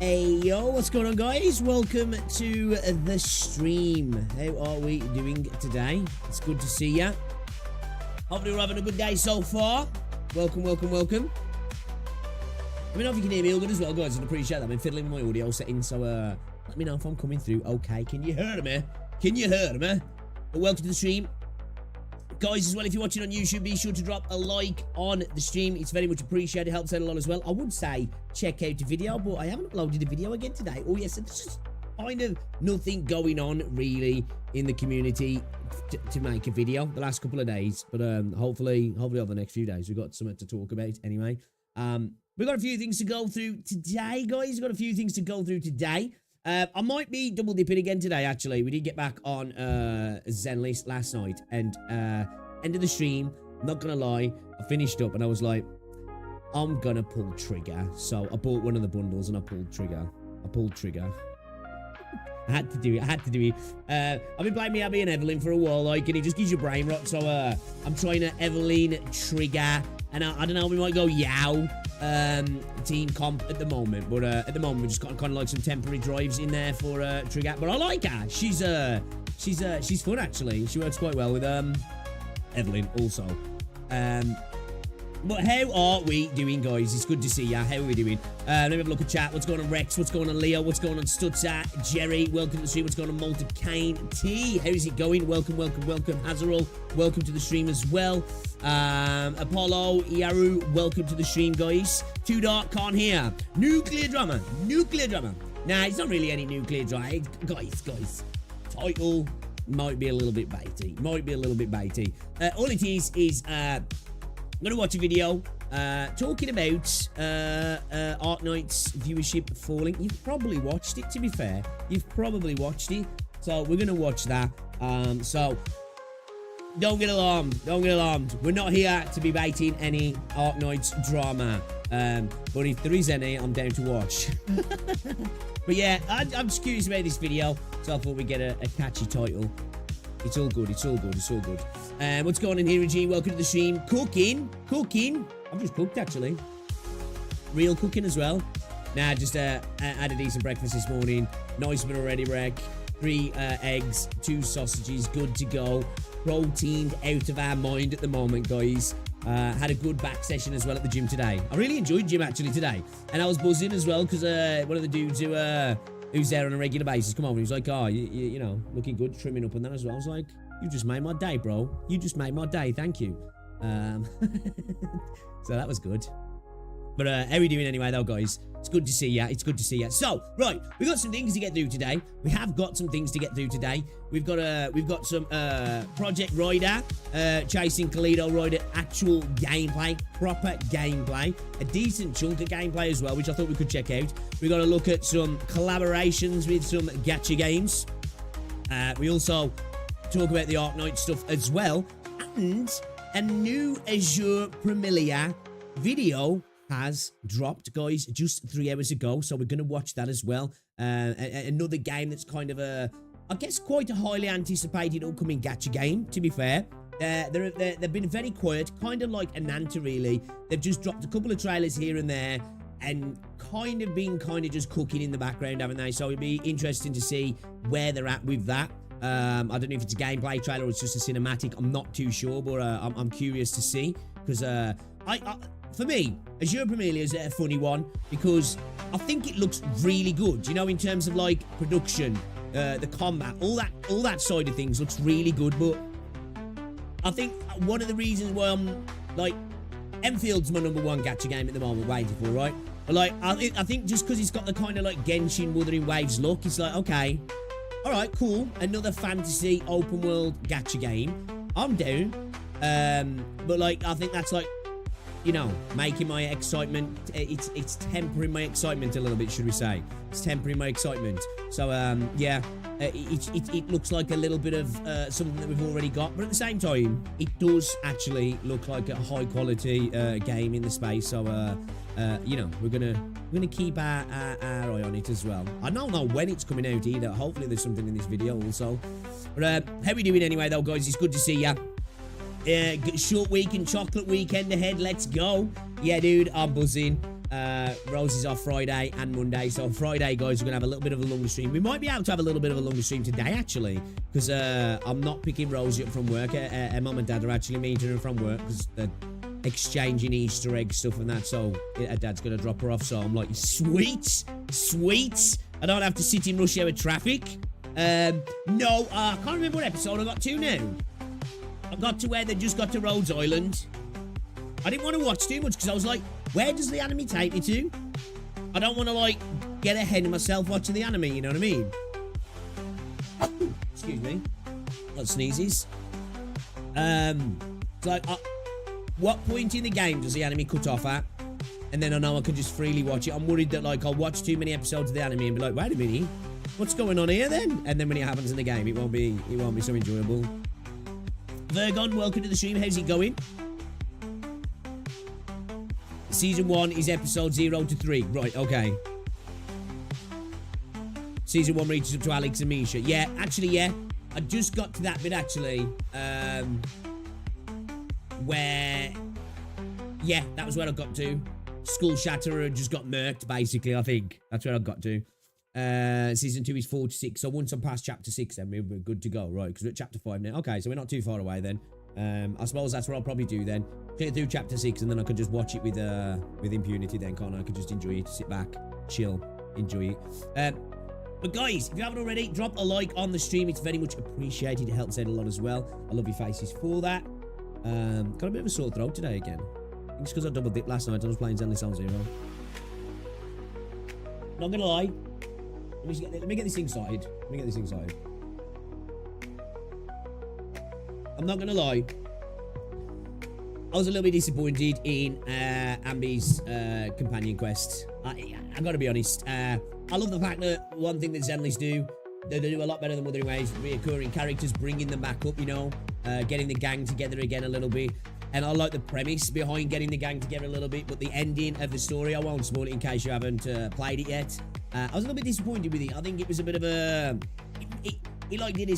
Hey yo, what's going on guys? Welcome to the stream. How are we doing today? It's good to see ya. Hopefully we're having a good day so far. Welcome. Let me know if you can hear me all good as well, guys. I'd appreciate that. I've been fiddling with my audio settings, so let me know if I'm coming through okay. Can you hear me? But welcome to the stream. Guys, as well, if you're watching on YouTube, be sure to drop a like on the stream. It's very much appreciated. It helps out a lot as well. I would say check out the video, but I haven't uploaded a video again today. Oh, yes, there's just kind of nothing going on, really, in the community to make a video the last couple of days. But hopefully over the next few days, we've got something to talk about anyway. We've got a few things to go through today, guys. I might be double dipping again today, actually. We did get back on Zenless last night, and end of the stream, not gonna lie, I finished up and I was like, I'm gonna pull trigger. So I bought one of the bundles and I pulled trigger. I had to do it. I've been playing me Abby and Evelyn for a while, like, and it just gives you brain rot. So I'm trying to Evelyn trigger, and I don't know, we might go Yao team comp at the moment, but at the moment we just got kind of like some temporary drives in there for trigger. But I like her. She's fun, actually. She works quite well with Evelyn also. But how are we doing, guys? It's good to see ya. How are we doing? Let me have a look at chat. What's going on, Rex? What's going on, Leo? What's going on, Stutzer? Jerry, welcome to the stream. What's going on, Malta Kane? T, how's it going? Welcome. Hazarul, welcome to the stream as well. Apollo, Yaru, welcome to the stream, guys. Too Dark, can't hear. Nuclear drama. Nah, it's not really any nuclear drama. Guys. Title might be a little bit baity. All it is I'm going to watch a video talking about Arknights viewership falling. You've probably watched it, to be fair. So we're going to watch that. So don't get alarmed. We're not here to be baiting any Arknights drama. But if there is any, I'm down to watch. But yeah, I'm just curious about this video, so I thought we'd get a catchy title. It's all good. What's going on here, Regine? Welcome to the stream. Cooking. I've just cooked, actually. Real cooking as well. Nah, just had a decent breakfast this morning. Nice one already, Rec. 3 eggs, 2 sausages, good to go. Proteined out of our mind at the moment, guys. Had a good back session as well at the gym today. I really enjoyed gym, actually, today. And I was buzzing as well, because one of the dudes who's there on a regular basis come over, he was like, oh, you know, looking good, trimming up and that as well. I was like, you just made my day, bro. Thank you. So that was good. But how are we doing anyway, though, guys? It's good to see ya. So, right, we've got some things to get through today. We've got some Project Rider, chasing Kalido Rider, actual gameplay, proper gameplay, a decent chunk of gameplay as well, which I thought we could check out. We've got to look at some collaborations with some gacha games. We also talk about the Arknight stuff as well, and a new Azure Promilia video has dropped, guys, just 3 hours ago, so we're going to watch that as well. Another game that's kind of I guess quite a highly anticipated upcoming gacha game, to be fair. They've been very quiet, kind of like Ananta, really. They've just dropped a couple of trailers here and there, and kind of just cooking in the background, haven't they? So it'd be interesting to see where they're at with that. I don't know if it's a gameplay trailer or it's just a cinematic. I'm not too sure, but I'm curious to see, because for me, Azure Promilia is a funny one, because I think it looks really good, you know, in terms of like production, the combat, all that side of things looks really good. But I think one of the reasons why I'm like, Enfield's my #1 gacha game at the moment, waiting for, right? But like, I think just because it's got the kind of like Genshin Wuthering Waves look, it's like, okay, all right, cool, another fantasy open world gacha game, I'm down. But like, I think that's like, you know, making my excitement, it's tempering my excitement a little bit, should we say. It's tempering my excitement. So, yeah, it looks like a little bit of something that we've already got, but at the same time, it does actually look like a high quality game in the space. So, you know, we're gonna keep our eye on it as well. I don't know when it's coming out either. Hopefully there's something in this video also. But how are we doing anyway, though, guys? It's good to see ya. Short week and chocolate weekend ahead. Let's go. Yeah, dude, I'm buzzing. Rose is off Friday and Monday. So Friday, guys, we're going to have a little bit of a longer stream. We might be able to have a little bit of a longer stream today, actually, because I'm not picking Rosie up from work. Her mum and dad are actually meeting her from work because they're exchanging Easter egg stuff and that. So her dad's going to drop her off. So I'm like, sweet, sweet. I don't have to sit in rush hour traffic. No, I can't remember what episode I got to now. I got to where they just got to Rhodes Island. I didn't want to watch too much because I was like, where does the anime take me to? I don't want to, like, get ahead of myself watching the anime, you know what I mean? Excuse me. Got sneezes. It's like, what point in the game does the anime cut off at? And then I know I can just freely watch it. I'm worried that, like, I'll watch too many episodes of the anime and be like, wait a minute, what's going on here then? And then when it happens in the game, it won't be so enjoyable. Virgon, welcome to the stream. How's it going? Season 1 is episode 0 to 3. Right, okay. Season 1 reaches up to Alex and Misha. Yeah, actually, yeah. I just got to that bit, actually. Where... Yeah, that was where I got to. Skull Shatterer just got murked, basically, I think. That's where I got to. Season 2 is 4 to 6. So once I'm past chapter 6, then we're good to go. Right, because we're at chapter 5 now. Okay, so we're not too far away then. I suppose that's what I'll probably do then. Get through chapter 6 and then I could just watch it with impunity then, can't I? I could just enjoy it, sit back, chill, enjoy it. But guys, if you haven't already, drop a like on the stream. It's very much appreciated. It helps out a lot as well. I love your faces for that. Got a bit of a sore throat today again. I think it's because I double dipped last night. I was playing Zenless Zone Zero. Not gonna lie. Let me get this thing started. I'm not gonna lie. I was a little bit disappointed in Ambi's companion quest. I gotta be honest. I love the fact that one thing that Zenless do, they do a lot better than Wuthering Waves, reoccurring characters, bringing them back up, you know, getting the gang together again a little bit. And I like the premise behind getting the gang together a little bit, but the ending of the story, I won't spoil it in case you haven't played it yet. I was a little bit disappointed with it. I think it was a bit of a... It like did a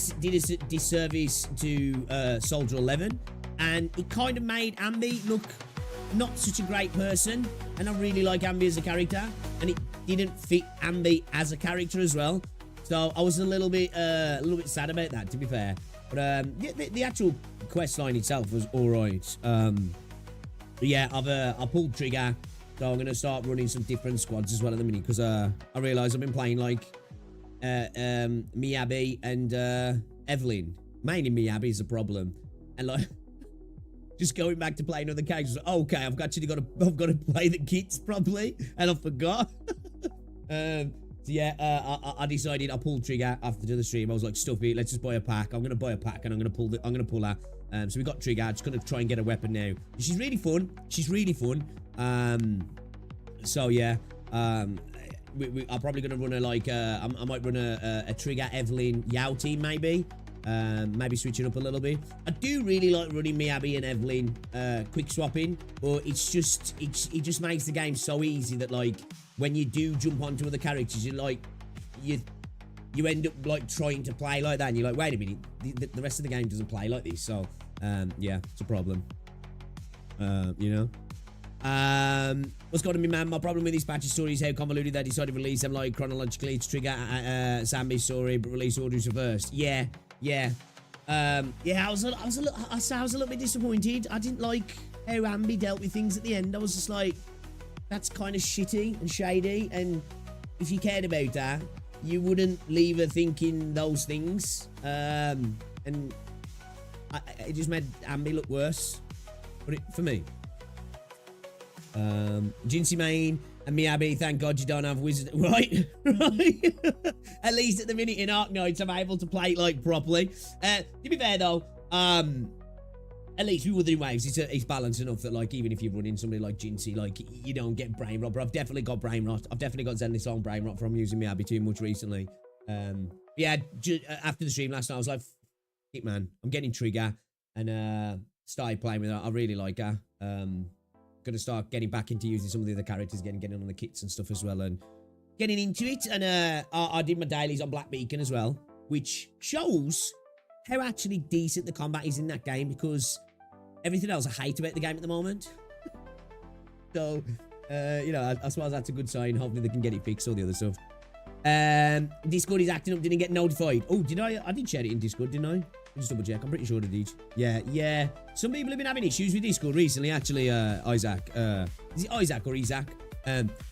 disservice to Soldier 11, and it kind of made Ambi look not such a great person. And I really like Ambi as a character, and it didn't fit Ambi as a character as well. So I was a little bit sad about that, to be fair. But the actual quest line itself was all right. Yeah, I pulled trigger, so I'm gonna start running some different squads as well at the minute because I realise I've been playing like Miyabi and Evelyn. Mainly Miyabi is a problem, and like just going back to playing other characters. Oh, okay, I've actually got to play the kits properly, and I forgot. So yeah, I decided I pulled trigger after the stream. I was like, stuff it, let's just buy a pack. I'm gonna buy a pack and I'm gonna pull her. So we got trigger. I'm just gonna try and get a weapon now. She's really fun. So yeah, I'm probably gonna run a like I might run a trigger Evelyn Yao team maybe. Maybe switch it up a little bit. I do really like running Miyabi and Evelyn quick swapping, but it just makes the game so easy that like when you do jump onto other characters, you end up like trying to play like that, and you're like, wait a minute, the rest of the game doesn't play like this. So yeah, it's a problem. You know. What's got to be, man? My problem with this patch of story is how convoluted they decided to release them like chronologically to trigger Sambi's story, but release orders reversed. Yeah. Yeah, I was a little bit disappointed. I didn't like how Ambi dealt with things at the end. I was just like, that's kind of shitty and shady, and if you cared about that, you wouldn't leave her thinking those things. And it just made Ambi look worse. But for me, Jinsei Main and Miyabi, thank God you don't have wizard, right? Right. At least at the minute in Arknights, I'm able to play it like properly. To be fair though, at least with Wuthering Waves, it's balanced enough that like even if you're running somebody like Jinsei, like you don't get brain rot. But I've definitely got brain rot. I've definitely got Zenless Zone brain rot from using Miyabi too much recently. Yeah, after the stream last night, I was like, "Shit, man, I'm getting trigger," and started playing with her. I really like her. Gonna start getting back into using some of the other characters, getting on the kits and stuff as well, and getting into it. And I did my dailies on Black Beacon as well, which shows how actually decent the combat is in that game, because everything else I hate about the game at the moment. So You know, I suppose that's a good sign. Hopefully they can get it fixed, all the other stuff. Discord is acting up, didn't get notified. Oh, did I? I did share it in Discord, didn't I? Just double check. I'm pretty sure I did. Yeah. Some people have been having issues with Discord recently, actually, Isaac. Is it Isaac or Isaac?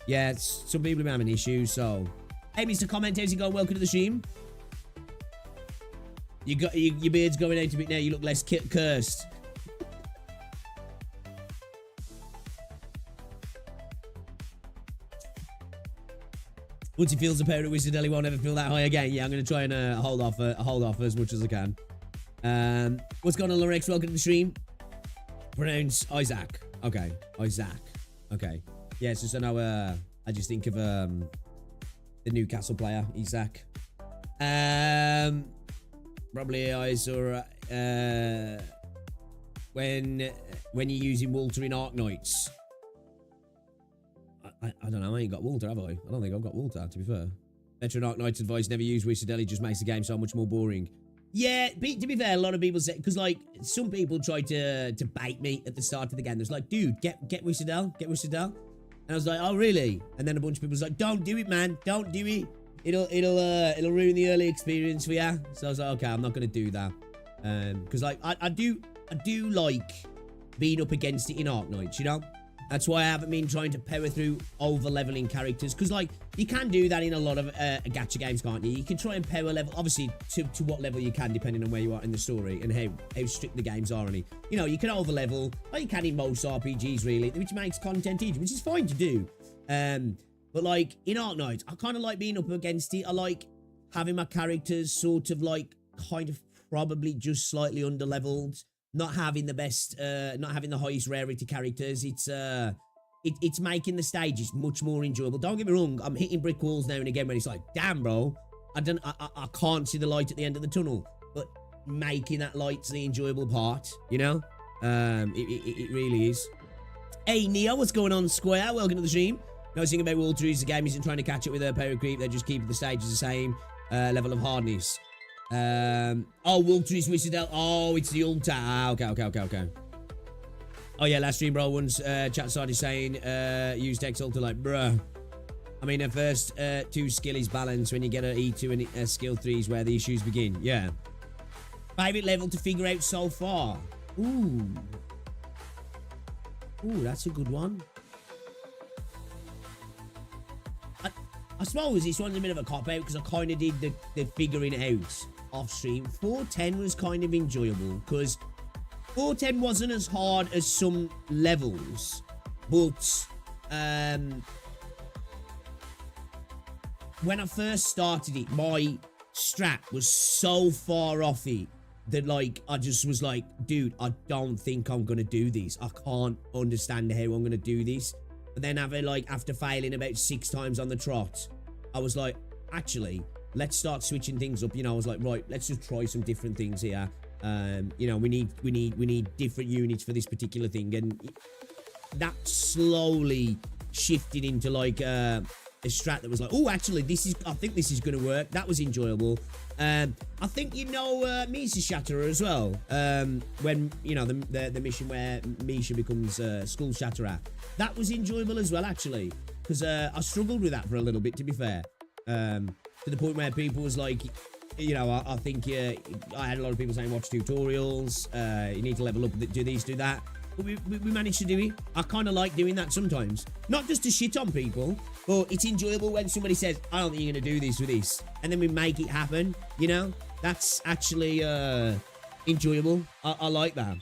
Yeah, some people have been having issues, so. Hey, Mr. Comment, how's it going? Welcome to the stream. You got your beard's going out a bit now. You look less cursed. Once he feels the power of Wizard, he won't ever feel that high again. Yeah, I'm going to try and hold off as much as I can. What's going on, Lorex? Welcome to the stream. Pronounce Isaac. Okay, Isaac. Okay. Yeah, it's just I know. I just think of the Newcastle player, Isaac. Probably Azure. When you're using Walter in Arknights. I don't know. I ain't got Walter, have I? I don't think I've got Walter, to be fair. Veteran Arknights advice: never use Wizard. Just makes the game so much more boring. Yeah, to be fair, a lot of people say, because like some people try to bait me at the start of the game. There's like, dude, get Wizardell, get Wizardell. And I was like, oh really? And then a bunch of people was like, don't do it, man, don't do it. It'll ruin the early experience for you. So I was like, okay, I'm not gonna do that. Because like I do like being up against it in Arknights, you know. That's why I haven't been trying to power through over-leveling characters. Because, like, you can do that in a lot of gacha games, can't you? You can try and power level, obviously, to what level you can, depending on where you are in the story and how strict the games are on it. You know, you can over-level, like you can in most RPGs, really, which makes content easy, which is fine to do. But, like, in Arknights, I kind of like being up against it. I like having my characters sort of, like, kind of probably just slightly under-leveled. Not having the best, not having the highest rarity characters. It's making the stages much more enjoyable. Don't get me wrong, I'm hitting brick walls now and again when it's like, damn, bro, I can't see the light at the end of the tunnel. But making that light's the enjoyable part, you know? It really is. Hey, Neo, what's going on, Square? Welcome to the stream. Nice thing about Walter is the game isn't trying to catch up with Hypergryph. They're just keeping the stages the same level of hardness. Oh, Walter is Wizardell. Oh, it's the altar. Okay. Oh yeah, last stream, bro, once chat started saying use Dex altar, like, bruh. I mean, at first 2 skill is balance. When you get an E2 and skill 3 is where the issues begin. Yeah. Favorite level to figure out so far. Ooh, that's a good one. I suppose this one's a bit of a cop-out because I kind of did the figuring out off stream. 410 was kind of enjoyable because 410 wasn't as hard as some levels, but when I first started it, my strat was so far off it that, like, I just was like, dude, I don't think I'm gonna do this. I can't understand how I'm gonna do this. But then after failing about 6 times on the trot, I was like, actually, let's start switching things up. You know, I was like, right, let's just try some different things here. You know, we need different units for this particular thing, and that slowly shifted into like a strat that was like, oh, actually, I think this is gonna work. That was enjoyable. I think you know Misha Shatterer as well. When you know the mission where Misha becomes Skull Shatterer, that was enjoyable as well, actually, because I struggled with that for a little bit, to be fair. To the point where people was like, you know, I think I had a lot of people saying watch tutorials. You need to level up, do this, do that. But we managed to do it. I kind of like doing that sometimes. Not just to shit on people, but it's enjoyable when somebody says, I don't think you're going to do this with this. And then we make it happen, you know? That's actually enjoyable. I like that.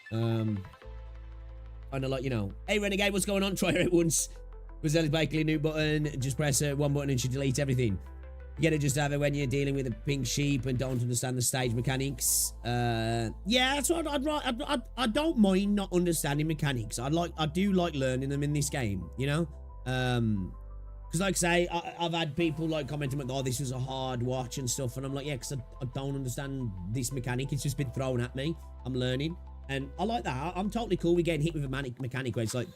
Kind of like, you know, hey, Renegade, what's going on? Try it out once. Was basically a new button. Just press one button and she deletes everything. You gotta just have it when you're dealing with a pink sheep and don't understand the stage mechanics. Yeah, that's what I don't mind not understanding mechanics. I do like learning them in this game, you know? Because like I say, I've had people like commenting like, oh, this was a hard watch and stuff. And I'm like, yeah, because I don't understand this mechanic. It's just been thrown at me. I'm learning. And I like that. I'm totally cool with getting hit with a mechanic where it's like,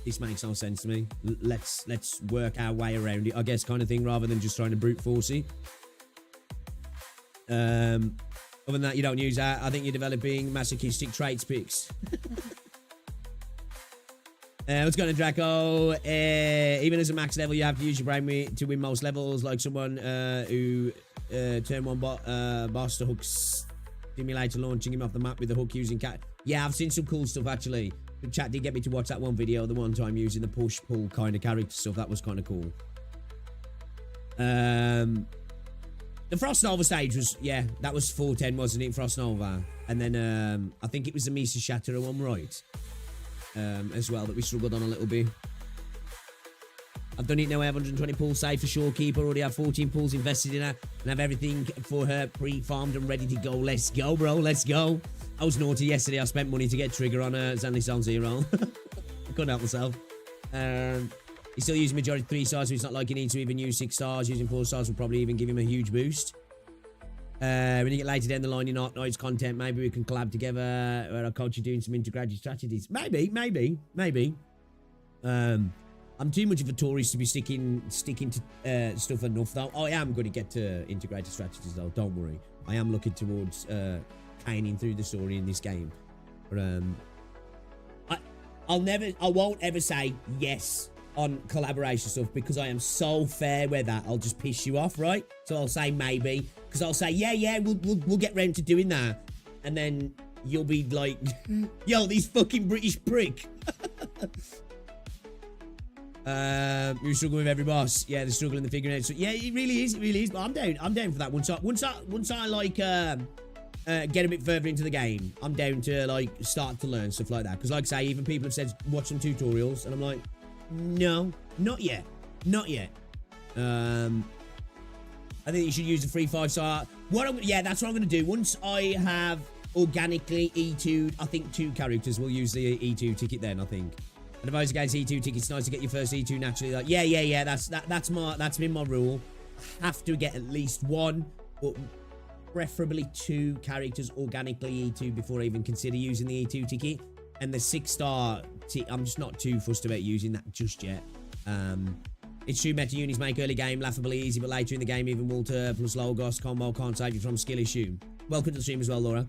this makes no sense to me. Let's work our way around it, I guess, kind of thing, rather than just trying to brute force it. Other than that, you don't use that. I think you're developing masochistic traits, Pix. What's going on, Draco? Even as a max level, you have to use your brain to win most levels, like someone who turn one boss to hook simulator, launching him off the map with a hook using cat. Yeah, I've seen some cool stuff, actually. The chat did get me to watch that one video the one time using the push-pull kind of character stuff. That was kind of cool. The Frost Nova stage was, yeah, that was 410, wasn't it, Frost Nova? And then I think it was the Misa Shatterer one, right? As well, that we struggled on a little bit. I've done it now. I have 120 pulls saved for Shorekeeper. Already have 14 pulls invested in her and have everything for her pre-farmed and ready to go. Let's go, bro. Let's go. I was naughty yesterday. I spent money to get Trigger on Zenless Zone Zero. I couldn't help myself. He's still using majority 3 stars, so it's not like he needs to even use 6 stars. Using 4 stars will probably even give him a huge boost. When you get later down the line in Arknights content, maybe we can collab together where I'll coach you doing some integrated strategies. Maybe. I'm too much of a tourist to be sticking to stuff enough, though. I am going to get to integrated strategies, though. Don't worry. I am looking towards painting through the story in this game. But I won't ever say yes on collaboration stuff because I am so fair with that. I'll just piss you off, right? So I'll say maybe, because I'll say yeah, we'll get round to doing that, and then you'll be like, yo, this fucking British prick. You're struggling with every boss. Yeah, they're struggling to figure it out. So yeah, it really is. But I'm down for that. Once I like get a bit further into the game, I'm down to like start to learn stuff like that. Because like I say, even people have said watch some tutorials, and I'm like, no, not yet. I think you should use the free 5-star. Yeah, that's what I'm gonna do. Once I have organically E2'd, I think 2 characters will use the E2 ticket then, I think. And if I was against E2 tickets, it's nice to get your first E2 naturally. Like, yeah, that's been my rule. I have to get at least 1, but preferably 2 characters organically E2 before I even consider using the E2 ticket. And the 6-star, I'm just not too fussed about using that just yet. It's true, meta unis make early game laughably easy, but later in the game, even Walter plus Logos combo can't save you from skill issue. Welcome to the stream as well, Laura.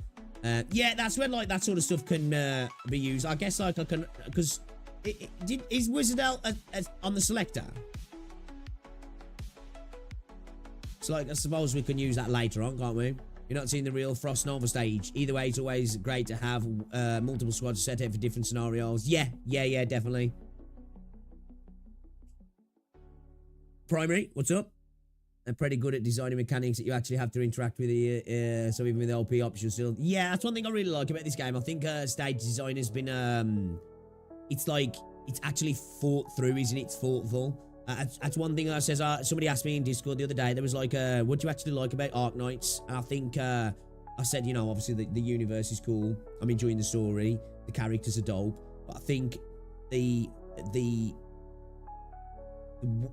Yeah, that's when like that sort of stuff can be used. I guess like I can, because is Wizardel on the selector? So like I suppose we can use that later on, can't we? You're not seeing the real Frost Nova stage. Either way, it's always great to have multiple squads set out for different scenarios. Yeah, definitely. Primary, what's up? I'm pretty good at designing mechanics that you actually have to interact with the, so even with the OP options still. Yeah, that's one thing I really like about this game. I think stage design has been, it's like, it's actually thought through, isn't it? It's thoughtful. That's one thing that says, somebody asked me in Discord the other day, there was like, what do you actually like about Arknights? And I think, I said, you know, obviously the universe is cool. I'm enjoying the story. The characters are dope. But I think the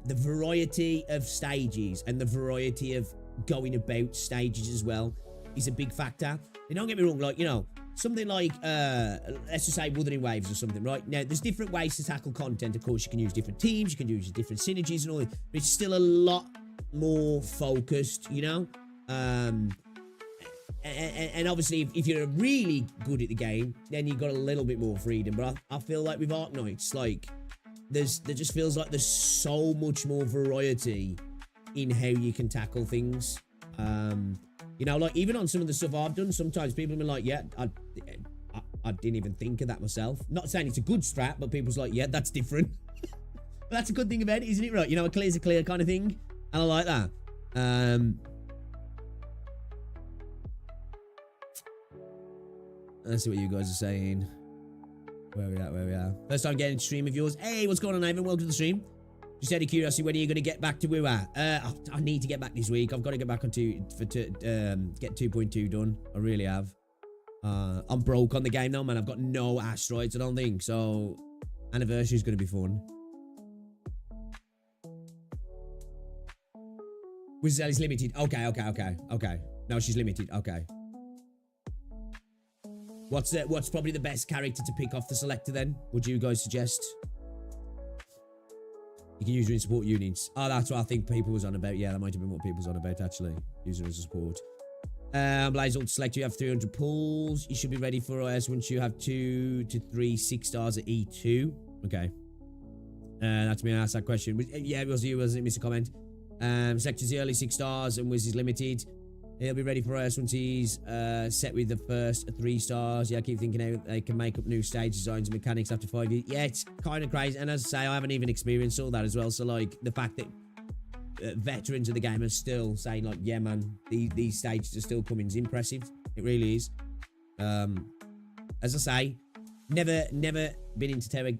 variety of stages and the variety of going about stages as well is a big factor. And don't get me wrong, like, you know, something like, let's just say Wuthering Waves or something, right? Now, there's different ways to tackle content. Of course, you can use different teams, you can use different synergies and all that, but it's still a lot more focused, you know? And obviously, if you're really good at the game, then you've got a little bit more freedom. But I feel like with Arknights, like, there just feels like there's so much more variety in how you can tackle things. You know, like even on some of the stuff I've done, sometimes people have been like, yeah, I didn't even think of that myself. Not saying it's a good strat, but people's like, yeah, that's different. But that's a good thing about it, isn't it? Right? You know, a clear's a clear kind of thing. And I like that. Let's see what you guys are saying. Where we are. First time getting a stream of yours. Hey, what's going on, Ivan? Welcome to the stream. Just out of curiosity, when are you going to get back to WoW? I need to get back this week. I've got to get back on get 2.2 done. I really have. I'm broke on the game now, man. I've got no asteroids, I don't think. So, anniversary is going to be fun. Wizardel is limited. Okay. No, she's limited. Okay. What's probably the best character to pick off the selector then? Would you guys suggest? You can use her in support units. Oh, that's what I think people was on about. Yeah, that might have been what people was on about, actually. Use her as a support. Blaze ult select, you have 300 pulls. You should be ready for us once you have 2 to 3 6 stars at E2. Okay. That's me asked that question. Yeah, it was you, wasn't it, Mr. Comment? Sector's the early 6 stars and Wiz is limited. He'll be ready for us once he's set with the first 3 stars. Yeah, I keep thinking how they can make up new stage designs and mechanics after 5 years. Yeah, it's kind of crazy. And as I say, I haven't even experienced all that as well. So, like, the fact that veterans of the game are still saying, like, yeah, man, these stages are still coming is impressive. It really is. As I say, never been into tower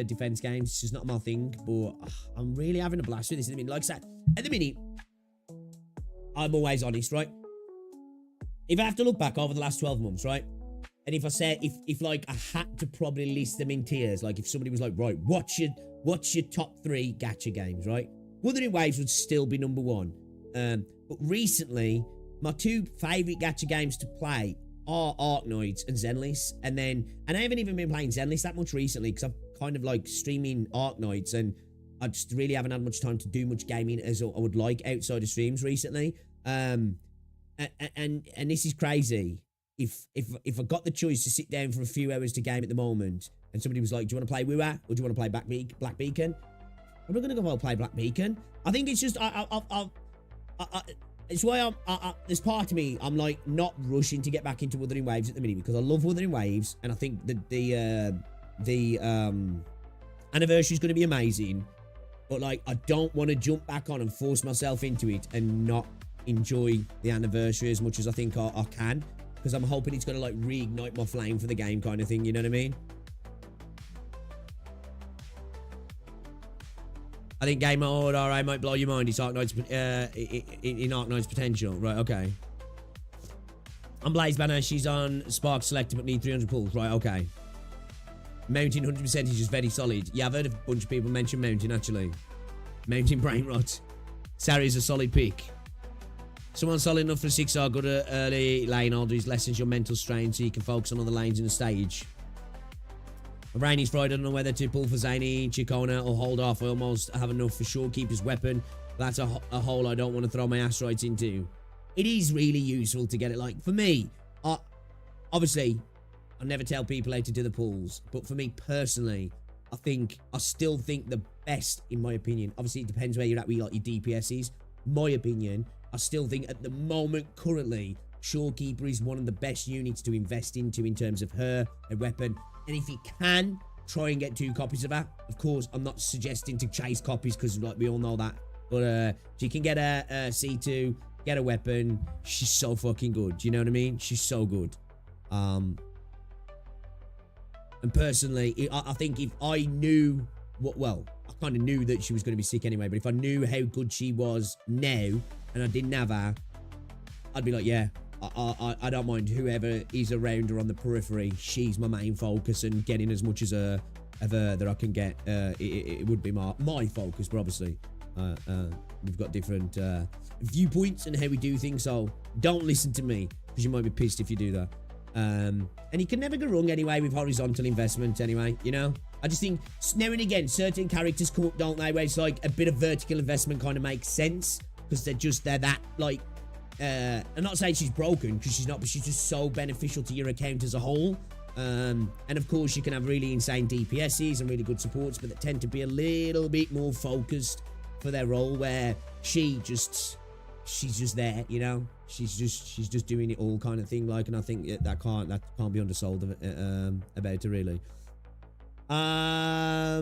defense games. It's just not my thing. But I'm really having a blast with this at the minute. Like I said, at the minute, I'm always honest, right? If I have to look back over the last 12 months, right? And if I said, if like I had to probably list them in tiers, like if somebody was like, right, what's your top 3 gacha games, right? Wuthering Waves would still be number 1. But recently, my 2 favourite gacha games to play are Arknights and Zenless. And I haven't even been playing Zenless that much recently because I'm kind of like streaming Arknights and I just really haven't had much time to do much gaming as I would like outside of streams recently. And this is crazy. If I got the choice to sit down for a few hours to game at the moment, and somebody was like, "Do you want to play WoA or do you want to play Black Beacon?" I'm not gonna go play Black Beacon. I think it's just it's why there's part of me I'm like not rushing to get back into Wuthering Waves at the minute because I love Wuthering Waves and I think that the anniversary is going to be amazing. But like I don't want to jump back on and force myself into it and not enjoy the anniversary as much as I think I can, because I'm hoping it's going to like reignite my flame for the game kind of thing, you know what I mean? I think game mode RA might blow your mind. It's Arknights in Arknights potential. Right, okay. I'm Blaze Banner, she's on Spark Selector but need 300 pulls. Right, okay. Mountain 100% is just very solid. Yeah, I've heard a bunch of people mention Mountain actually. Mountain Brain Rot. Sari's a solid pick. Someone solid enough for a 6-star, good at early lane holders, lessens your mental strain so you can focus on other lanes in the stage. My brain is fried. I don't know whether to pull for Zany, Chicona, or hold off. I almost have enough for Shorekeeper's weapon. That's a hole I don't want to throw my asteroids into. It is really useful to get it. Like, for me, obviously, I never tell people how to do the pulls. But for me, personally, I still think the best, in my opinion, obviously, it depends where you're at with like, your DPSs. My opinion, I still think at the moment, currently, Shorekeeper is one of the best units to invest into in terms of her weapon. And if you can, try and get 2 copies of her. Of course, I'm not suggesting to chase copies because like we all know that. But if you can get a C2, get a weapon, she's so fucking good. Do you know what I mean? She's so good. And personally, I think if I knew well, I kind of knew that she was going to be sick anyway. But if I knew how good she was now and I didn't have her, I'd be like, yeah. I don't mind whoever is around her on the periphery. She's my main focus, and getting as much as of her that I can get, it would be my focus. But obviously, we've got different viewpoints and how we do things. So don't listen to me because you might be pissed if you do that. And you can never go wrong anyway with horizontal investment. Anyway, you know. I just think now and again certain characters come up, don't they? Where it's like a bit of vertical investment kind of makes sense because they're that like. I'm not saying she's broken because she's not, but she's just so beneficial to your account as a whole. And of course, you can have really insane DPSs and really good supports, but that tend to be a little bit more focused for their role. Where she's just there, you know. She's just doing it all kind of thing. Like, and I think that can't be undersold about her really. RA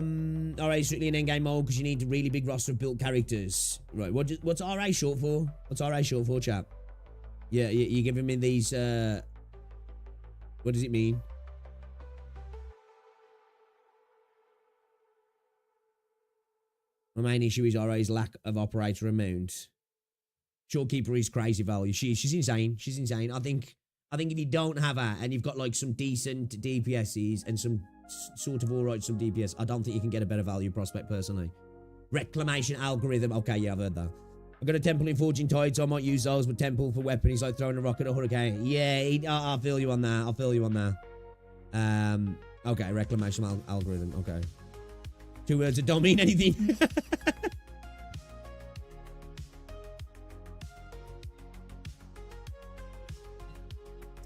strictly in endgame mode because you need a really big roster of built characters. Right, what's RA short for? What's RA short for, chap? Yeah, you're giving me these, what does it mean? My main issue is RA's lack of operator amount. Shorekeeper is crazy value. She's insane. She's insane. I think if you don't have her and you've got like some decent DPSs and some sort of alright some DPS, I don't think you can get a better value prospect personally. Reclamation algorithm. Okay, yeah, I've heard that. I've got a temple in Forging Tide, so I might use those, but temple for weapon is like throwing a rock at a hurricane. Yeah, I'll feel you on that. I'll feel you on that. Okay, reclamation algorithm. Okay. 2 words that don't mean anything.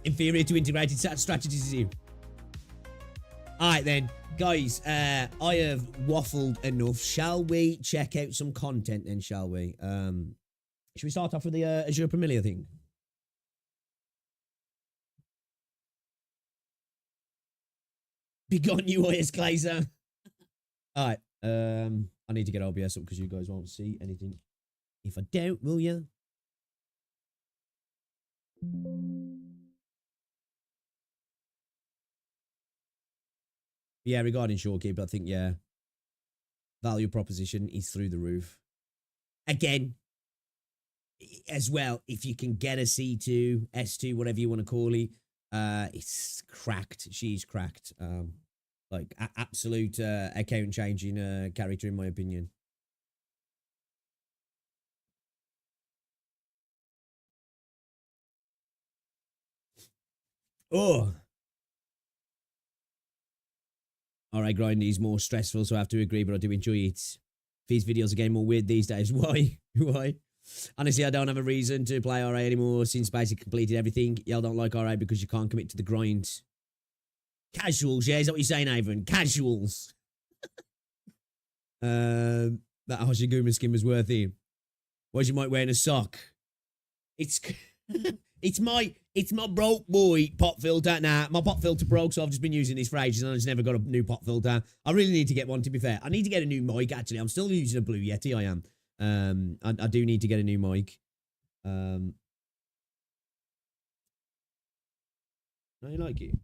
Inferior to integrated strategies. All right, then. Guys, I have waffled enough. Shall we check out some content then, shall we? Should we start off with the Azure Promilia thing? Begone UIS Glazer. All right. I need to get OBS up because you guys won't see anything. If I don't, will you? Yeah, regarding Shorekeeper, I think, yeah. Value proposition is through the roof. Again, as well, if you can get a C2, S2, whatever you want to call it, it's cracked. She's cracked. Like, absolute account-changing character, in my opinion. Oh. Alright, grinding is more stressful, so I have to agree, but I do enjoy it. These videos are getting more weird these days. Why? Why? Honestly, I don't have a reason to play RA anymore since basically completed everything. Y'all don't like RA because you can't commit to the grind. Casuals, yeah? Is that what you're saying, Avon? Casuals. That Hoshiguma skin was worth it. Why's you might wearing a sock? It's it's my broke boy pot filter. Nah, my pot filter broke, so I've just been using this for ages and I just never got a new pot filter. I really need to get one, to be fair. I need to get a new mic, actually. I'm still using a Blue Yeti, I am. I do need to get a new mic. No, you like it?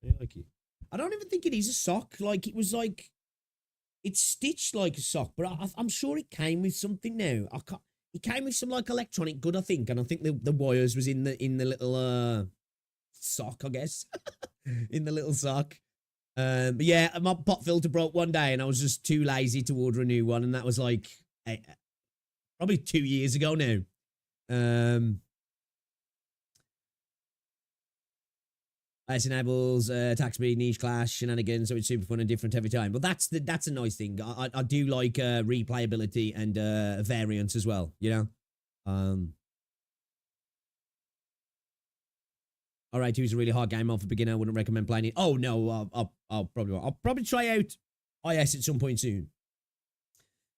You like it? I don't even think it is a sock. Like, it was like... It's stitched like a sock, but I'm sure it came with something now. It came with some, like, electronic good, I think. And I think the wires was in the little, sock, I guess. In the little sock. But yeah, my pot filter broke one day and I was just too lazy to order a new one. And that was, like, probably 2 years ago now. It enables attack speed, niche clash, shenanigans, so it's super fun and different every time. But that's a nice thing. I do like replayability and variance as well, you know? Alright, it's a really hard game mode for beginner. I wouldn't recommend playing it. Oh, no, I'll probably try out IS at some point soon.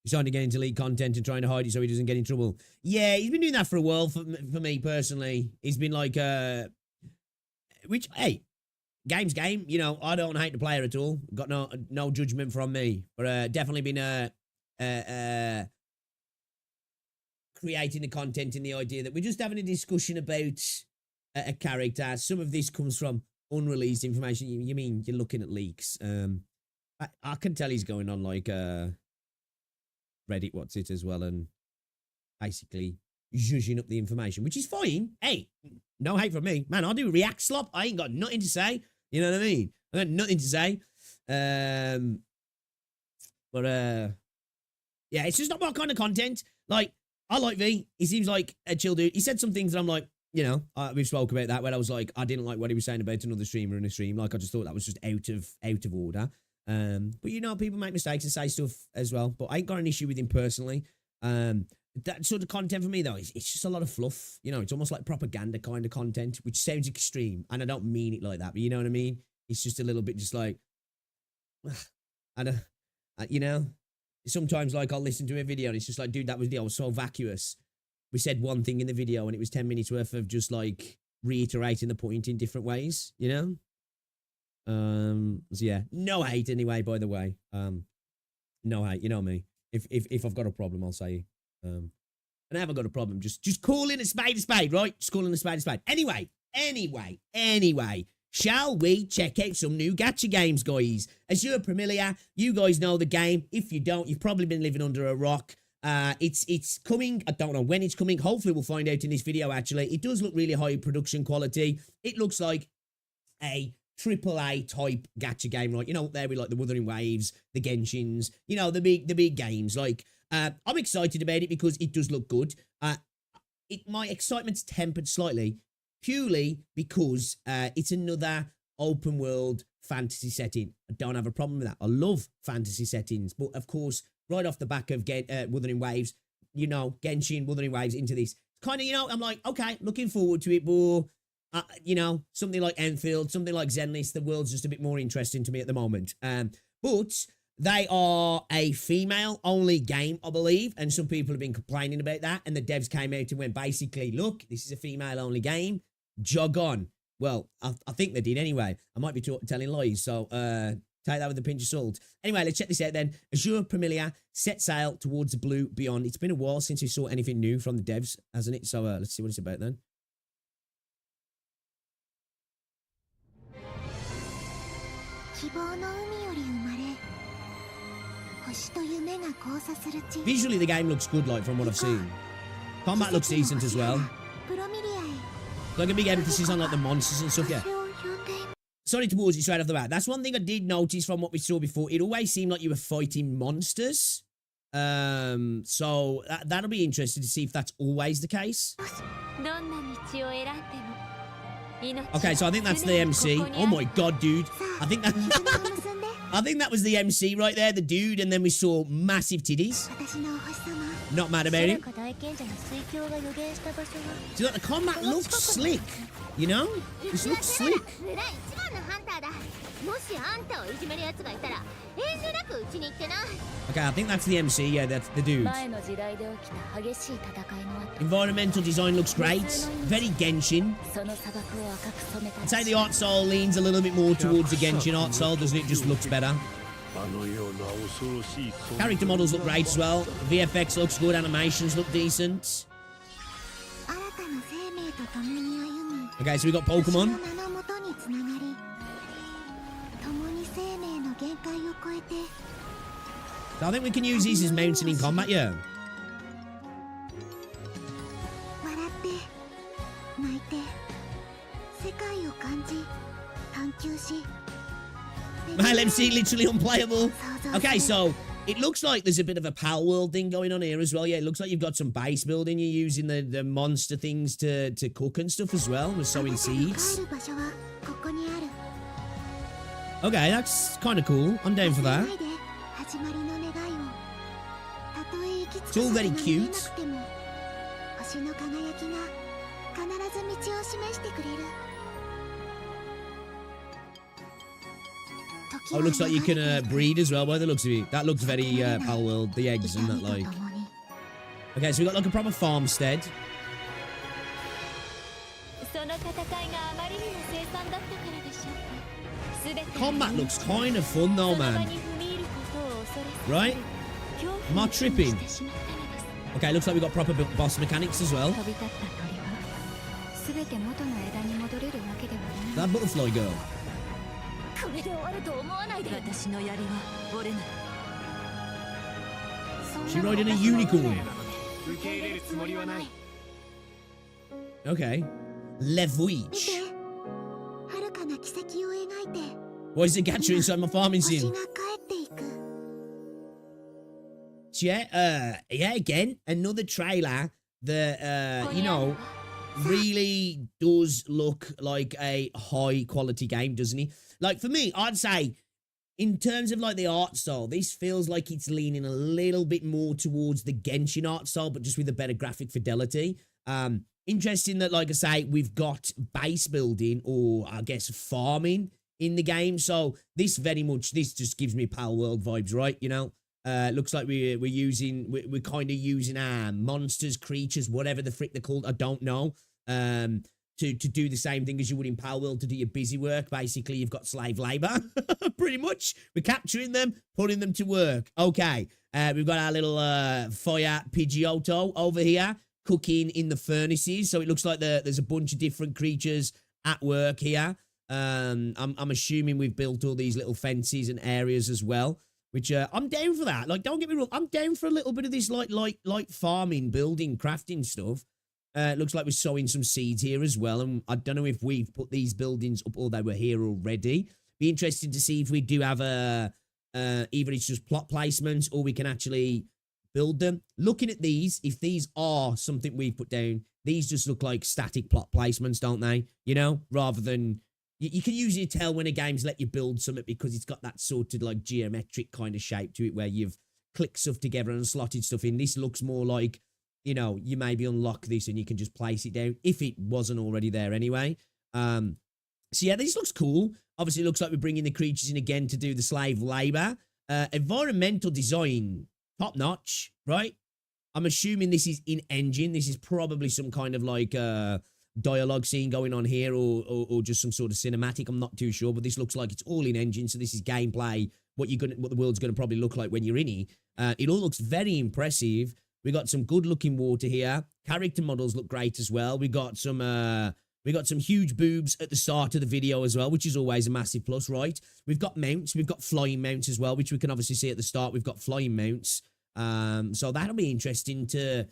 He's trying to get into league content and trying to hide it so he doesn't get in trouble. Yeah, he's been doing that for a while for me personally. He's been like, which, hey, game's game. You know, I don't hate the player at all. Got no judgment from me. But definitely been creating the content in the idea that we're just having a discussion about a character. Some of this comes from unreleased information. You mean you're looking at leaks? I can tell he's going on like Reddit, what's it as well, and basically zhuzhing up the information, which is fine. Hey, no hate from me. Man, I'll do react slop. I ain't got nothing to say. You know what I mean? I got nothing to say. But yeah, it's just not my kind of content. Like, I like V. He seems like a chill dude. He said some things that I'm like, you know, we've spoke about that, where I was like, I didn't like what he was saying about another streamer in a stream. Like, I just thought that was just out of order. But you know, people make mistakes and say stuff as well. But I ain't got an issue with him personally. That sort of content for me, though, it's just a lot of fluff. You know, it's almost like propaganda kind of content, which sounds extreme. And I don't mean it like that, but you know what I mean? It's just a little bit just like, you know, sometimes like I'll listen to a video and it's just like, dude, that was so vacuous. We said one thing in the video and it was 10 minutes worth of just like reiterating the point in different ways, you know? So yeah, no hate anyway, by the way. No hate, you know me. If I've got a problem, I'll say, and I haven't got a problem. Just calling a spade, right? Just calling a spade. Anyway, shall we check out some new gacha games, guys? Azure Promilia, you guys know the game. If you don't, you've probably been living under a rock. It's coming. I don't know when it's coming. Hopefully we'll find out in this video, actually. It does look really high production quality. It looks like a AAA type gacha game, right? You know, there we like the Wuthering Waves, the Genshins, you know, the big games. Like, I'm excited about it because it does look good. My excitement's tempered slightly, purely because it's another open world fantasy setting. I don't have a problem with that. I love fantasy settings, but of course, right off the back of Wuthering Waves, you know, Genshin, Wuthering Waves into this, kind of, you know, I'm like, okay, looking forward to it, but you know, something like Enfield, something like Zenless, the world's just a bit more interesting to me at the moment. But they are a female-only game, I believe, and some people have been complaining about that, and the devs came out and went, basically, look, this is a female-only game, jog on. Well, I think they did anyway. I might be telling lies, so take that with a pinch of salt. Anyway, let's check this out then. Azure Promilia set sail towards the blue beyond. It's been a while since we saw anything new from the devs, hasn't it? So let's see what it's about then. Visually, the game looks good, like, from what I've seen. Combat looks decent as well. Like a big emphasis on, like, the monsters and stuff, yeah. Sorry to pause you straight off the bat. That's one thing I did notice from what we saw before. It always seemed like you were fighting monsters. So that'll be interesting to see if that's always the case. Okay, so I think that's the MC. Oh my god, dude. I think that was the MC right there, the dude, and then we saw massive titties. Not mad about it. So the combat looks slick, you know? This looks slick. Okay, I think that's the MC, yeah, that's the dude. Environmental design looks great. Very Genshin. I'd say the art style leans a little bit more towards the Genshin art style, doesn't it? Just looks better. Character models look great as well. VFX looks good, animations look decent. Okay, so we got Pokemon. So I think we can use these as mounting in combat, yeah. My LMC literally unplayable. Okay, so it looks like there's a bit of a Pal World thing going on here as well. Yeah, it looks like you've got some base building. You're using the monster things to cook and stuff as well. We're sowing seeds. Okay, that's kind of cool. I'm down for that. It's all very cute. Oh, it looks like you can breed as well by the looks of it. That looks very Pal World, the eggs and that, like. Okay, so we've got like a proper farmstead. Combat looks kind of fun though, man. Right? Am I tripping? Okay, looks like we've got proper boss mechanics as well. That butterfly girl. She riding a unicorn. Okay. Levuich. Why is the Gacha inside my farming sim? Yeah, yeah, again, another trailer that, you know, really does look like a high quality game, doesn't he? Like, for me, I'd say, in terms of, like, the art style, this feels like it's leaning a little bit more towards the Genshin art style, but just with a better graphic fidelity. Interesting that, like I say, we've got base building, or, I guess, farming in the game. So, this just gives me Pal World vibes, right? You know? Looks like we're kind of using monsters, creatures, whatever the frick they're called, I don't know, to do the same thing as you would in Pal World to do your busy work. Basically, you've got slave labor, pretty much. We're capturing them, putting them to work. Okay, we've got our little fire Pidgeotto over here, cooking in the furnaces. So it looks like there's a bunch of different creatures at work here. I'm assuming we've built all these little fences and areas as well. Which, I'm down for that. Like, don't get me wrong, I'm down for a little bit of this, like farming, building, crafting stuff. Looks like we're sowing some seeds here as well, and I don't know if we've put these buildings up or they were here already. Be interested to see if we do have either it's just plot placements or we can actually build them. Looking at these, if these are something we've put down, these just look like static plot placements, don't they? You know, rather than... You can usually tell when a game's let you build something because it's got that sort of like geometric kind of shape to it where you've clicked stuff together and slotted stuff in. This looks more like, you know, you maybe unlock this and you can just place it down if it wasn't already there anyway. So yeah, this looks cool. Obviously, it looks like we're bringing the creatures in again to do the slave labor. Environmental design, top notch, right? I'm assuming this is in engine. This is probably some kind of like dialogue scene going on here, or just some sort of cinematic. I'm not too sure, but this looks like it's all in engine. So this is gameplay. What the world's gonna probably look like when you're in it. It all looks very impressive. We got some good looking water here. Character models look great as well. We got some huge boobs at the start of the video as well, which is always a massive plus, right? We've got mounts. We've got flying mounts as well, which we can obviously see at the start. We've got flying mounts. So that'll be interesting to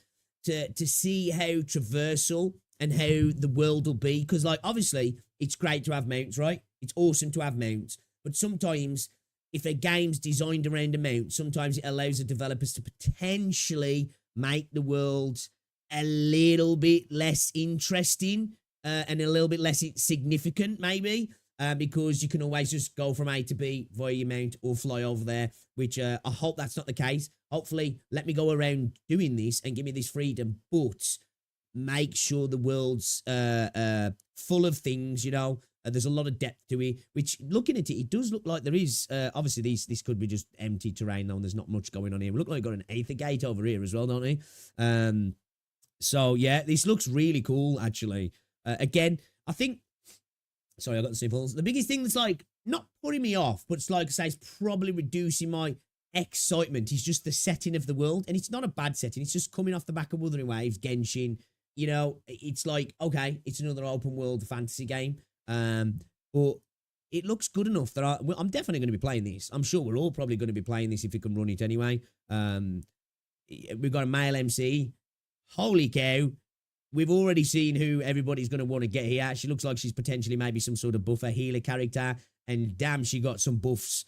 see how traversal and how the world will be. Because, like, obviously, it's great to have mounts, right? It's awesome to have mounts. But sometimes, if a game's designed around a mount, sometimes it allows the developers to potentially make the world a little bit less interesting and a little bit less significant, maybe. Because you can always just go from A to B via your mount or fly over there, which I hope that's not the case. Hopefully, let me go around doing this and give me this freedom, but make sure the world's full of things, you know. There's a lot of depth to it, which, looking at it, it does look like there is. Obviously, this could be just empty terrain, though, and there's not much going on here. We look like we've got an Aether Gate over here as well, don't we? So, yeah, this looks really cool, actually. Again, I think... Sorry, I got the sniffles. The biggest thing that's, like, not putting me off, but it's, like I say, it's probably reducing my excitement is just the setting of the world. And it's not a bad setting. It's just coming off the back of Wuthering Waves, Genshin. You know, it's like, okay, it's another open world fantasy game. But it looks good enough that I'm definitely going to be playing this. I'm sure we're all probably going to be playing this if we can run it anyway. We've got a male MC. Holy cow. We've already seen who everybody's going to want to get here. She looks like she's potentially maybe some sort of buffer healer character. And damn, she got some buffs.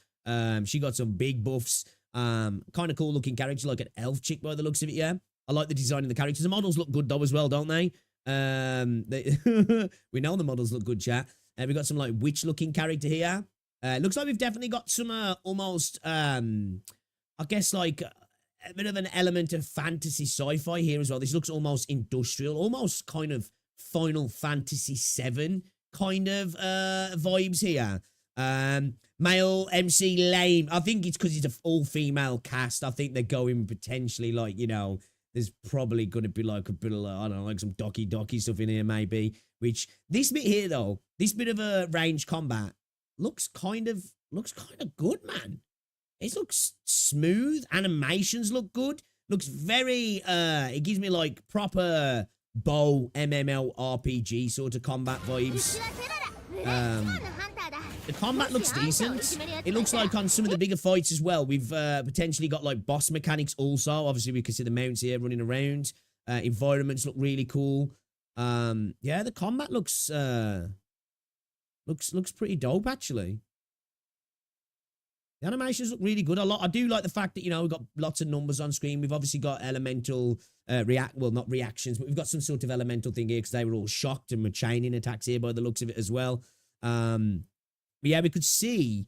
She got some big buffs. Kind of cool looking character, like an elf chick by the looks of it, yeah. I like the design of the characters. The models look good though as well, don't they? We know the models look good, chat. We've got some like witch looking character here. Looks like we've definitely got some almost, I guess like a bit of an element of fantasy sci-fi here as well. This looks almost industrial, almost kind of Final Fantasy VII kind of vibes here. Male MC lame. I think it's because it's an all-female cast. I think they're going potentially like, you know, there's probably going to be like a bit of, I don't know, like some docky stuff in here maybe. Which, this bit here though, this bit of a range combat looks kind of good, man. It looks smooth. Animations look good. Looks very, it gives me like proper bow MML RPG sort of combat vibes. The combat looks decent. It looks like on some of the bigger fights as well, we've potentially got like boss mechanics also. Obviously, we can see the mounts here running around. Environments look really cool. Yeah, the combat looks pretty dope actually. The animations look really good. I do like the fact that, you know, we've got lots of numbers on screen. We've obviously got elemental not reactions, but we've got some sort of elemental thing here because they were all shocked and were chaining attacks here by the looks of it as well. But yeah, we could see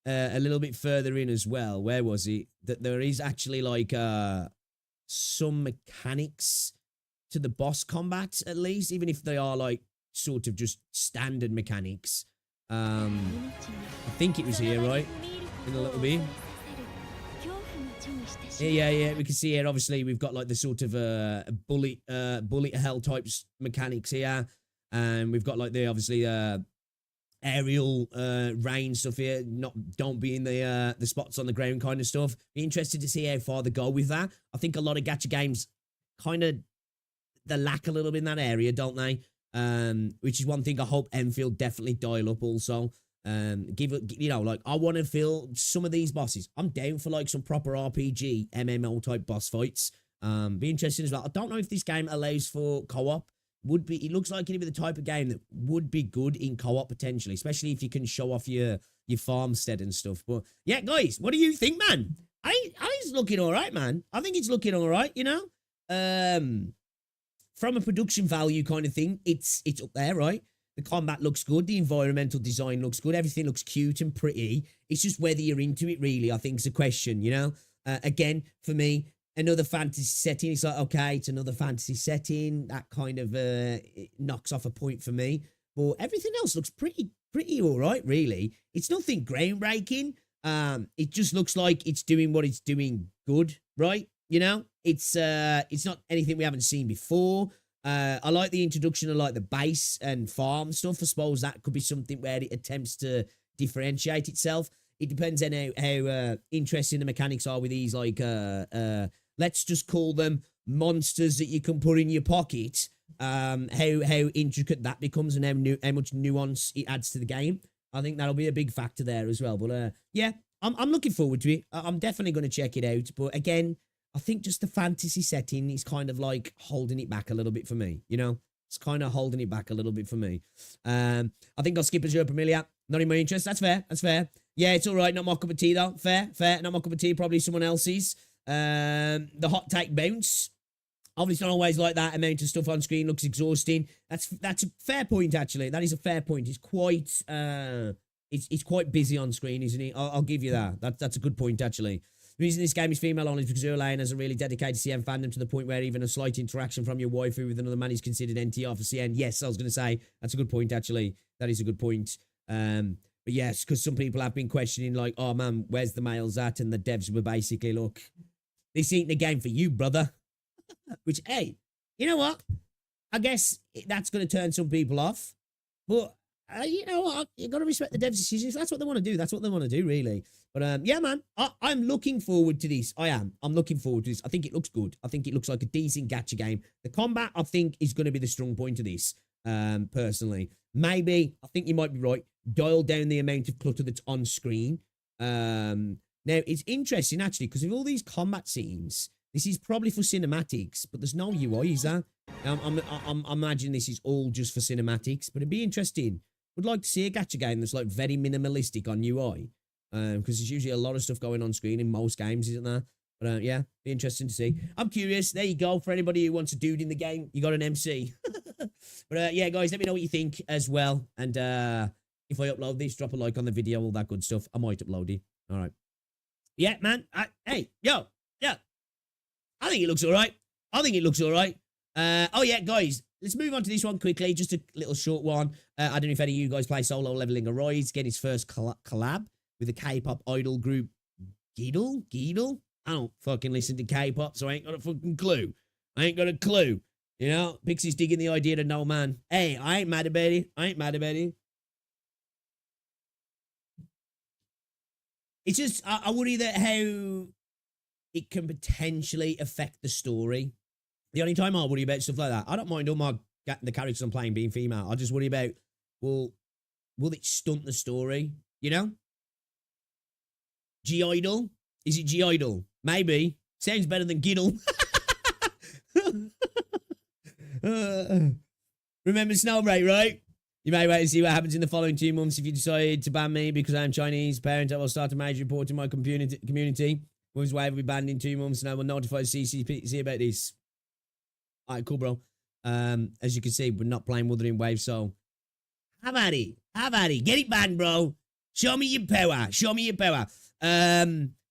a little bit further in as well. Where was it? That there is actually like some mechanics to the boss combat, at least, even if they are like sort of just standard mechanics. I think it was here, right? In a little bit. Yeah. We can see here, obviously, we've got like the sort of bullet hell types mechanics here. And we've got like the, obviously, aerial range stuff here. Don't be in the spots on the ground kind of stuff. Be interested to see how far they go with that. I think a lot of gacha games kind of, they lack a little bit in that area, don't they? Which is one thing I hope Enfield definitely dial up also. Give it, you know, like, I want to feel some of these bosses. I'm down for like some proper RPG MMO type boss fights. Be interesting as well. I don't know if this game allows for co-op. It looks like it'd be the type of game that would be good in co-op potentially, especially if you can show off your farmstead and stuff. But yeah, guys, what do you think, man? I think it's looking all right, man. I think it's looking all right, you know. From a production value kind of thing, it's up there, right? The combat looks good. The environmental design looks good. Everything looks cute and pretty. It's just whether you're into it, really, I think is a question, you know? Again, for me, another fantasy setting. It's like, okay, it's another fantasy setting. That kind of it knocks off a point for me. but everything else looks pretty all right, really. It's nothing groundbreaking. It just looks like it's doing what it's doing good, right? You know, it's not anything we haven't seen before. I like the introduction of like the base and farm stuff. I suppose that could be something where it attempts to differentiate itself. It depends on how interesting the mechanics are with these, like let's just call them monsters that you can put in your pocket. How intricate that becomes and how much nuance it adds to the game. I think that'll be a big factor there as well. But yeah, I'm looking forward to it. I'm definitely going to check it out. But again, I think just the fantasy setting is kind of like holding it back a little bit for me. You know, it's kind of holding it back a little bit for me. I think I'll skip Azure Promilia. Not in my interest. That's fair. That's fair. Yeah, it's all right. Not my cup of tea though. Fair. Not my cup of tea. Probably someone else's. The hot take bounce. Obviously, not always like that. Amount of stuff on screen looks exhausting. That's a fair point, actually. That is a fair point. It's quite it's quite busy on screen, isn't it? I'll give you that. That's a good point, actually. The reason this game is female only is because Erlane has a really dedicated CM fandom to the point where even a slight interaction from your waifu with another man is considered NTR for CN. Yes, I was going to say that's a good point, actually. That is a good point. But yes, because some people have been questioning, like, oh man, where's the males at? And the devs were basically, look, this ain't the game for you, brother. Which, hey, you know what? I guess that's going to turn some people off. But you know what? You got to respect the devs' decisions. That's what they want to do. That's what they want to do, really. But yeah, man, I'm looking forward to this. I am. I'm looking forward to this. I think it looks good. I think it looks like a decent gacha game. The combat, I think, is going to be the strong point of this. Personally, maybe I think you might be right. Dial down the amount of clutter that's on screen. Now it's interesting actually because with all these combat scenes, this is probably for cinematics, but there's no UI, is there? I'm imagining this is all just for cinematics, but it'd be interesting. Would like to see a gacha game that's like very minimalistic on UI, because there's usually a lot of stuff going on screen in most games, isn't there? But yeah, be interesting to see. I'm curious. There you go. For anybody who wants a dude in the game, you got an MC. But yeah, guys, let me know what you think as well. And if I upload this, drop a like on the video, all that good stuff. I might upload it. All right. Yeah, man. Hey, yo, yeah. I think it looks all right. Oh yeah, guys, let's move on to this one quickly. Just a little short one. I don't know if any of you guys play Solo Leveling Arise. Getting his first collab with the K-pop idol group Geedle. I don't fucking listen to K-pop, so I ain't got a fucking clue. You know, Pixie's digging the idea to no man. Hey, I ain't mad about it. It's just, I worry that how it can potentially affect the story. The only time I worry about stuff like that, I don't mind all the characters I'm playing being female. I just worry about, well, will it stunt the story? You know? G-Idol? Is it G-Idol? Maybe. Sounds better than Giddle. Remember Snowbreak, right? You may wait and see what happens in the following 2 months if you decide to ban me because I'm Chinese parent. I will start a major report to my community. Women's Wave will be banned in 2 months and I will notify CCPC about this. Alright, cool, bro. As you can see, we're not playing Wuthering Wave, so have at it. Get it banned, bro. Show me your power. So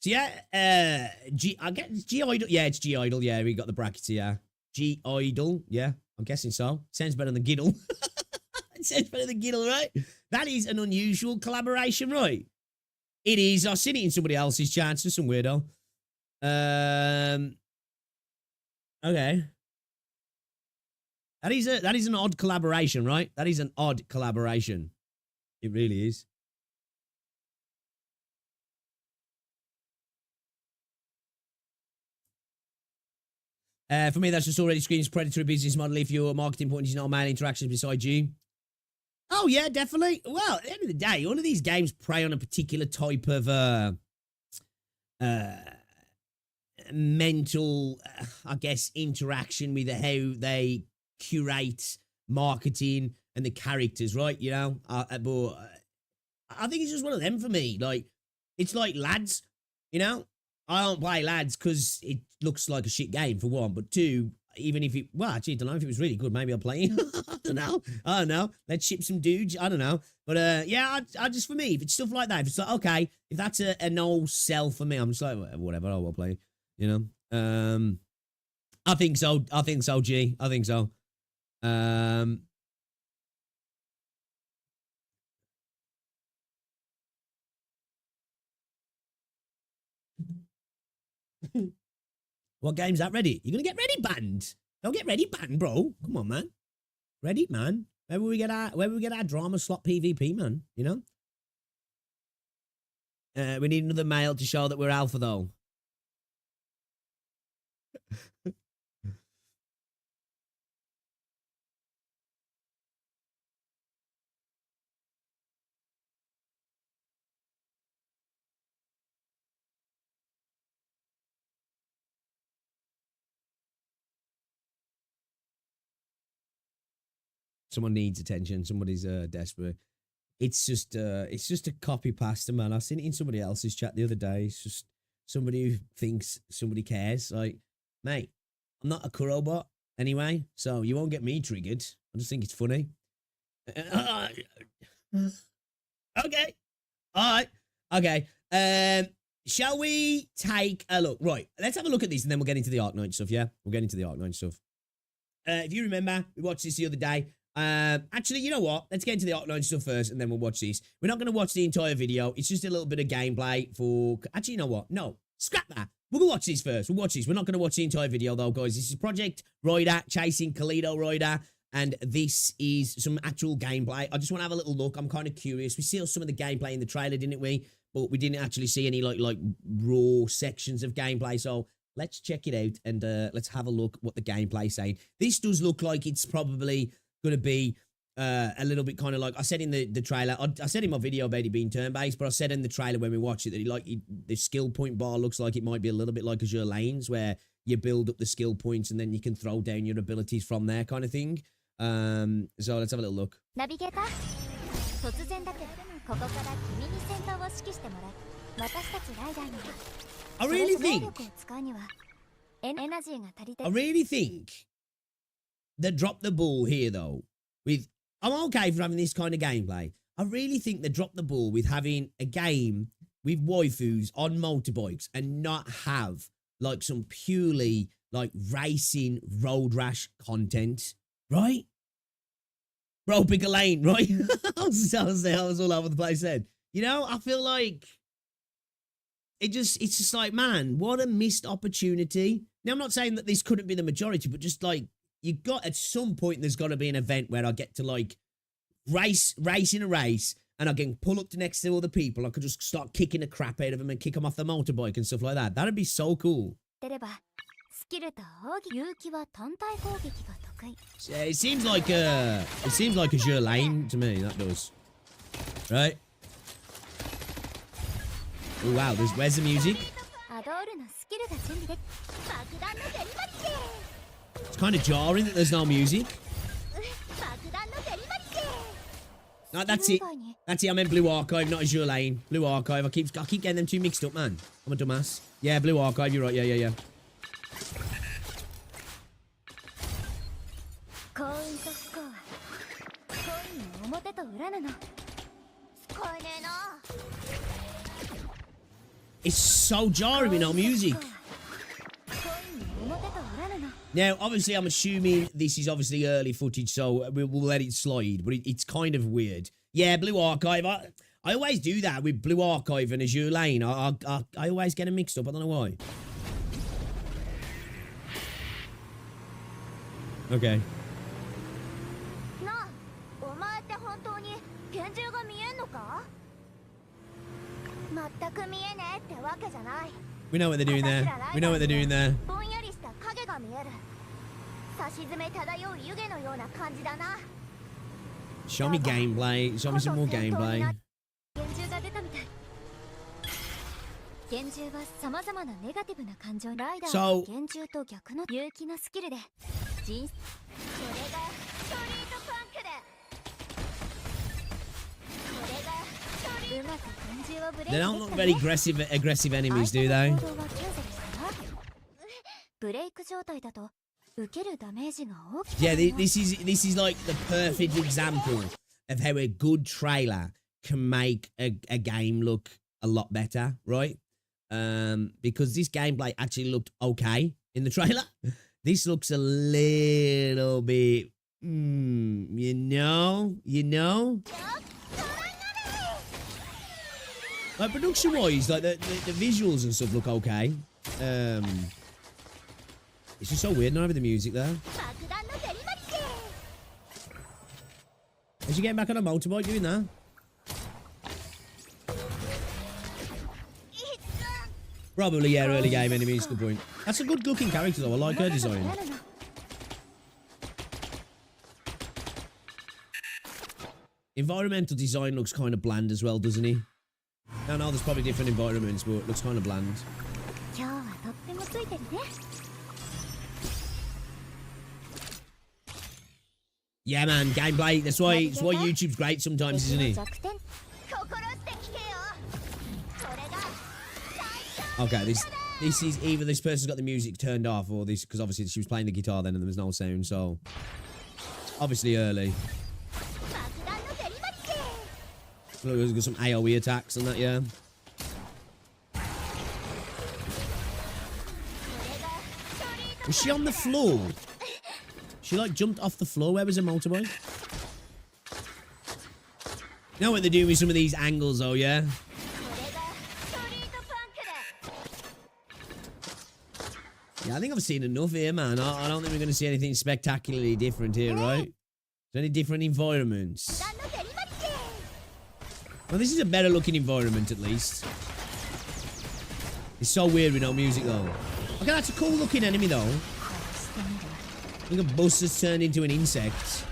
yeah, I get G-Idol. Yeah, it's G-Idol. Yeah, we got the brackets here. G-Idol. Yeah, I'm guessing so. Sounds better than Giddle. It sounds better than Giddle, right? That is an unusual collaboration, right? It is. I've seen it in somebody else's chance. Just some weirdo. Okay. That is an odd collaboration, right? That is an odd collaboration. It really is. For me, that's just already screams predatory business model if your marketing point is not male interactions beside you. Oh, yeah, definitely. Well, at the end of the day, all of these games prey on a particular type of mental, I guess, interaction with how they curate marketing and the characters, right? You know? But I think it's just one of them for me. Like, it's like Lads, you know? I don't play Lads because it looks like a shit game, for one. But two, even if it, well, actually, I don't know if it was really good. Maybe I'll play it. I don't know. Let's ship some dudes. I don't know. But yeah, I just, for me, if it's stuff like that, if it's like, okay, if that's a no sell for me, I'm just like, whatever, I will play, you know? I think so, G. I think so. What game's that, Reddit? You're gonna get Reddit banned. Don't get Reddit banned, bro. Come on, man. Reddit, man. Where will we get our drama slot PvP, man? You know? We need another male to show that we're alpha, though. Someone needs attention. Somebody's desperate. It's just a copy pasta, man. I seen it in somebody else's chat the other day. It's just somebody who thinks somebody cares. Like, mate, I'm not a Kurobot anyway, so you won't get me triggered. I just think it's funny. Okay. All right. Okay. Shall we take a look? Right. Let's have a look at this and then we'll get into the Arknight stuff, yeah? We'll get into the Arknight stuff. If you remember, we watched this the other day. Actually, you know what? Let's get into the Arknight stuff first and then we'll watch this. We're not going to watch the entire video. It's just a little bit of gameplay for... Actually, you know what? No. Scrap that. We'll watch this first. We'll watch this. We're not going to watch the entire video though, guys. This is Project Rider chasing Kalido Rider. And this is some actual gameplay. I just want to have a little look. I'm kind of curious. We saw some of the gameplay in the trailer, didn't we? But we didn't actually see any like raw sections of gameplay. So let's check it out and let's have a look what the gameplay's saying. This does look like it's probably going to be a little bit kind of like I said in the trailer. I said in my video about it being turn-based, but I said in the trailer when we watched it that the skill point bar looks like it might be a little bit like Azure Lanes, where you build up the skill points and then you can throw down your abilities from there kind of thing. So let's have a little look. Navigator. I really think they dropped the ball here though. I'm okay for having this kind of gameplay. I really think they dropped the ball with having a game with waifus on motorbikes and not have like some purely like racing road rash content, right? Bro, pick a lane, right? I was all over the place then. You know, I feel like it's just like, man, what a missed opportunity. Now, I'm not saying that this couldn't be the majority, but just like, you got at some point, there's got to be an event where I get to like race in a race and I can pull up to next to other people. I could just start kicking the crap out of them and kick them off the motorbike and stuff like that. That'd be so cool. It seems like Azure Lane to me. That does, right? Oh wow, where's the music? It's kind of jarring that there's no music. No, that's it. That's it. I meant Blue Archive, not Azure Lane. Blue Archive. I keep getting them two mixed up, man. I'm a dumbass. Yeah, Blue Archive. You're right. Yeah. It's so jarring with no music. Now, obviously, I'm assuming this is obviously early footage, so we'll let it slide, but it's kind of weird. Yeah, Blue Archive. I always do that with Blue Archive and Azure Lane. I always get them mixed up. I don't know why. Okay. We know what they're doing there. We know what they're doing there. Show me gameplay. Show me some more gameplay. So they don't look very aggressive enemies, do they? Yeah, this is like the perfect example of how a good trailer can make a game look a lot better, right? Because this gameplay actually looked okay in the trailer. This looks a little bit, you know? Like production-wise, like the visuals and stuff look okay. It's just so weird not having the music there. Is she getting back on a motorbike doing that? Probably, yeah, early game enemies, good point. That's a good looking character though, I like her design. Environmental design looks kind of bland as well, doesn't he? No, there's probably different environments, but it looks kind of bland. Yeah, man, gameplay. That's why YouTube's great sometimes, isn't it? Okay, this is either this person's got the music turned off or this, because obviously she was playing the guitar then and there was no sound, so obviously early. Look, there's got some AoE attacks and that, yeah. Was she on the floor? She like jumped off the floor. Where was her motorbike? You know what they're doing with some of these angles though, yeah? Yeah, I think I've seen enough here, man. I don't think we're going to see anything spectacularly different here, right? Is there any different environments? Well, this is a better looking environment, at least. It's so weird with no music, though. Okay, that's a cool looking enemy, though. I think a bus has turned into an insect.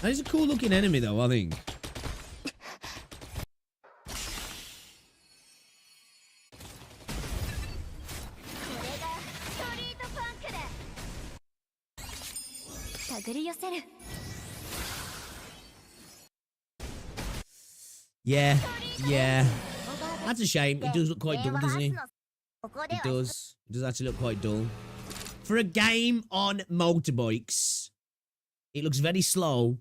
That is a cool looking enemy, though, I think. Yeah. That's a shame. It does look quite dull, doesn't it? It does. It does actually look quite dull. For a game on motorbikes, it looks very slow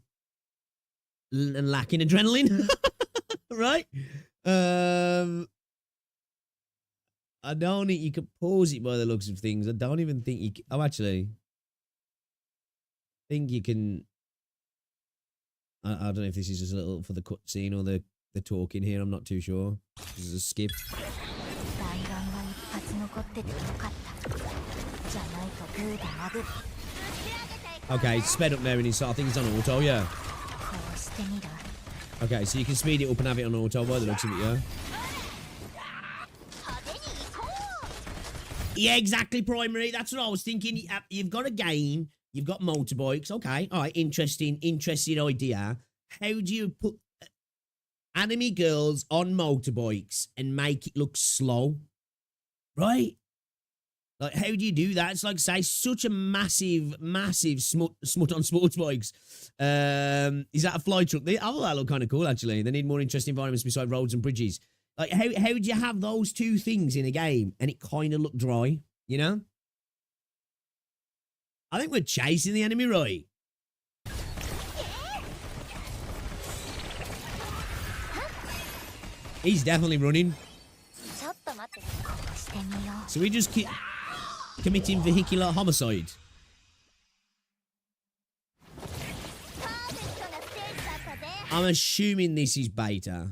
and lacking adrenaline. Right? I don't think you can pause it by the looks of things. I don't even think you can. Oh, actually. I think you can. I don't know if this is just a little for the cutscene or the talking here. I'm not too sure. This is a skip. Okay, it's sped up there and I think it's on auto, yeah. Okay, so you can speed it up and have it on auto by the looks of it, yeah. Yeah, exactly, Primary. That's what I was thinking. You've got a game. You've got motorbikes. Okay, all right, interesting idea. How do you put anime girls on motorbikes and make it look slow? Right? Like, how do you do that? It's like, say, such a massive smut on sports bikes. Is that a fly truck? Oh, that look kind of cool, actually. They need more interesting environments beside roads and bridges. Like, how do you have those two things in a game and it kind of look dry, you know? I think we're chasing the enemy, right? He's definitely running. So we just keep committing vehicular homicide. I'm assuming this is beta.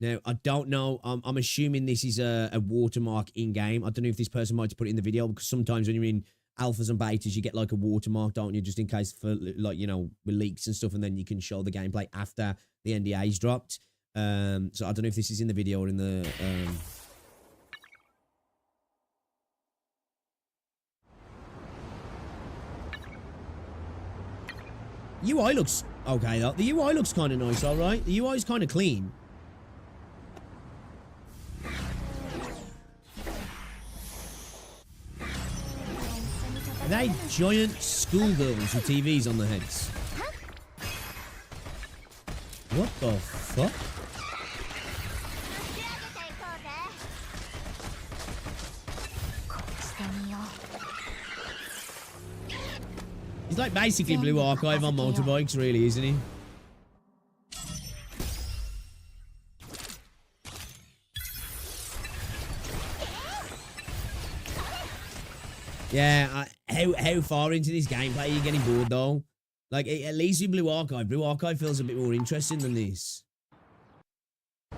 Now, I don't know. I'm assuming this is a watermark in-game. I don't know if this person might have put it in the video, because sometimes when you're in alphas and betas, you get like a watermark, don't you? Just in case for, like, you know, with leaks and stuff, and then you can show the gameplay after the NDA's dropped. So I don't know if this is in the video or in the... UI looks okay, though. The UI looks kind of nice, all right? The UI is kind of clean. Are they giant schoolgirls with TVs on their heads? What the fuck? He's like basically Blue Archive on motorbikes, really, isn't he? Yeah, how far into this gameplay are you getting bored, though? Like, at least in Blue Archive feels a bit more interesting than this.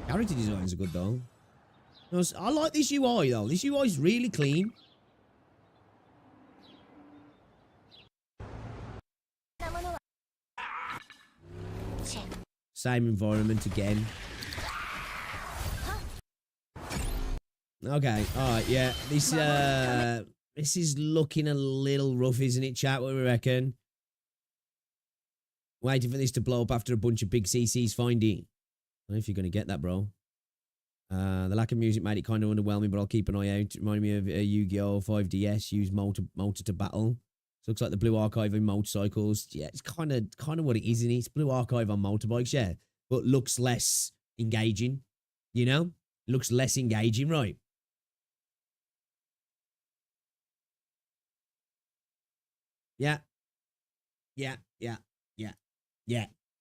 Character designs are good, though. I like this UI, though. This UI is really clean. Same environment again. Okay, alright, yeah. This is looking a little rough, isn't it, chat? What do we reckon? Waiting for this to blow up after a bunch of big CCs find it. I don't know if you're going to get that, bro. The lack of music made it kind of underwhelming, but I'll keep an eye out. Reminded me of Yu-Gi-Oh! 5DS. Use motor to battle. So looks like the Blue Archive in motorcycles. Yeah, it's kind of what it is, isn't it? It's Blue Archive on motorbikes, yeah. But looks less engaging, you know? Looks less engaging, right? Yeah.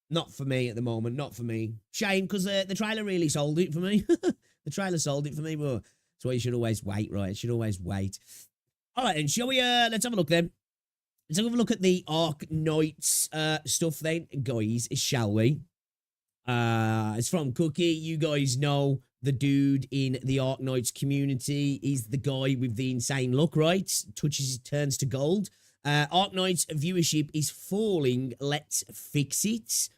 Not for me at the moment. Not for me. Shame, because the trailer really sold it for me. The trailer sold it for me, but that's why you should always wait, right? You should always wait. All right, then, shall we, let's have a look then. Let's have a look at the Arknights stuff then, guys, shall we? It's from Cookie. You guys know the dude in the Arknights community. He's the guy with the insane look, right? Touches, turns to gold. Arknights viewership is falling. Let's fix it.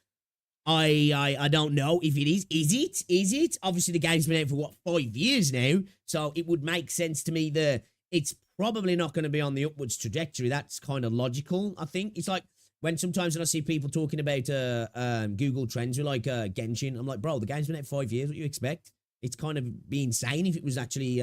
I don't know if it is. Is it? Obviously, the game's been out for, what, 5 years now? So it would make sense to me that it's probably not going to be on the upwards trajectory. That's kind of logical, I think. It's like when sometimes when I see people talking about Google Trends with like Genshin, I'm like, bro, the game's been out 5 years. What do you expect? It's kind of be insane if it was actually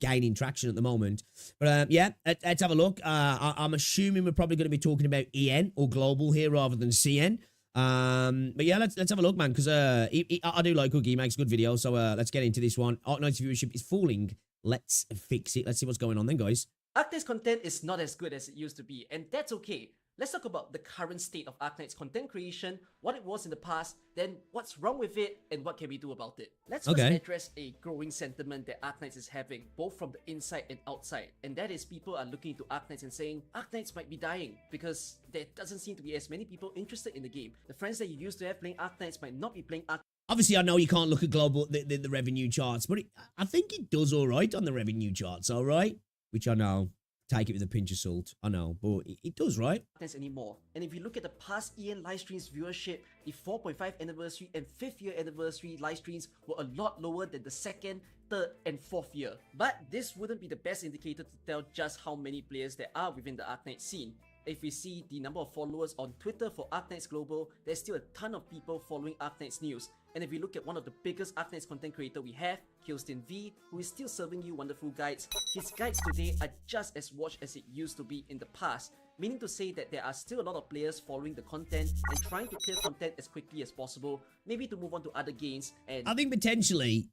gaining traction at the moment. But yeah, let's have a look. I'm assuming we're probably going to be talking about EN or global here rather than CN. But yeah, let's have a look, man, because I do like Cookie. He makes good videos, so let's get into this one. Arknights viewership is falling. Let's fix it. Let's see what's going on then, guys. Arknights content is not as good as it used to be, and that's okay. Let's talk about the current state of Arknights content creation, what it was in the past, then what's wrong with it, and what can we do about it. Let's first address a growing sentiment that Arknights is having, both from the inside and outside, and that is people are looking to Arknights and saying, Arknights might be dying, because there doesn't seem to be as many people interested in the game. The friends that you used to have playing Arknights might not be playing Arknights. Obviously, I know you can't look at global the revenue charts, but I think it does all right on the revenue charts, all right? Which I know. Take it with a pinch of salt. I know, but it does, right? Anymore. And if you look at the past EN live streams viewership, the 4.5 anniversary and 5th year anniversary live streams were a lot lower than the 2nd, 3rd, and 4th year. But this wouldn't be the best indicator to tell just how many players there are within the Arknights scene. If we see the number of followers on Twitter for Arknights Global, there's still a ton of people following Arknights News. And if we look at one of the biggest Arknights content creator we have, Kilston V, who is still serving you wonderful guides, his guides today are just as watched as it used to be in the past, meaning to say that there are still a lot of players following the content and trying to clear content as quickly as possible, maybe to move on to other games. And I think potentially,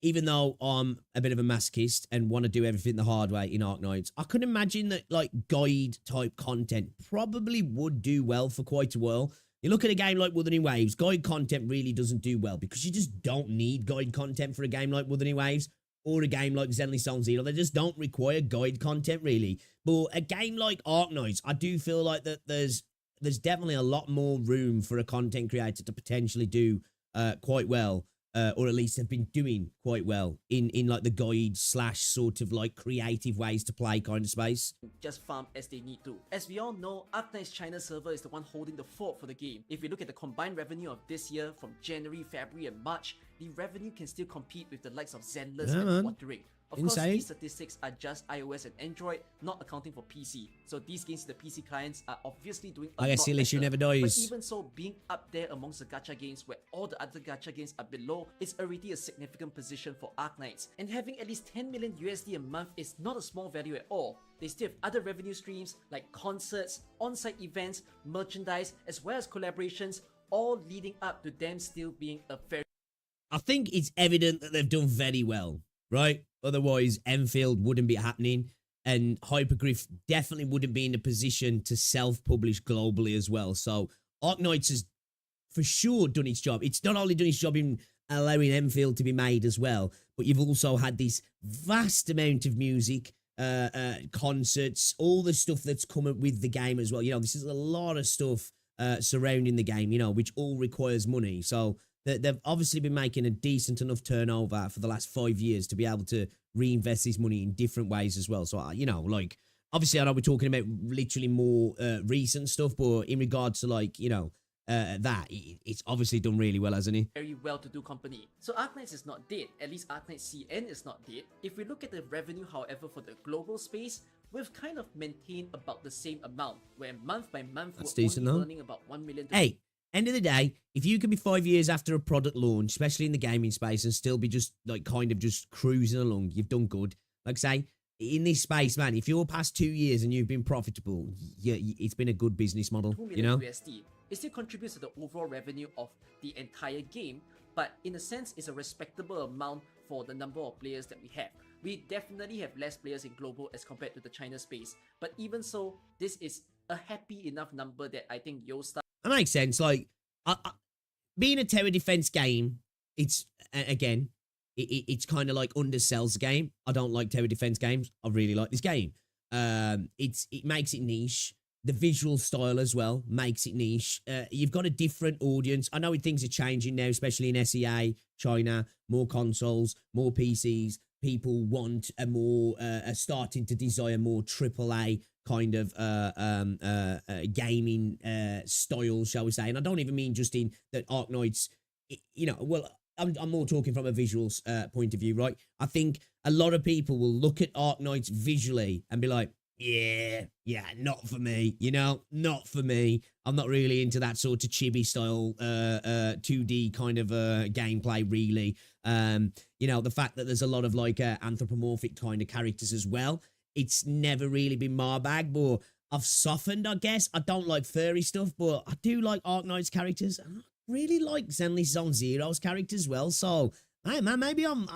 even though I'm a bit of a masochist and want to do everything the hard way in Arknights, I could imagine that like guide type content probably would do well for quite a while. You look at a game like Wuthering Waves, guide content really doesn't do well because you just don't need guide content for a game like Wuthering Waves or a game like Zenless Zone Zero. They just don't require guide content really. But a game like Arknights, I do feel like that there's definitely a lot more room for a content creator to potentially do quite well. Or at least have been doing quite well in like the guide / sort of like creative ways to play kind of space. Just farm as they need to. As we all know, Arknights China server is the one holding the fort for the game. If we look at the combined revenue of this year from January, February and March, the revenue can still compete with the likes of Zenless and Watering. Of course, these statistics are just iOS and Android, not accounting for PC. So these games to the PC clients are obviously doing a lot better. Issue never dies. But even so, being up there amongst the gacha games where all the other gacha games are below is already a significant position for Arknights. And having at least 10 million USD a month is not a small value at all. They still have other revenue streams like concerts, on-site events, merchandise, as well as collaborations, all leading up to them still being a very... I think it's evident that they've done very well, right? Otherwise, Enfield wouldn't be happening, and Hypergryph definitely wouldn't be in a position to self-publish globally as well. So Arknights has for sure done its job. It's not only done its job in allowing Enfield to be made as well, but you've also had this vast amount of music concerts, all the stuff that's coming with the game as well. You know, this is a lot of stuff surrounding the game, you know, which all requires money. So they've obviously been making a decent enough turnover for the last 5 years to be able to reinvest this money in different ways as well. So, you know, like, obviously, I know we're talking about literally more recent stuff, but in regards to, like, you know, it's obviously done really well, hasn't he? Very well-to-do company. So Arknights is not dead, at least Arknights CN is not dead. If we look at the revenue, however, for the global space, we've kind of maintained about the same amount, where month by month we're only earning about 1 million. Hey, end of the day, if you could be 5 years after a product launch, especially in the gaming space, and still be just like kind of just cruising along, you've done good. Like say, in this space, man, if you're past 2 years and you've been profitable, it's been a good business model, 2 million you know? USD. It still contributes to the overall revenue of the entire game, but in a sense, it's a respectable amount for the number of players that we have. We definitely have less players in global as compared to the China space, but even so, this is a happy enough number that I think YoStar. That makes sense. Like, being a tower defense game, it's, again, it's kind of like undersells the game. I don't like tower defense games. I really like this game. It makes it niche. The visual style as well makes it niche. You've got a different audience. I know things are changing now, especially in SEA, China, more consoles, more PCs. People want a more, starting to desire more AAA kind of gaming style, shall we say. And I don't even mean just in that Arknights, you know, well, I'm more talking from a visuals point of view, right? I think a lot of people will look at Arknights visually and be like, yeah, not for me, you know, not for me. I'm not really into that sort of chibi style 2D kind of gameplay, really. You know, the fact that there's a lot of like anthropomorphic kind of characters as well. It's never really been my bag, but I've softened, I guess. I don't like furry stuff, but I do like Arknights characters. I really like Zenless Zone Zero's characters as well. So, hey man, maybe I'm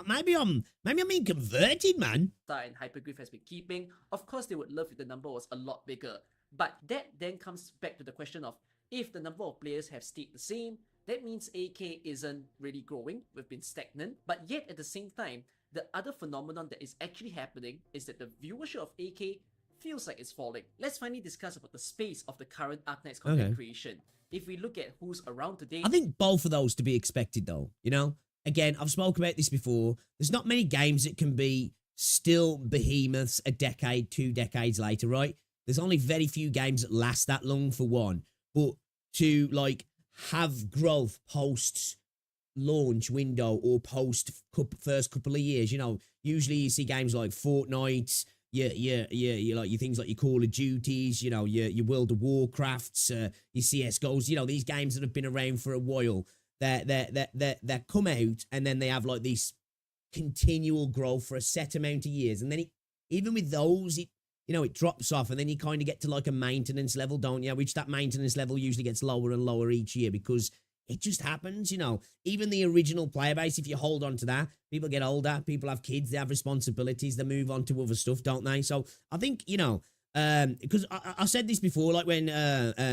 being converted, man. And Hypergryph has been keeping. Of course, they would love if the number was a lot bigger. But that then comes back to the question of, if the number of players have stayed the same, that means AK isn't really growing. We've been stagnant. But yet at the same time, the other phenomenon that is actually happening is that the viewership of AK feels like it's falling. Let's finally discuss about the space of the current Arknights content creation. If we look at who's around today, I think both of those to be expected though, you know? Again, I've spoken about this before. There's not many games that can be still behemoths a decade, 2 decades later, right? There's only very few games that last that long, for one. But to, like, have growth post launch window or post first couple of years, you know, usually you see games like Fortnite, like your things like your Call of Duties, you know, your World of Warcrafts, your CSGOs, you know, these games that have been around for a while. They come out and then they have like this continual growth for a set amount of years, and then even with those, you know, it drops off, and then you kind of get to like a maintenance level, don't you? Which that maintenance level usually gets lower and lower each year because it just happens, you know. Even the original player base, if you hold on to that, people get older, people have kids, they have responsibilities, they move on to other stuff, don't they? So I think, you know, because I said this before, like when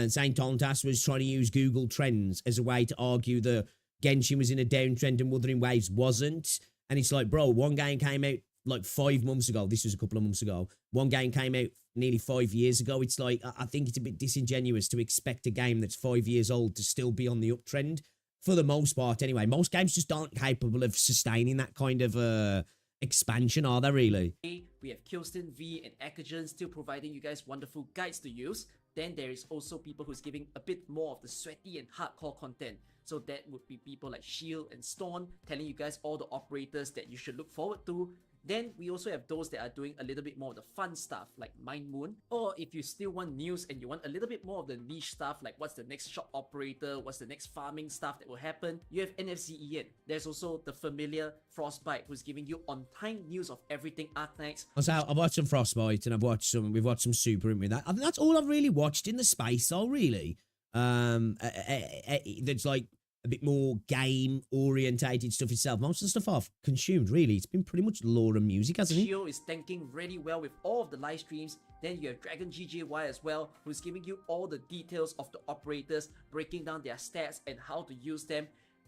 Saint Tontas was trying to use Google Trends as a way to argue that Genshin was in a downtrend and Wuthering Waves wasn't. And it's like, bro, one game came out like 5 months ago. This was a couple of months ago. One game came out nearly 5 years ago. It's like, I think it's a bit disingenuous to expect a game that's 5 years old to still be on the uptrend. For the most part, anyway. Most games just aren't capable of sustaining that kind of expansion, are they really? We have Killston V and Akagen still providing you guys wonderful guides to use. Then there is also people who's giving a bit more of the sweaty and hardcore content. So that would be people like Shield and Storm telling you guys all the operators that you should look forward to. Then we also have those that are doing a little bit more of the fun stuff like Mind Moon. Or if you still want news and you want a little bit more of the niche stuff like what's the next shop operator, what's the next farming stuff that will happen, you have NFC Ian. There's also the familiar Frostbite who's giving you on-time news of everything Arknights. I've watched some Frostbite and we've watched some Super in with that. I think that's all I've really watched in the space though, really. That's like a bit more game orientated stuff itself. Most of the stuff I've consumed, really, it's been pretty much lore and music, hasn't it? Shio is tanking really well with all of the live streams. Then you have Dragon GJY as well, who's giving you all the details of the operators, breaking down their stats and how to use them.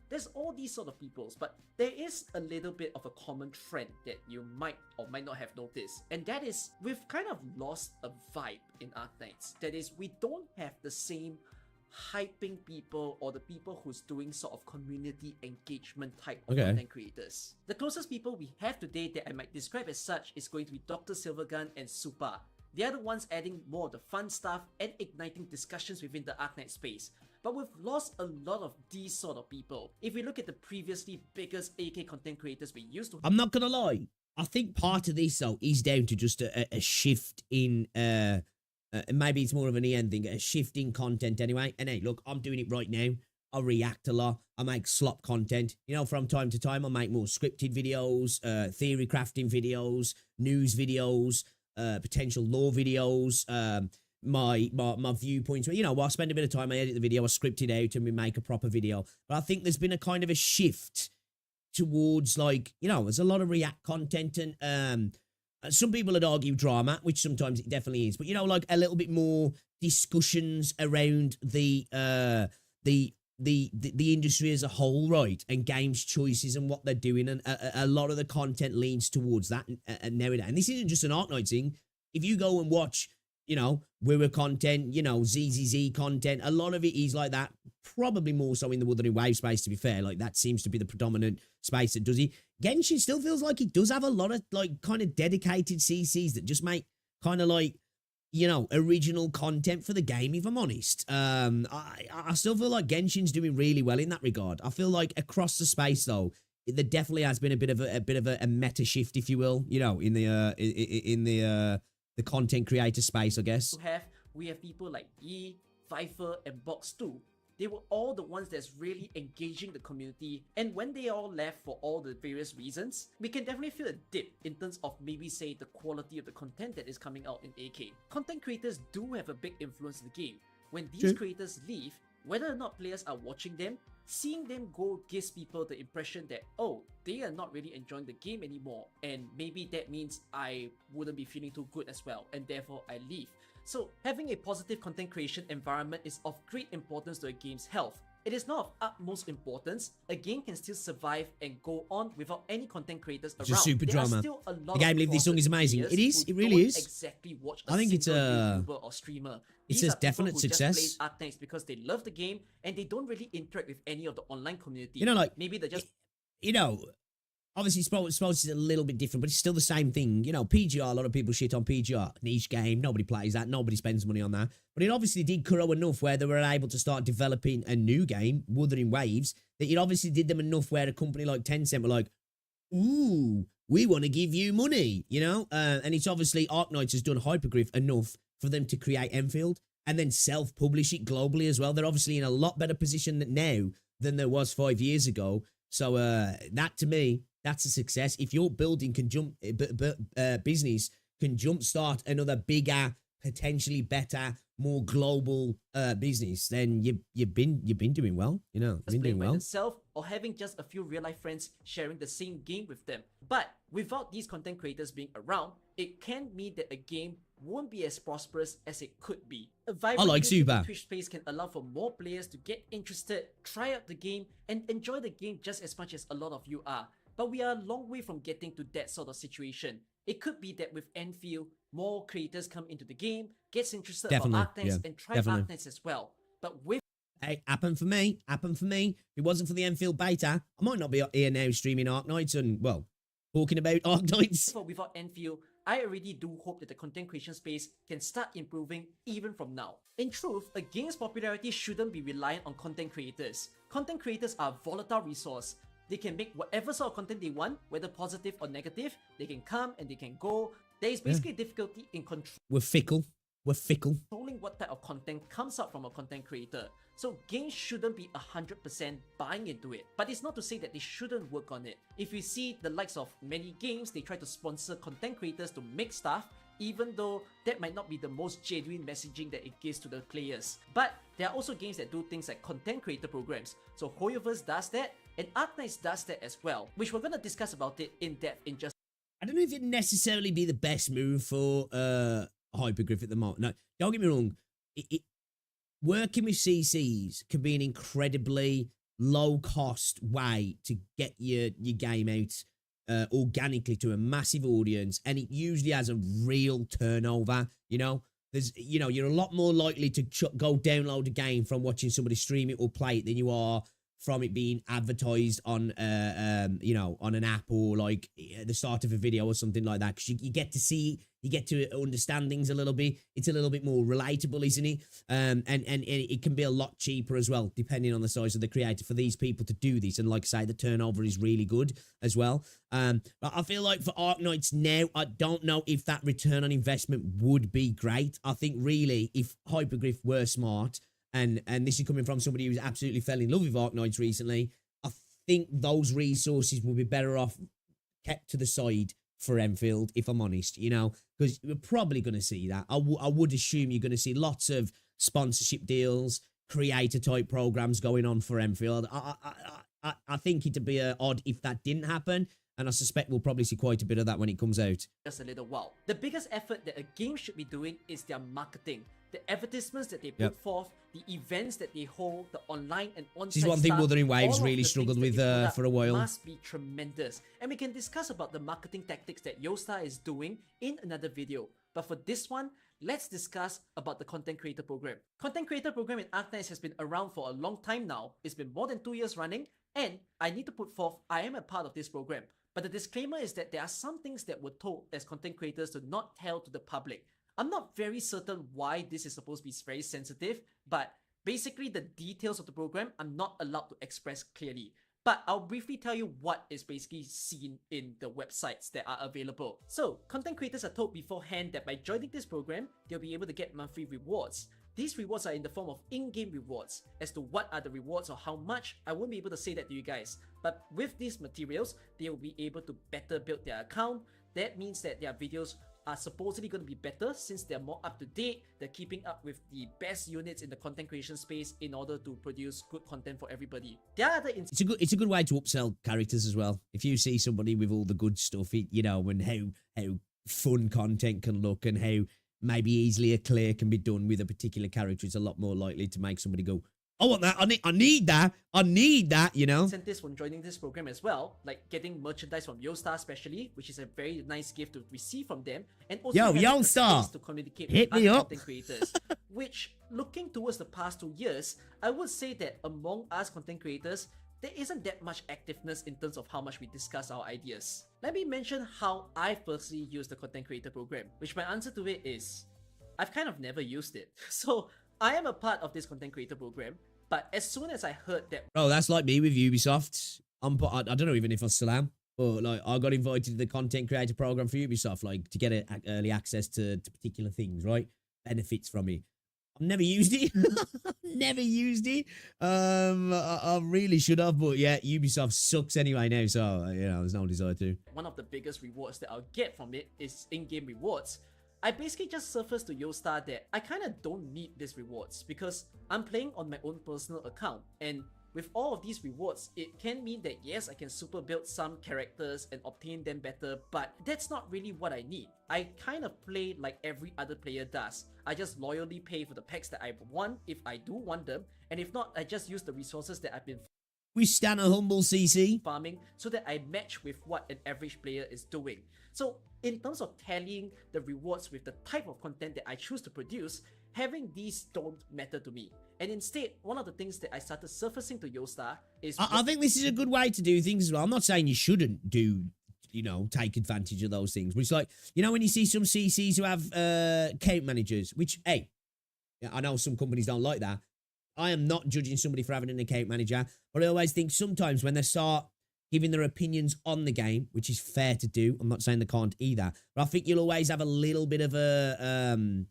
There's all these sort of peoples, but there is a little bit of a common trend that you might or might not have noticed, and that is we've kind of lost a vibe in Arknights. That is, we don't have the same hyping people or the people who's doing sort of community engagement type of content creators. The closest people we have today that I might describe as such is going to be Dr. Silvergun and Supa. They are the ones adding more of the fun stuff and igniting discussions within the Arknight space. But we've lost a lot of these sort of people. If we look at the previously biggest AK content creators we used to... I'm not gonna lie. I think part of this, though, is down to just a shift in... maybe it's more of an EN thing, a shift in content anyway. And hey, look, I'm doing it right now. I react a lot. I make slop content. You know, from time to time, I make more scripted videos, theory crafting videos, news videos, potential lore videos, my viewpoints. You know, I spend a bit of time, I edit the video, I script it out, and we make a proper video. But I think there's been a kind of a shift towards, like, you know, there's a lot of react content, and some people would argue drama, which sometimes it definitely is. But, you know, like a little bit more discussions around the industry as a whole, right? And games choices and what they're doing. And a lot of the content leans towards that and nowadays. And this isn't just an Arknight thing. If you go and watch, you know, We're content, you know, ZZZ content, a lot of it is like that. Probably more so in the Wuthering Wave space, to be fair. Like, that seems to be the predominant space that does it. Genshin still feels like it does have a lot of, like, kind of dedicated CCs that just make kind of, like, you know, original content for the game, if I'm honest. I still feel like Genshin's doing really well in that regard. I feel like across the space, though, there definitely has been a bit of a meta shift, if you will, you know, in the content creator space, I guess. We have people like Yi, Viper, and Box2. They were all the ones that's really engaging the community, and when they all left for all the various reasons, we can definitely feel a dip in terms of maybe say the quality of the content that is coming out in AK. Content creators do have a big influence in the game. When these creators leave, whether or not players are watching them, seeing them go gives people the impression that, oh, they are not really enjoying the game anymore, and maybe that means I wouldn't be feeling too good as well, and therefore I leave. So having a positive content creation environment is of great importance to a game's health. It is not of utmost importance. A game can still survive and go on without any content creators around. Just super drama. The game Live This Song is amazing. It is. It really is. Exactly watch I think it's a YouTuber or streamer. It's a definite success. Just play Arknights because they love the game and they don't really interact with any of the online community. You know, like, maybe they're just, you know, obviously sports is a little bit different, but it's still the same thing. You know, PGR, a lot of people shit on PGR. Niche game, nobody plays that, nobody spends money on that. But it obviously did grow enough where they were able to start developing a new game, Wuthering Waves, that it obviously did them enough where a company like Tencent were like, ooh, we want to give you money, you know? And it's obviously Arknights has done Hypergryph enough for them to create Enfield and then self-publish it globally as well. They're obviously in a lot better position now than there was 5 years ago. So that, to me, that's a success. If your building can business can jumpstart another bigger, potentially better, more global business, then you've been doing well. You know, you've been doing well. Themselves or having just a few real life friends sharing the same game with them. But without these content creators being around, it can mean that a game won't be as prosperous as it could be. A vibrant Twitch space can allow for more players to get interested, try out the game, and enjoy the game just as much as a lot of you are. But we are a long way from getting to that sort of situation. It could be that with Enfield, more creators come into the game, gets interested about Arknights, and try Arknights as well. But with... Hey, happened for me. If it wasn't for the Enfield beta, I might not be here now streaming Arknights and, well, talking about Arknights. Without Enfield, I already do hope that the content creation space can start improving even from now. In truth, a game's popularity shouldn't be reliant on content creators. Content creators are a volatile resource. They can make whatever sort of content they want, whether positive or negative. They can come and they can go. There is basically a difficulty in We're fickle. controlling what type of content comes out from a content creator. So games shouldn't be 100% buying into it. But it's not to say that they shouldn't work on it. If you see the likes of many games, they try to sponsor content creators to make stuff, even though that might not be the most genuine messaging that it gives to the players. But there are also games that do things like content creator programs. So Hoyoverse does that, and Arknights does that as well, which we're going to discuss about it in depth in just... I don't know if it'd necessarily be the best move for Hypergryph at the moment. No, don't get me wrong. Working with CCs can be an incredibly low cost way to get your game out organically to a massive audience, and it usually has a real turnover. You're a lot more likely to go download a game from watching somebody stream it or play it than you are from it being advertised on on an app or like the start of a video or something like that, because you get to see, you get to understand things a little bit. It's a little bit more relatable, isn't it? And it can be a lot cheaper as well, depending on the size of the creator, for these people to do this. And like I say, the turnover is really good as well. But I feel like for Arknights now, I don't know if that return on investment would be great. I think really, if Hypergryph were smart, and this is coming from somebody who's absolutely fell in love with Arknights recently, I think those resources will be better off kept to the side for Enfield, if I'm honest, because we're probably going to see that. I would assume you're going to see lots of sponsorship deals, creator type programs going on for Enfield. I think it'd be odd if that didn't happen, and I suspect we'll probably see quite a bit of that when it comes out. Just a little while. The biggest effort that a game should be doing is their marketing. The advertisements that they put forth, the events that they hold, the online and on-site This is one thing stuff, Wuthering Waves all of really the struggled things with that they put for a while. Must be tremendous. And we can discuss about the marketing tactics that Yostar is doing in another video. But for this one, let's discuss about the Content Creator Program. Content Creator Program in Arknights has been around for a long time now. It's been more than 2 years running, and I need to put forth, I am a part of this program. But the disclaimer is that there are some things that we're told as content creators to not tell to the public. I'm not very certain why this is supposed to be very sensitive, but basically the details of the program I'm not allowed to express clearly. But I'll briefly tell you what is basically seen in the websites that are available. So, content creators are told beforehand that by joining this program, they'll be able to get monthly rewards. These rewards are in the form of in-game rewards. As to what are the rewards or how much, I won't be able to say that to you guys. But with these materials, they will be able to better build their account. That means that their videos are supposedly going to be better since they're more up to date. They're keeping up with the best units in the content creation space in order to produce good content for everybody. There are other it's a good way to upsell characters as well. If you see somebody with all the good stuff, and how fun content can look and how maybe easily a clear can be done with a particular character, it's a lot more likely to make somebody go, I want that. I need that. Incentives from joining this program as well, like getting merchandise from Yostar especially, which is a very nice gift to receive from them, and also Yostar to communicate hit with me other up. content creators. Which, looking towards the past 2 years, I would say that among us content creators, there isn't that much activeness in terms of how much we discuss our ideas. Let me mention how I personally use the content creator program, which my answer to it is, I've kind of never used it. So I am a part of this content creator program, but as soon as I heard that... Bro, that's like me with Ubisoft. I don't know even if I still am, but like I got invited to the content creator program for Ubisoft, like to get early access to particular things, right? Benefits from it. I've never used it. Never used it. I really should have, but yeah, Ubisoft sucks anyway now, so there's no desire to. One of the biggest rewards that I'll get from it is in-game rewards. I basically just surfaced to Yostar that I kind of don't need these rewards because I'm playing on my own personal account, and with all of these rewards, it can mean that yes, I can super build some characters and obtain them better, but that's not really what I need. I kind of play like every other player does. I just loyally pay for the packs that I want if I do want them, and if not, I just use the resources that I've been We stand a humble CC farming so that I match with what an average player is doing. So in terms of tallying the rewards with the type of content that I choose to produce, having these don't matter to me. And instead, one of the things that I started surfacing to Yostar is... I think this is a good way to do things as well. I'm not saying you shouldn't take advantage of those things. But it's like, when you see some CCs who have account managers, which, hey, I know some companies don't like that. I am not judging somebody for having an account manager, but I always think sometimes when they start giving their opinions on the game, which is fair to do, I'm not saying they can't either, but I think you'll always have a little bit of a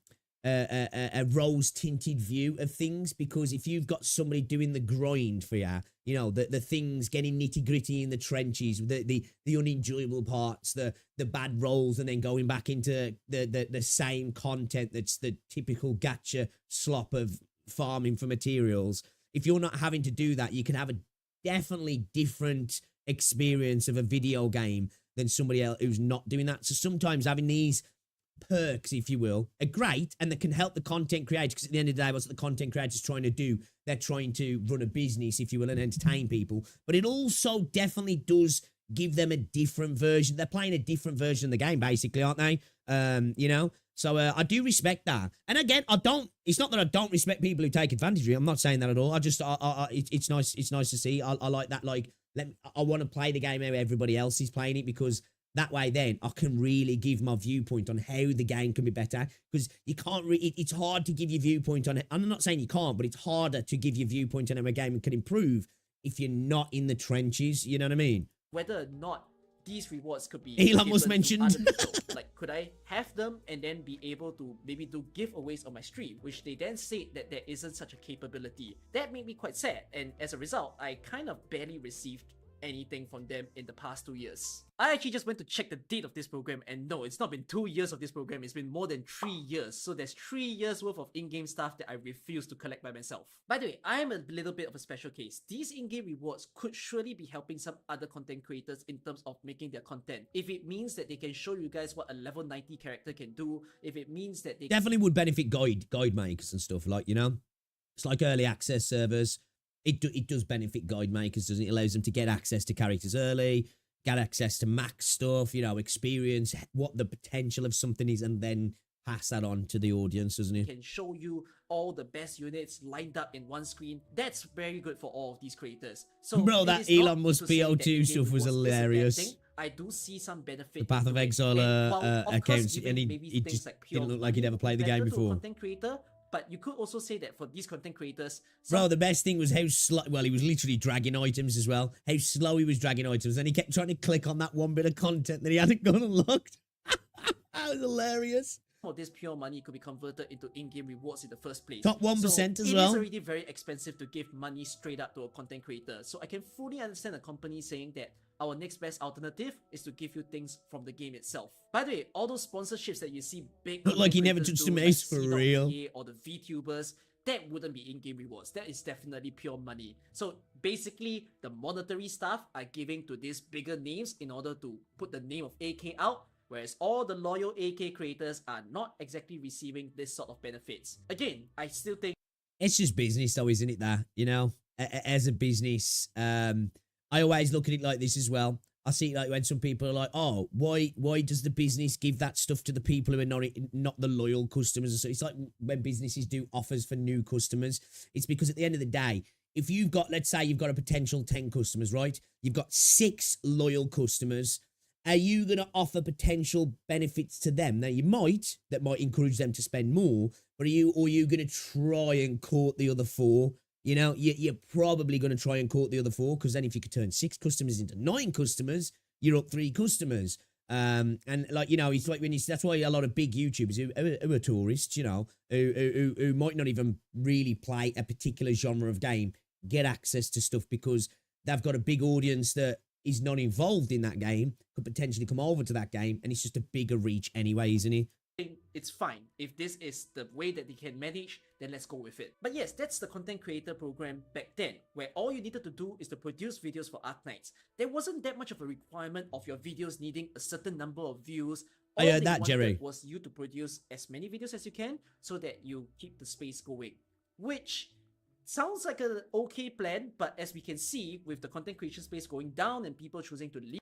rose-tinted view of things, because if you've got somebody doing the grind for you, the things getting nitty-gritty in the trenches, the unenjoyable parts, the bad rolls, and then going back into the same content that's the typical gacha slop of farming for materials. If you're not having to do that, you can have a definitely different experience of a video game than somebody else who's not doing that. So sometimes having these perks, if you will, are great and that can help the content creators, because at the end of the day, what's the content creators trying to do? They're trying to run a business, if you will, and entertain people. But it also definitely does give them a different version. They're playing a different version of the game, basically, aren't they? You know? So I do respect that. And again, it's not that I don't respect people who take advantage of it. I'm not saying that at all. It's nice to see. I like that. Like, I want to play the game how everybody else is playing it, because that way then I can really give my viewpoint on how the game can be better, because you can't it's hard to give your viewpoint on it. I'm not saying you can't, but it's harder to give your viewpoint on how a game can improve if you're not in the trenches. You know what I mean? Whether or not these rewards could be Elon was mentioned. Like, could I have them and then be able to maybe do giveaways on my stream, which they then said that there isn't such a capability. That made me quite sad, and as a result, I kind of barely received anything from them in the past 2 years. I actually just went to check the date of this program, and no, it's not been 2 years of this program, it's been more than 3 years. So there's 3 years worth of in-game stuff that I refuse to collect by myself. By the way, I am a little bit of a special case. These in-game rewards could surely be helping some other content creators in terms of making their content. If it means that they can show you guys what a level 90 character can do, if it means that they definitely would benefit guide makers and stuff, like, you know, it's like early access servers. It does benefit guide makers, doesn't it? It allows them to get access to characters early, get access to max stuff, you know, experience what the potential of something is, and then pass that on to the audience, doesn't it? Can show you all the best units lined up in one screen. That's very good for all of these creators. So, bro, that Elon Musk PO2 stuff was hilarious. I do see some benefit. The Path of Exile accounts, and he just didn't look like he'd ever played the game before. Content creator. But you could also say that for these content creators... Bro, the best thing was how slow... Well, he was literally dragging items as well. How slow he was dragging items. And he kept trying to click on that one bit of content that he hadn't got unlocked. That was hilarious. For this pure money could be converted into in-game rewards in the first place. Top 1% as well. It is already very expensive to give money straight up to a content creator. So I can fully understand a company saying that our next best alternative is to give you things from the game itself. By the way, all those sponsorships that you see big... Look like he never touched a mace for real. Or the VTubers, that wouldn't be in-game rewards. That is definitely pure money. So basically, the monetary stuff are giving to these bigger names in order to put the name of AK out, whereas all the loyal AK creators are not exactly receiving this sort of benefits. Again, I still think... It's just business though, isn't it, that? You know, as a business, I always look at it like this as well. I see like when some people are like, oh, why does the business give that stuff to the people who are not the loyal customers? So it's like when businesses do offers for new customers. It's because at the end of the day, if you've got, let's say you've got a potential 10 customers, right? You've got 6 loyal customers. Are you going to offer potential benefits to them? Now, that might encourage them to spend more, but are you going to try and court the other 4? You know, you're probably going to try and court the other 4, because then if you could turn 6 customers into 9 customers, you're up 3 customers. And like, you know, it's like that's why a lot of big YouTubers who are tourists, you know, who might not even really play a particular genre of game, get access to stuff because they've got a big audience that is not involved in that game, could potentially come over to that game, and it's just a bigger reach anyway, isn't it? It's fine. If this is the way that they can manage, then let's go with it. But yes, that's the content creator program back then, where all you needed to do is to produce videos for Arknights. There wasn't that much of a requirement of your videos needing a certain number of views. I heard that, Jerry. Was you to produce as many videos as you can so that you keep the space going. Which sounds like an okay plan, but as we can see, with the content creation space going down and people choosing to leave...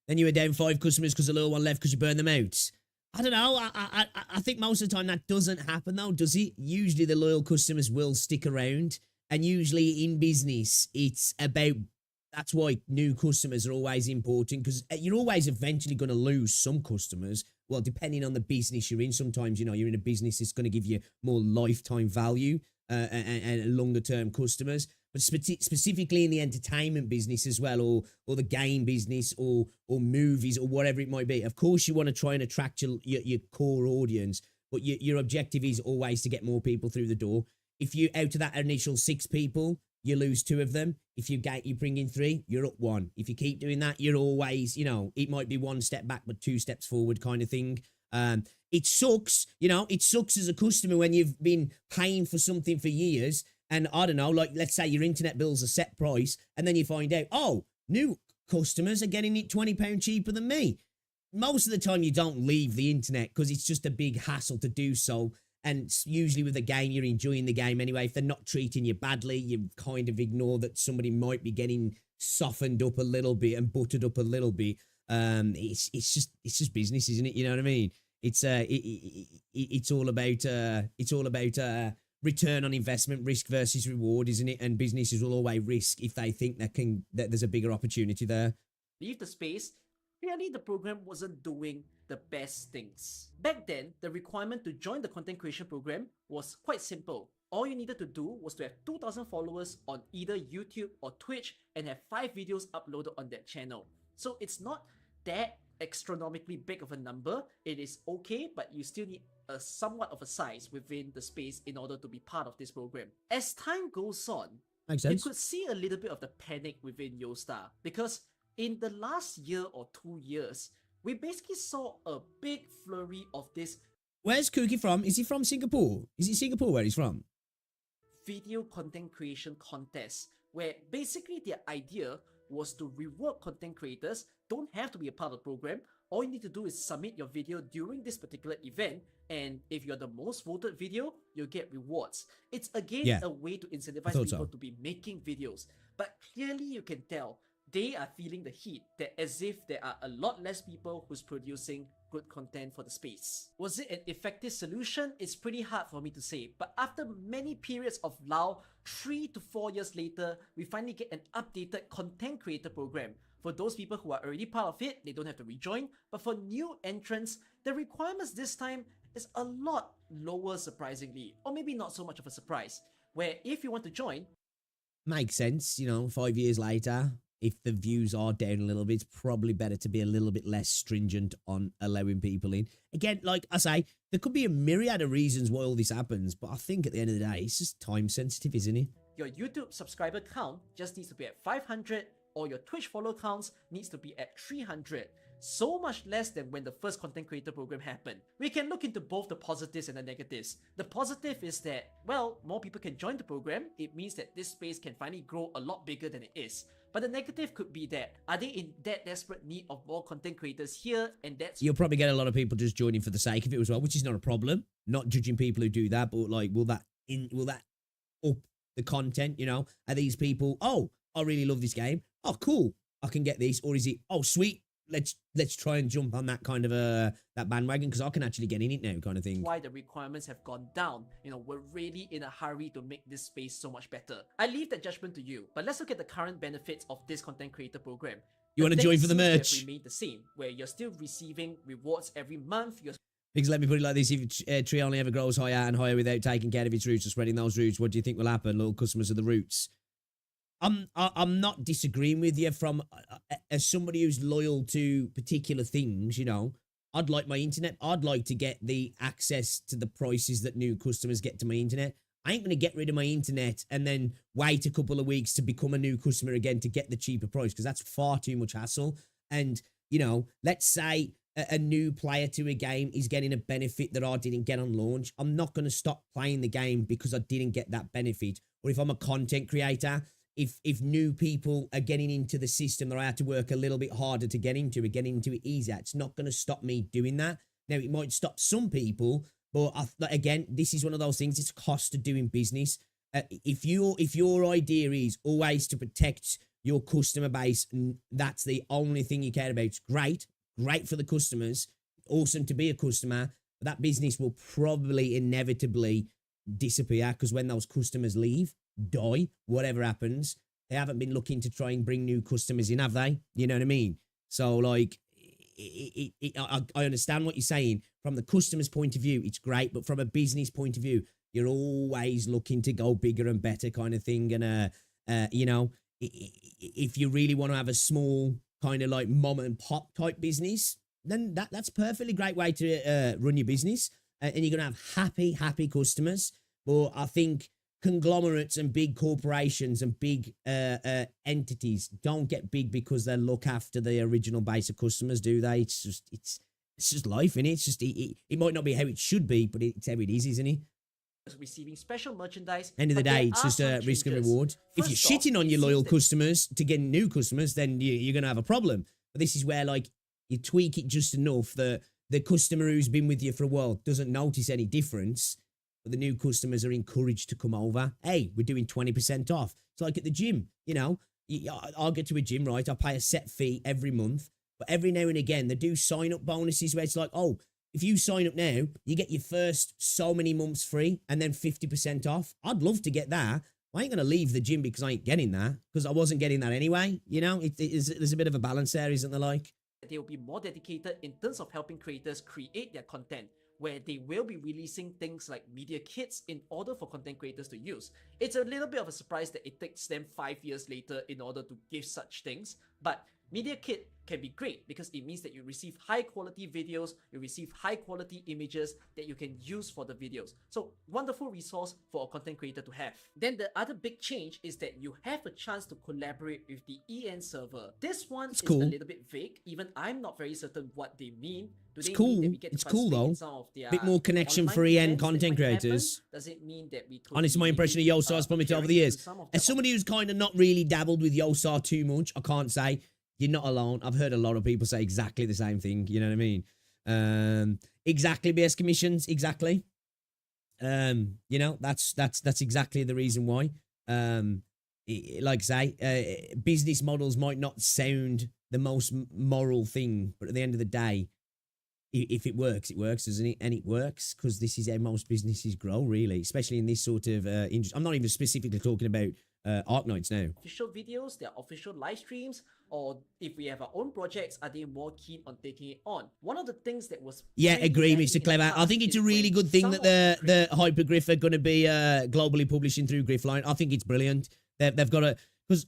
Then you were down 5 customers because the little one left because you burned them out. I don't know. I think most of the time that doesn't happen though, does it? Usually the loyal customers will stick around, and usually in business it's about, that's why new customers are always important, because you're always eventually going to lose some customers. Well, depending on the business you're in, sometimes, you know, you're in a business that's going to give you more lifetime value and longer term customers. But specifically in the entertainment business as well, or the game business, or movies, or whatever it might be. Of course, you want to try and attract your core audience, but your objective is always to get more people through the door. If you, out of that initial 6 people, you lose 2 of them. If you bring in 3, you're up 1. If you keep doing that, you're always, you know, it might be 1 step back, but 2 steps forward kind of thing. It sucks, you know, it sucks as a customer when you've been paying for something for years. And I don't know, like, let's say your internet bill's a set price, and then you find out, oh, new customers are getting it £20 cheaper than me. most of the time you don't leave the internet because it's just a big hassle to do so. And usually with a game, you're enjoying the game anyway. If they're not treating you badly, you kind of ignore that somebody might be getting softened up a little bit and buttered up a little bit. It's just business, isn't it? You know what I mean? It's all about return on investment, risk versus reward, isn't it? And businesses will always risk if they think that there's a bigger opportunity there. Leave the space. Clearly, the program wasn't doing the best things. Back then, the requirement to join the content creation program was quite simple. All you needed to do was to have 2,000 followers on either YouTube or Twitch and have 5 videos uploaded on that channel. So it's not that astronomically big of a number. It is okay, but you still need a somewhat of a size within the space in order to be part of this program. As time goes on, Makes you sense. could see a little bit of the panic within YoStar because in the last year or 2 years, we basically saw a big flurry of this Where's Cookie from? Is he from Singapore? Is it Singapore where he's from? video content creation contest, where basically their idea was to reward content creators. Don't have to be a part of the program. All you need to do is submit your video during this particular event, and if you're the most voted video, you'll get rewards. It's again a way to incentivize people to be making videos. But clearly you can tell they are feeling the heat, that as if there are a lot less people who's producing good content for the space. Was it an effective solution? It's pretty hard for me to say, but after many periods of lull, 3 to 4 years later, we finally get an updated content creator program. For those people who are already part of it, they don't have to rejoin, but for new entrants, the requirements this time is a lot lower surprisingly, or maybe not so much of a surprise, where if you want to join, Makes sense, 5 years later, if the views are down a little bit, it's probably better to be a little bit less stringent on allowing people in. Again, like I say, there could be a myriad of reasons why all this happens, but I think at the end of the day, it's just time sensitive, isn't it? your YouTube subscriber count just needs to be at 500, or your Twitch follow counts needs to be at 300. So much less than when the first content creator program happened. We can look into both the positives and the negatives. The positive is that, well, more people can join the program. It means that this space can finally grow a lot bigger than it is. But the negative could be that, are they in that desperate need of more content creators here? And that's... You'll probably get a lot of people just joining for the sake of it as well, which is not a problem. Not judging people who do that, but like, will that up the content, Are these people, oh, I really love this game. Oh, cool, I can get this. Or is it, oh, sweet, let's try and jump on that kind of that bandwagon because I can actually get in it now, kind of thing. Why the requirements have gone down. We're really in a hurry to make this space so much better. I leave that judgment to you, but let's look at the current benefits of this content creator program. You want to join for the merch? Remain the same, where you're still receiving rewards every month. Because let me put it like this: if a tree only ever grows higher and higher without taking care of its roots or spreading those roots, what do you think will happen? Loyal customers of the roots. I'm not disagreeing with you from as somebody who's loyal to particular things, I'd like my internet. I'd like to get the access to the prices that new customers get to my internet. I ain't going to get rid of my internet and then wait a couple of weeks to become a new customer again to get the cheaper price because that's far too much hassle. And, let's say a new player to a game is getting a benefit that I didn't get on launch. I'm not going to stop playing the game because I didn't get that benefit. Or if I'm a content creator, if new people are getting into the system that I have to work a little bit harder to get into it easier, it's not going to stop me doing that. Now, it might stop some people, but again, this is one of those things, it's a cost of doing business. If your idea is always to protect your customer base, and that's the only thing you care about, it's great for the customers, awesome to be a customer, but that business will probably inevitably disappear because when those customers leave, die, whatever happens, they haven't been looking to try and bring new customers in, have they? You know what I mean? So, like, I understand what you're saying. From the customer's point of view, it's great, but from a business point of view, you're always looking to go bigger and better kind of thing. And, if you really want to have a small kind of like mom and pop type business, then that's a perfectly great way to run your business. And you're going to have happy customers. But I think conglomerates and big corporations and big entities don't get big because they look after the original base of customers, do they? It's just life, innit? It's just it might not be how it should be, but it's how it is, isn't it? Receiving special merchandise. End of the day, it's just a risk and reward. If you're shitting on your loyal customers to get new customers, then you're going to have a problem. But this is where, like, You tweak it just enough that the customer who's been with you for a while doesn't notice any difference, but the new customers are encouraged to come over. Hey, we're doing 20% off. It's like at the gym, you know, I'll get to a gym, right? I pay a set fee every month, but every now and again, they do sign-up bonuses where it's like, oh, if you sign up now, you get your first so many months free and then 50% off. I'd love to get that. I ain't going to leave the gym because I ain't getting that, because I wasn't getting that anyway. You know, there's a bit of a balance there, isn't there, like? They will be more dedicated in terms of helping creators create their content, where they will be releasing things like media kits in order for content creators to use. It's a little bit of a surprise that it takes them 5 years later in order to give such things, but media kit can be great because it means that you receive high quality videos, you receive high quality images that you can use for the videos. So wonderful resource for a content creator to have. Then the other big change is that you have a chance to collaborate with the EN server. This one is cool. A little bit vague. Even I'm not very certain what they mean. It's cool. It's cool though. Bit more connection for EN content creators. Does it mean that we totally honestly, my impression of Yosar's probably over the years. As somebody who's kind of not really dabbled with Yosar too much, I can't say you're not alone. I've heard a lot of people say exactly the same thing. You know what I mean? Exactly, BS commissions. Exactly. You know, that's exactly the reason why. Like I say, business models might not sound the most moral thing, but at the end of the day, if it works, doesn't it? And it works because this is how most businesses grow, really, especially in this sort of industry. I'm not even specifically talking about Arknights now. Official videos, their official live streams, or if we have our own projects, are they more keen on taking it on? One of the things that was agree, Mr. Clever. I think it's a really good thing that the Hypergryph are going to be globally publishing through Griffline. I think it's brilliant. They've got to, because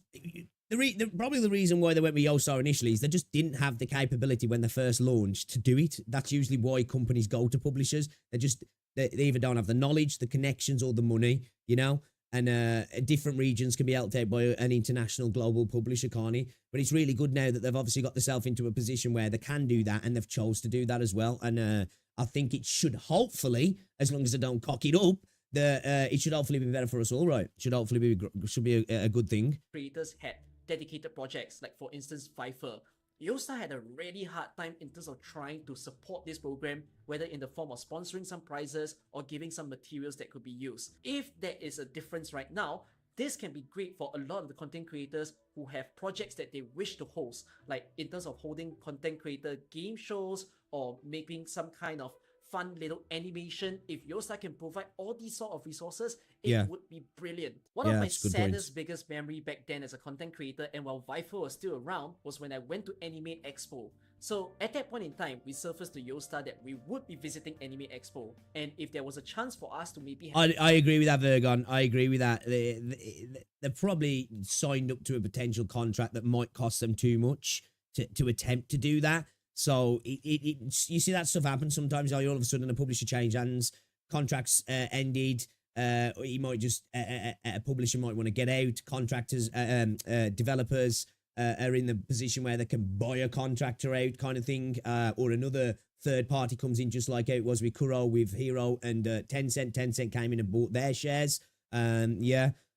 probably the reason why they went with Yosar initially is they just didn't have the capability when they first launched to do it. That's usually why companies go to publishers. They either don't have the knowledge, the connections, or the money, you know. And different regions can be helped out by an international global publisher, can't he? But it's really good now that they've obviously got themselves into a position where they can do that, and they've chose to do that as well. And I think it should hopefully, as long as they don't cock it up, it should hopefully be better for us all, right? Should be a good thing. Creators had dedicated projects, like for instance, Viper. Yostar had a really hard time in terms of trying to support this program, whether in the form of sponsoring some prizes or giving some materials that could be used. If there is a difference right now, this can be great for a lot of the content creators who have projects that they wish to host, like in terms of holding content creator game shows or making some kind of fun little animation. If Yostar can provide all these sort of resources, it would be brilliant. One of my saddest, biggest memory back then as a content creator, and while Viper was still around, was when I went to Anime Expo. So at that point in time, we surfaced to Yostar that we would be visiting Anime Expo, and if there was a chance for us to maybe have... I agree with that, Vergon. I agree with that. They probably signed up to a potential contract that might cost them too much to attempt to do that. So you see that stuff happen sometimes. All of a sudden, a publisher changed hands, contracts ended. You might just a publisher might want to get out. Contractors, developers are in the position where they can buy a contractor out, kind of thing, or another third party comes in, just like it was with Kuro, with Hero and Tencent. Tencent came in and bought their shares. But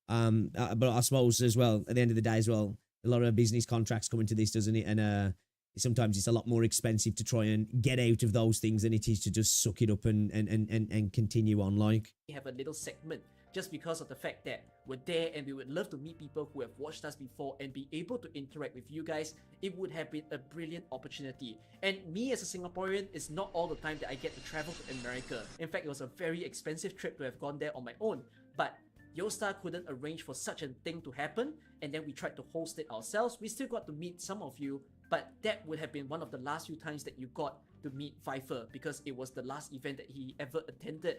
I suppose as well, at the end of the day as well, a lot of business contracts come into this, doesn't it? And sometimes it's a lot more expensive to try and get out of those things than it is to just suck it up and continue on. Like, we have a little segment just because of the fact that we're there and we would love to meet people who have watched us before and be able to interact with you guys. It would have been a brilliant opportunity. And me as a Singaporean, it's not all the time that I get to travel to America. In fact, it was a very expensive trip to have gone there on my own. But Yostar couldn't arrange for such a thing to happen, and then we tried to host it ourselves. We still got to meet some of you, but that would have been one of the last few times that you got to meet Viper, because it was the last event that he ever attended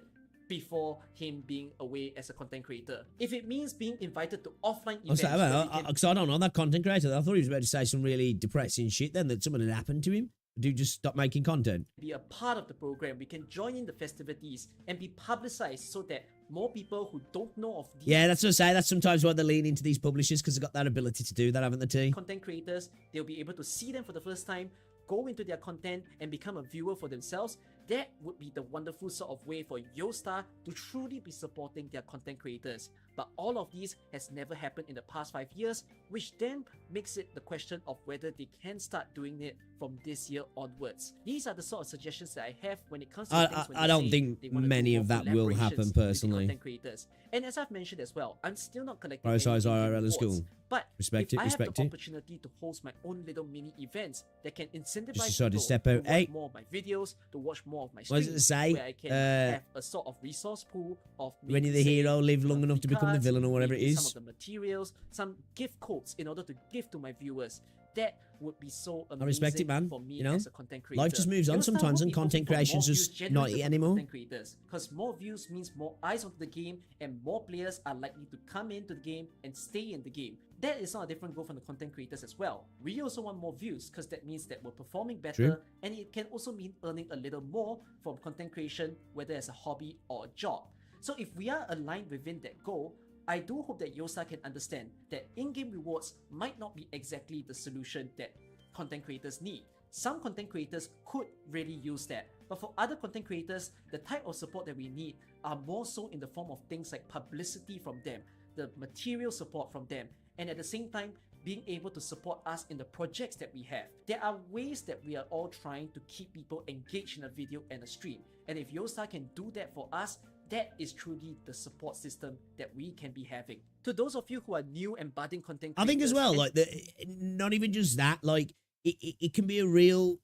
before him being away as a content creator. If it means being invited to offline events... Because I don't know, that content creator, I thought he was about to say some really depressing shit then, that something had happened to him. Do just stop making content. Be a part of the program, we can join in the festivities and be publicized so that more people who don't know of these... Yeah, that's what I say. That's sometimes why they lean into these publishers, because they've got that ability to do that, haven't they, T? Content creators, they'll be able to see them for the first time, go into their content and become a viewer for themselves. that would be the wonderful sort of way for Yostar to truly be supporting their content creators. But all of these has never happened in the past 5 years, which then makes it the question of whether they can start doing it from this year onwards. These are the sort of suggestions that I have when it comes to things when I don't think many of that will happen personally. Content creators. And as I've mentioned as well, I'm still not collecting Prioritize any IRL in rewards. school. But Respect if it, I respect have the it. opportunity to host my own little mini events that can incentivize decided to people step to out. watch Hey. more of my videos, to watch more of my What does streams, it say? where I can have a sort of resource pool of When maybe you're the say hero, live long some enough to become the cards, villain or whatever it maybe is. some of the materials, some gift codes in order to give to my viewers. That would be so amazing. I respect it, man. For me You know, as a content creator. life just moves on Yostar sometimes, will and be hoping content for more creation's views just not generated it from anymore. content creators, because more views means more eyes onto the game, and more players are likely to come into the game and stay in the game. That is not a different goal from the content creators as well. We also want more views, because that means that we're performing better, True. and it can also mean earning a little more from content creation, whether as a hobby or a job. So if we are aligned within that goal, I do hope that Yostar can understand that in-game rewards might not be exactly the solution that content creators need. Some content creators could really use that, but for other content creators, the type of support that we need are more so in the form of things like publicity from them, the material support from them, and at the same time, being able to support us in the projects that we have. There are ways that we are all trying to keep people engaged in a video and a stream, and if Yostar can do that for us, that is truly the support system that we can be having. To those of you who are new and budding content creators, I think as well, and like, not even just that, like, it can be a real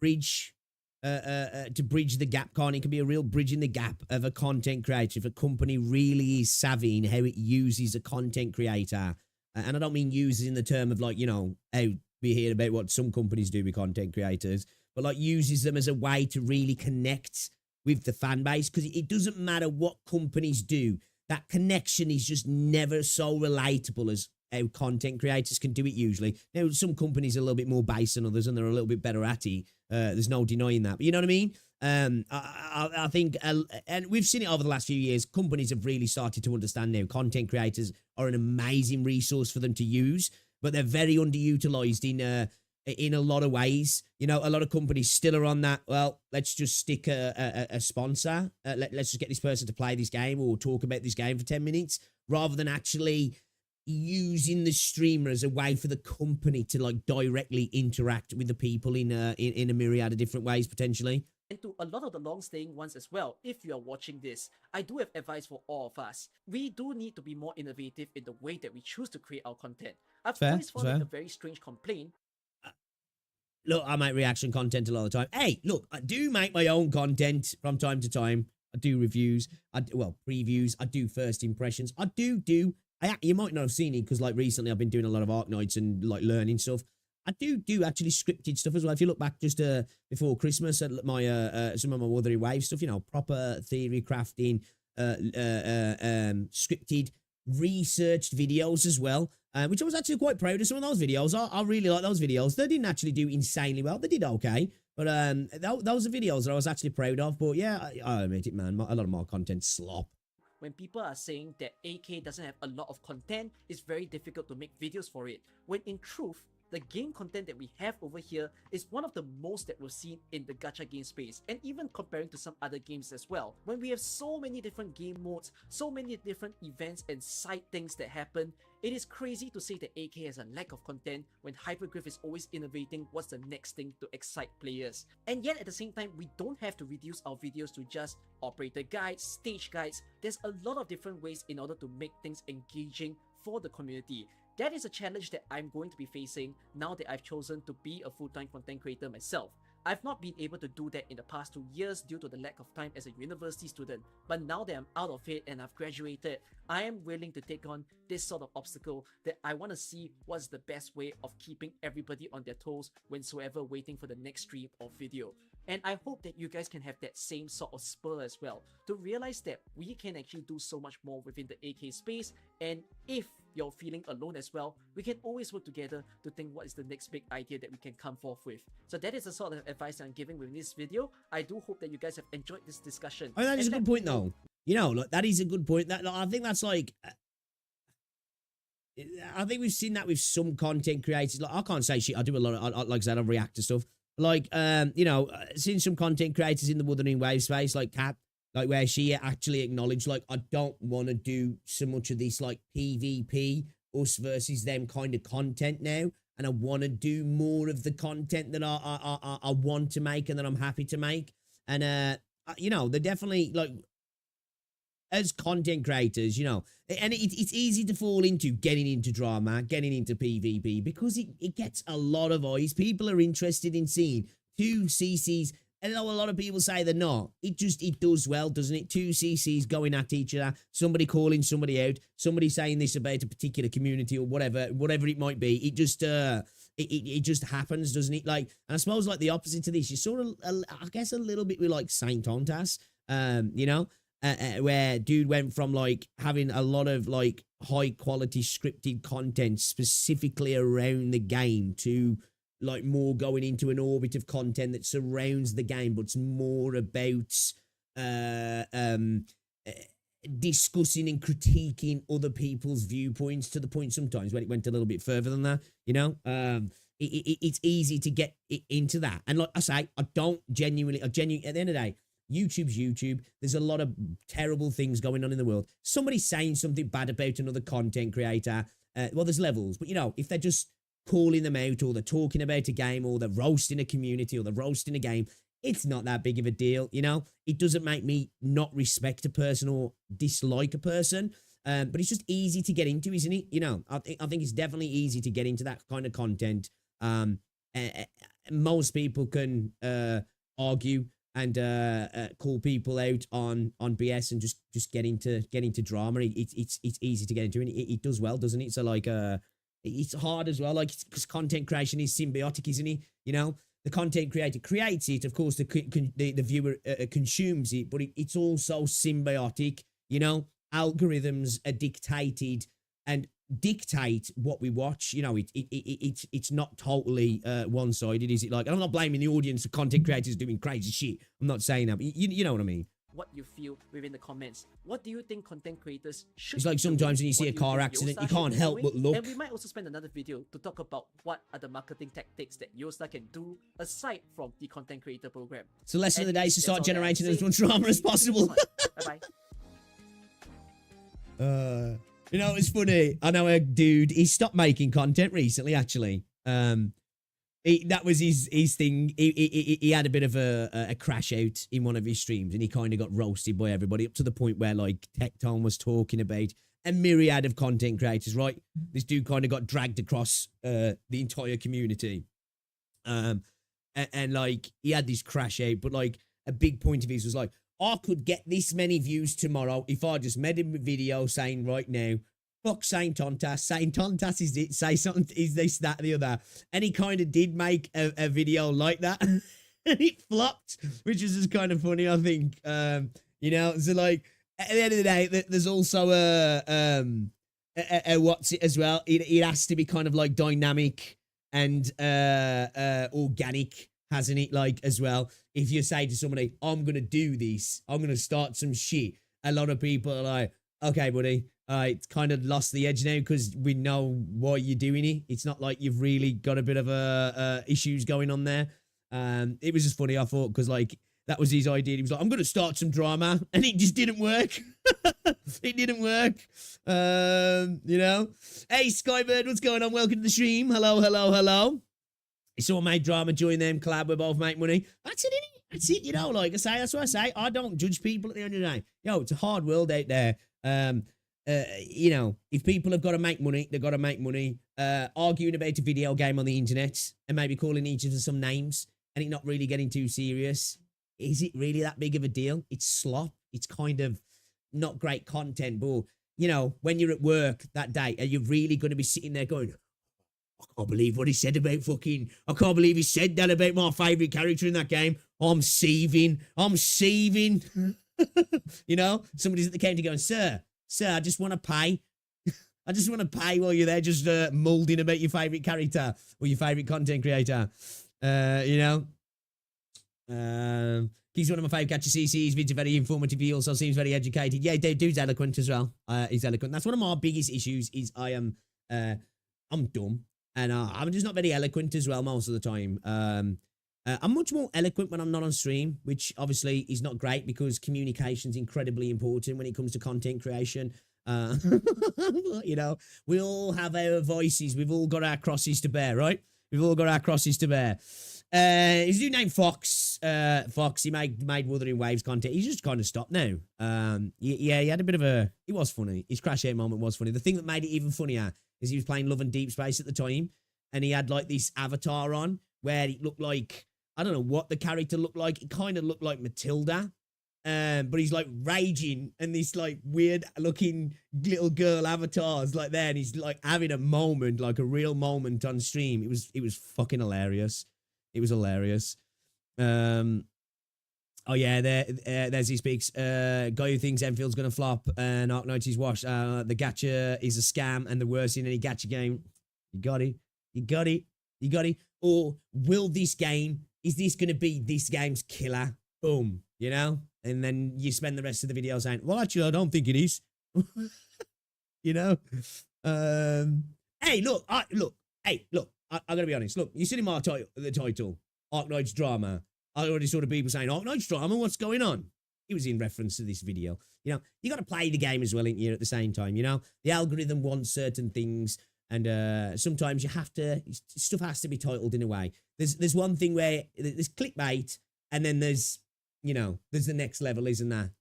bridge to bridge the gap, Con. It can be a real bridge in the gap of a content creator if a company really is savvy in how it uses a content creator. And I don't mean uses in the term of, like, you know, how we hear about what some companies do with content creators, but like uses them as a way to really connect with the fan base, because it doesn't matter what companies do, that connection is just never so relatable as how content creators can do it usually. Now, some companies are a little bit more base than others, and they're a little bit better at it. There's no denying that. But you know what I mean? I think, and we've seen it over the last few years, companies have really started to understand now content creators are an amazing resource for them to use, but they're very underutilized in a lot of ways. You know, a lot of companies still are on that, well, let's just stick a sponsor. Let's just get this person to play this game or talk about this game for 10 minutes, rather than actually using the streamer as a way for the company to, like, directly interact with the people in a myriad of different ways, potentially. And to a lot of the long-staying ones as well, if you are watching this, I do have advice for all of us. We do need to be more innovative in the way that we choose to create our content. I've always found it a very strange complaint. Look, I make reaction content a lot of the time. Hey, look, I do make my own content from time to time. I do reviews. Previews. I do first impressions. You might not have seen it because, like, recently I've been doing a lot of Arknights and, like, learning stuff. I do actually scripted stuff as well. If you look back just before Christmas at my some of my Wuthery Wave stuff, you know, proper theory crafting, scripted, researched videos as well, which I was actually quite proud of some of those videos. I really like those videos. They didn't actually do insanely well. They did okay, but those are videos that I was actually proud of. But yeah, I admit it, man. A lot of my content slop. When people are saying that AK doesn't have a lot of content, it's very difficult to make videos for it, when in truth, the game content that we have over here is one of the most that we've seen in the gacha game space, and even comparing to some other games as well. When we have so many different game modes, so many different events and side things that happen, it is crazy to say that AK has a lack of content when Hypergryph is always innovating what's the next thing to excite players. And yet at the same time, we don't have to reduce our videos to just operator guides, stage guides. There's a lot of different ways in order to make things engaging for the community. That is a challenge that I'm going to be facing now that I've chosen to be a full-time content creator myself. I've not been able to do that in the past 2 years due to the lack of time as a university student, but now that I'm out of it and I've graduated, I am willing to take on this sort of obstacle that I want to see what's the best way of keeping everybody on their toes whensoever waiting for the next stream or video. And I hope that you guys can have that same sort of spur as well, to realize that we can actually do so much more within the AK space, and if you're feeling alone as well, we can always work together to think what is the next big idea that we can come forth with. So that is the sort of advice that I'm giving with this video. I do hope that you guys have enjoyed this discussion. I mean, that is a good point, though. You know, like, that is a good point. That, like, I think that's like, I think we've seen that with some content creators. Like, I can't say shit. I do a lot of, like I said, I react to stuff. Like, you know, seen some content creators in the Wuthering Wave space, like Kat, like where she actually acknowledged, like, I don't want to do so much of this, like, PvP, us versus them kind of content now. And I want to do more of the content that I want to make and that I'm happy to make. And, you know, they're definitely, like, as content creators, you know, and it's easy to fall into getting into drama, getting into PvP, because it gets a lot of eyes. People are interested in seeing two CCs. And though a lot of people say they're not, it does well, doesn't it? Two CCs going at each other, somebody calling somebody out, somebody saying this about a particular community or whatever it might be. It just it just happens, doesn't it? Like, and I suppose like the opposite to this, you sort of, I guess, a little bit with like Saint Tontas, you know, where dude went from like having a lot of like high quality scripted content specifically around the game to like more going into an orbit of content that surrounds the game, but it's more about discussing and critiquing other people's viewpoints, to the point sometimes when it went a little bit further than that, you know. It's easy to get into that. And like I say, I genuinely, at the end of the day, YouTube's YouTube. There's a lot of terrible things going on in the world. Somebody saying something bad about another content creator. Well, there's levels, but you know, if they're just calling them out, or they're talking about a game, or they're roasting a community, or they're roasting a game, it's not that big of a deal, you know. It doesn't make me not respect a person or dislike a person, but it's just easy to get into, isn't it? You know, I think it's definitely easy to get into that kind of content. Most people can argue and call people out on BS and just get into drama. It's easy to get into, and it does well, doesn't it? So like it's hard as well, like, because content creation is symbiotic, isn't it? You know, the content creator creates it, of course, the viewer consumes it, but it's also symbiotic. You know, algorithms are dictated and dictate what we watch. You know, it's not totally one-sided, is it? Like, I'm not blaming the audience of content creators doing crazy shit. I'm not saying that, but you know what I mean. What you feel within the comments. What do you think content creators should It's like sometimes when you see a car accident, you can't help but look. And we might also spend another video to talk about what are the marketing tactics that Yosta can do aside from the content creator program. So lesson of the day is to start generating as much drama as possible. Bye-bye. You know, it's funny. I know a dude, he stopped making content recently, actually. That was his thing. He had a bit of a crash out in one of his streams, and he kind of got roasted by everybody, up to the point where like Tecton was talking about a myriad of content creators, right? This dude kind of got dragged across the entire community. And like he had this crash out, but like a big point of his was like, I could get this many views tomorrow if I just made a video saying right now, fuck Saint Tontas. Saint Tontas is it. Say something, is this, that, the other. And he kind of did make a video like that. And it flopped, which is just kind of funny, I think. You know, so like, at the end of the day, there's also a what's it as well. It has to be kind of like dynamic and organic, hasn't it? Like, as well, if you say to somebody, I'm going to do this, I'm going to start some shit, a lot of people are like, okay, buddy, it's kind of lost the edge now because we know why you're doing it. It's not like you've really got a bit of issues going on there. It was just funny, I thought, because like that was his idea. He was like, I'm going to start some drama, and it just didn't work. It didn't work. You know. Hey, Skybird, what's going on? Welcome to the stream. Hello, hello, hello. It's all made drama, join them, collab, we both make money. That's it, innit? That's it, you know, like I say, that's what I say. I don't judge people at the end of the day. Yo, it's a hard world out there. You know, if people have got to make money, they've got to make money. Arguing about a video game on the internet and maybe calling each other some names and it not really getting too serious. Is it really that big of a deal? It's slop. It's kind of not great content, but, you know, when you're at work that day, are you really going to be sitting there going, I can't believe what he said about fucking, I can't believe he said that about my favourite character in that game. I'm seething. You know, somebody's at the counter going, sir, I just want to pay. I just want to pay while you're there just moulding about your favourite character or your favourite content creator. You know. He's one of my favourite Gacha CCs. Vids are very informative. He also seems very educated. Yeah, dude's eloquent as well. He's eloquent. That's one of my biggest issues is I'm dumb. And I'm just not very eloquent as well most of the time. I'm much more eloquent when I'm not on stream, which obviously is not great because communication is incredibly important when it comes to content creation. You know, we all have our voices. We've all got our crosses to bear, right? We've all got our crosses to bear. His new name Fox. Fox. He made Wuthering Waves content. He's just kind of stopped now. Yeah, he had a bit of a. It was funny. His crash out moment was funny. The thing that made it even funnier is he was playing Love and Deep Space at the time, and he had like this avatar on where it looked like, I don't know what the character looked like. It kind of looked like Matilda. But he's like raging, and this like weird looking little girl avatar's like there, and he's like having a moment, like a real moment on stream. It was fucking hilarious. It was hilarious. Oh yeah, there's he speaks. Guy who thinks Enfield's gonna flop and Arknights is washed. The gacha is a scam and the worst in any gacha game. You got it. You got it. You got it. Or will this game? Is this gonna be this game's killer? Boom. You know. And then you spend the rest of the video saying, well, actually, I don't think it is. You know? Hey, look. I gotta be honest. Look, you see the title, Arknights Drama. I already saw the people saying, Arknights Drama, what's going on? It was in reference to this video. You know, you got to play the game as well, ain't you, at the same time, you know? The algorithm wants certain things, and sometimes you have to, stuff has to be titled in a way. There's one thing where there's clickbait, and then there's, you know, there's the next level, isn't there?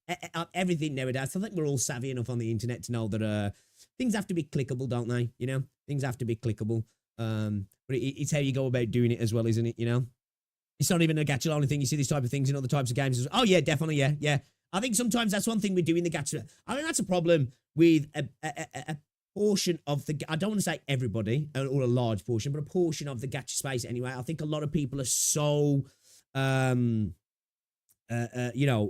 Everything nowadays. I think we're all savvy enough on the internet to know that things have to be clickable, don't they? You know, things have to be clickable. But it's how you go about doing it as well, isn't it? You know, it's not even a gacha only thing. You see these type of things in other types of games. Oh yeah, definitely, yeah. I think sometimes that's one thing we do in the gacha. I think that's a problem with a portion of the. I don't want to say everybody or a large portion, but a portion of the gacha space anyway. I think a lot of people are so. You know,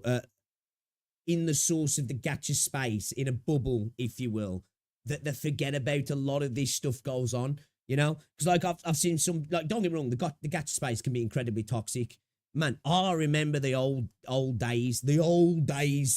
in the source of the gacha space, in a bubble, if you will, that they forget about a lot of this stuff goes on, you know? Because, like, I've seen some, like, don't get me wrong, the gacha space can be incredibly toxic. Man, I remember the old days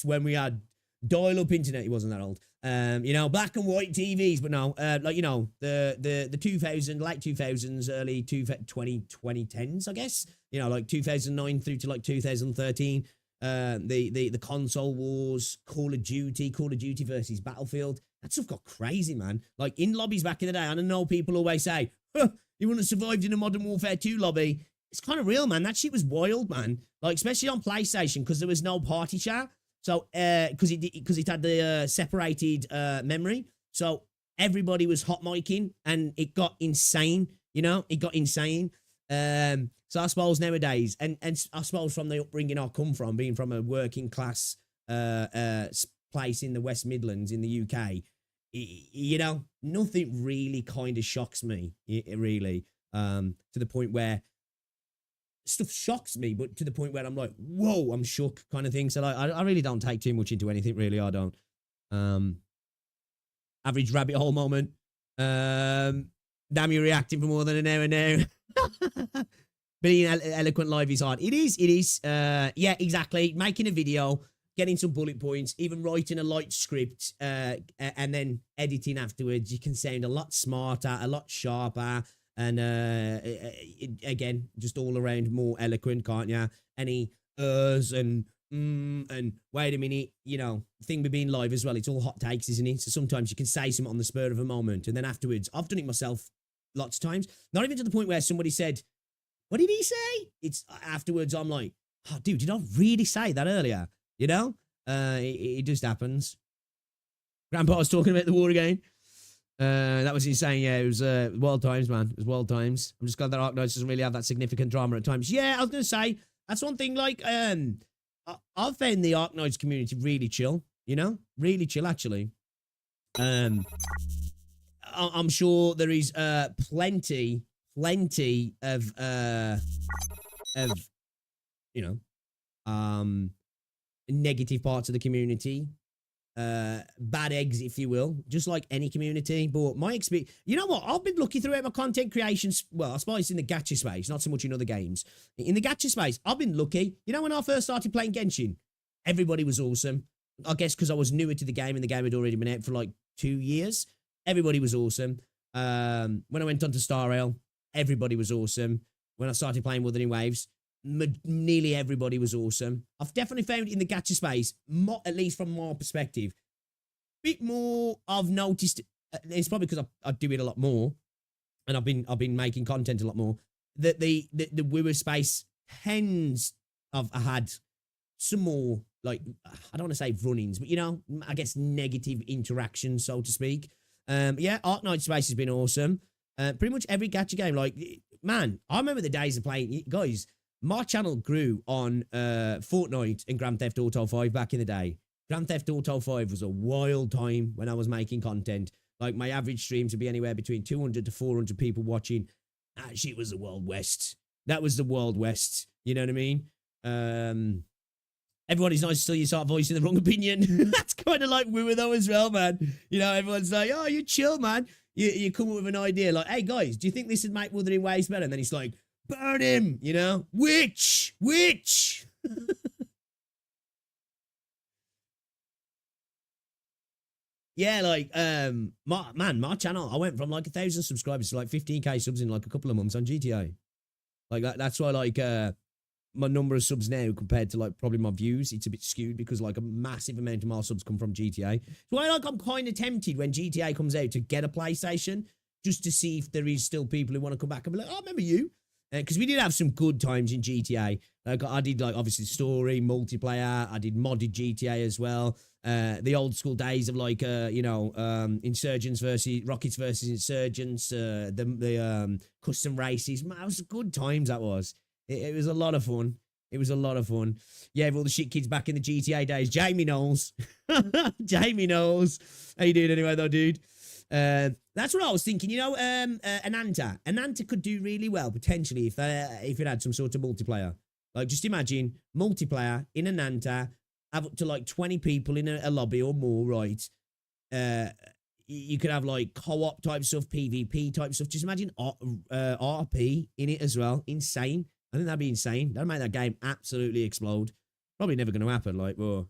when we had dial-up internet. It wasn't that old. You know, black and white TVs, but no, like, you know, the late 2000s, early 2010s, I guess. You know, like 2009 through to like 2013, the console wars, Call of Duty versus Battlefield, that stuff got crazy, man. Like in lobbies back in the day, I know people always say, huh, you wouldn't have survived in a Modern Warfare 2 lobby. It's kind of real, man. That shit was wild, man. Like, especially on PlayStation, because there was no party chat. So, because it had the separated memory. So everybody was hot micing, and it got insane, you know? It got insane. So I suppose nowadays, and I suppose from the upbringing I come from, being from a working class place in the West Midlands in the UK, you know, nothing really kind of shocks me, really, to the point where stuff shocks me, but to the point where I'm like, whoa, I'm shook kind of thing. So like, I really don't take too much into anything, really. I don't. Average rabbit hole moment. Damn, you're reacting for more than an hour now. Being eloquent live is hard. It is. Yeah, exactly. Making a video, getting some bullet points, even writing a light script, and then editing afterwards. You can sound a lot smarter, a lot sharper, and again, just all around more eloquent, can't you? Any and wait a minute, you know, thing with being live as well. It's all hot takes, isn't it? So sometimes you can say something on the spur of a moment, and then afterwards, I've done it myself lots of times. Not even to the point where somebody said, what did he say? It's afterwards, I'm like, oh, dude, did I really say that earlier? You know? It just happens. Grandpa was talking about the war again. That was insane. Yeah, it was wild times, man. It was wild times. I'm just glad that Arknights doesn't really have that significant drama at times. Yeah, I was going to say, that's one thing, like, I've found the Arknights community really chill, you know? Really chill, actually. I'm sure there is plenty of you know, negative parts of the community, bad eggs, if you will, just like any community. But my experience, you know what, I've been lucky throughout my content creations. Well, I suppose it's in the gacha space, not so much in other games. In the gacha space, I've been lucky. You know, when I first started playing Genshin, everybody was awesome. I guess because I was newer to the game, and the game had already been out for like 2 years. Everybody was awesome. When I went on to Star Rail, everybody was awesome. When I started playing Wuthering Waves, nearly everybody was awesome. I've definitely found in the gacha space, at least from my perspective, a bit more I've noticed. It's probably because I do it a lot more, and I've been making content a lot more. That the viewer space tends I've had some more, like, I don't want to say run-ins, but I guess negative interactions, so to speak. Yeah, Arknights space has been awesome. Pretty much every gacha game, like, man, I remember the days of playing, guys. My channel grew on Fortnite and Grand Theft Auto 5 back in the day. Grand Theft Auto 5 was a wild time when I was making content. Like, my average streams would be anywhere between 200 to 400 people watching. That shit was the Wild West. That was the Wild West. You know what I mean? Everybody's nice until you start voicing the wrong opinion. That's kind of like we were though as well, man. Everyone's like, oh, you chill, man. You come up with an idea like, hey, guys, do you think this would make Wuthering Waves better? And then it's like, burn him, Witch! Yeah, like, my channel, I went from like 1,000 subscribers to like 15k subs in like a couple of months on GTA. Like, that's why, like, my number of subs now compared to like probably my views, it's a bit skewed because like a massive amount of my subs come from GTA. So I'm kind of tempted when GTA comes out to get a PlayStation just to see if there is still people who want to come back and be like, oh, I remember you. Because we did have some good times in GTA. Like, I did, like, obviously story, multiplayer. I did modded GTA as well. The old school days of like, Insurgents versus Rockets versus Insurgents. The custom races. Man, it was good times. That was. It was a lot of fun. It was a lot of fun. Yeah, with all the shit kids back in the GTA days. Jamie Knowles. Jamie Knowles. How you doing anyway, though, dude? That's what I was thinking. Ananta could do really well potentially if it had some sort of multiplayer. Like, just imagine multiplayer in Ananta, have up to like 20 people in a lobby or more, right? You could have like co-op type stuff, PvP type stuff. Just imagine RP in it as well. Insane. I think that'd be insane. That'd make that game absolutely explode. Probably never going to happen. Like, well,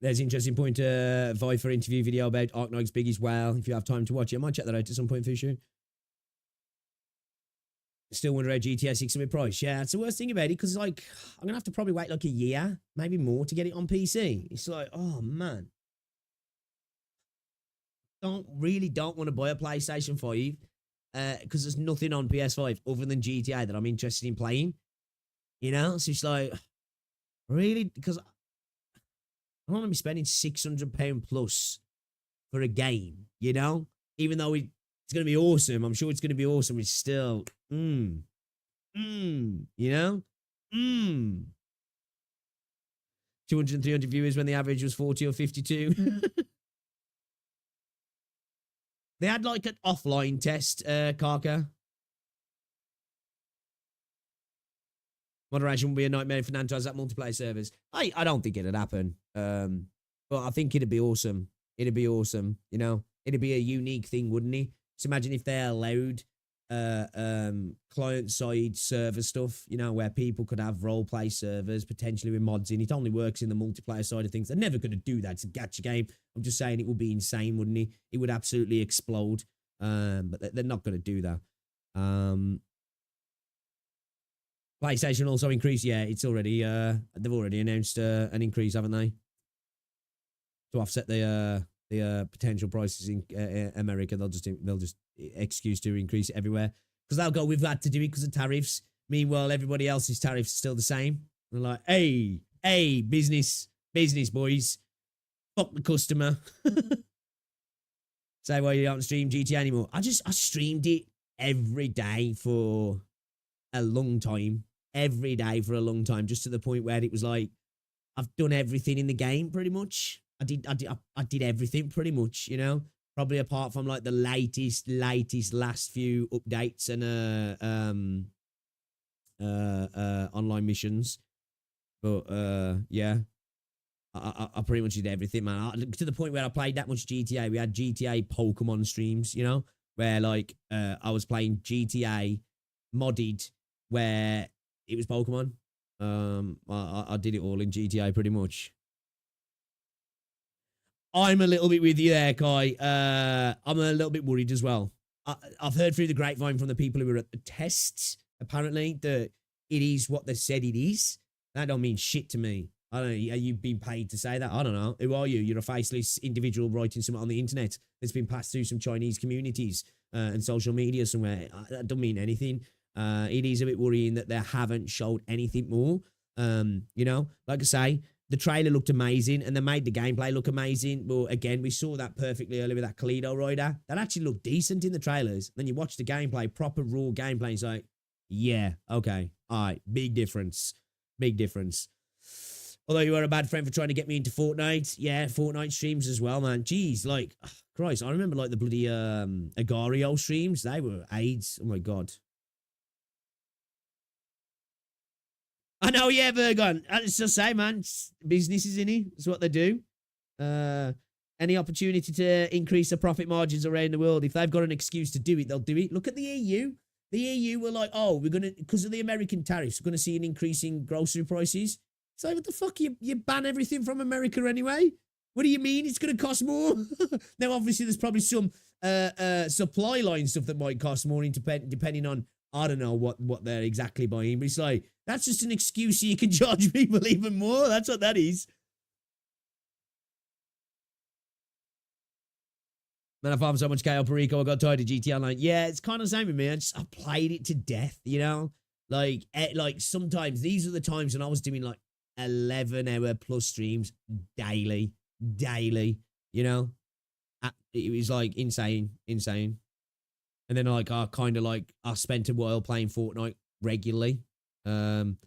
There's an interesting point, Viper interview video about Arknights Big as well. If you have time to watch it, I might check that out at some point for sure. Still wonder how GTA 6 will be priced. Yeah, it's the worst thing about it because, like, I'm going to have to probably wait like a year, maybe more, to get it on PC. It's like, oh, man. Don't want to buy a PlayStation 5 because there's nothing on PS5 other than GTA that I'm interested in playing. So it's like, really? Because I don't want to be spending £600 plus for a game, Even though it's going to be awesome. I'm sure it's going to be awesome. It's still, 200 and 300 viewers when the average was 40 or 52. They had like an offline test, Karka. Moderation would be a nightmare for Nantos at multiplayer servers. I don't think it'd happen. But I think it'd be awesome. It'd be awesome, It'd be a unique thing, wouldn't it? Just imagine if they allowed client-side server stuff, where people could have role-play servers, potentially with mods in. It only works in the multiplayer side of things. They're never going to do that. It's a gacha game. I'm just saying it would be insane, wouldn't it? It would absolutely explode. But they're not going to do that. PlayStation also increased. Yeah, it's already they've already announced an increase, haven't they? To offset the potential prices in America, they'll just excuse to increase it everywhere because they'll go, we've had to do it because of tariffs. Meanwhile, everybody else's tariffs are still the same. They're like, hey, business boys, fuck the customer. Say why you don't stream GTA anymore. I streamed it every day for a long time. Every day for a long time, just to the point where it was like, I've done everything in the game pretty much. I did everything pretty much, probably apart from like the latest last few updates and online missions. But yeah, I pretty much did everything, man. To the point where I played that much GTA. We had GTA Pokemon streams, where like I was playing GTA modded where it was Pokemon. I did it all in GTA pretty much. I'm a little bit with you there, Kai. I'm a little bit worried as well. I've heard through the grapevine from the people who were at the tests, apparently, that it is what they said it is. That don't mean shit to me. I don't know. Are you being paid to say that? I don't know. Who are you? You're a faceless individual writing something on the internet that's been passed through some Chinese communities and social media somewhere. That don't mean anything. It is a bit worrying that they haven't showed anything more. You know, like I say, the trailer looked amazing and they made the gameplay look amazing. But again, we saw that perfectly earlier with that Kalido rider. That actually looked decent in the trailers. Then you watch the gameplay, proper raw gameplay. It's like, yeah, okay. All right. Big difference. Big difference. Although you were a bad friend for trying to get me into Fortnite. Yeah, Fortnite streams as well, man. Jeez, like, Christ, I remember like the bloody Agario streams. They were AIDS. Oh my God. I know, yeah, Virgon. It's just say, man, business is in it. It's what they do. Any opportunity to increase the profit margins around the world, if they've got an excuse to do it, they'll do it. Look at the EU. The EU were like, oh, we're going to, because of the American tariffs, we're going to see an increase in grocery prices. It's like, what the fuck? You ban everything from America anyway? What do you mean it's going to cost more? Now, obviously, there's probably some supply line stuff that might cost more depending on, I don't know what they're exactly buying. But it's like, that's just an excuse so you can charge people even more. That's what that is. Man, I farmed so much KO Perico, I got tired of GT Online. Yeah, it's kind of the same with me. I played it to death, you know? Like sometimes, these are the times when I was doing like 11-hour plus streams daily, you know? It was like insane. And then like I spent a while playing Fortnite regularly. And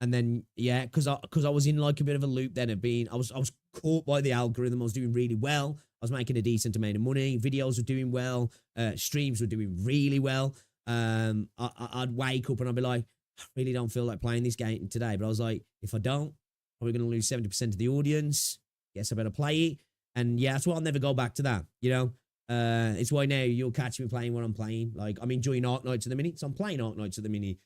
then yeah, because I was in like a bit of a loop then of being I was caught by the algorithm. I was doing really well. I was making a decent amount of money. Videos were doing well. Streams were doing really well. I'd wake up and I'd be like, I really don't feel like playing this game today. But I was like, if I don't, I'm probably going to lose 70% of the audience. Guess I better play it. And yeah, that's why I'll never go back to that, you know? It's why now you'll catch me playing what I'm playing. Like, I'm enjoying Arknights at the minute, so I'm playing Arknights at the minute.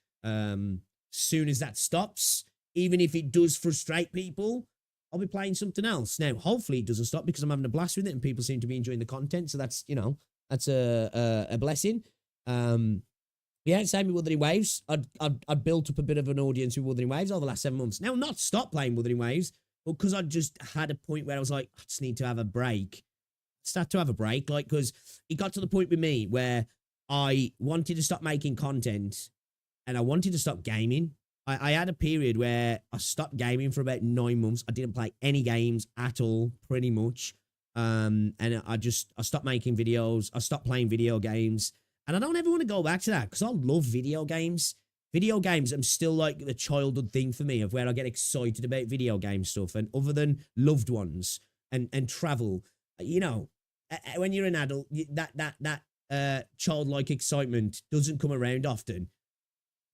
Soon as that stops, even if it does frustrate people, I'll be playing something else. Now, hopefully it doesn't stop because I'm having a blast with it and people seem to be enjoying the content. So that's, you know, that's a blessing. Yeah, same with Wuthering Waves. I'd built up a bit of an audience with Wuthering Waves over the last 7 months. Now, not stop playing Wuthering Waves, but because I just had a point where I was like, I just need to have a break. Start to have a break, like, because it got to the point with me where I wanted to stop making content and I wanted to stop gaming. I had a period where I stopped gaming for about 9 months. I didn't play any games at all, pretty much. And I stopped making videos. I stopped playing video games. And I don't ever want to go back to that because I love video games. Video games, I'm still like the childhood thing for me of where I get excited about video game stuff. And other than loved ones and travel, you know, when you're an adult, that childlike excitement doesn't come around often.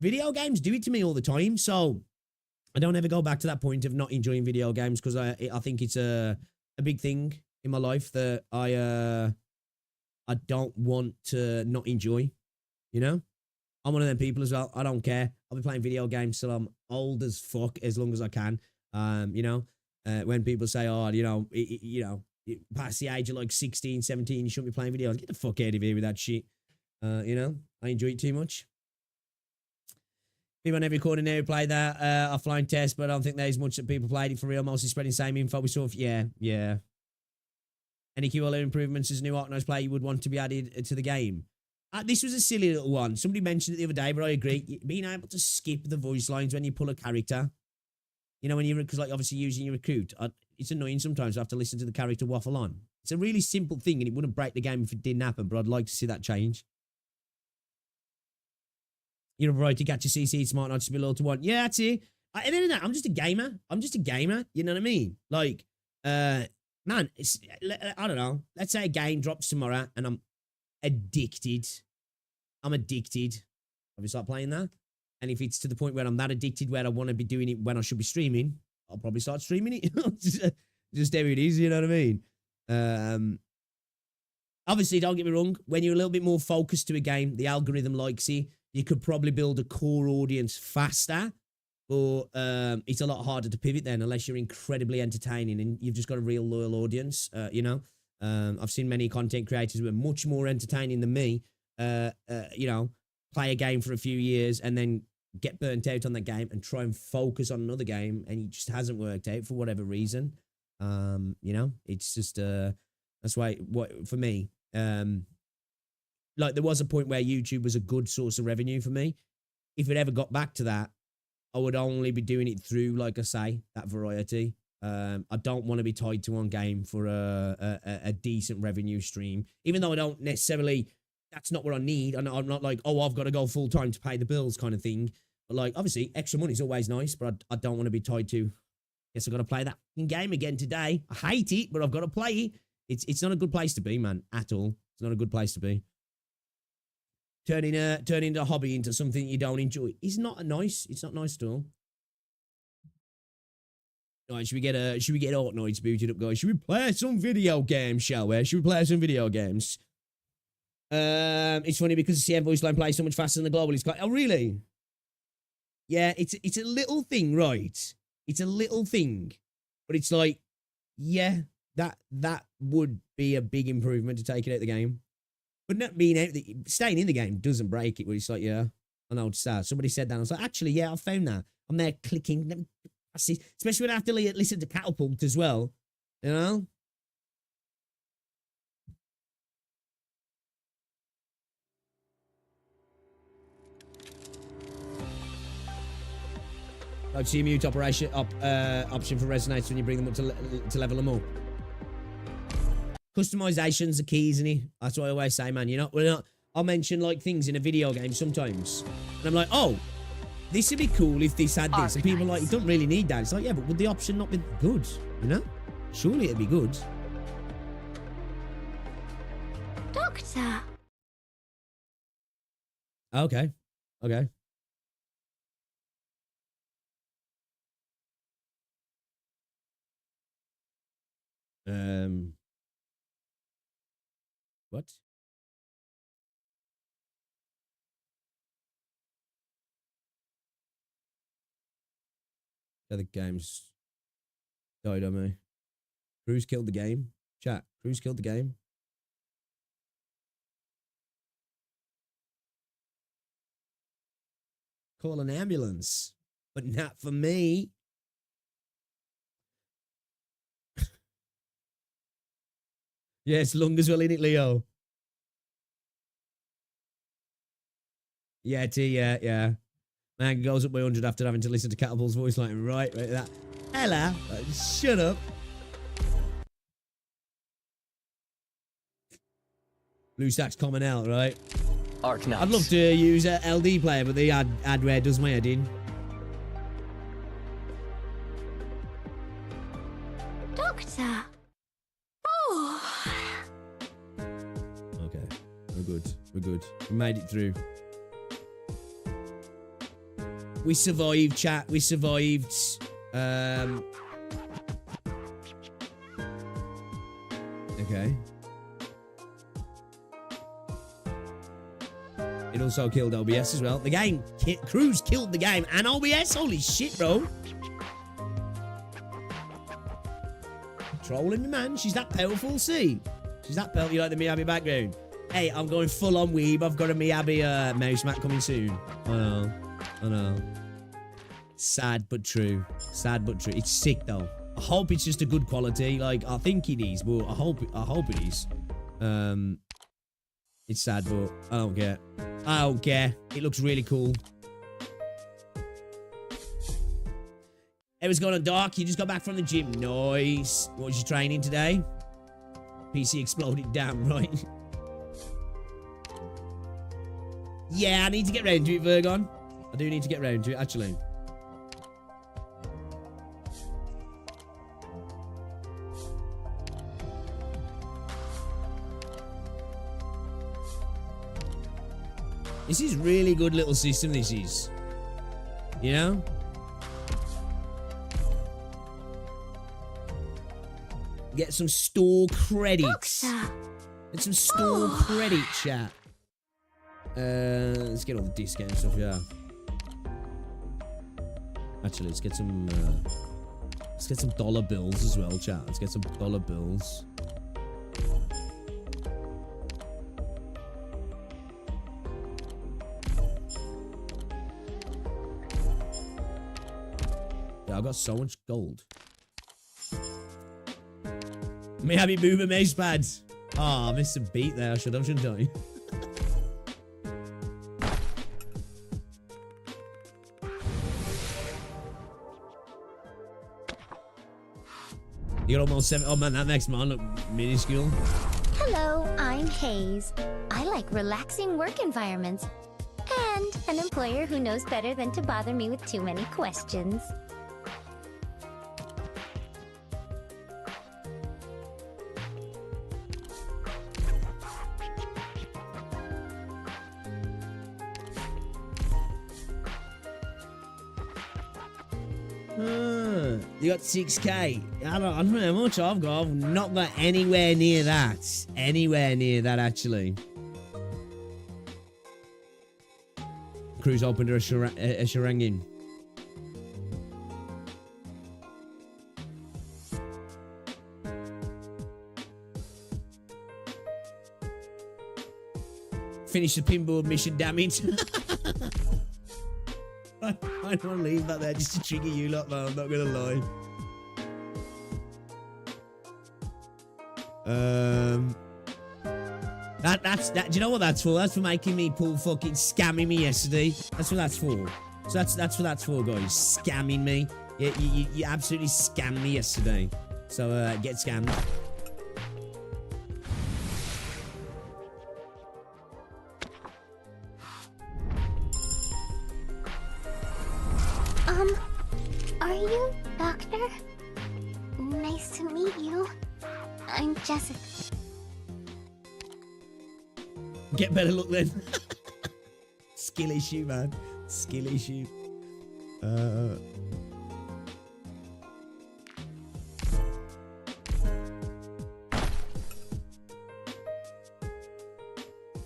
Video games do it to me all the time, so I don't ever go back to that point of not enjoying video games because I think it's a big thing in my life that I don't want to not enjoy, you know? I'm one of them people as well. I don't care. I'll be playing video games till I'm old as fuck as long as I can. You know, when people say, oh, you know, past the age of like 16, 17, you shouldn't be playing videos. Get the fuck out of here with that shit. You know, I enjoy it too much. People on every corner now play that offline test, but I don't think there's much that people played it for real. Mostly spreading same info. We saw, yeah. Any QLO improvements as new Arknights player you would want to be added to the game? This was a silly little one. Somebody mentioned it the other day, but I agree. Being able to skip the voice lines when you pull a character. You know, when you're, because like obviously using your recruit, it's annoying sometimes to have to listen to the character waffle on. It's a really simple thing and it wouldn't break the game if it didn't happen, but I'd like to see that change. You're right to catch a CC, smart not to be low to one. Yeah, that's it. And then that, I'm just a gamer. You know what I mean? Like, man, it's, I don't know. Let's say a game drops tomorrow and I'm addicted. I'll start playing that. And if it's to the point where I'm that addicted where I want to be doing it when I should be streaming, I'll probably start streaming it. Just how it is, you know what I mean? Obviously, don't get me wrong. When you're a little bit more focused to a game, the algorithm likes it. You could probably build a core audience faster. But it's a lot harder to pivot then unless you're incredibly entertaining and you've just got a real loyal audience, you know. I've seen many content creators who are much more entertaining than me, you know, play a game for a few years and then get burnt out on that game and try and focus on another game, and it just hasn't worked out for whatever reason. You know, it's just that's why what for me, like there was a point where YouTube was a good source of revenue for me. If it ever got back to that, I would only be doing it through, like I say, that variety. I don't want to be tied to one game for a decent revenue stream, even though I don't necessarily, that's not what I need. I'm not like, oh, I've got to go full time to pay the bills kind of thing. But like, obviously, extra money is always nice, but I don't want to be tied to, guess I've got to play that game again today. I hate it, but I've got to play it. It's not a good place to be, man, at all. It's not a good place to be. Turning a hobby into something you don't enjoy is not nice. It's not nice at all. All right, should we get Arknights booted up, guys? Should we play some video games, shall we? Should we play some video games? It's funny because the CM voice line plays so much faster than the global. It's like, oh really? Yeah, it's a little thing, right? It's a little thing, but it's like, yeah, that would be a big improvement to take it out of the game. But not being out, staying in the game doesn't break it. Where it's like, yeah, I know it's sad. Somebody said that. And I was like, actually, yeah, I found that. I'm there clicking. I see, especially when I have to listen to Catapult as well. You know. I'd see a mute option for resonates when you bring them up to level them up. Customization's the key, isn't it? That's what I always say, man. I'll mention like things in a video game sometimes. And I'm like, oh, this would be cool if this had this. And people are like, you don't really need that. It's like, yeah, but would the option not be good? You know? Surely it'd be good. Doctor. Okay. Okay. What? The other games died on me. Cruz killed the game. Chat. Cruz killed the game. Call an ambulance. But not for me. Yeah, it's long as well, innit, Leo? Yeah, T, yeah. Man goes up by 100 after having to listen to Catapult's voice line. Right, that. Hello. Shut up. Blue Stack's coming out, right? Arknights. I'd love to use a LD player, but the adware does my head in. Doctor. Oh. Okay, we're good. We're good. We made it through. We survived, chat. We survived. Okay. It also killed OBS as well. The game, Cruz killed the game and OBS. Holy shit, bro. Trolling me, man. She's that powerful, see? She's that powerful. You like the Miyabi background? Hey, I'm going full on weeb. I've got a Miyabi mouse mat coming soon. I know. I know. Sad but true. Sad but true. It's sick though. I hope it's just a good quality. Like, I think it is, but I hope it is. It's sad, but I don't care. I don't care. It looks really cool. It was going on dark. You just got back from the gym. Nice. What was your training today? PC exploded. Damn right. Yeah, I need to get round to it, Virgon. I do need to get round to it, actually. This is really good little system, this is. You know? Get some store credits. Get some store credit, chat. Let's get all the discount stuff, yeah. Actually, let's get some dollar bills as well, chat. Let's get some dollar bills. Yeah, I got so much gold. Me happy boomer mouse pads. Ah, I missed a beat there. I should have, shouldn't I? You got almost 7. Oh man, that next man look minuscule. Hello, I'm Hayes. I like relaxing work environments and an employer who knows better than to bother me with too many questions. You got 6k. I don't know how much I've got. I've not got anywhere near that. Anywhere near that, actually. Cruise opened a Sharangan. Finish the pinball mission, damn it. I don't leave that there just to trigger you lot, man. I'm not gonna lie. Do you know what that's for? That's for making me pull fucking scamming me yesterday. That's what that's for. So that's what that's for, guys. Scamming me. You absolutely scammed me yesterday. So get scammed. Are you Doctor? Nice to meet you. I'm Jessica. Get better look then. Skill issue, man. Skill issue.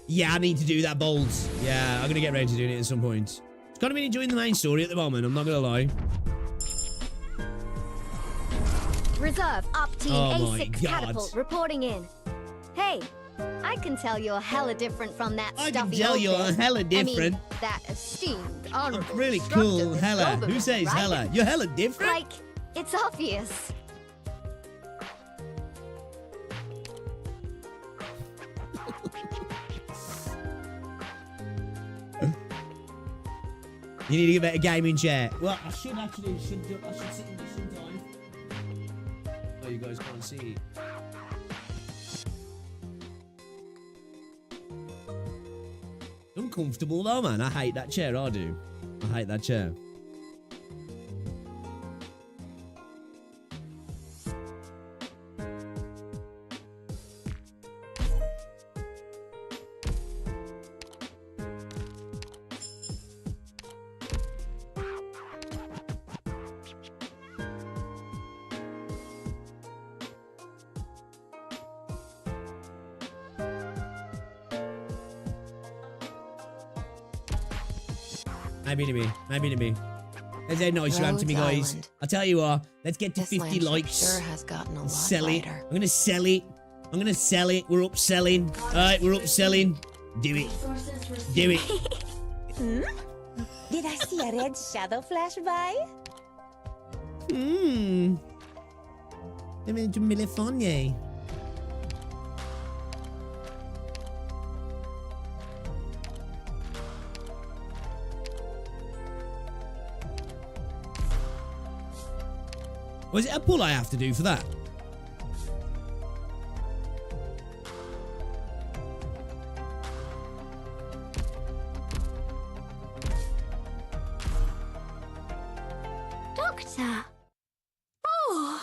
Yeah, I need to do that, Bolts. Yeah, I'm gonna get ready to do it at some point. It's kind of been enjoying the main story at the moment, I'm not gonna lie. Reserve Op Team Oh my A6 God. Catapult reporting in. Hey, I can tell you're hella different from that I stuffy can tell old you're bit. hella different. I mean, that esteemed, honorable, Really instructor cool, that's hella. Doberman, Who says right? hella? You're hella different? Like, it's obvious. You need to get a better gaming chair. Well, I should actually, I should sit in this sometime. Oh, you guys can't see. Uncomfortable though, man. I hate that chair, I do. I hate that chair. Maybe to me. Maybe to me. That's how nice you am to me, Rhodes guys. Island. I'll tell you what. Let's get to This 50 landship likes. sure has gotten a lot Sell it. lighter. I'm gonna sell it. I'm gonna sell it. We're upselling. Alright, we're upselling. Do it. Do it. Did I see a red shadow flash by? I'm into Milifonie. Was it a pull I have to do for that? Doctor. Oh.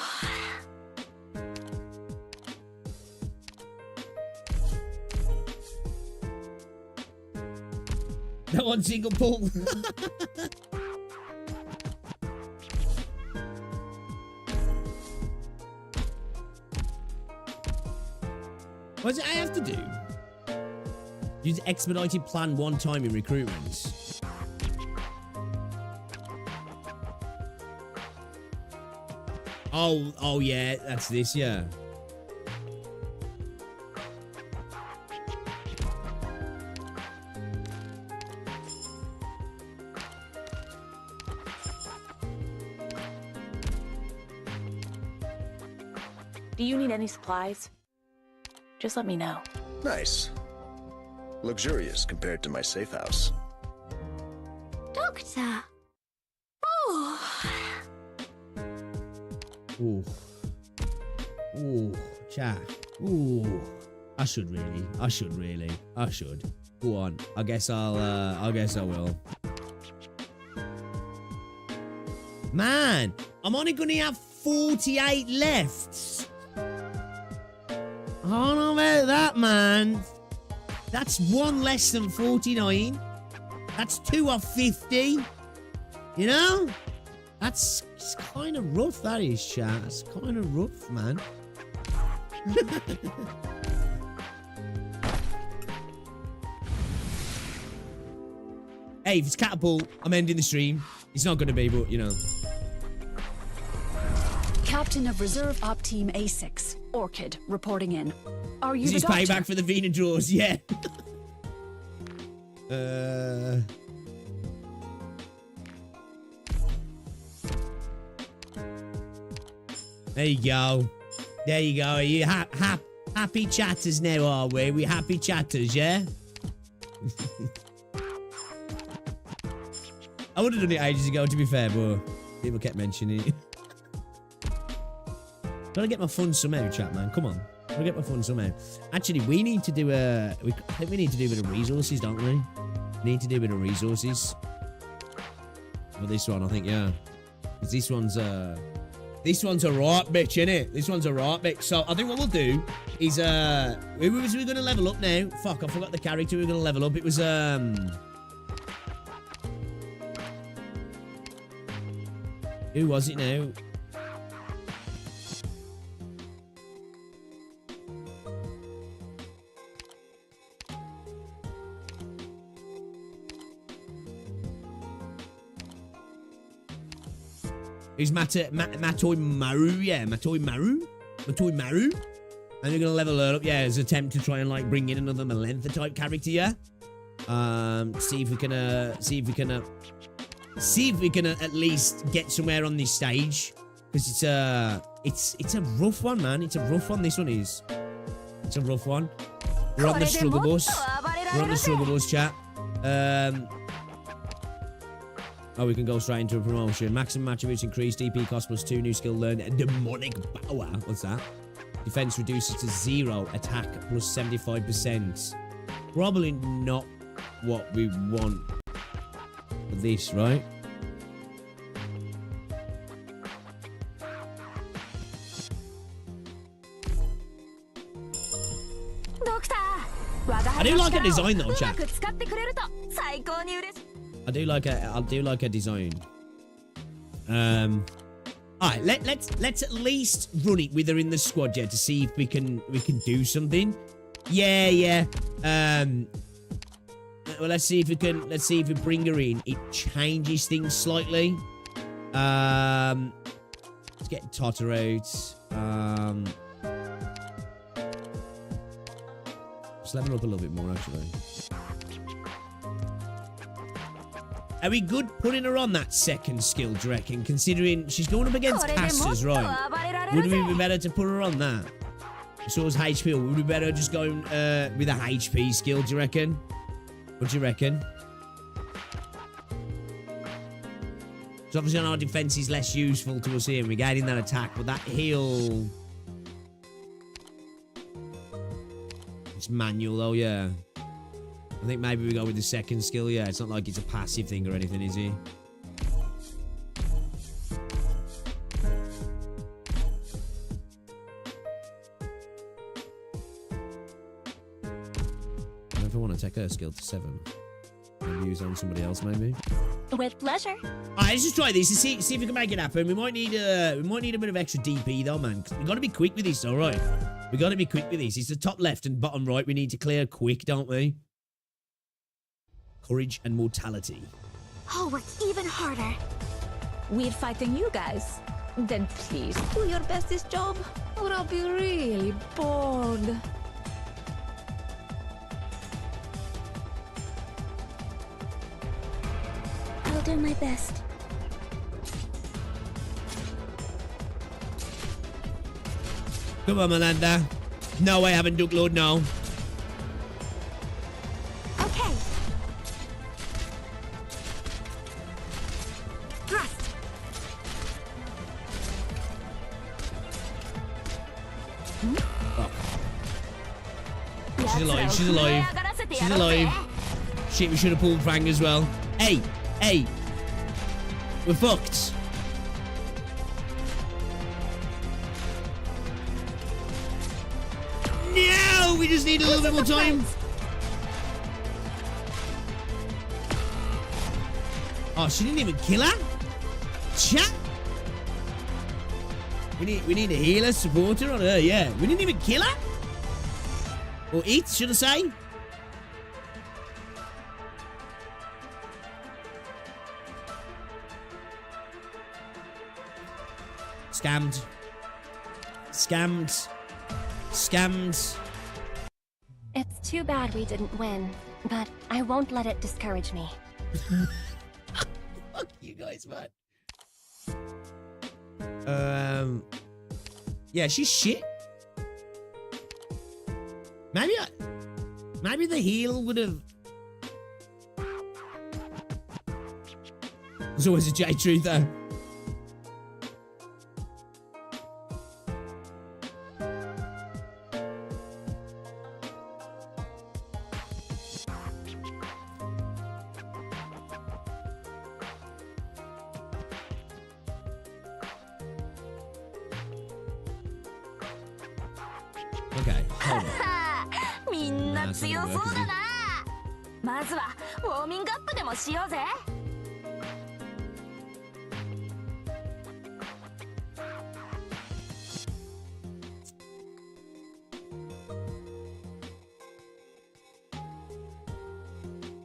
That one single pull. What does I have to do? Use expedited plan one time in recruitment. Oh yeah, that's this, yeah. Do you need any supplies? Just let me know. Nice. Luxurious compared to my safe house. Doctor. Oh. Ooh. Ooh, chat. Ooh. I should really. Go on. I guess I will. Man, I'm only gonna have 48 left. I don't know about that, man. That's one less than 49. That's 2 of 50. You know? That's kind of rough, that is, chat. That's kind of rough, man. Hey, if it's catapult, I'm ending the stream. It's not going to be, but, you know. Captain of Reserve Op Team A6, Orchid, reporting in. Are you Is the this doctor? payback for the Vina draws? Yeah. There you go. There you go. Are you happy chatters now, are we? We happy chatters, yeah? I would have done it ages ago, to be fair, but people kept mentioning it. Gotta get my fun somehow, chat, man. Come on. Gotta get my fun somehow. Actually, we need to do I think we need to do a bit of resources, don't we? Need to do a bit of resources. For this one, I think, yeah. Because this one's a right bitch, innit? This one's a right bitch. So, I think what we'll do is, we're gonna level up now. Fuck, I forgot the character we were gonna level up. It was, who was it now? Who's Matoi Maru? Yeah, Matoi Maru. And we're gonna level her up. Yeah, as an attempt to try and like bring in another Melantha type character. Yeah. See if we can at least get somewhere on this stage, because it's a rough one, man. It's a rough one. This one is. It's a rough one. We're on the struggle bus. We're on the struggle bus, chat. Oh, we can go straight into a promotion. Maximum attributes increased. DP cost +2. New skill learned. Demonic power. What's that? Defense reduces to 0. Attack +75%. Probably not what we want for this, right? I do like a design though, chat. I do like a design. Alright, let's at least run it with her in the squad, yeah, to see if we can do something. Yeah. Well, let's see if we bring her in. It changes things slightly. Let's get Totter out. Let's level up a little bit more, actually. Are we good putting her on that second skill, do you reckon? Considering she's going up against casters, right? Would it be better to put her on that? So as HP, or would it be better just going with a HP skill, do you reckon? What do you reckon? So obviously our defense is less useful to us here, and we're gaining that attack, but that heal... It's manual though, yeah. I think maybe we go with the second skill, yeah. It's not like it's a passive thing or anything, is it? I don't know if I want to take her skill to 7. Maybe use on somebody else, maybe. With pleasure. Alright, let's just try this and see if we can make it happen. We might need a bit of extra DP though, man. We gotta be quick with this, alright? We gotta be quick with this. It's the top left and bottom right. We need to clear quick, don't we? Courage and mortality. I'll work even harder. We're fighting you guys. Then please do your best this job, or I'll be really bored. I'll do my best. Come on, Melinda. No, I haven't duck load, no. Okay. Thrust. Fuck. She's alive, she's alive. She's alive. Shit, we should have pulled Frank as well. Hey, hey. We're fucked. No, we just need a little bit more time. Oh, she didn't even kill her? Chat? We need a healer, supporter on her, yeah. We didn't even kill her? Or eat, should I say? Scammed. Scammed. Scammed. It's too bad we didn't win, but I won't let it discourage me. Fuck you guys, man. Yeah, she's shit. Maybe the heal would have. There's always a J truther. Okay, hold on. みんな強そうだな。まずはウォーミングアップでもしようぜ。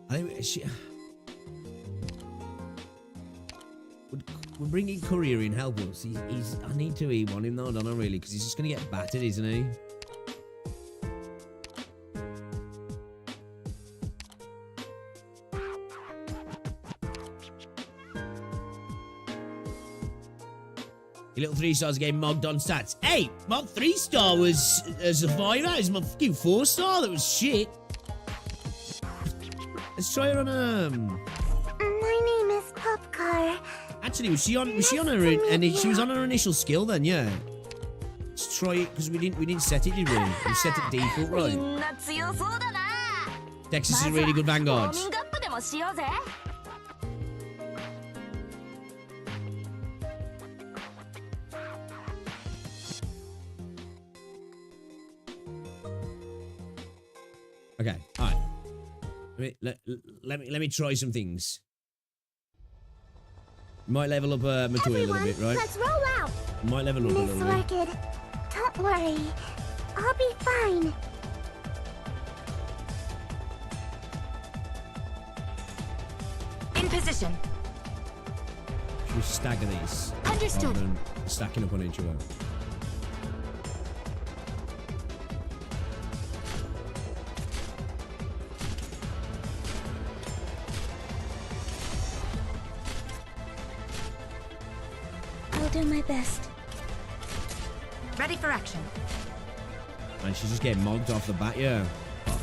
I think we're bringing Courier in help us. He's. I need to E1 him though, don't I really? Because he's just gonna get battered, isn't he? Your little 3 stars getting mogged on stats. Hey, my 3-star was a survivor. It's my fucking 4-star that was shit. Let's try her on My name is Popcar. Actually, was she on her she was on her initial skill then, yeah. Let's try it because we didn't set it, did we? We set it default, right? Texas is a really good vanguard. Okay, all right. Let me try some things. Might level up Matoya a little bit, right? Let's roll out. Might level up a Miss little bit. Orchid, don't worry. I'll be fine. In position. Should we stagger these? Understood. Rather than stacking up on each other. I'll do my best. Ready for action. And she's just getting mogged off the bat, yeah. Fuck.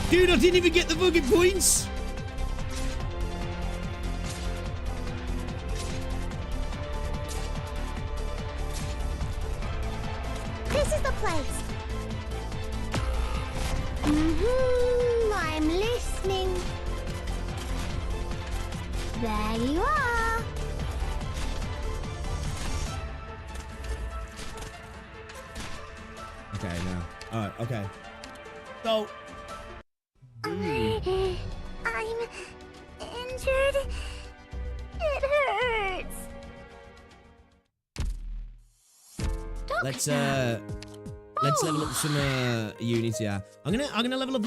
Dude, I didn't even get the fucking points. This is the place. I'm listening. There you are. Okay, now. Alright, okay. So. I'm injured. It hurts. Let's level up some units here. I'm gonna level up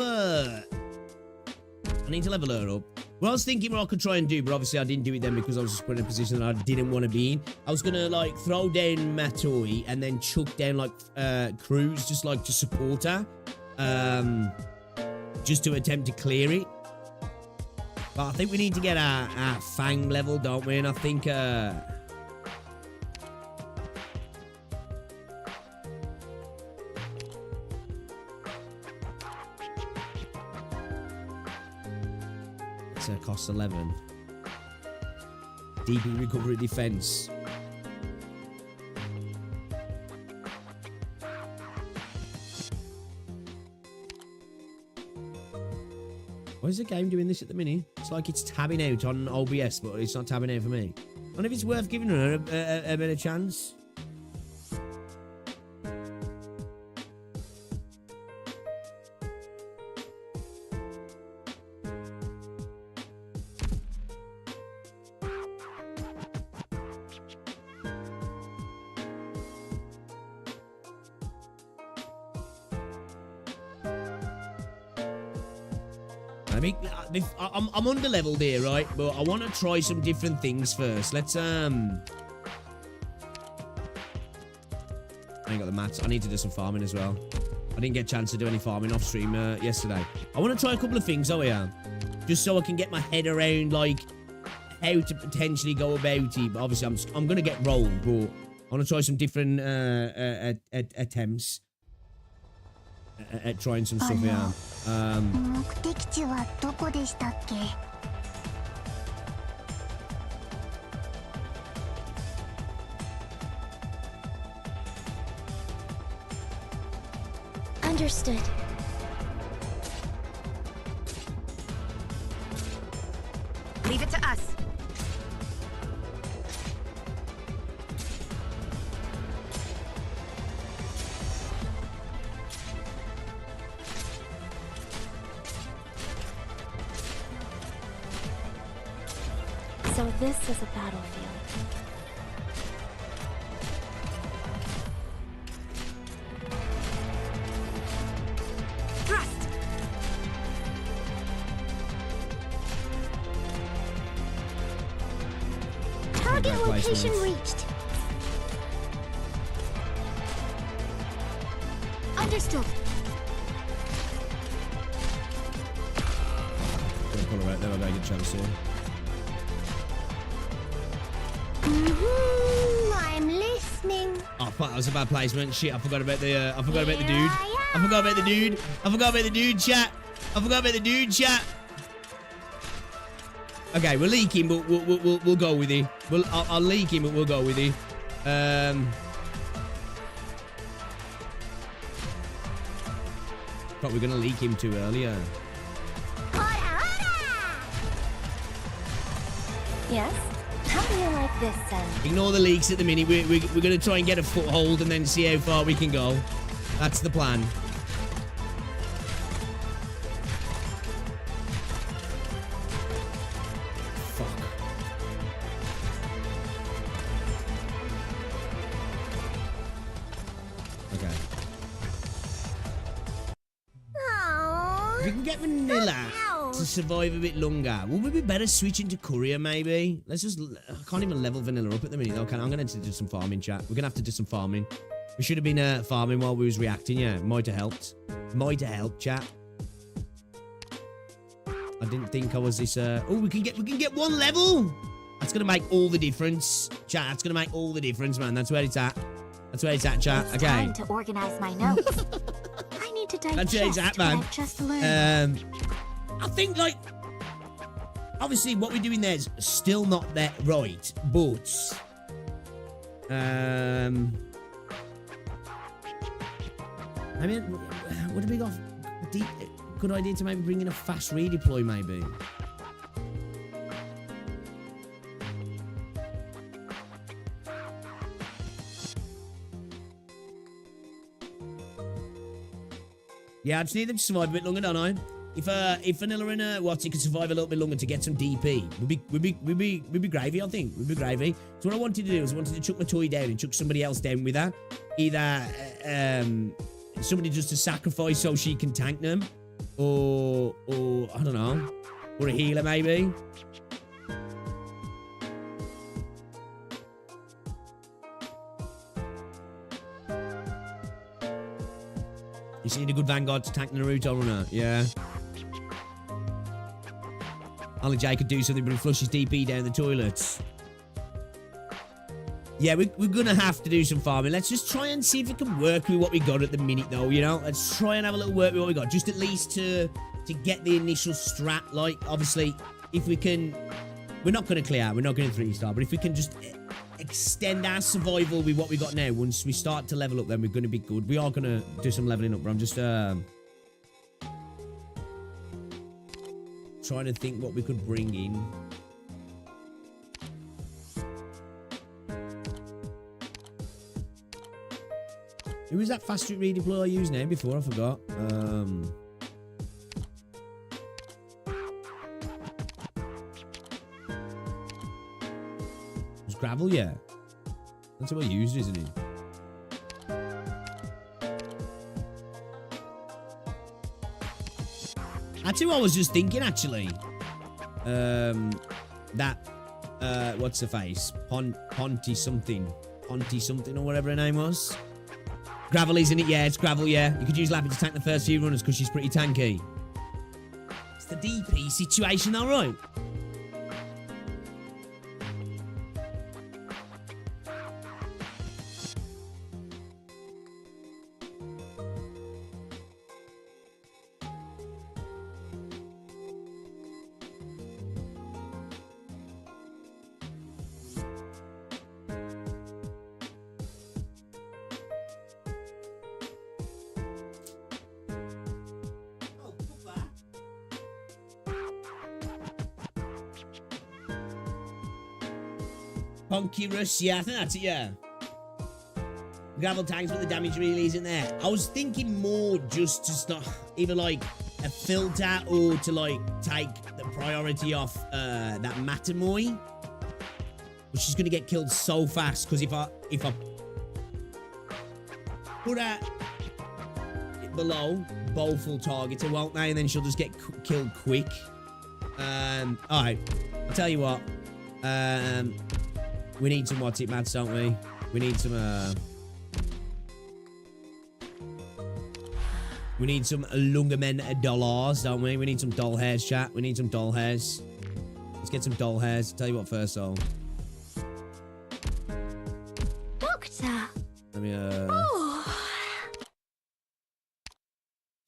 I need to level her up. What I was thinking what I could try and do, but obviously I didn't do it then because I was just put in a position that I didn't want to be in. I was gonna like throw down Matoi and then chuck down like Cruz just like to support her. Just to attempt to clear it. But I think we need to get our Fang level, don't we? And I think it's cost 11. DP recovery defense. Why is the game doing this at the minute? It's like it's tabbing out on OBS, but it's not tabbing out for me. I wonder if it's worth giving her a bit of chance. I'm under leveled here, right? But I want to try some different things first. Let's I ain't got the mats. I need to do some farming as well. I didn't get a chance to do any farming off stream yesterday. I want to try a couple of things. Oh yeah, just so I can get my head around like how to potentially go about it. But obviously, I'm gonna get rolled, but I want to try some different attempts at trying some stuff. Yeah. Understood. Leave it to us. So this is a battlefield. Thrust. Target location reached. Understood. Gonna pull her out there. I've got a good chance here. I'm listening. Oh fuck, that was a bad placement. Shit, I forgot about the dude. I forgot about the dude. I forgot about the dude, chat. I forgot about the dude, chat. Okay, we're leaking, but we'll go with it. I'll leak him, but we'll go with it. Thought we were gonna leak him too earlier. Yes. How do you like this sound? Ignore the leaks at the minute. We're going to try and get a foothold and then see how far we can go. That's the plan. Fuck. Okay. If we can get Vanilla to survive a bit longer, would we be better switching to courier maybe? Let's just, I can't even level Vanilla up at the minute though, can I? I'm gonna have to do some farming, chat. We're gonna have to do some farming. We should have been farming while we was reacting, yeah. Might have helped. Might have helped, chat. I didn't think I was this oh, we can get one level. That's gonna make all the difference. Chat, that's gonna make all the difference, man. That's where it's at. That's where it's at, chat. It's okay. time to organize my notes. I need to digest That's where it's at, man. what I've just learned. I think, like, obviously what we're doing there is still not that right, but, I mean, would it be a good idea to maybe bring in a fast redeploy, maybe? Yeah, I just need them to survive a bit longer, don't I? If Vanilla and Watsy could survive a little bit longer to get some DP, we'd be gravy, I think. We'd be gravy. So what I wanted to do is I wanted to chuck my toy down and chuck somebody else down with her. Either somebody just to sacrifice so she can tank them, or I don't know. Or a healer, maybe. You see the good Vanguard to tank Naruto runner? Yeah. Only Jay could do something, but he flushes DP down the toilets. Yeah, we're going to have to do some farming. Let's just try and see if it can work with what we got at the minute, though, you know? Let's try and have a little work with what we got. Just at least to get the initial strat. Like, obviously, if we can... We're not going to clear out. We're not going to 3-star. But if we can just extend our survival with what we got now, once we start to level up, then we're going to be good. We are going to do some leveling up, but I'm just... trying to think what we could bring in. Who was that fast street redeploy I used now before? I forgot. Was gravel, yeah. That's what I used, isn't it? That's who I was just thinking, actually. What's the face? Ponty something or whatever her name was. Gravel, isn't it? Yeah, it's gravel, yeah. You could use Lappy to tank the first few runners because she's pretty tanky. It's the DP situation, all right. Punky Rush, yeah, I think that's it, yeah. Gravel tanks, but the damage really isn't there. I was thinking more just to start either like a filter or to like take the priority off that Matamoy. But she's gonna get killed so fast because if I put her below both full targets, won't they? And then she'll just get killed quick. Alright. I'll tell you what. We need some what's it mats, don't we? We need some Lungamen dollars, don't we? We need some doll hairs, chat. We need some doll hairs. Let's get some doll hairs. Tell you what first, though. Doctor. Let me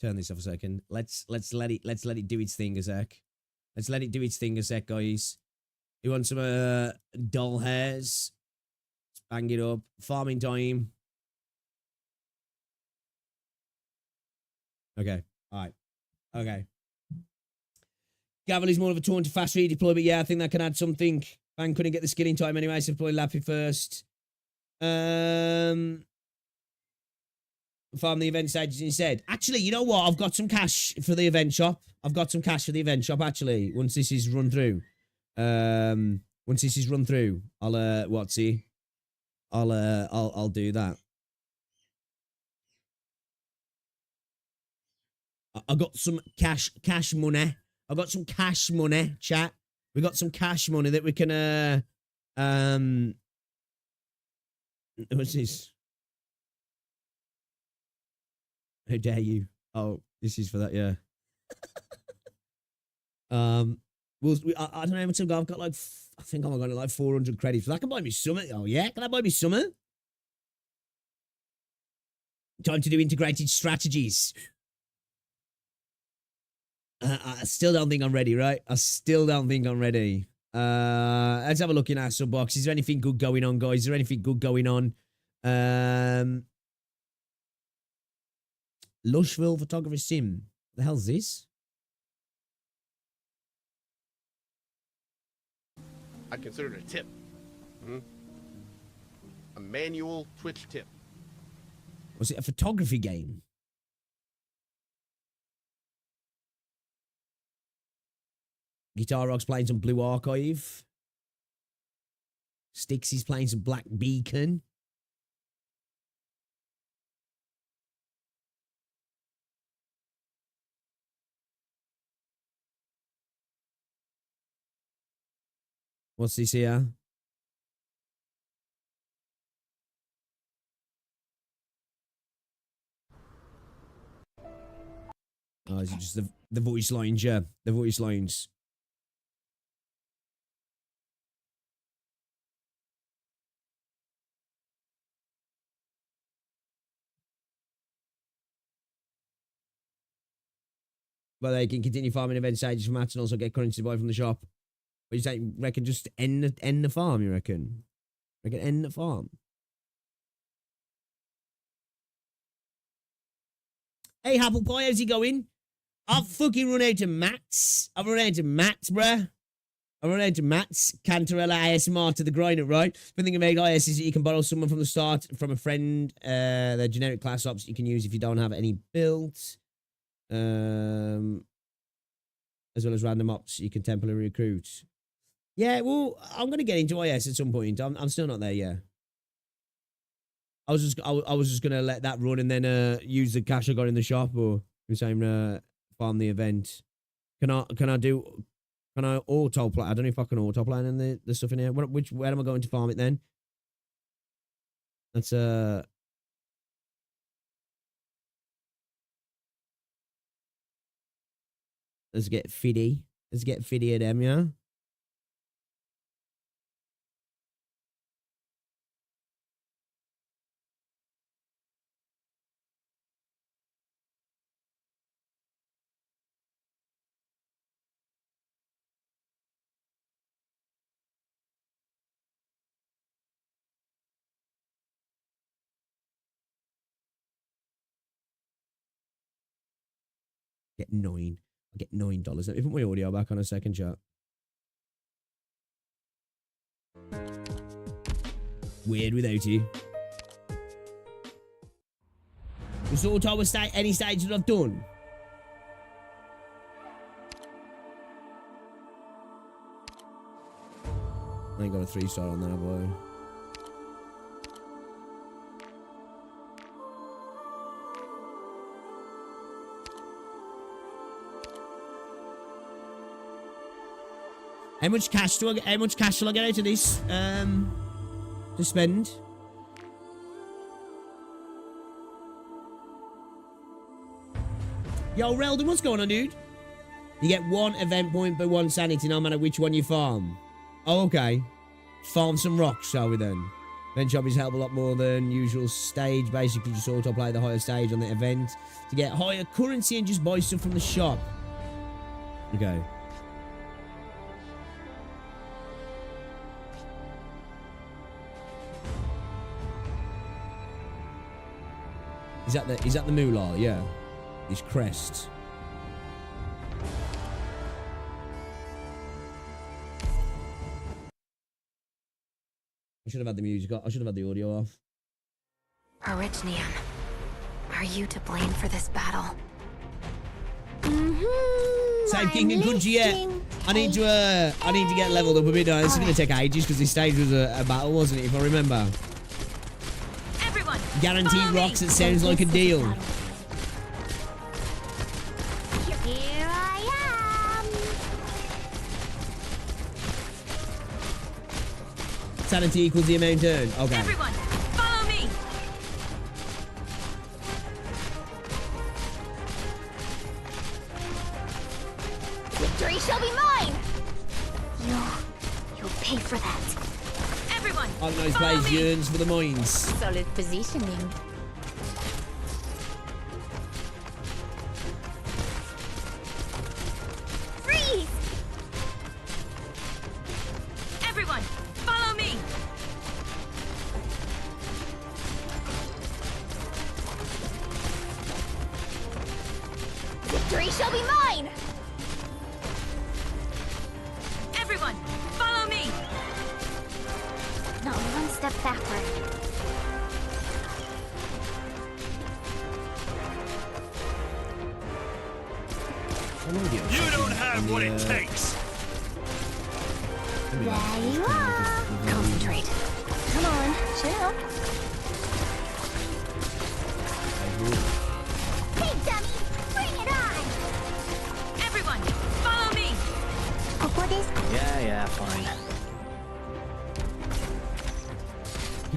turn this off a second. Let's let it do its thing a sec. Let's let it do its thing a sec, guys. You want some doll hairs? Let's bang it up. Farming time. Okay. Alright. Okay. Gavel is more of a taunt to fast redeploy, but yeah, I think that can add something. Bang couldn't get the skilling time anyway, so deploy Lappy first. Farm the event stages instead. Actually, you know what? I've got some cash for the event shop. Actually, once this is run through. Once this is run through, I'll I'll do that. I got some cash money. I got some cash money, chat. We got some cash money that we can what's this? How dare you? Oh, this is for that, yeah. I don't know how much I've got. I've got like, I think I'm going to like 400 credits. That can buy me something. Oh, yeah? Can that buy me something? Time to do integrated strategies. I still don't think I'm ready, right? I still don't think I'm ready. Let's have a look in our sub box. Is there anything good going on, guys? Is there anything good going on? Lushville Photography Sim. What the hell's this? I consider it a tip. A manual Twitch tip. Was it a photography game? Guitar Rock's playing some Blue Archive. Stixie's playing some Black Beacon. What's this here? Oh, is it just the voice lines? Yeah, the voice lines. But they can continue farming event stages for mats and also get currency to buy from the shop. But you say, reckon just end the farm, you reckon? Reckon end the farm? Hey, Apple Pie, how's he going? I've fucking run out of mats. I've run out of mats, bruh. I've run out of mats. Cantarella ASMR to the grinder, right? The thing about IS is that you can borrow someone from the start, from a friend. They're generic class ops you can use if you don't have any built. As well as random ops you can temporarily recruit. Yeah, well, I'm gonna get into IS at some point. I'm still not there yet. I was just gonna let that run and then use the cash I got in the shop, or same farm the event. Can I auto play? I don't know if I can auto plan in the stuff in here. Where am I going to farm it then? That's let's get fiddy. Let's get fiddy at them, yeah. Get $9. I'll get $9. Let me put my audio back on a second, chat. Weird without you. Just auto any stage that I've done. I ain't got a 3-star on that, boy. How much cash shall I get out of this? To spend? Yo, Reldon, what's going on, dude? You get 1 event point per 1 sanity, no matter which one you farm. Oh, okay. Farm some rocks, shall we then? Event shop is help a lot more than usual stage. Basically, just auto-play the higher stage on the event to get higher currency and just buy stuff from the shop. Okay. Is that the moolah? Yeah. His crest. I should have had the music off. I should have had the audio off. Orignium, are you to blame for this battle? Same king and country yet. I need to get leveled up a bit. This is gonna take ages because this stage was a battle, wasn't it? If I remember. Everyone, guaranteed rocks. It sounds like a deal. Here I am. Sanity equals the amount earned. Okay. Everyone, follow me. Victory shall be mine. You'll pay for that. Everyone, Arknights plays yearns for the mines. Solid positioning. freeze. Everyone, follow me. Victory shall be mine. Everyone, follow me. Not one step backward. You don't have what it takes. There you are. Concentrate. Come on, chill. Hey, dummy, bring it on. Everyone, follow me. What is? Yeah, fine.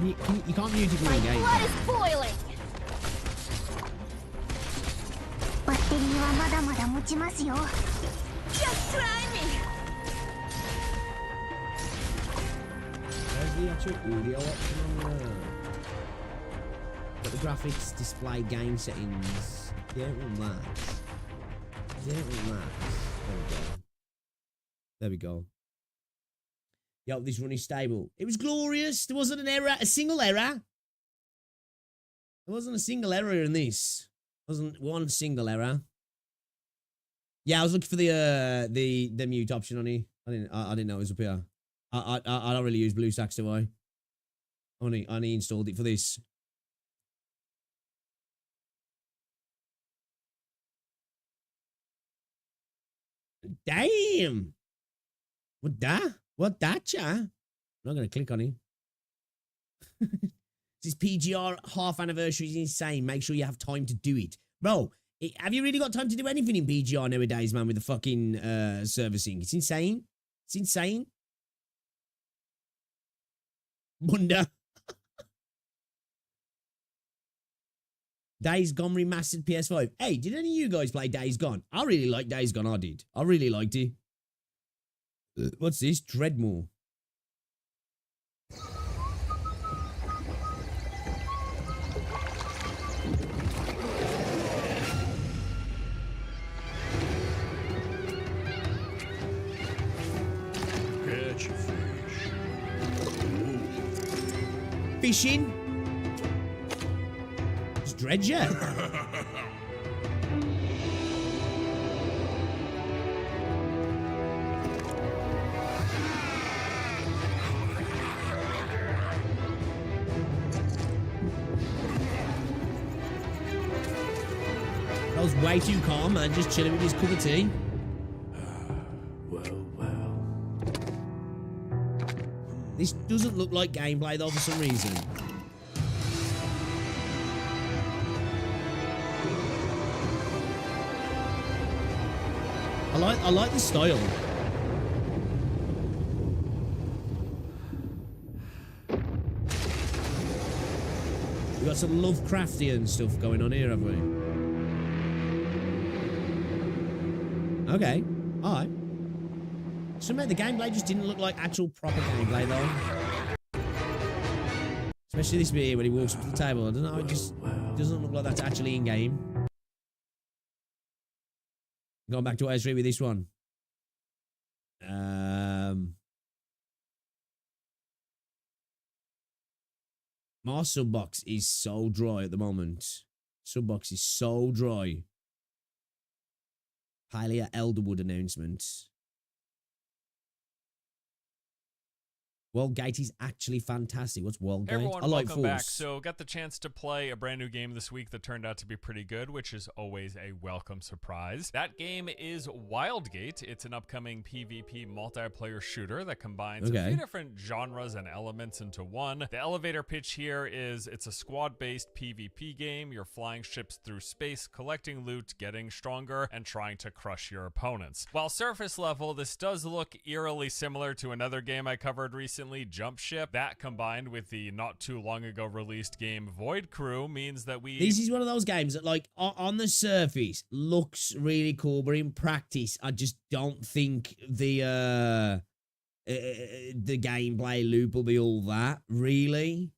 you can't mute if you're in game. Blood is boiling. バッテリーはまだまだ持ちますよ。 Just try me. Where's the actual audio option on there? Got the graphics, display, game settings. You don't want that. You don't want that. There we go. Yo, this run is stable. It was glorious. There wasn't an error, a single error. There wasn't a single error in this. Wasn't one single error. Yeah, I was looking for the mute option on here. I didn't know it was up here. I don't really use BlueStacks, do I? Only installed it for this. Damn! What that? What that, chat? I'm not gonna click on it. This PGR half anniversary is insane. Make sure you have time to do it. Bro, have you really got time to do anything in PGR nowadays, man, with the fucking servicing? It's insane. It's insane. Wonder. Days Gone remastered PS5. Hey, did any of you guys play Days Gone? I really liked Days Gone, I did. I really liked it. What's this? Dreadmore. Catch a fish. Fishing? It's Dredger. That was way too calm, man. Just chilling with his cup of tea. Well. This doesn't look like gameplay, though, for some reason. I like the style. We got some Lovecraftian stuff going on here, have we? Okay, alright. So, man, the gameplay just didn't look like actual proper gameplay, though. Especially this bit here when he walks up to the table. I don't know, it just doesn't look like that's actually in-game. Going back to S3 with this one. My subbox is so dry at the moment. Subbox is so dry. Hylia Elderwood announcement. Wildgate is actually fantastic. What's Wildgate? Hey everyone, I like welcome back. Force. So got the chance to play a brand new game this week that turned out to be pretty good, which is always a welcome surprise. That game is Wildgate. It's an upcoming PvP multiplayer shooter that combines a few different genres and elements into one. The elevator pitch here is it's a squad-based PvP game. You're flying ships through space, collecting loot, getting stronger, and trying to crush your opponents. While surface level, this does look eerily similar to another game I covered recently, Jump Ship. That combined with the not too long ago released game Void Crew means that we... This is one of those games that, like, on the surface looks really cool, but in practice, I just don't think the gameplay loop will be all that, really.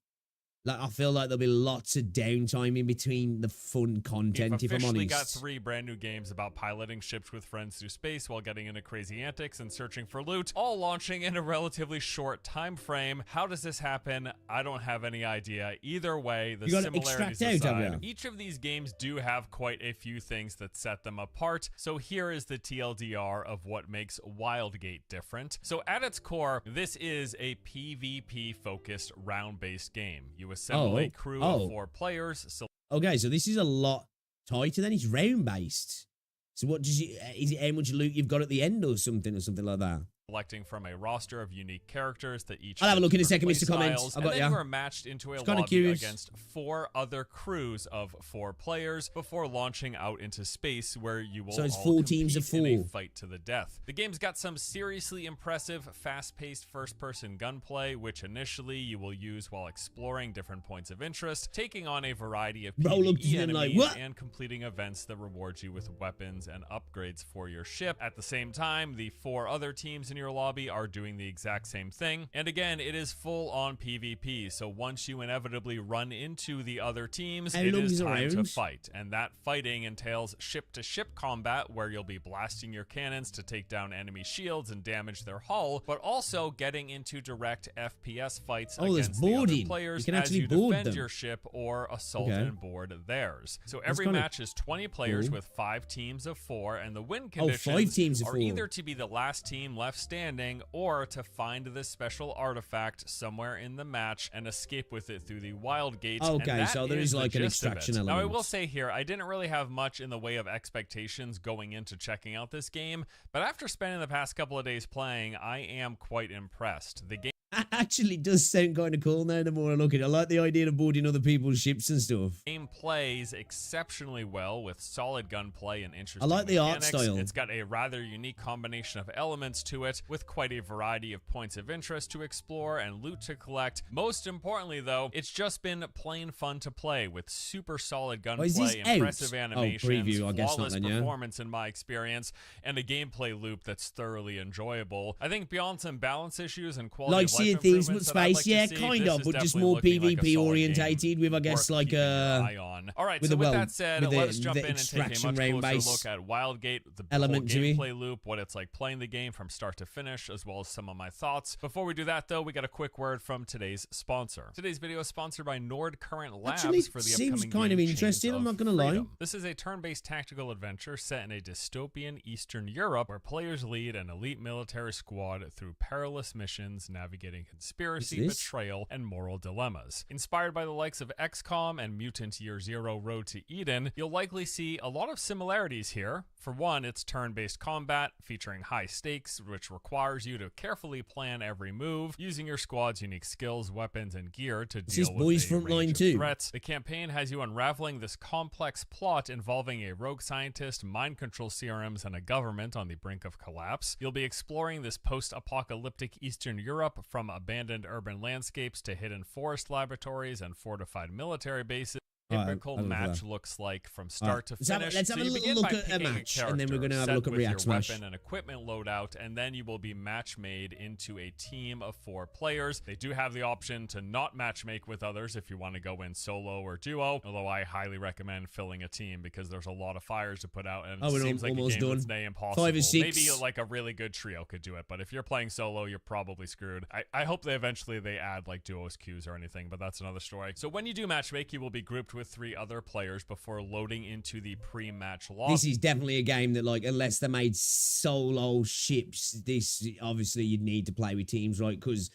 Like, I feel like there'll be lots of downtime in between the fun content, if I'm honest. We've officially got 3 brand new games about piloting ships with friends through space while getting into crazy antics and searching for loot, all launching in a relatively short time frame. How does this happen? I don't have any idea. Either way, the similarities aside, each of these games do have quite a few things that set them apart. So here is the TLDR of what makes Wildgate different. So at its core, this is a PvP-focused round-based game. You assemble a crew of 4 players. Okay, so this is a lot tighter than it's round based. So what does it, is it how much loot you've got at the end or something like that? selecting from a roster of unique characters that each I'll have a look in a second, play Mr. Comments. styles, I got and then ya. you are matched into a Just kinda lobby curious. against 4 other crews of 4 players before launching out into space, where you will So it's all 4 teams of compete in a 4. fight to the death. The game's got some seriously impressive, fast-paced first-person gunplay, which initially you will use while exploring different points of interest, taking on a variety of Bro looked PvE at him like, enemies, what? and completing events that reward you with weapons and upgrades for your ship. At the same time, the 4 other teams in your lobby are doing the exact same thing. And again, it is full on PvP, so once you inevitably run into the other teams, How it long is is it time to around? fight. And that fighting entails ship-to-ship combat, where you'll be blasting your cannons to take down enemy shields and damage their hull, but also getting into direct FPS fights Oh, there's against the other boarding. players You can as actually you board defend them. your ship or assault Okay. and board theirs. So every kinda match is 20 players cool. with 5 teams of 4, and the win Oh, 5 conditions teams of are 4. either to be the last team left standing or to find this special artifact somewhere in the match and escape with it through the Wildgate. Okay, and that so there is the like an gist of it. extraction Now, I element. will say here, I didn't really have much in the way of expectations going into checking out this game, but after spending the past couple of days playing, I am quite impressed. The game Actually does sound kind of cool now the more I look at it. I like the idea of boarding other people's ships and stuff. game plays exceptionally well with solid gunplay and interesting I like the art mechanics. style. It's got a rather unique combination of elements to it, with quite a variety of points of interest to explore and loot to collect. Most importantly, though, it's just been plain fun to play with super solid is this gunplay, out? impressive Oh, animations, preview, I guess not flawless then, yeah. performance in my experience, and a gameplay loop that's thoroughly enjoyable. I think beyond some balance issues and quality Like of life Sea of Thieves, but improvements that I'd space, like to yeah, see, kind this of, is but just definitely more looking like a PvP solid orientated game with, I guess, worth like keeping your eye on. All right, with so the with well, that said, with let us jump the in and take a extraction much round closer base look at Wildgate, the whole element to me. gameplay loop, what it's like playing the game from start to finish, as well as some of my thoughts. Before we do that, though, we got a quick word from today's sponsor. Today's video is sponsored by Nord Current Labs Actually, for the seems upcoming kind of game interesting, Chains I'm of not gonna lie. Freedom. This is a turn-based tactical adventure set in a dystopian Eastern Europe, where players lead an elite military squad through perilous missions, navigating conspiracy, What's this? betrayal, and moral dilemmas. Inspired by the likes of XCOM and Mutant Year Zero Road to Eden, you'll likely see a lot of similarities here. For one, it's turn-based combat, featuring high stakes, which requires you to carefully plan every move, using your squad's unique skills, weapons, and gear to Is deal this with Boys a Front Line range of 2? threats. The campaign has you unraveling this complex plot involving a rogue scientist, mind control serums, and a government on the brink of collapse. You'll be exploring this post-apocalyptic Eastern Europe, from abandoned urban landscapes to hidden forest laboratories and fortified military bases. Typical I'll look at match that. looks like from start to Let's have- finish. let's have So a you little begin look by at a picking match, and then we're character, gonna have a set look at with React your Smash. weapon and equipment loadout, and then you will be match made into a team of 4 players. They do have the option to not match make with others if you want to go in solo or duo, although I highly recommend filling a team because there's a lot of fires to put out, and Oh, it we're seems like a almost game that's done. near impossible. 5 or 6. Maybe like a really good trio could do it, but if you're playing solo, you're probably screwed. I hope they eventually add like duos queues or anything, but that's another story. So when you do matchmake, you will be grouped with 3 other players before loading into the pre-match log. This is definitely a game that, like, unless they made solo ships, this obviously you'd need to play with teams, right? Because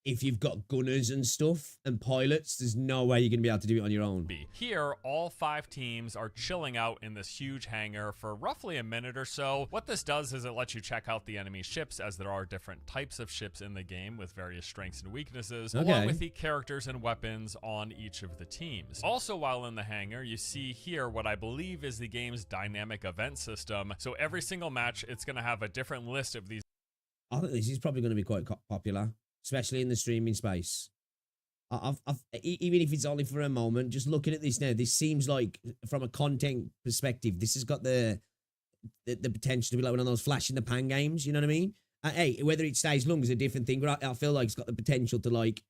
if you've got gunners and stuff and pilots, there's no way you're going to be able to do it on your own. Here, all 5 teams are chilling out in this huge hangar for roughly a minute or so. What this does is it lets you check out the enemy ships, as there are different types of ships in the game with various strengths and weaknesses, along with the characters and weapons on each of the teams. Also, while in the hangar, you see here what I believe is the game's dynamic event system. So every single match, it's going to have a different list of these. I think this is probably going to be quite popular, especially in the streaming space. Even if it's only for a moment, just looking at this now, this seems like, from a content perspective, this has got the potential to be like one of those flash in the pan games. You know what I mean? Hey, whether it stays long is a different thing, but I feel like it's got the potential to, like,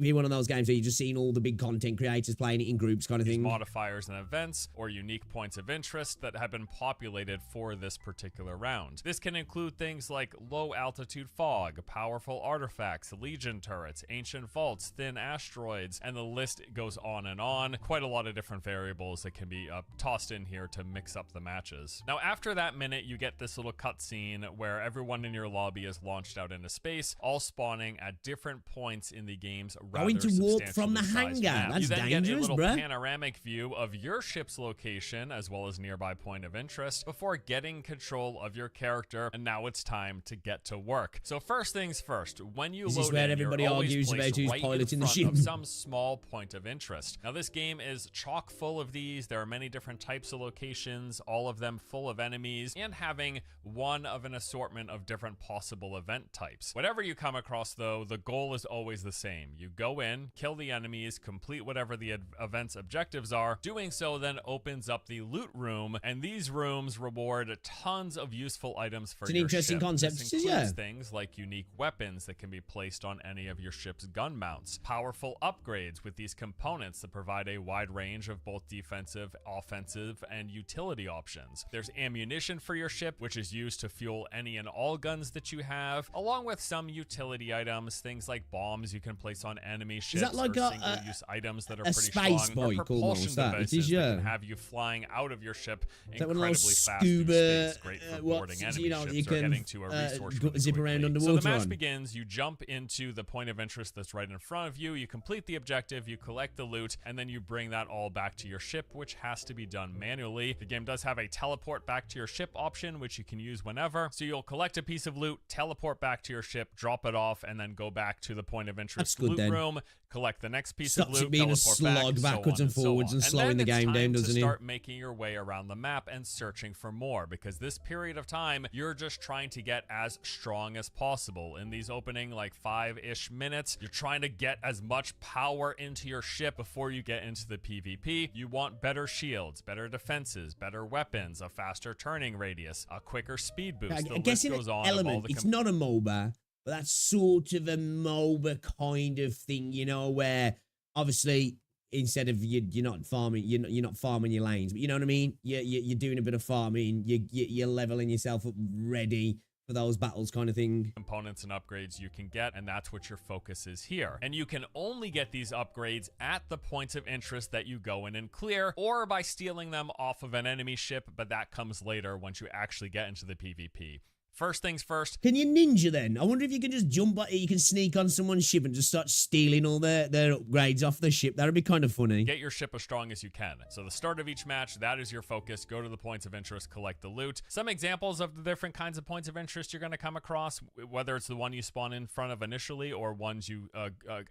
be one of those games where you're just seeing all the big content creators playing it in groups, kind of thing. Modifiers and events or unique points of interest that have been populated for this particular round. This can include things like low altitude fog, powerful artifacts, legion turrets, ancient vaults, thin asteroids, and the list goes on and on. Quite a lot of different variables that can be tossed in here to mix up the matches. Now, after that minute, you get this little cutscene where everyone in your lobby is launched out into space, all spawning at different points in the game's rather to warp from the substantially sized hangar. map. That's you then dangerous, get a little bruh. panoramic view of your ship's location as well as nearby point of interest before getting control of your character, and now it's time to get to work. So first things first, when you This load is where in, everybody you're always argues about placed who's right piloting in the front ship. of some small point of interest. Now this game is chock full of these. There are many different types of locations, all of them full of enemies, and having one of an assortment of different possible event types. Whatever you come across though, the goal is always the same. You go in, kill the enemies, complete whatever the event's objectives are. Doing so then opens up the loot room, and these rooms reward tons of useful items for It's an your interesting ship. concept. This includes Yeah. things like unique weapons that can be placed on any of your ship's gun mounts, powerful upgrades with these components that provide a wide range of both defensive, offensive, and utility options. There's ammunition for your ship, which is used to fuel any and all guns that you have, along with some utility items, things like bombs you can place on enemy ships, that like or a single-use items that are a pretty space strong, or bike propulsion almost, that. It devices is, that yeah. can have you flying out of your ship Is that one of incredibly those fast through scuba, space, great for what, boarding enemy you know, ships you or can, getting to a resource go, really zip quickly. around So underwater the match on. begins, you jump into the point of interest that's right in front of you, you complete the objective, you collect the loot, and then you bring that all back to your ship, which has to be done manually. The game does have a teleport back to your ship option, which you can use whenever. So you'll collect a piece of loot, teleport back to your ship, drop it off, and then go back to the point of interest good loot then. room, collect the next piece Stops of loot, it being a teleport slog back, backwards so on and forwards so on. and slowing then the game it's down, time doesn't to it? start making your way around the map and searching for more, because this period of time, you're just trying to get as strong as possible. In these opening like 5-ish minutes, you're trying to get as much power into your ship before you get into the PvP. You want better shields, better defenses, better weapons, a faster turning radius, a quicker speed boost. I The guess list in goes an on of all element, the it's not a MOBA, but that's sort of a MOBA kind of thing, you know, where obviously instead of you're not farming, you're not farming your lanes, but you know what I mean. You're doing a bit of farming. You're leveling yourself up ready for those battles, kind of thing. Components and upgrades you can get, and that's what your focus is here. And you can only get these upgrades at the points of interest that you go in and clear, or by stealing them off of an enemy ship, but that comes later once you actually get into the PvP. First things first. Can you ninja then? I wonder if you can just jump, you can sneak on someone's ship and just start stealing all their upgrades off the ship. That would be kind of funny. Get your ship as strong as you can. So the start of each match, that is your focus. Go to the points of interest, collect the loot. Some examples of the different kinds of points of interest you're going to come across, whether it's the one you spawn in front of initially or ones you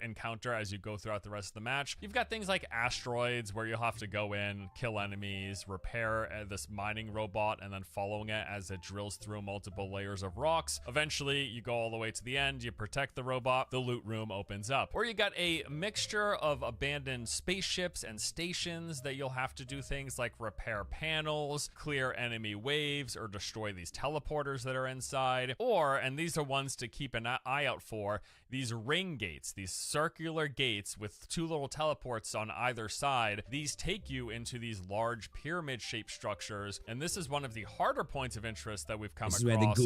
encounter as you go throughout the rest of the match. You've got things like asteroids where you'll have to go in, kill enemies, repair this mining robot, and then following it as it drills through multiple layers of rocks. Eventually, you go all the way to the end, you protect the robot, the loot room opens up. Or you got a mixture of abandoned spaceships and stations that you'll have to do things like repair panels, clear enemy waves, or destroy these teleporters that are inside. Or, and these are ones to keep an eye out for, these ring gates, these circular gates with two little teleports on either side. These take you into these large pyramid-shaped structures, and this is one of the harder points of interest that we've come across,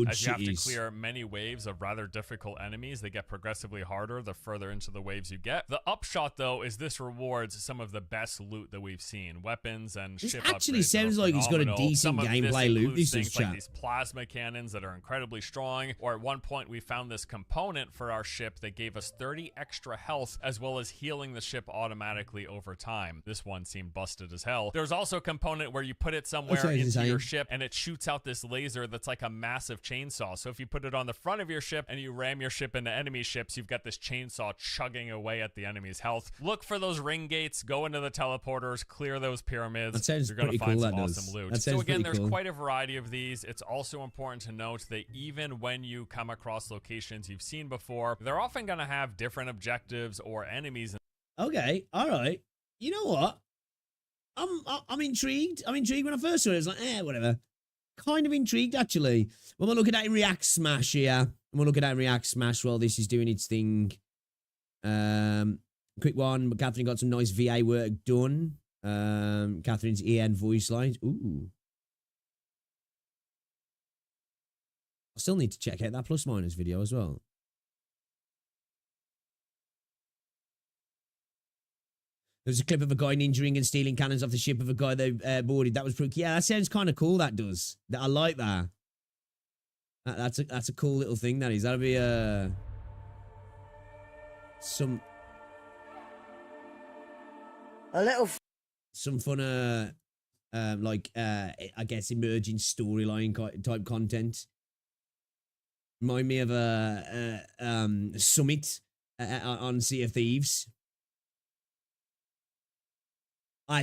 as you have to clear many waves of rather difficult enemies. They get progressively harder the further into the waves you get. The upshot, though, is this rewards some of the best loot that we've seen. Weapons and ship upgrades. This actually sounds like it's got a decent gameplay loot. This is like these plasma cannons that are incredibly strong. Or at one point, we found this component for our ship that gave us 30 extra health, as well as healing the ship automatically over time. This one seemed busted as hell. There's also a component where you put it somewhere into your ship, and it shoots out this laser that's like a massive chainsaw. So if you put it on the front of your ship and you ram your ship into enemy ships, you've got this chainsaw chugging away at the enemy's health. Look for those ring gates, go into the teleporters, clear those pyramids. That sounds You're going to pretty find cool, some that awesome does. loot. That So sounds again, pretty there's cool. quite a variety of these. It's also important to note that even when you come across locations you've seen before, they're often going to have different objectives or enemies. Okay, all right. You know what? I'm intrigued. I'm intrigued. When I first saw it, I was like, whatever. Kind of intrigued, actually. When we're looking at React Smash here, and we're looking at React Smash while this is doing its thing. Quick one, but Catherine got some nice VA work done. Catherine's EN voice lines. Ooh. I still need to check out that plus minus video as well. There's a clip of a guy ninjaing and stealing cannons off the ship of a guy they boarded. That was pretty. Yeah, that sounds kind of cool. That does. I like that. That's a cool little thing. That is. That'll be some some fun, I guess emerging storyline type content. Remind me of a summit on Sea of Thieves.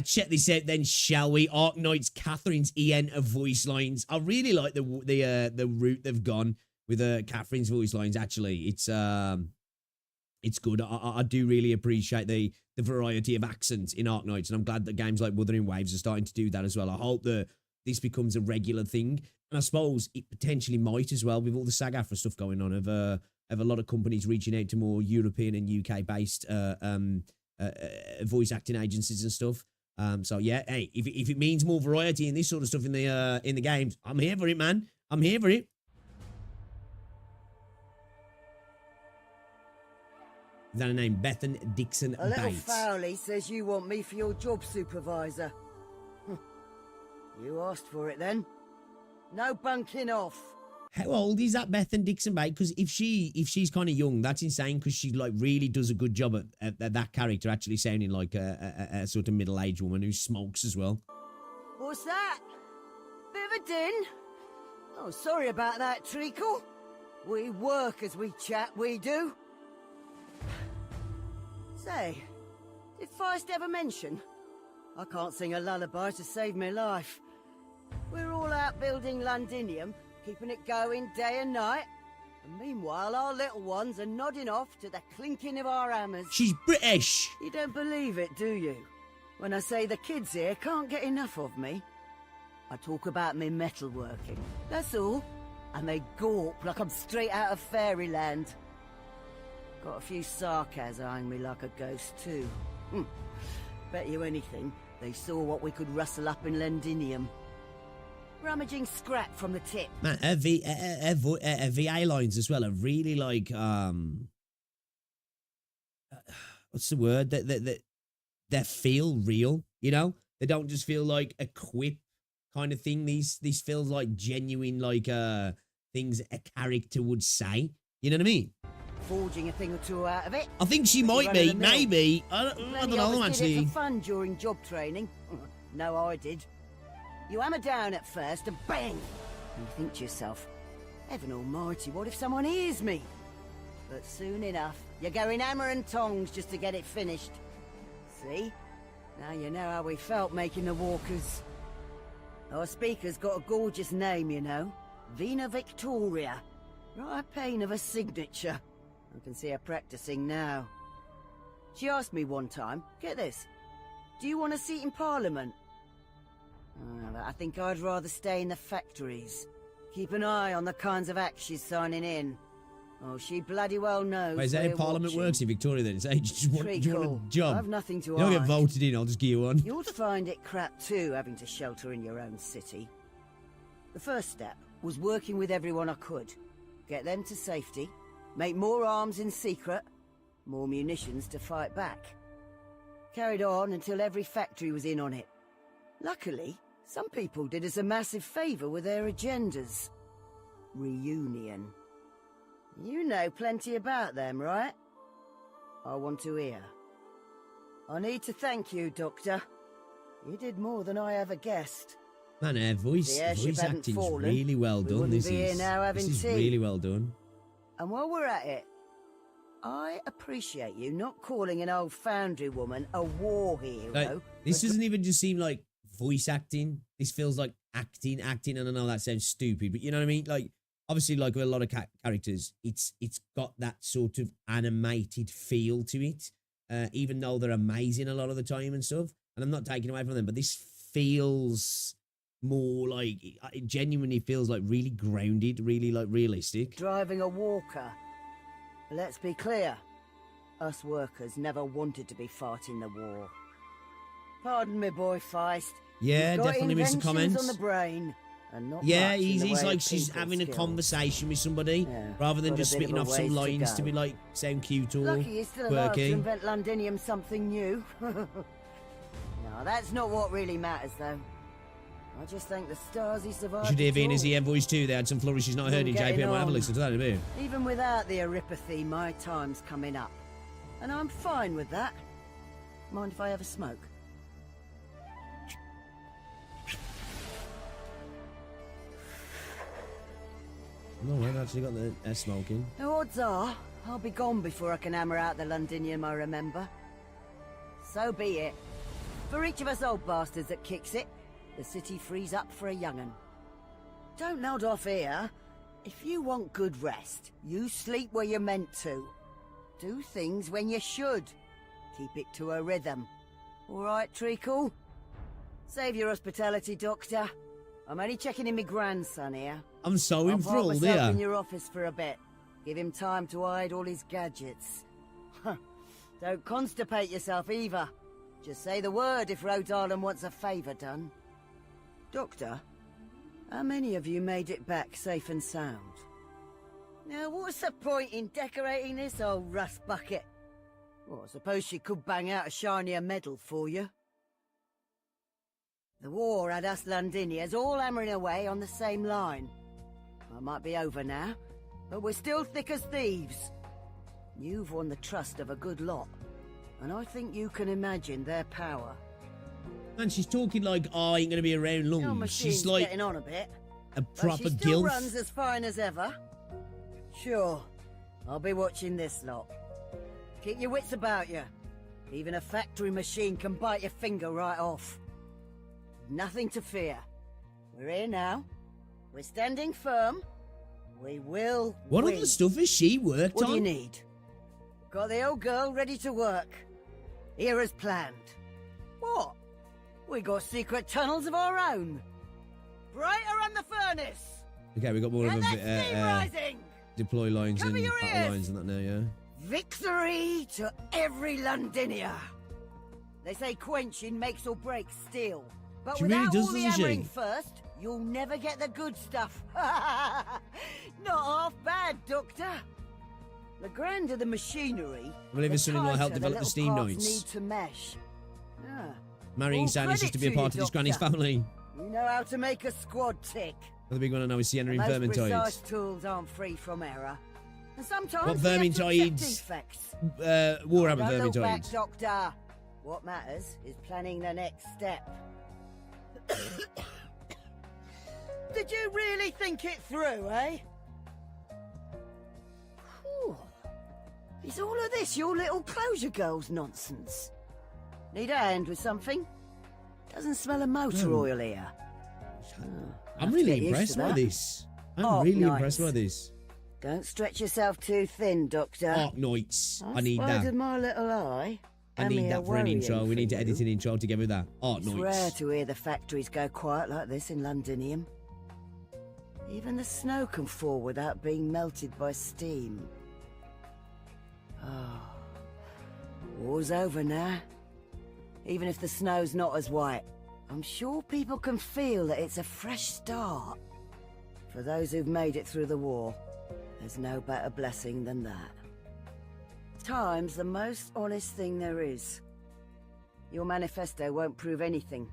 Check this out then, shall we? Arknights, Catherine's EN of voice lines. I really like the route they've gone with Catherine's voice lines. Actually, it's good. I do really appreciate the variety of accents in Arknights, and I'm glad that games like Wuthering Waves are starting to do that as well. I hope that this becomes a regular thing, and I suppose it potentially might as well with all the SAG-AFTRA stuff going on of a lot of companies reaching out to more European and UK based voice acting agencies and stuff. So yeah, hey, if it means more variety in this sort of stuff in the games, I'm here for it, man. I'm here for it. Is that a name? Bethan Dixon A little Bates. Fowley says you want me for your job supervisor. You asked for it then. No bunking off. How old is that Bethan Dixon Bates? Because if she's kind of young, that's insane. Because she like really does a good job at that character actually sounding like a sort of middle-aged woman who smokes as well. What's that? Bit of a din? Oh, sorry about that, Treacle. We work as we chat, we do. Say, did Feist ever mention? I can't sing a lullaby to save my life. We're all out building Londinium, keeping it going day and night. And meanwhile, our little ones are nodding off to the clinking of our hammers. She's British! You don't believe it, do you? When I say the kids here can't get enough of me. I talk about me metalworking, that's all. And they gawp like I'm straight out of fairyland. Got a few sarcas eyeing me like a ghost too. Bet you anything, they saw what we could rustle up in Londinium. Rummaging scrap from the tip. Man, her VA lines as well are really like, what's the word? They feel real, you know? They don't just feel like a quip kind of thing. These feels like genuine, like, things a character would say. You know what I mean? Forging a thing or two out of it. I think she might be, maybe. I don't know, actually. Did it for fun during job training. No, I did. You hammer down at first and bang! And you think to yourself, heaven almighty, what if someone hears me? But soon enough, you're going hammer and tongs just to get it finished. See? Now you know how we felt making the walkers. Our speaker's got a gorgeous name, you know. Vina Victoria. Right pain of a signature. I can see her practicing now. She asked me one time, get this, do you want a seat in Parliament? I think I'd rather stay in the factories. Keep an eye on the kinds of acts she's signing in. Oh, she bloody well knows. Wait, is that how Parliament works in Victoria then? It's hey, do you want a job? I've nothing to You don't get voted in, I'll just give you one. You'll find it crap too, having to shelter in your own city. The first step was working with everyone I could. Get them to safety, make more arms in secret, more munitions to fight back. Carried on until every factory was in on it. Luckily, some people did us a massive favour with their agendas. Reunion. You know plenty about them, right? I want to hear. I need to thank you, Doctor. You did more than I ever guessed. Man, voice acting's really well done. This is really well done. And while we're at it, I appreciate you not calling an old foundry woman a war hero. Like, this doesn't even just seem like voice acting. This feels like acting. And I know that sounds stupid, but you know what I mean? Like, obviously, like with a lot of characters, it's got that sort of animated feel to it, even though they're amazing a lot of the time and stuff. And I'm not taking away from them, but this feels more like, it genuinely feels like really grounded, really like realistic. Driving a walker. Let's be clear. Us workers never wanted to be fighting the war. Pardon me, boy Feist. Yeah, definitely missed the comments. On the brain. And not yeah, he's like she's having a conversation with somebody rather than just spitting off some lines to be like sound cute or Lucky you're still allowed to invent Londinium something new. No, that's not what really matters, though. I just think the stars he survived. Should hear Vina's EM voice too. They had some flourishes not heard in JP. I might have a listen to that in a bit. Even without the Aripathy, my time's coming up, and I'm fine with that. Mind if I have a smoke? actually got the smoking. The odds are, I'll be gone before I can hammer out the Londinium I remember. So be it. For each of us old bastards that kicks it, the city frees up for a young'un. Don't nod off here. If you want good rest, you sleep where you're meant to. Do things when you should. Keep it to a rhythm. All right, Treacle? Save your hospitality, Doctor. I'm only checking in my grandson here. I'm so I'll enthralled park myself here. in your office for a bit. Give him time to hide all his gadgets. Don't constipate yourself either. Just say the word if Rhode Island wants a favour done. Doctor, how many of you made it back safe and sound? Now, what's the point in decorating this old rust bucket? Well, I suppose she could bang out a shinier medal for you. The war had us Londinians all hammering away on the same line. I might be over now, but we're still thick as thieves. You've won the trust of a good lot, and I think you can imagine their power. Man, she's talking like, oh, I ain't gonna be around long. Your machine's She's like getting on a bit, a but proper she still gilf. runs as fine as ever. Sure, I'll be watching this lot. Keep your wits about you. Even a factory machine can bite your finger right off. Nothing to fear. We're here now. We're standing firm. We will What win. other stuff has she worked What on? do you need? Got the old girl ready to work. Here as planned. What? We got secret tunnels of our own. Brighter on the furnace. Okay, we got more Get of that a steam rising. deploy lines Cover and your battle ears. lines and that now, yeah. Victory to every Londinia. They say quenching makes or breaks steel. But She without really does, all the doesn't she? hammering first, you'll never get the good stuff. Not half bad, Doctor. The grander the machinery, I believe his the son-in-law helped tighter develop the little steam parts knights. need to mesh. Ah, Marrying all Sandy's just to be a credit part you, of this granny's Doctor. family. You know how to make a squad tick. The big one I know is Sienna The in most precise Vermintoids. tools aren't free from error. And sometimes What we have to accept Vermintoids? defects. Warhammer Don't look back, Vermintoids. Doctor. What matters is planning the next step. Did you really think it through, eh? Whew. Is all of this your little closure girl's nonsense? Need a hand with something? Doesn't smell of motor No. oil here. I'm have to really get used impressed to by that. this. I'm Arknights. really impressed by this. Don't stretch yourself too thin, Doctor. Arknights. I need spidered that. my little eye. I and need me that for an worrying intro. We for need to you. edit an intro together with that. It's rare Arknights. to hear the factories go quiet like this in Londinium. Even the snow can fall without being melted by steam. Oh, war's over now. Even if the snow's not as white, I'm sure people can feel that it's a fresh start. For those who've made it through the war, there's no better blessing than that. Time's the most honest thing there is. Your manifesto won't prove anything.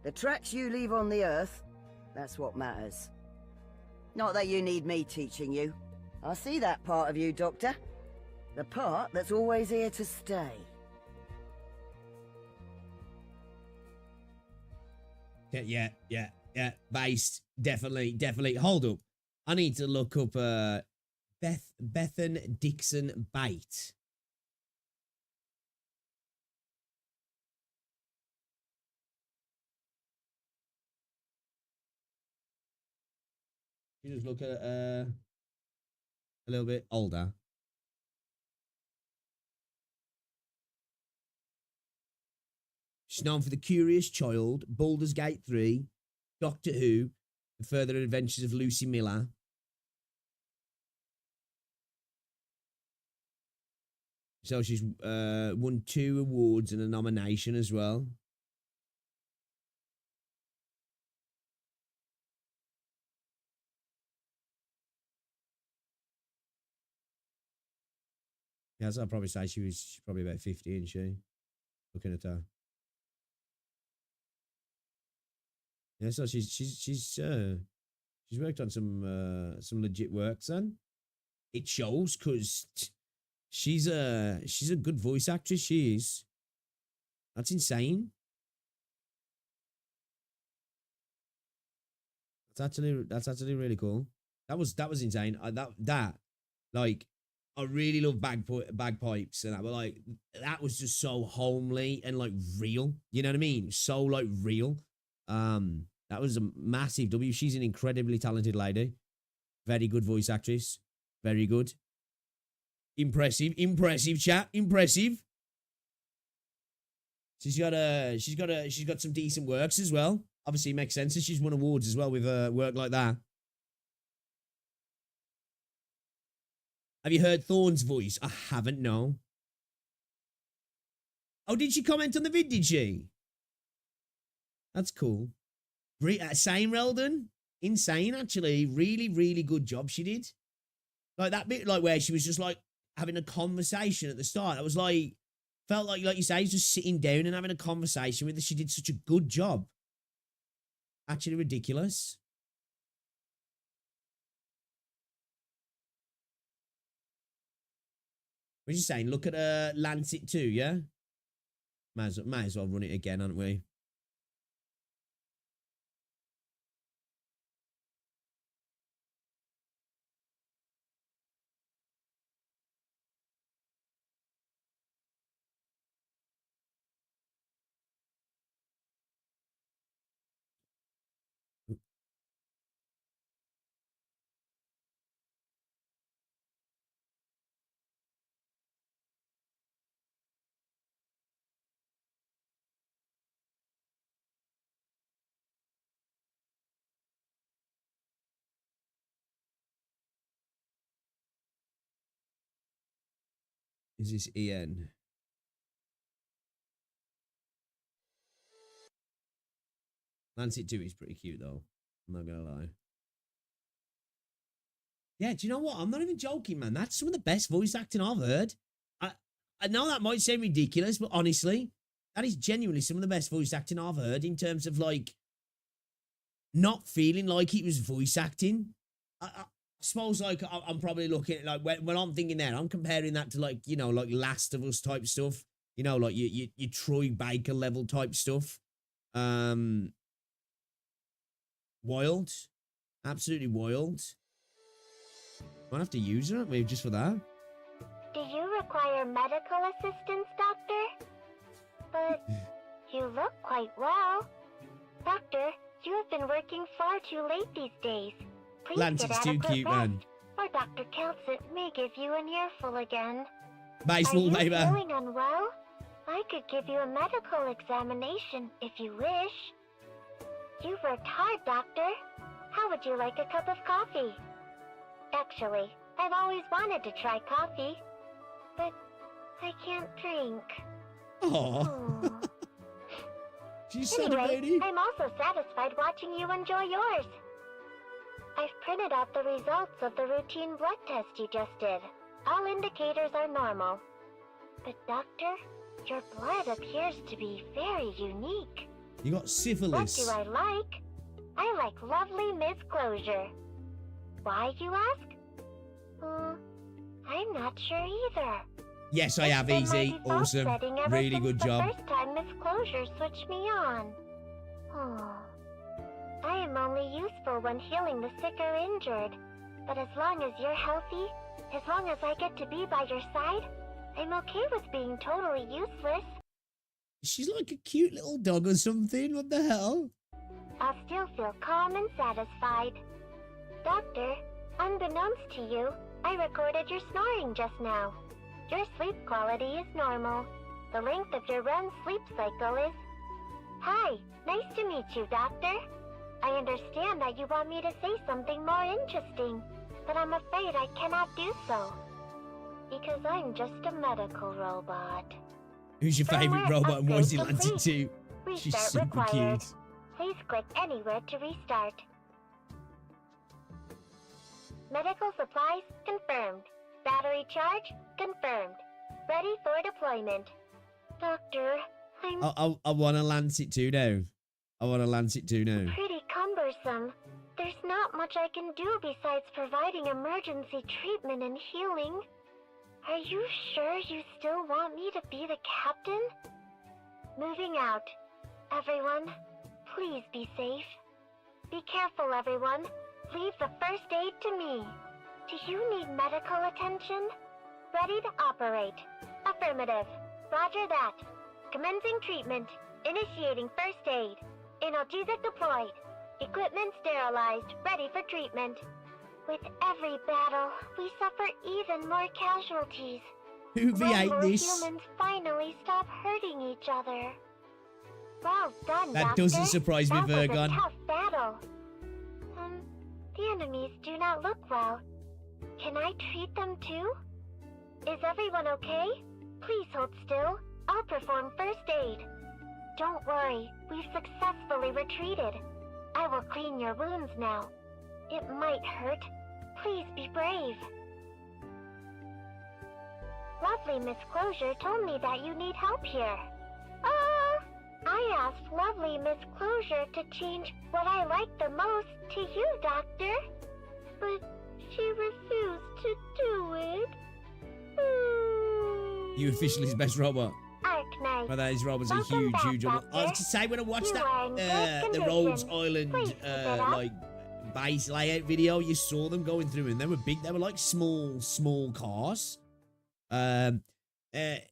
The tracks you leave on the earth, that's what matters. Not that you need me teaching you. I see that part of you, Doctor. The part that's always here to stay. Yeah. Based. Definitely. Hold up. I need to look up Bethan Dixon Bait. You just look at a little bit older. She's known for The Curious Child, Baldur's Gate 3, Doctor Who, The Further Adventures of Lucy Miller. So she's won 2 awards and a nomination as well. Yeah, so I'd probably say she's probably about 50, isn't she? Looking at her. Yeah, so she's worked on some legit work, son. It shows because she's a good voice actress. She is. That's insane. That's actually really cool. That was insane. Like, I really love bagpipes and that, but like that was just so homely and like real. You know what I mean? So like real. That was a massive W. She's an incredibly talented lady. Very good voice actress. Very good. Impressive, chat. Impressive. She's got some decent works as well. Obviously, it makes sense. She's won awards as well with work like that. Have you heard Thorns' voice? I haven't, no. Oh, did she comment on the vid, did she? That's cool. Same, Reldon. Insane, actually. Really, really good job she did. Like, that bit, like, where she was just, like, having a conversation at the start. I was, like, felt like you say, just sitting down and having a conversation with her. She did such a good job. Actually ridiculous. What are you saying? Look at Lancet 2, yeah? Might as well run it again, aren't we? Is this Ian? Lancet 2 is pretty cute, though. I'm not going to lie. Yeah, do you know what? I'm not even joking, man. That's some of the best voice acting I've heard. I know that might sound ridiculous, but honestly, that is genuinely some of the best voice acting I've heard in terms of, like, not feeling like it was voice acting. I suppose, like, I'm probably looking at, like, when I'm thinking that, I'm comparing that to, like, you know, like Last of Us type stuff. You know, like your Troy Baker level type stuff. Wild. Absolutely wild. Might have to use her, maybe just for that. Do you require medical assistance, Doctor? But you look quite well. Doctor, you have been working far too late these days. Please Lancet's get too adequate cute, rest, man. or Dr. Kelsit may give you an earful again. Base Are you wallpaper. feeling unwell? I could give you a medical examination if you wish. You've worked hard, Doctor. How would you like a cup of coffee? Actually, I've always wanted to try coffee, but I can't drink. Oh. She's such a Anyway, lady. I'm also satisfied watching you enjoy yours. I've printed out the results of the routine blood test you just did. All indicators are normal. But Doctor, your blood appears to be very unique. You got syphilis. What do I like? I like lovely misclosure. Why, you ask? I'm not sure either. Yes, I have, Easy. Awesome. Really good job. The first time misclosure switched me on. I am only useful when healing the sick or injured. But as long as you're healthy, as long as I get to be by your side, I'm okay with being totally useless. She's like a cute little dog or something. What the hell? I'll still feel calm and satisfied. Doctor, unbeknownst to you, I recorded your snoring just now. Your sleep quality is normal. The length of your REM sleep cycle is... Hi, nice to meet you, Doctor. I understand that you want me to say something more interesting, but I'm afraid I cannot do so. Because I'm just a medical robot. Who's your favorite robot and why is he Lancet 2? She's Restart super required. cute. Please click anywhere to restart. Medical supplies confirmed. Battery charge confirmed. Ready for deployment. Doctor, I'm I want to Lancet 2 now. I want to Lancet 2 now. pretty cumbersome. There's not much I can do besides providing emergency treatment and healing. Are you sure you still want me to be the captain? Moving out. Everyone, please be safe. Be careful, everyone. Leave the first aid to me. Do you need medical attention? Ready to operate. Affirmative. Roger that. Commencing treatment. Initiating first aid. Analgesic deployed. Equipment sterilized. Ready for treatment. With every battle, we suffer even more casualties. Who V8 When will this? humans finally stop hurting each other? Well done, That Doctor. doesn't surprise me, That was Virgon. a tough battle. The enemies do not look well. Can I treat them too? Is everyone okay? Please hold still. I'll perform first aid. Don't worry, we've successfully retreated. I will clean your wounds now. It might hurt. Please be brave. Lovely Miss Closure told me that you need help here. I asked Lovely Miss Closure to change what I like the most to you, Doctor. But she refused to do it. You officially his best robot. Arknights. Well, these robots are Welcome huge, back, huge. I was Doctor. to say when I watched You are in that good the condition. Rhodes Island Please keep it up. like base layout video, you saw them going through, and they were big. They were like small cars.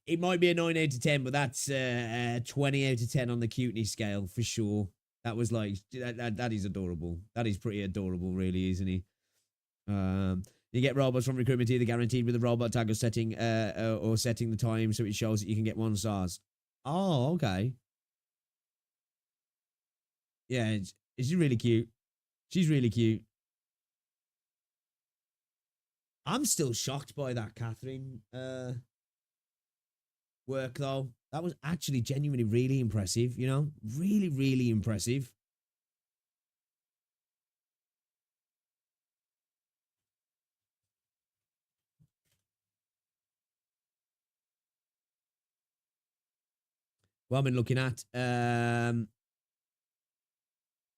It might be a 9 out of 10, but that's 20 out of 10 on the cuteness scale for sure. That was like that is adorable. That is pretty adorable, really, isn't he? You get robots from recruitment either guaranteed with a robot tag or setting the time so it shows that you can get 1 stars. Oh, okay. Yeah, she's really cute. She's really cute. I'm still shocked by that Catherine work though. That was actually genuinely really impressive, you know? Really, really impressive. Well, I've been looking at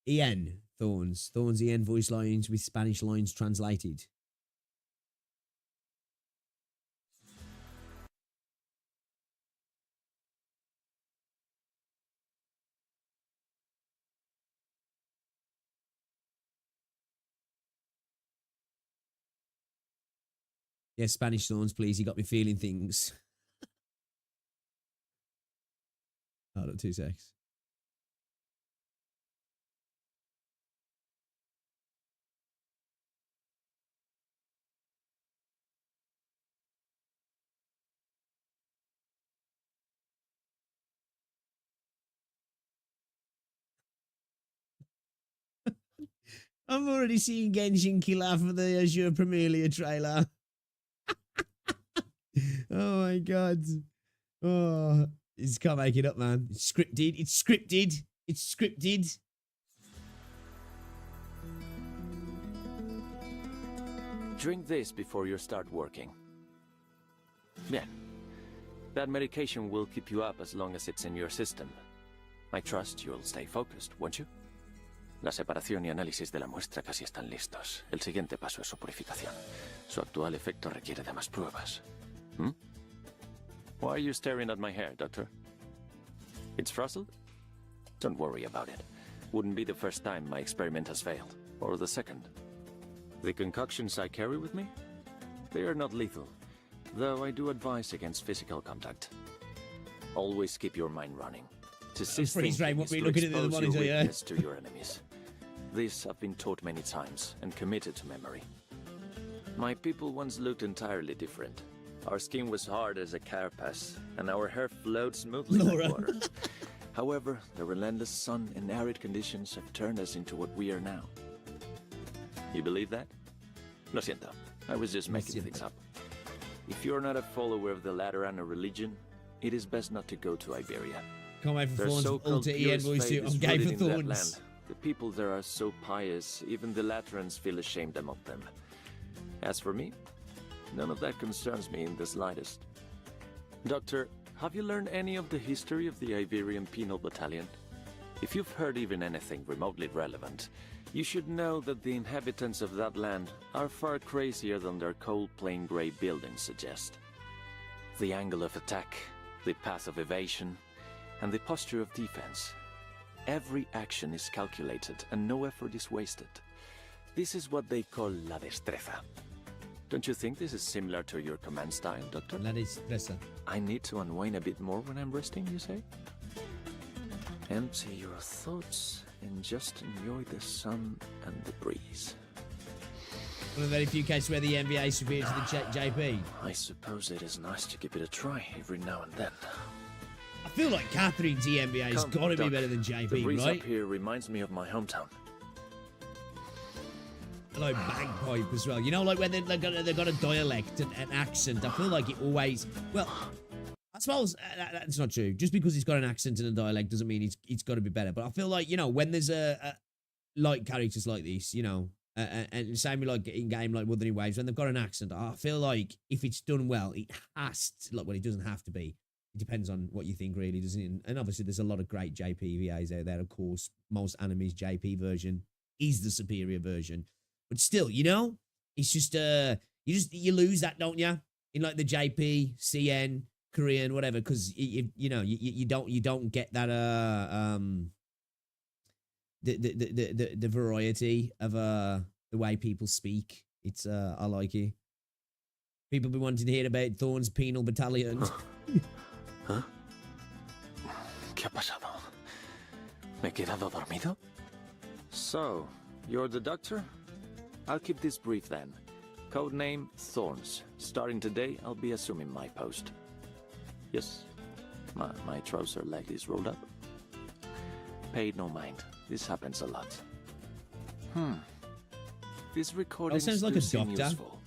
Ian Thorns. Thorns Ian voice lines with Spanish lines translated. Yes, Spanish Thorns, please. You got me feeling things. Hold on 2 secs. I'm already seeing Genshin Killer for the Azure Promilia trailer. Oh my god. Oh, you just can't make it up, man. It's scripted. It's scripted. It's scripted. Drink this before you start working. Bien. That medication will keep you up as long as it's in your system. I trust you'll stay focused, won't you? La separación y análisis de la muestra casi están listos. El siguiente paso es su purificación. Su actual efecto requiere de más pruebas. Why are you staring at my hair, Doctor? It's frazzled? Don't worry about it. Wouldn't be the first time my experiment has failed. Or the second. The concoctions I carry with me? They are not lethal. Though I do advise against physical contact. Always keep your mind running. To cease thinking is to expose your weakness to your enemies. This I've been taught many times and committed to memory. My people once looked entirely different. Our skin was hard as a carapace, and our hair flowed smoothly like water. However, the relentless sun and arid conditions have turned us into what we are now. You believe that? Lo siento. I was just making things up. If you're not a follower of the Laterana religion, it is best not to go to Iberia. Can't wait for Their Thorns. so-called Alter Ian voice too. I'm gay for Thorns. The people there are so pious, even the Laterans feel ashamed among them. As for me, none of that concerns me in the slightest. Doctor, have you learned any of the history of the Iberian Penal Battalion? If you've heard even anything remotely relevant, you should know that the inhabitants of that land are far crazier than their cold plain grey buildings suggest. The angle of attack, the path of evasion, and the posture of defense. Every action is calculated and no effort is wasted. This is what they call la destreza. Don't you think this is similar to your command style, Doctor? La destreza. I need to unwind a bit more when I'm resting, you say? Empty your thoughts and just enjoy the sun and the breeze. One of the very few cases where the NBA is superior to the JP. I suppose it is nice to give it a try every now and then. I feel like Catherine's EMBA has got to be better than JP, the breeze right? up here reminds me of my hometown. I like bagpipe as well. You know, like when they've got a dialect and an accent. I feel like it always... Well, I suppose that's not true. Just because he's got an accent and a dialect doesn't mean it's got to be better. But I feel like, you know, when there's like characters like this, you know, and same with like in game like Wuthering Waves, when they've got an accent, I feel like if it's done well, it has to, like, well, it doesn't have to be. It depends on what you think, really, doesn't it? And obviously, there's a lot of great JP VAs out there. Of course, most animes JP version is the superior version. But still, you know, it's just you lose that, don't you? In like the JP, CN, Korean, whatever, because you know you don't get that the variety of the way people speak. It's I like it. People be wanting to hear about Thorns Penal Battalion. ¿Huh? ¿Qué ha pasado? ¿Me he quedado dormido? So, you're the doctor? I'll keep this brief then. Codename Thorns. Starting today, I'll be assuming my post. Yes, my trouser leg is rolled up. Paid no mind. This happens a lot. This recording sounds like a doctor. Useful.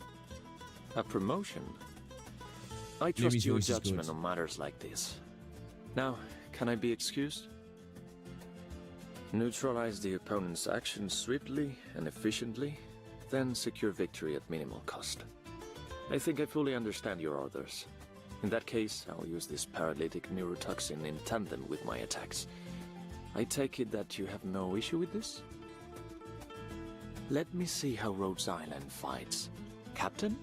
A promotion? I trust your judgment on matters like this. Now, can I be excused? Neutralize the opponent's actions swiftly and efficiently, then secure victory at minimal cost. I think I fully understand your orders. In that case, I'll use this paralytic neurotoxin in tandem with my attacks. I take it that you have no issue with this? Let me see how Rhodes Island fights. Captain?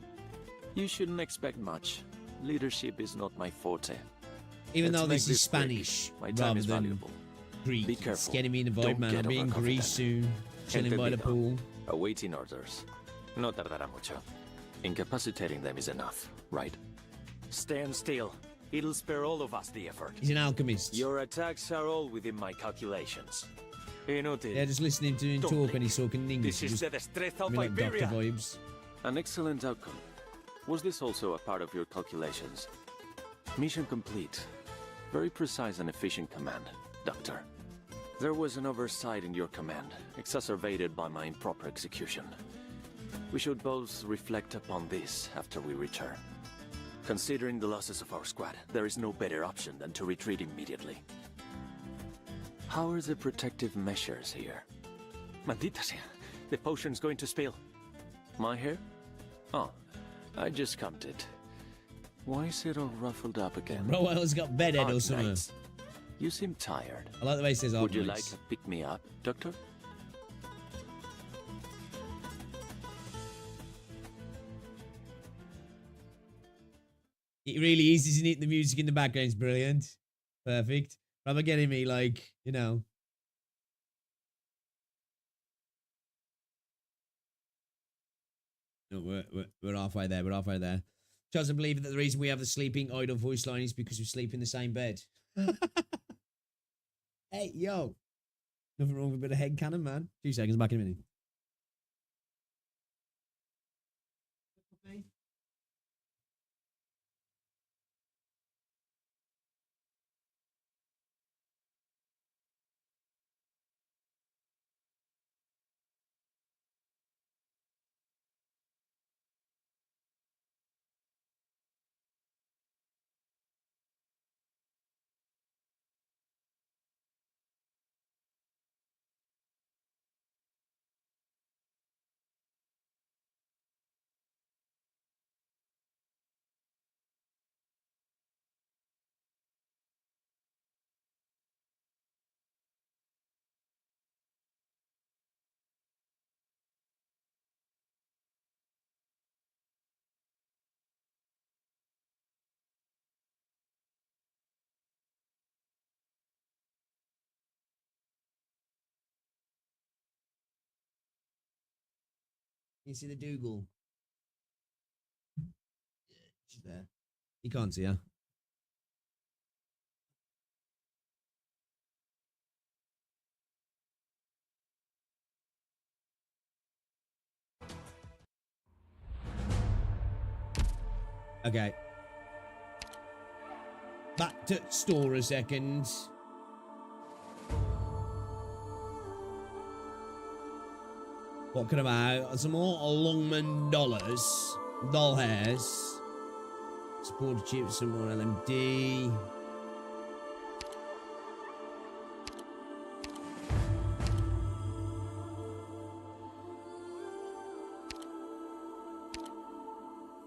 You shouldn't expect much. Leadership is not my forte. Even though this is Spanish rather than Greek. Be careful. It's getting me in the vibe, man. I'll be in Greece soon, chilling by the pool. Awaiting orders. No tardará mucho. Incapacitating them is enough, right? Stand still. It'll spare all of us the effort. He's an alchemist. Your attacks are all within my calculations. Inútil. Yeah, just listening to him talk and he's talking in English. This is the destreza of like Iberia. doctor vibes. An excellent outcome. Was this also a part of your calculations? Mission complete. Very precise and efficient command, Doctor. There was an oversight in your command, exacerbated by my improper execution. We should both reflect upon this after we return. Considering the losses of our squad, there is no better option than to retreat immediately. How are the protective measures here? Maldita sea, the potion's going to spill. My hair? Oh, I just combed it. Why is it all ruffled up again? Rowell's got bedhead or something. Arknights, you seem tired. I like the way he says Arknights. Would you like to pick me up, Doctor? It really is, isn't it? The music in the background's brilliant. Perfect. Rather getting me, like, you know. No, we're halfway there. We're halfway there. Doesn't believe that the reason we have the sleeping idle voice line is because we sleep in the same bed. Hey, yo. Nothing wrong with a bit of head cannon, man. 2 seconds, back in a minute. You see the Dougal? Yeah, she's there. You can't see her. Okay. Back to store a second. What can I buy? Some more Longman dollars. Doll hairs. Supporter chips, some more LMD.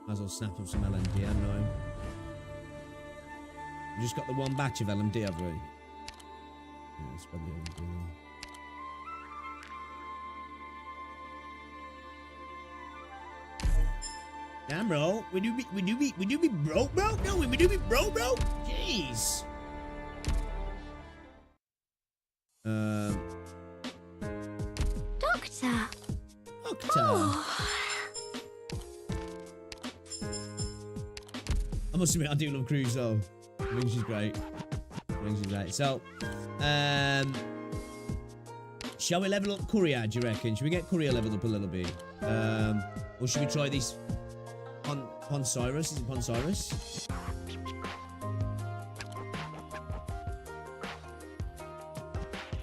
Might as well snap up some LMD, I know. We just got the one batch of LMD, have we? Yeah, let's spend the LMD. Damn, bro. We do be broke, bro? No, we do be broke, bro? Jeez. Doctor. Doctor. Oh. I must admit, I do love Cruz, though. I think she's great. So, shall we level up Courier, do you reckon? Should we get Courier leveled up a little bit? Or should we try this Poncyrus? Is it Poncyrus?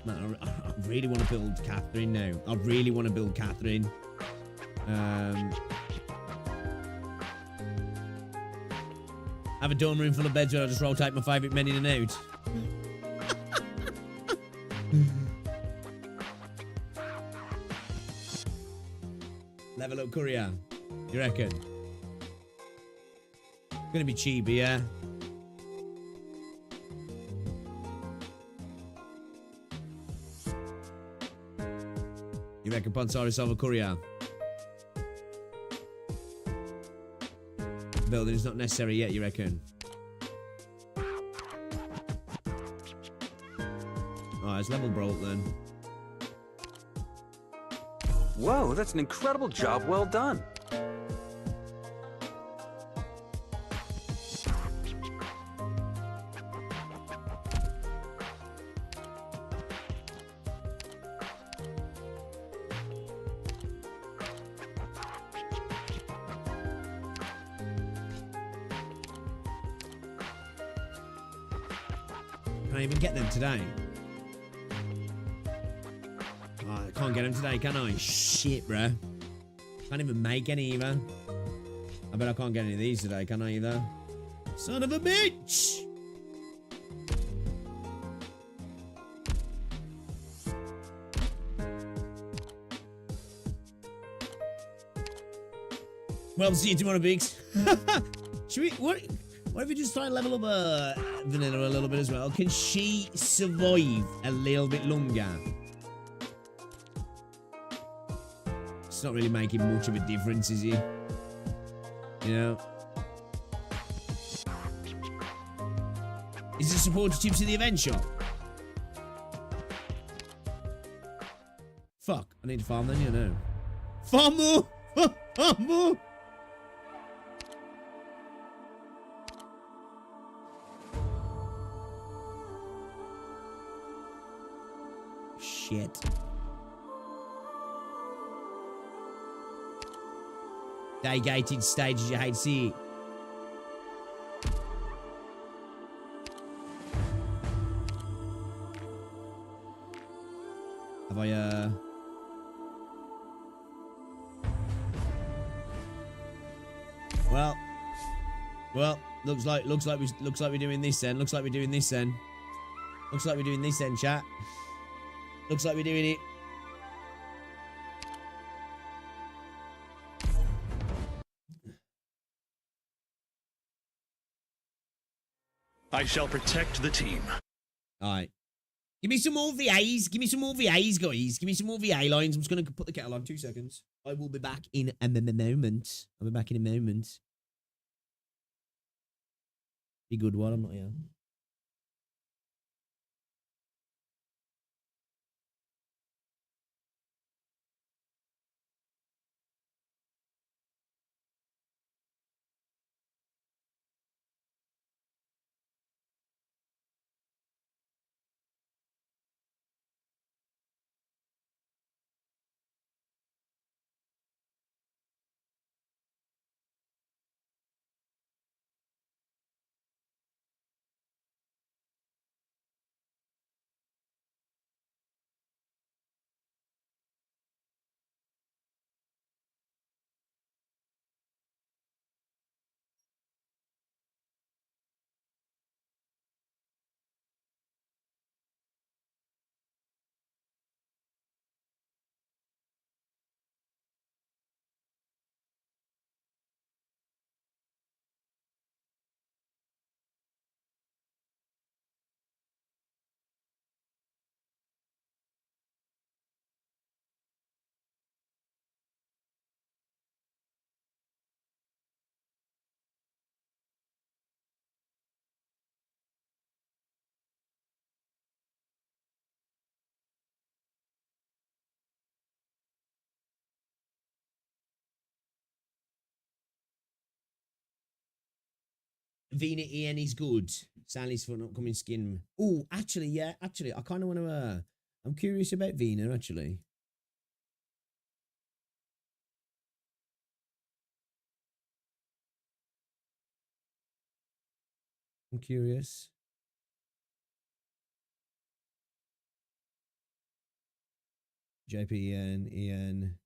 Man, I really want to build Catherine now. I really want to build Catherine. Have a dorm room full of beds where I just rotate my favourite men in and out. Level up Courier. You reckon? Gonna be cheap, yeah. You reckon Ponsaris over Courier? Building is not necessary yet, you reckon? Alright, it's level broke then. Whoa, that's an incredible job well done. Can I even get them today? Oh, I can't get them today, can I? Shit, bro. Can't even make any either. I bet I can't get any of these today, can I either? Son of a bitch! Well, see you tomorrow, Biggs. Should we... What if we just try and level up Vanilla a little bit as well? Can she survive a little bit longer? It's not really making much of a difference, is it? You know? Is it supporter chips in the event shop? Fuck, I need to farm then, you know. Farm more! Farm more! Shit. Day-gated stages you hate to see it. Have I Well, looks like we're doing this then. Looks like we're doing this then, chat. Looks like we're doing it. I shall protect the team. Alright. Give me some more VAs. Give me some more VAs, guys. Give me some more VA lines. I'm just going to put the kettle on. 2 seconds. I will be back in a moment. I'll be back in a moment. Be good while I'm not here. Vina EN is good. Sally's for an upcoming skin. Oh, actually, yeah. Actually, I kind of want to... I'm curious about Vina, actually. I'm curious. JP EN.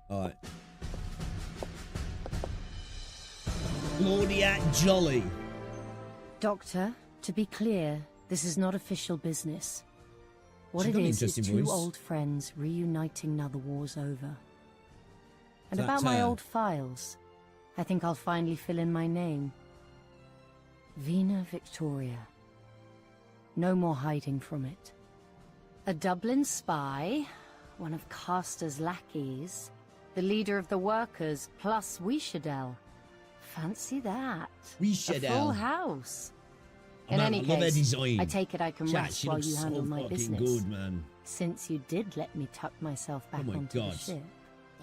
All right. Claudia Jolly. Doctor, to be clear, this is not official business. What it is two old friends reuniting now the war's over. And about my old files, I think I'll finally fill in my name. Vina Victoria. No more hiding from it. A Dublin spy, one of Caster's lackeys, the leader of the workers, plus Wishadel. Fancy that. Wishadel. A full house. In any case, I take it I can rest while you handle my business. Good, man. Since you did let me tuck myself back onto the ship.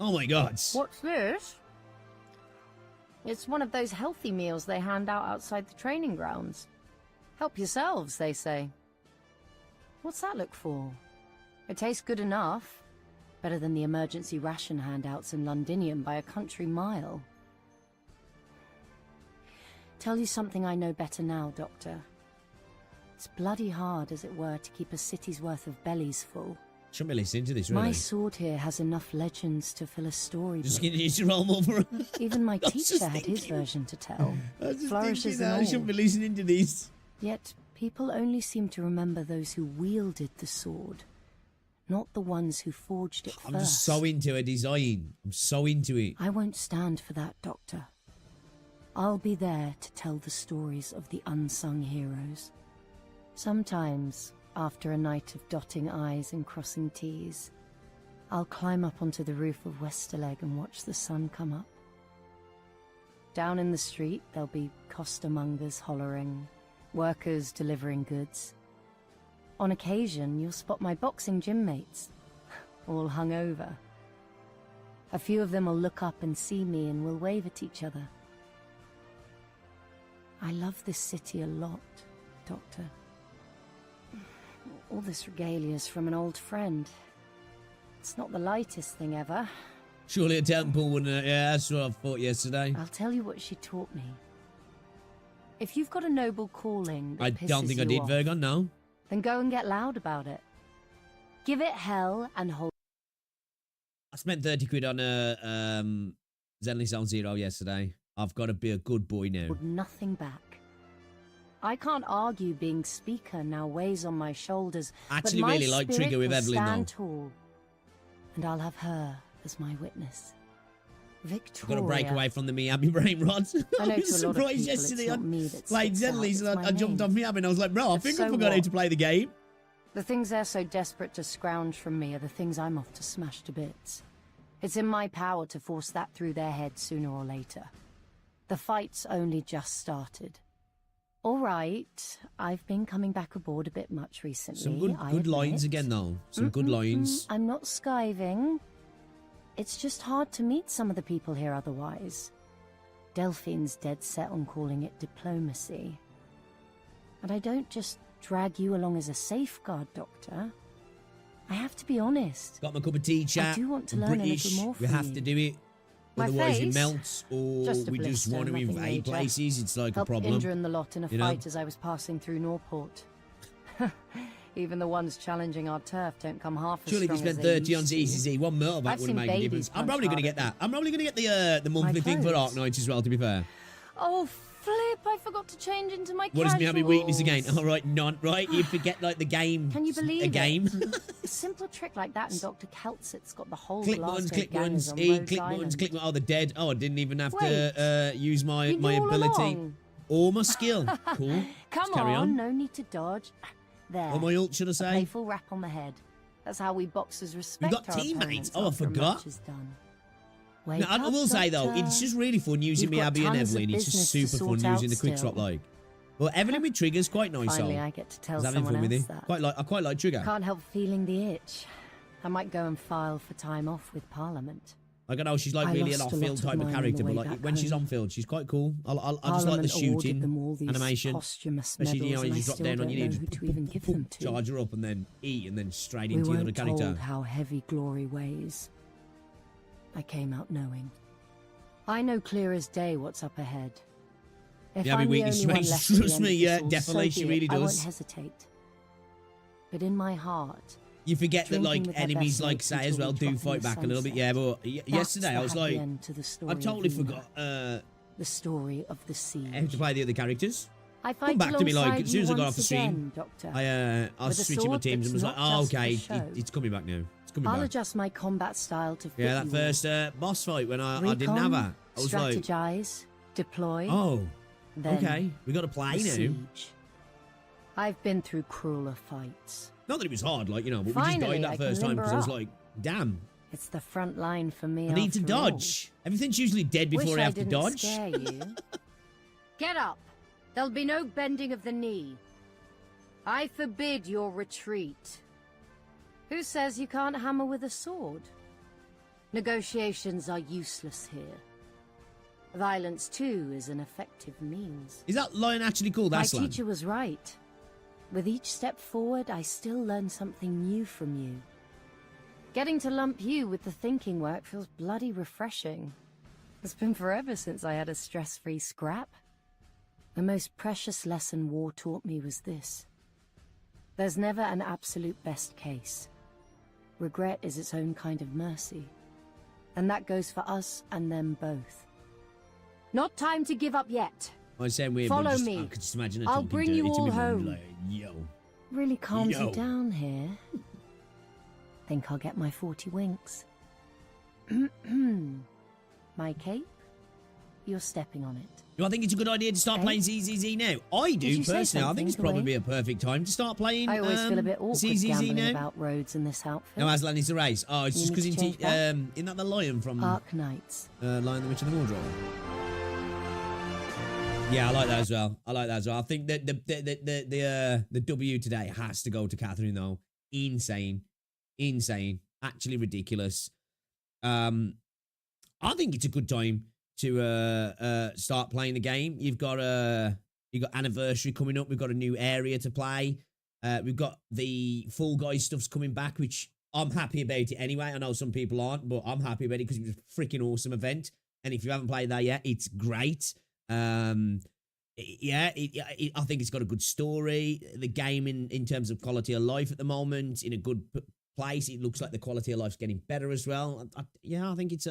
Oh my God. What's this? It's one of those healthy meals they hand out outside the training grounds. Help yourselves, they say. What's that look for? It tastes good enough. Better than the emergency ration handouts in Londinium by a country mile. Tell you something I know better now, Doctor. It's bloody hard, as it were, to keep a city's worth of bellies full. Shouldn't be listening to this, really. My sword here has enough legends to fill a story. Just gonna use your roll over. Even my teacher had his version to tell. Flourishes and all. I shouldn't be listening to this. Yet people only seem to remember those who wielded the sword, not the ones who forged it first. I'm just so into a design. I'm so into it. I won't stand for that, Doctor. I'll be there to tell the stories of the unsung heroes. Sometimes, after a night of dotting I's and crossing T's, I'll climb up onto the roof of Westerleg and watch the sun come up. Down in the street, there'll be costermongers hollering, workers delivering goods. On occasion, you'll spot my boxing gym mates, all hungover. A few of them will look up and see me and will wave at each other. I love this city a lot, Doctor. All this regalia's from an old friend. It's not the lightest thing ever. Surely a temple wouldn't it? Yeah, that's what I thought yesterday. I'll tell you what she taught me. If you've got a noble calling that I don't think I did, Vergon, no. Then go and get loud about it. Give it hell and hold. I spent 30 quid on a Zenless Zone Zero yesterday. I've got to be a good boy now. Hold nothing back. I can't argue being speaker now weighs on my shoulders. I actually really like Trigger with Evelyn stand tall, and I'll have her as my witness. Victoria. I've got to break away from the Miyabi brain rod. I know I was surprised yesterday I played Zenless and I jumped off Miyabi and I was like, bro, I think I forgot how to play the game. The things they're so desperate to scrounge from me are the things I'm off to smash to bits. It's in my power to force that through their heads sooner or later. The fight's only just started. All right, I've been coming back aboard a bit much recently. Some good lines again, though. Some good lines. I'm not skiving. It's just hard to meet some of the people here otherwise. Delphine's dead set on calling it diplomacy. And I don't just drag you along as a safeguard, Doctor. I have to be honest. Got my cup of tea, chat. I do want to I'm learn British. a little more from We have to do it. My Otherwise face? it melts, or Just a we just blister, want to nothing invade major. places. It's like Helped a problem. injuring the lot in a you know? fight as I was passing through Norport. Even the ones challenging our turf don't come half as Surely if you strong as spent they 30 on used to. ZCZ, one motorbike I've wouldn't seen make a babies difference. I'm punch probably going to hard get that. I'm probably going to get the monthly thing for clothes. Arknights as well, to be fair. Oh, flip! I forgot to change into my What does me have my weakness again? casuals. All right, none. Right, you forget like the game. Can you believe a game? it? A simple trick like that, and Dr. Keltzit's got the whole Click Glasgow buttons, click gangers buttons, on E, Rhodes click buttons, Island. click. Oh, they're dead. Oh, I didn't even have Wait, to use my you knew all ability along. or my skill. Cool. Come Let's carry on. no need to dodge. There. Or my ult, should I A say? playful rap on the head. That's how we boxers respect got our teammates? opponents Oh, I after a forgot. match is done. Now, I will say though, it's just really fun using You've me got Abby and tons of Evelyn. It's just business to super fun sort out using the quick still. swap like. Well, Evelyn with Trigger's quite nice. Finally, I get to tell having someone fun with else you. that. I quite like Trigger. Can't help feeling the itch. I might go and file for time off with Parliament. I don't know, she's like really an off-field type of character, but like when she's on field, she's quite cool. I just like the shooting animation. Especially, you know, you just drop down on your knee, just charge her up and then eat and then straight into the other character. Told how heavy glory weighs. I came out knowing. I know clear as day what's up ahead. If every I'm week the she only one makes left to trust end me, this yeah, all, definitely, so she be really it. I won't does. hesitate. But in my heart, You forget that like drinking with her enemies best like mates say as until well we do drop in fight the back a little bit. sunset. Yeah, but That's yesterday the I was happy like, end to the story I totally of Vina. forgot the story of the siege. how to play the other characters. I Come fight back to me like alongside as soon as I you got off the once stream. again, Doctor. I With a switched my sword teams and was that's like, not oh, just for okay, show. it's coming back now. It's coming I'll back. adjust my combat style to fit Yeah, that you first boss fight when I didn't Recon, have her. I was like, strategize, deploy. oh, then okay, we got to play the now. siege. I've been through crueler fights. Not that it was hard, like, you know, but Finally, we just died I that can first time because I was limber like, damn, It's the front line for me. I need to after all. dodge. Everything's usually dead before Wish I have to didn't dodge. Scare you. Get up. There'll be no bending of the knee. I forbid your retreat. Who says you can't hammer with a sword? Negotiations are useless here. Violence, too, is an effective means. Is that line actually called My Aslan? teacher was right. With each step forward, I still learn something new from you. Getting to lump you with the thinking work feels bloody refreshing. It's been forever since I had a stress-free scrap. The most precious lesson war taught me was this. There's never an absolute best case. Regret is its own kind of mercy. And that goes for us and them both. Not time to give up yet. I sound weird, Follow but just, me. I could just imagine her I'll talking bring dirty you to all me, man, home. like, yo. Really calms Yo. you down here. Think I'll get my 40 winks. My cape? You're stepping on it. Do I think it's a good idea to start playing ZZZ now? I Did do, you say personally. I think it's something, probably a perfect time to start playing I always feel a bit awkward ZZZ gambling now. about roads in this outfit. No, Aslan is the race. Oh, it's You just because need to change that? isn't that the lion from Arknights. Lion the Witch and the Wardrobe? Yeah, I like that as well. I think that the W today has to go to Catherine though. Insane, actually ridiculous. I think it's a good time to start playing the game. You've got anniversary coming up. We've got a new area to play. We've got the Fall Guys stuff's coming back, which I'm happy about it anyway. I know some people aren't, but I'm happy about it because it was a freaking awesome event. And if you haven't played that yet, it's great. I think it's got a good story. The game in terms of quality of life at the moment in a good place. It looks like the quality of life's getting better as well. I think it's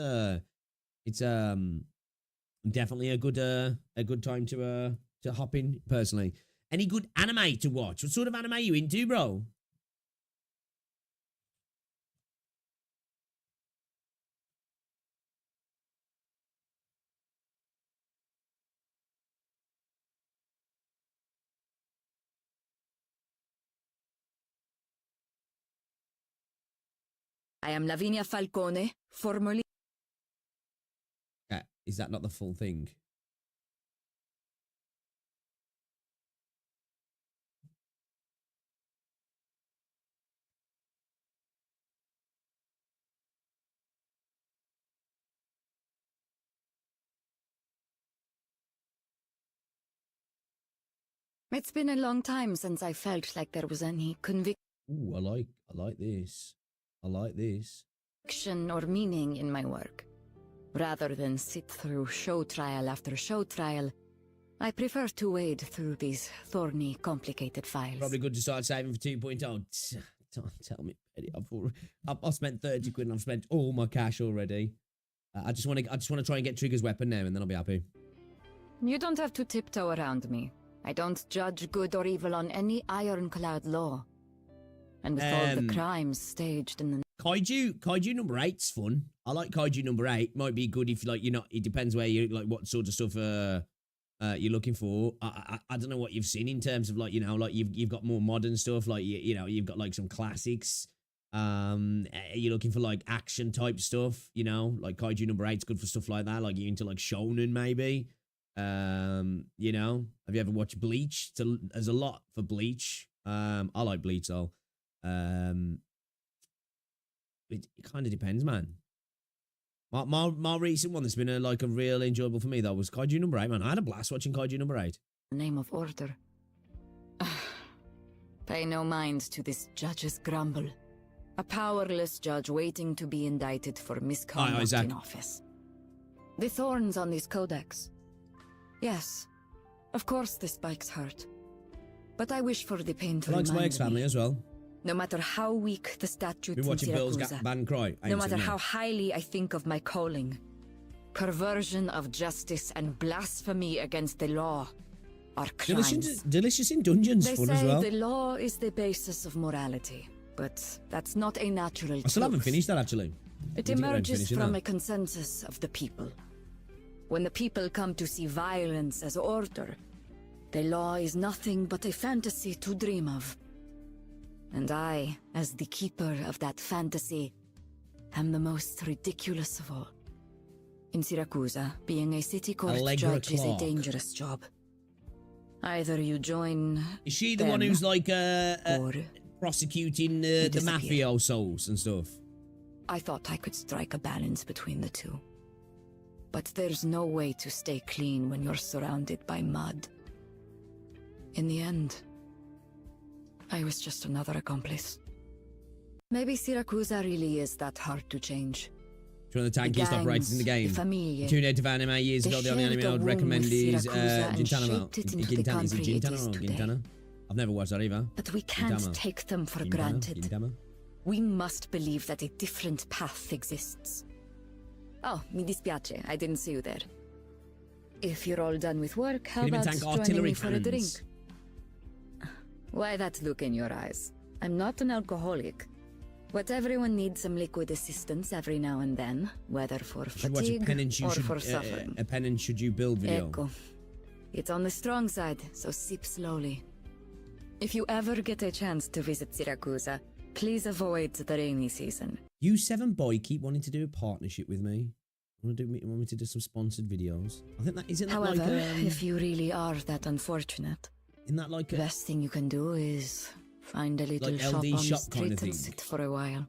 definitely a good time to hop in personally. Any good anime to watch? What sort of anime are you into, bro? I am Lavinia Falcone, formerly... Is that not the full thing? It's been a long time since I felt like there was any conviction Ooh, I like this. I like this. or meaning in my work. Rather than sit through show trial after show trial, I prefer to wade through these thorny, complicated files. Probably good to start saving for 2.0. Don't tell me, Eddie. I've spent 30 quid and I've spent all my cash already. I just want to try and get Trigger's weapon now, and then I'll be happy. You don't have to tiptoe around me. I don't judge good or evil on any ironclad law. And with all the crimes staged in the... Kaiju number 8's fun. I like Kaiju number 8. Might be good if you're not, it depends where you, like, what sort of stuff you're looking for. I don't know what you've seen in terms of, like, you've got more modern stuff, like, you've got, like, some classics. You're looking for, like, action type stuff, like Kaiju number 8's good for stuff like that, like, you into, like, shonen maybe. You know, have you ever watched Bleach? There's a lot for Bleach. I like Bleach though. It kind of depends, man. My recent one that's been a real enjoyable for me though was Kaiju number 8, man. I had a blast watching Kaiju number 8. Name of order. Pay no mind to this judge's grumble. A powerless judge waiting to be indicted for misconduct in office. The thorns on this codex. Yes, of course the spikes hurt. But I wish for the pain to I like remind Spike's family me. as well. No matter how weak the statutes Been in watching Bill's Siracusa, band cry. no matter how highly I think of my calling, perversion of justice and blasphemy against the law are crimes. Delicious in Dungeons They fun say as well. the law is the basis of morality, but that's not a natural I still haven't truth. finished that actually. It Need to get around to emerges finishing from that. a consensus of the people. When the people come to see violence as order, the law is nothing but a fantasy to dream of. And I, as the keeper of that fantasy, am the most ridiculous of all. In Siracusa, being a city court Allegra judge is a Clark. dangerous job. Either you join Is she the them, one who's or prosecuting the mafiosos and stuff? I thought I could strike a balance between the two. But there's no way to stay clean when you're surrounded by mud. In the end, I was just another accomplice. Maybe Siracusa really is that hard to change. It's one of the tankiest operators in the game. Tuned out of anime years ago. The only anime I would recommend is Gintana. Gintana. Is it Gintana or Gintana? I've never watched that either. But we can't take them for granted. We must believe that a different path exists. Oh, mi dispiace. I didn't see you there. If you're all done with work, how about joining me for a drink? Why that look in your eyes? I'm not an alcoholic. But everyone needs some liquid assistance every now and then, whether for fatigue or for suffering. A penance should you build video. Ecco. It's on the strong side, so sip slowly. If you ever get a chance to visit Siracusa, please avoid the rainy season. You 7boy keep wanting to do a partnership with me. Want me to do some sponsored videos? I think that isn't that However, like if you really are that unfortunate, isn't that like the best thing you can do is find a little like shop LD on shop the kind street of thing? and sit for a while.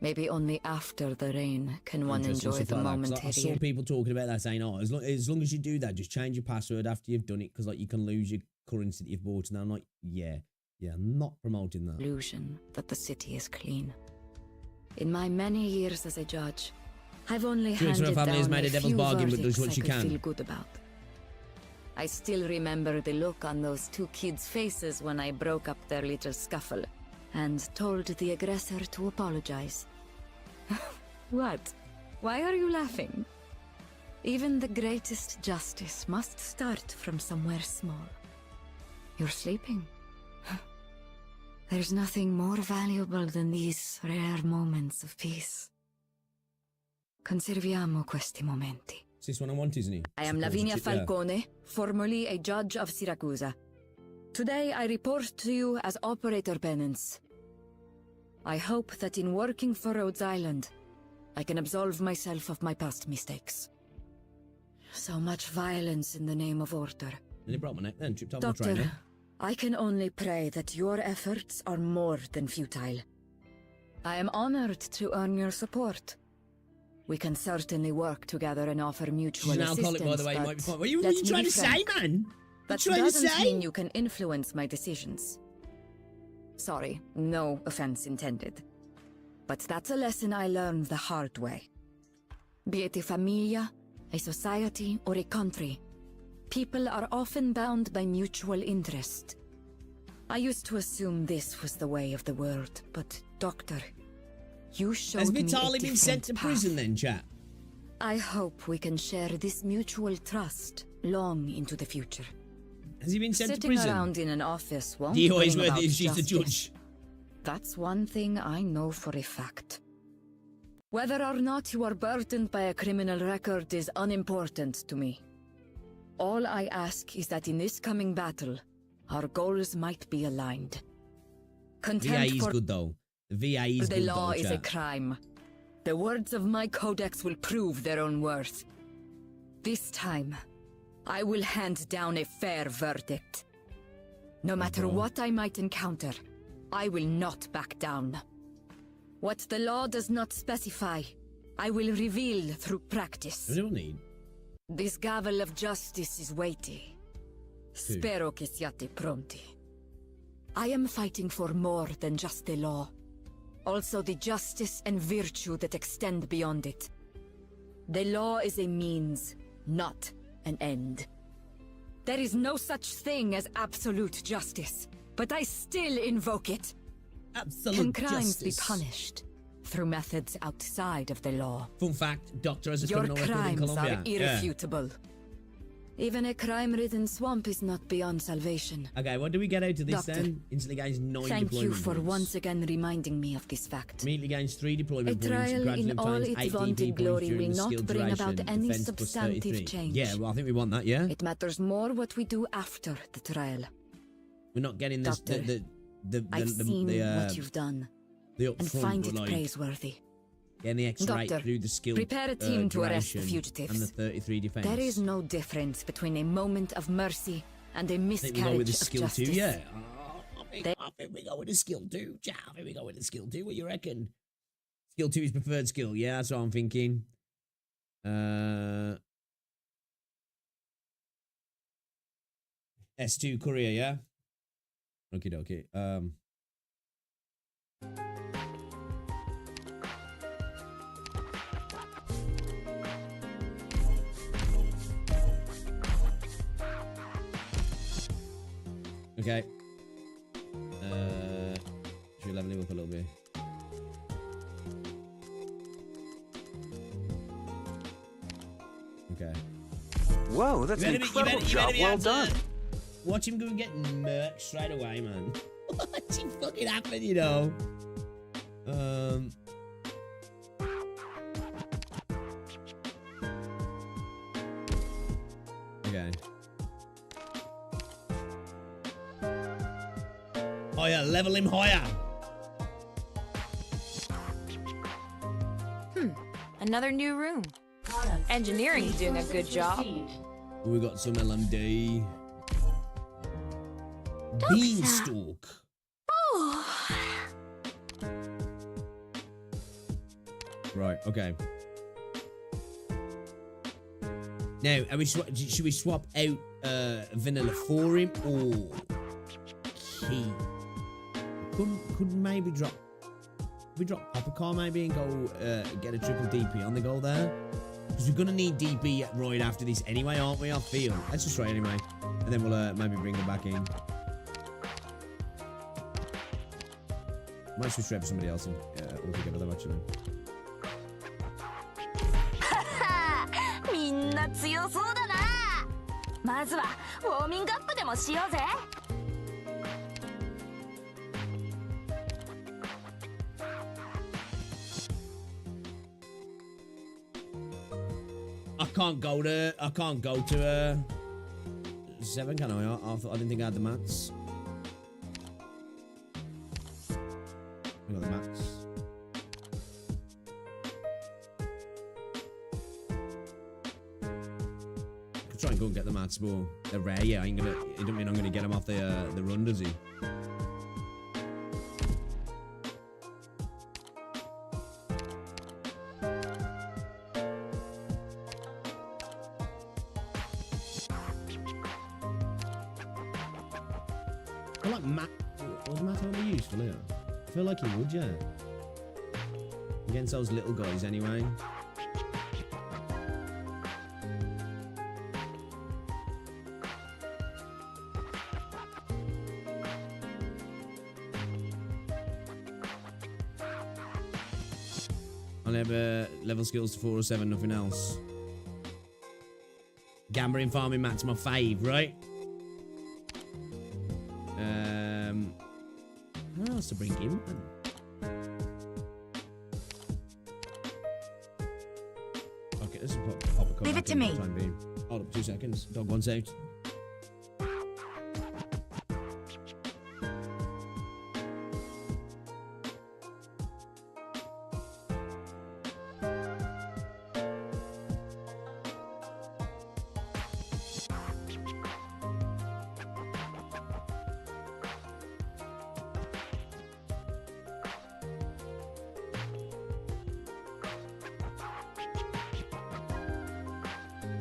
Maybe only after the rain can one Interesting enjoy stuff the like that, 'cause momentary. I saw people talking about that, saying, "Oh, as long as you do that, just change your password after you've done it, because like you can lose your currency that you've bought." And I'm like, yeah, I'm not promoting that. Illusion that the city is clean. In my many years as a judge, I've only handed family has down made a devil's few bargain, but does verdicts what I she could can. feel good about. I still remember the look on those two kids' faces when I broke up their little scuffle and told the aggressor to apologize. What? Why are you laughing? Even the greatest justice must start from somewhere small. You're sleeping. There's nothing more valuable than these rare moments of peace. Conserviamo questi momenti. Is this one I want, isn't he? I am Lavinia Falcone, formerly a judge of Siracusa. Today I report to you as Operator Penance. I hope that in working for Rhodes Island, I can absolve myself of my past mistakes. So much violence in the name of order. Nearly broke my neck then, tripped over my Doctor, trainer. I can only pray that your efforts are more than futile. I am honored to earn your support. We can certainly work together and offer mutual She's an assistance. alcoholic, by the way. You might be fine. What are you let me trying be to say, frank. man? That What are you trying to doesn't say? mean you can influence my decisions. Sorry, no offense intended. But that's a lesson I learned the hard way. Be it a familia, a society, or a country, people are often bound by mutual interest. I used to assume this was the way of the world, but Doctor, you showed Has me a Vitaly been sent to different prison path. then, chat? I hope we can share this mutual trust long into the future. Has he been sent to Sitting prison? around in an office won't The always bring worth about it if she's the justice. judge. That's one thing I know for a fact. Whether or not you are burdened by a criminal record is unimportant to me. All I ask is that in this coming battle, our goals might be aligned. VA Contempt is for good though. The VA is the good law though, is a chat. crime. The words of my codex will prove their own worth. This time, I will hand down a fair verdict. No matter what I might encounter, I will not back down. What the law does not specify, I will reveal through practice. We don't need. This gavel of justice is weighty. Spero che siate pronti. I am fighting for more than just the law. Also the justice and virtue that extend beyond it. The law is a means, not an end. There is no such thing as absolute justice, but I still invoke it. Absolute Can crimes justice. be punished through methods outside of the law? Fun fact, Doctor has a Your criminal record in crimes Colombia. are irrefutable. Even a crime-ridden swamp is not beyond salvation. Okay, what do we get out of this Doctor, then? Instantly gains 9 Thank deployment you for points. once again reminding me of this fact. Immediately gains 3 A deployment points. trial Gradually in all times its 8 vaunted DP glory points during will the skill not bring about duration. any Defense plus substantive 33. change. Yeah, well, I think we want that, yeah? It matters more what we do after the trial. We're not getting this, Doctor, the I've seen what you've done, the up and front, find but it like, praiseworthy. getting the extra 8 Doctor, through the skill prepare a team to arrest the duration fugitives. and the 33 defense. There is no difference between a moment of mercy and a I think we go miscarriage with the of skill justice. 2, yeah. I think we go with the skill 2. Yeah, I think we go with the skill 2. What you reckon? Skill 2 is preferred skill. Yeah, that's what I'm thinking. S2 courier, yeah? Okie dokie. Okay. Should we level him up a little bit? Okay. Whoa, that's an incredible job. Well done. Watch him go and get murked straight away, man. What's fucking happened, you know? Okay. Oh yeah, level him higher. Another new room. Engineering's doing a good job. We got some LMD. Beanstalk. Oh. Right, okay. Now, are we should we swap out vanilla for him or key? Could maybe drop. We drop Poppercar maybe and go get a triple DP on the goal there, because we're gonna need DP right after this anyway, aren't we? I feel. Let's just try anyway, and then we'll maybe bring them back in. Might switch for somebody else and altogether though, actually. みんな強そうだな。まずはウォーミングアップでもしようぜ。I can't go to 7, can I? I didn't think I had the mats. I got the mats. I could try and go and get the mats, but they're rare. Yeah, it don't mean I'm gonna get them off the run, does he? I like Matt. Was Matt only useful here? I feel like he would, yeah. Against those little guys, anyway. I'll have level skills to 4 or 7, nothing else. Gambling, farming, Matt's my fave, right? What else to bring in? Okay, this is pop a Leave it to me. Hold up 2 seconds. Dog wants out.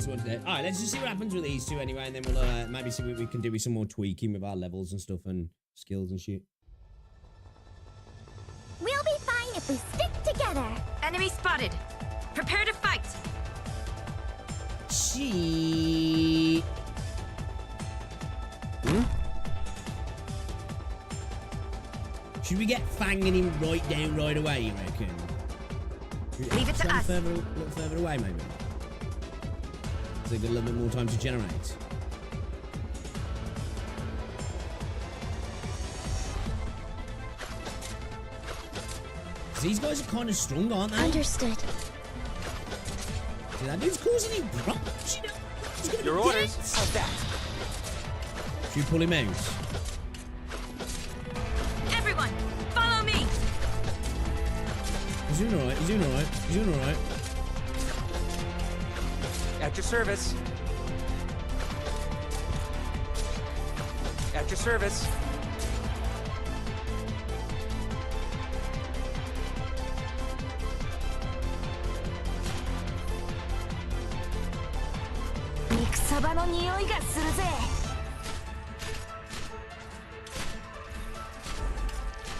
next one today. All right, let's just see what happens with these two anyway, and then we'll maybe see what we can do with some more tweaking with our levels and stuff and skills and shit. We'll be fine if we stick together. Enemy spotted. Prepare to fight. She. Should we get fanging him right down right away, you reckon? Leave it to us. A little further away, maybe. So they've got a little bit more time to generate. These guys are kind of strong, aren't they? Understood. See, that dude's causing him problems, you know? He's gonna Your be orders. dead. How's that? Should we pull him out? Everyone, follow me. He's doing alright, he's doing alright, he's doing alright. At your service. At your service.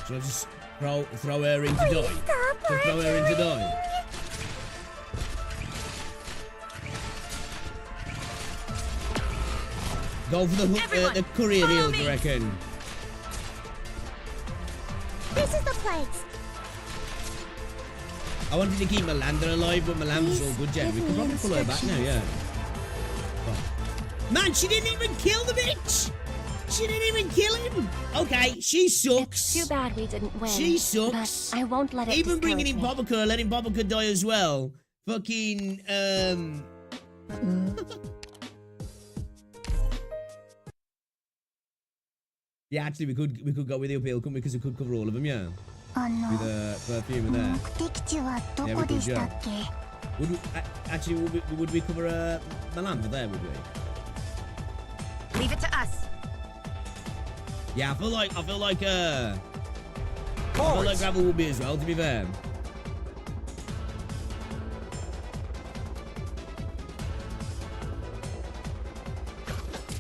Should I just throw her in to die? Just throw her in to die? Go for the courier heal, do you reckon? This is the place. I wanted to keep Melanda alive, but Melanda's all good, Jen. We could probably pull her back now, yeah. Oh. Man, she didn't even kill the bitch! She didn't even kill him! Okay, she sucks. Too bad we didn't win. She sucks. But I won't let it even bringing in discourage me. Bobica, letting Bobica die as well. Fucking, Yeah, actually, we could go with the appeal, couldn't we? Because we could cover all of them, yeah. With perfume there. Yeah, we could, yeah. Would we, actually, would we cover Melanda there, would we? Leave it to us. Yeah, I feel like Gravel will be as well, to be fair.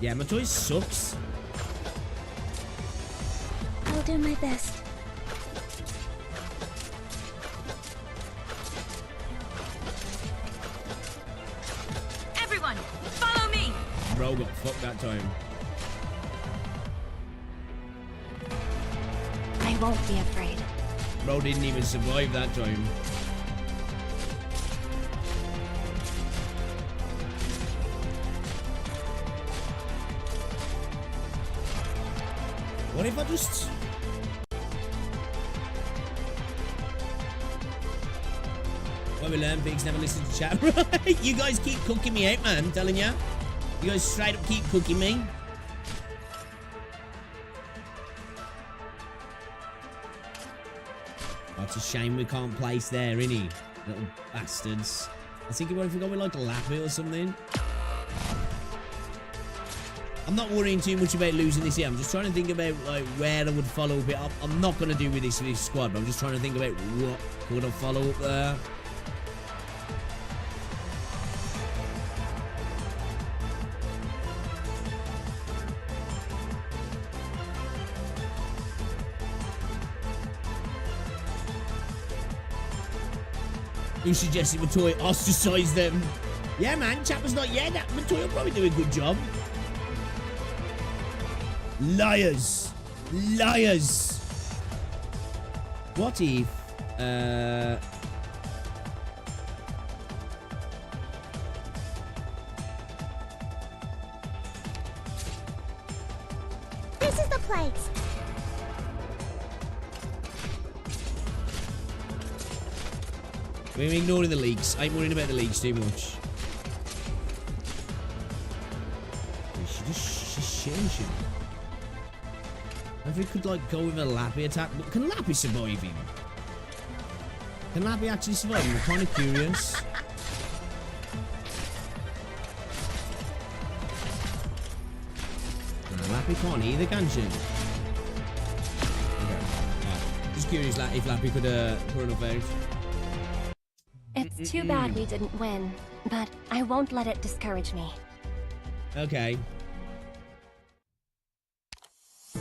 Yeah, my choice sucks. I'll do my best. Everyone, follow me. Bro got fucked that time. I won't be afraid. Bro didn't even survive that time. What if I just... Well, we learn things, never listen to chat. Right? You guys keep cooking me out, man, I'm telling ya. You guys straight up keep cooking me. Oh, it's a shame we can't place there, innit? Little bastards. I was thinking, what if we go with like Lappy or something? I'm not worrying too much about losing this here. I'm just trying to think about like where I would follow up it. I'm not going to do with this squad, but I'm just trying to think about what could I follow up there. Who suggested Matoya ostracize them? Yeah, man, Chapper's not yet. That Matoya will probably do a good job. Liars. Liars. What if... This is the place. We're ignoring the leaks. I ain't worrying about the leaks too much. She's shit. If we could like go with a Lappy attack, but can Lappy survive him? Can Lappy actually survive him? I'm kind of curious. No, Lappy can't either, can she? Okay. Right. Just curious if Lappy could pull enough out. It's Too bad we didn't win, but I won't let it discourage me. Okay.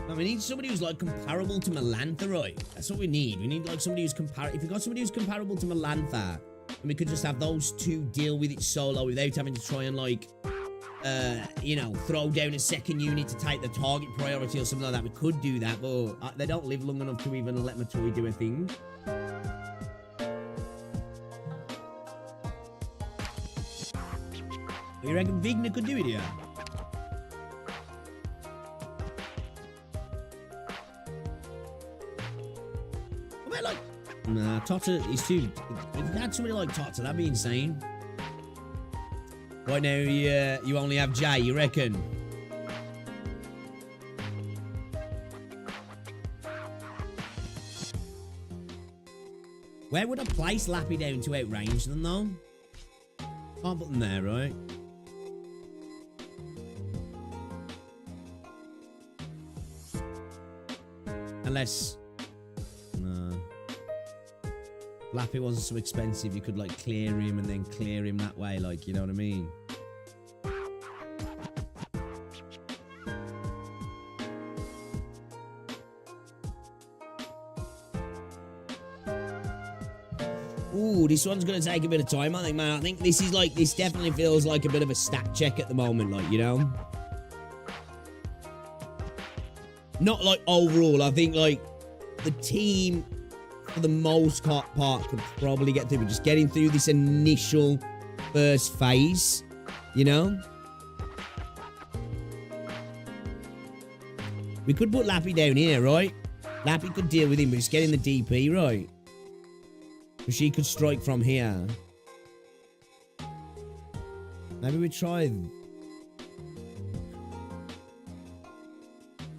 Now, we need somebody who's like comparable to Melantha, right? That's what we need. We need like somebody who's comparable. If we got somebody who's comparable to Melantha, and we could just have those two deal with it solo without having to try and like, you know, throw down a second unit to take the target priority or something like that. We could do that, but they don't live long enough to even let Matoi do a thing. You reckon Vina could do it here? What about like... Nah, Tota is too... If you had somebody like Tota, that'd be insane. Right now, you only have Jay, you reckon? Where would I place Lappy down to outrange them, though? Can't put them there, right? Unless... No. Lappy wasn't so expensive, you could, like, clear him and then clear him that way, like, you know what I mean? Ooh, this one's gonna take a bit of time, I think, man. I think this is, like, this definitely feels like a bit of a stat check at the moment, like, you know? Not, like, overall. I think, like, the team... for the most part could probably get through, but just getting through this initial first phase, you know? We could put Lappy down here, right? Lappy could deal with him, but just getting the DP, right? Because she could strike from here. Maybe we try...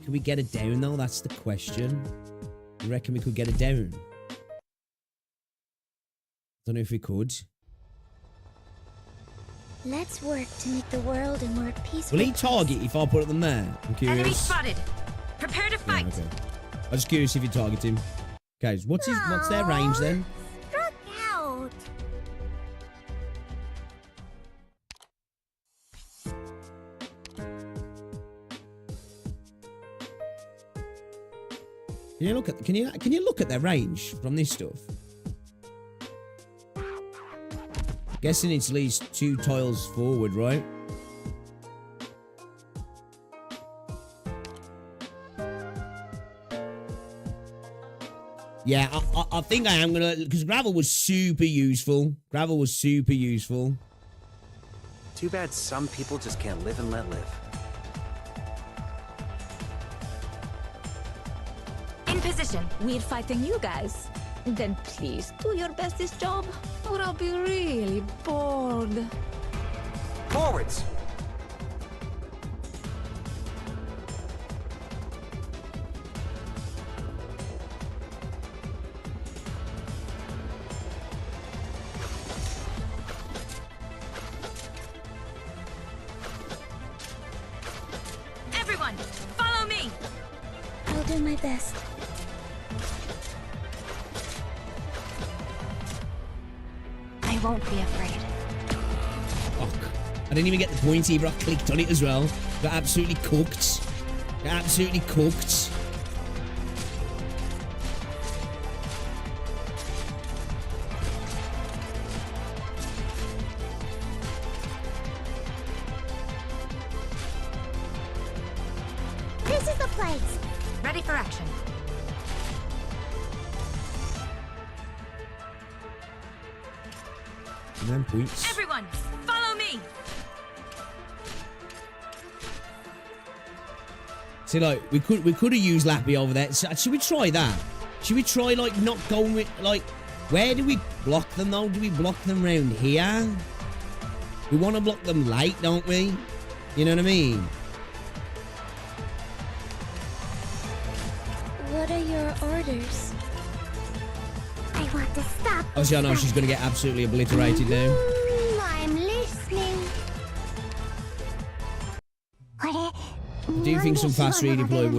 Can we get it down, though? That's the question. You reckon we could get it down? Don't know if we could. Let's work to make the world a more peaceful. Will he target if I put them there? I'm curious. Enemy spotted. Prepare to fight. Yeah, okay. I'm just curious if you target him. Guys, what's their range then? Struck out. Can you look at their range from this stuff? Guessing it's at least 2 tiles forward, right? Yeah, I think I am gonna, because gravel was super useful. Gravel was super useful. Too bad some people just can't live and let live. In position. We're fighting you guys. Then please do your best this job, or I'll be really bored. Forwards! Everyone, follow me. I'll do my best. I won't be afraid. Fuck. I didn't even get the pointy, but I clicked on it as well. Got absolutely cooked. Got absolutely cooked. This is the place. Ready for action. And then points. Everyone, follow me. See, like, we could have used Lappy over there. So, should we try that? Should we try, like, not going with, like, where do we block them, though? Do we block them around here? We want to block them late, don't we? You know what I mean? What are your orders? I want to stop. Obviously, I know she's going to get absolutely obliterated now. I'm listening. I do think some fast redeploy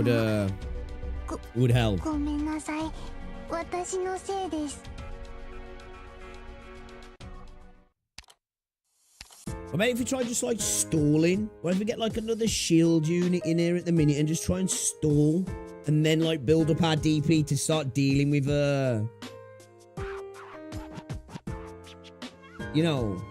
would help. ごめんなさい。私のせいです。Or maybe if we try just like stalling. What if we get like another shield unit in here at the minute and just try and stall? And then like build up our DP to start dealing with you know.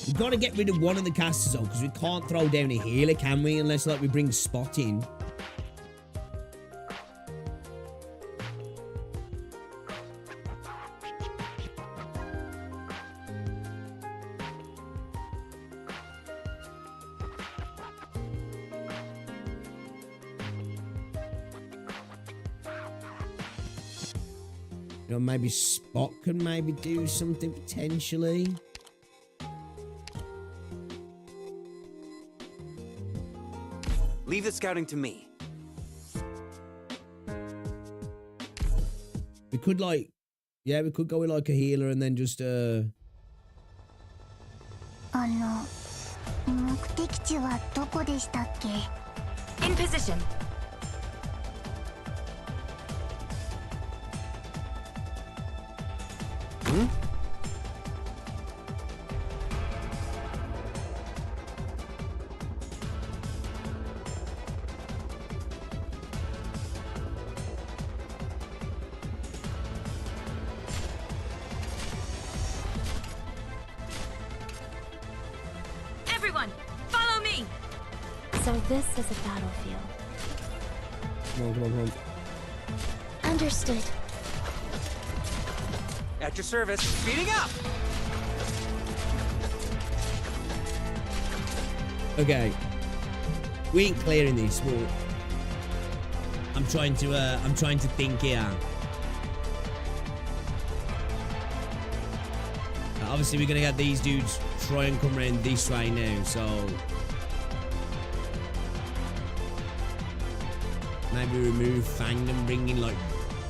We've got to get rid of one of the casters though, because we can't throw down a healer, can we? Unless like we bring Spot in. You know, maybe Spot can maybe do something potentially. Leave the scouting to me. We could like, yeah, we could go with like a healer and then just In position. Everyone, follow me. So this is a battlefield. Come on, come on, come on. Understood. At your service. Speeding up! Okay. We ain't clearing these, but I'm trying to think here. Obviously we're gonna get these dudes try and come around this way now, so maybe remove Fang and bring in like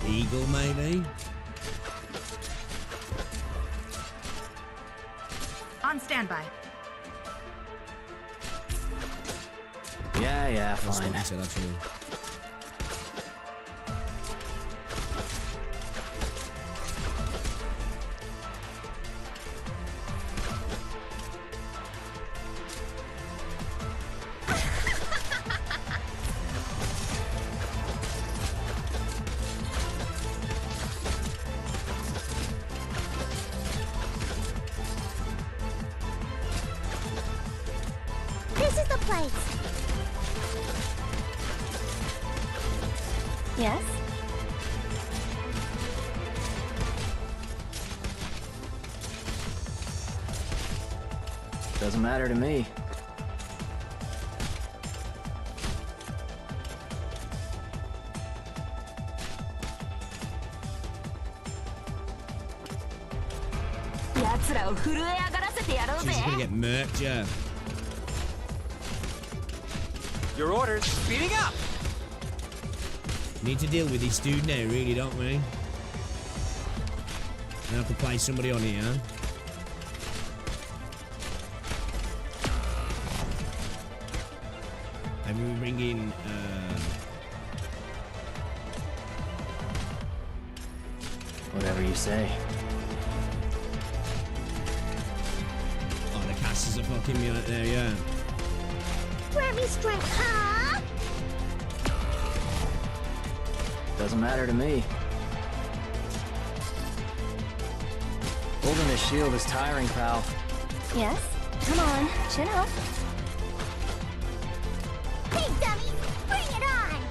Eagle maybe. On standby. Yeah, That's fine. what I said actually. This is the place. Yes? Doesn't matter to me. She's gonna get murked, yeah. Your orders. Speeding up! Need to deal with this dude now, really, don't we? Now I can play somebody on here. Maybe we bring in, Whatever you say. oh, the casters are fucking me out there, yeah. Grant me strength, huh? Doesn't matter to me. Holding this shield is tiring, pal. Yes? Come on, chin up. Hey, dummies! Bring it on!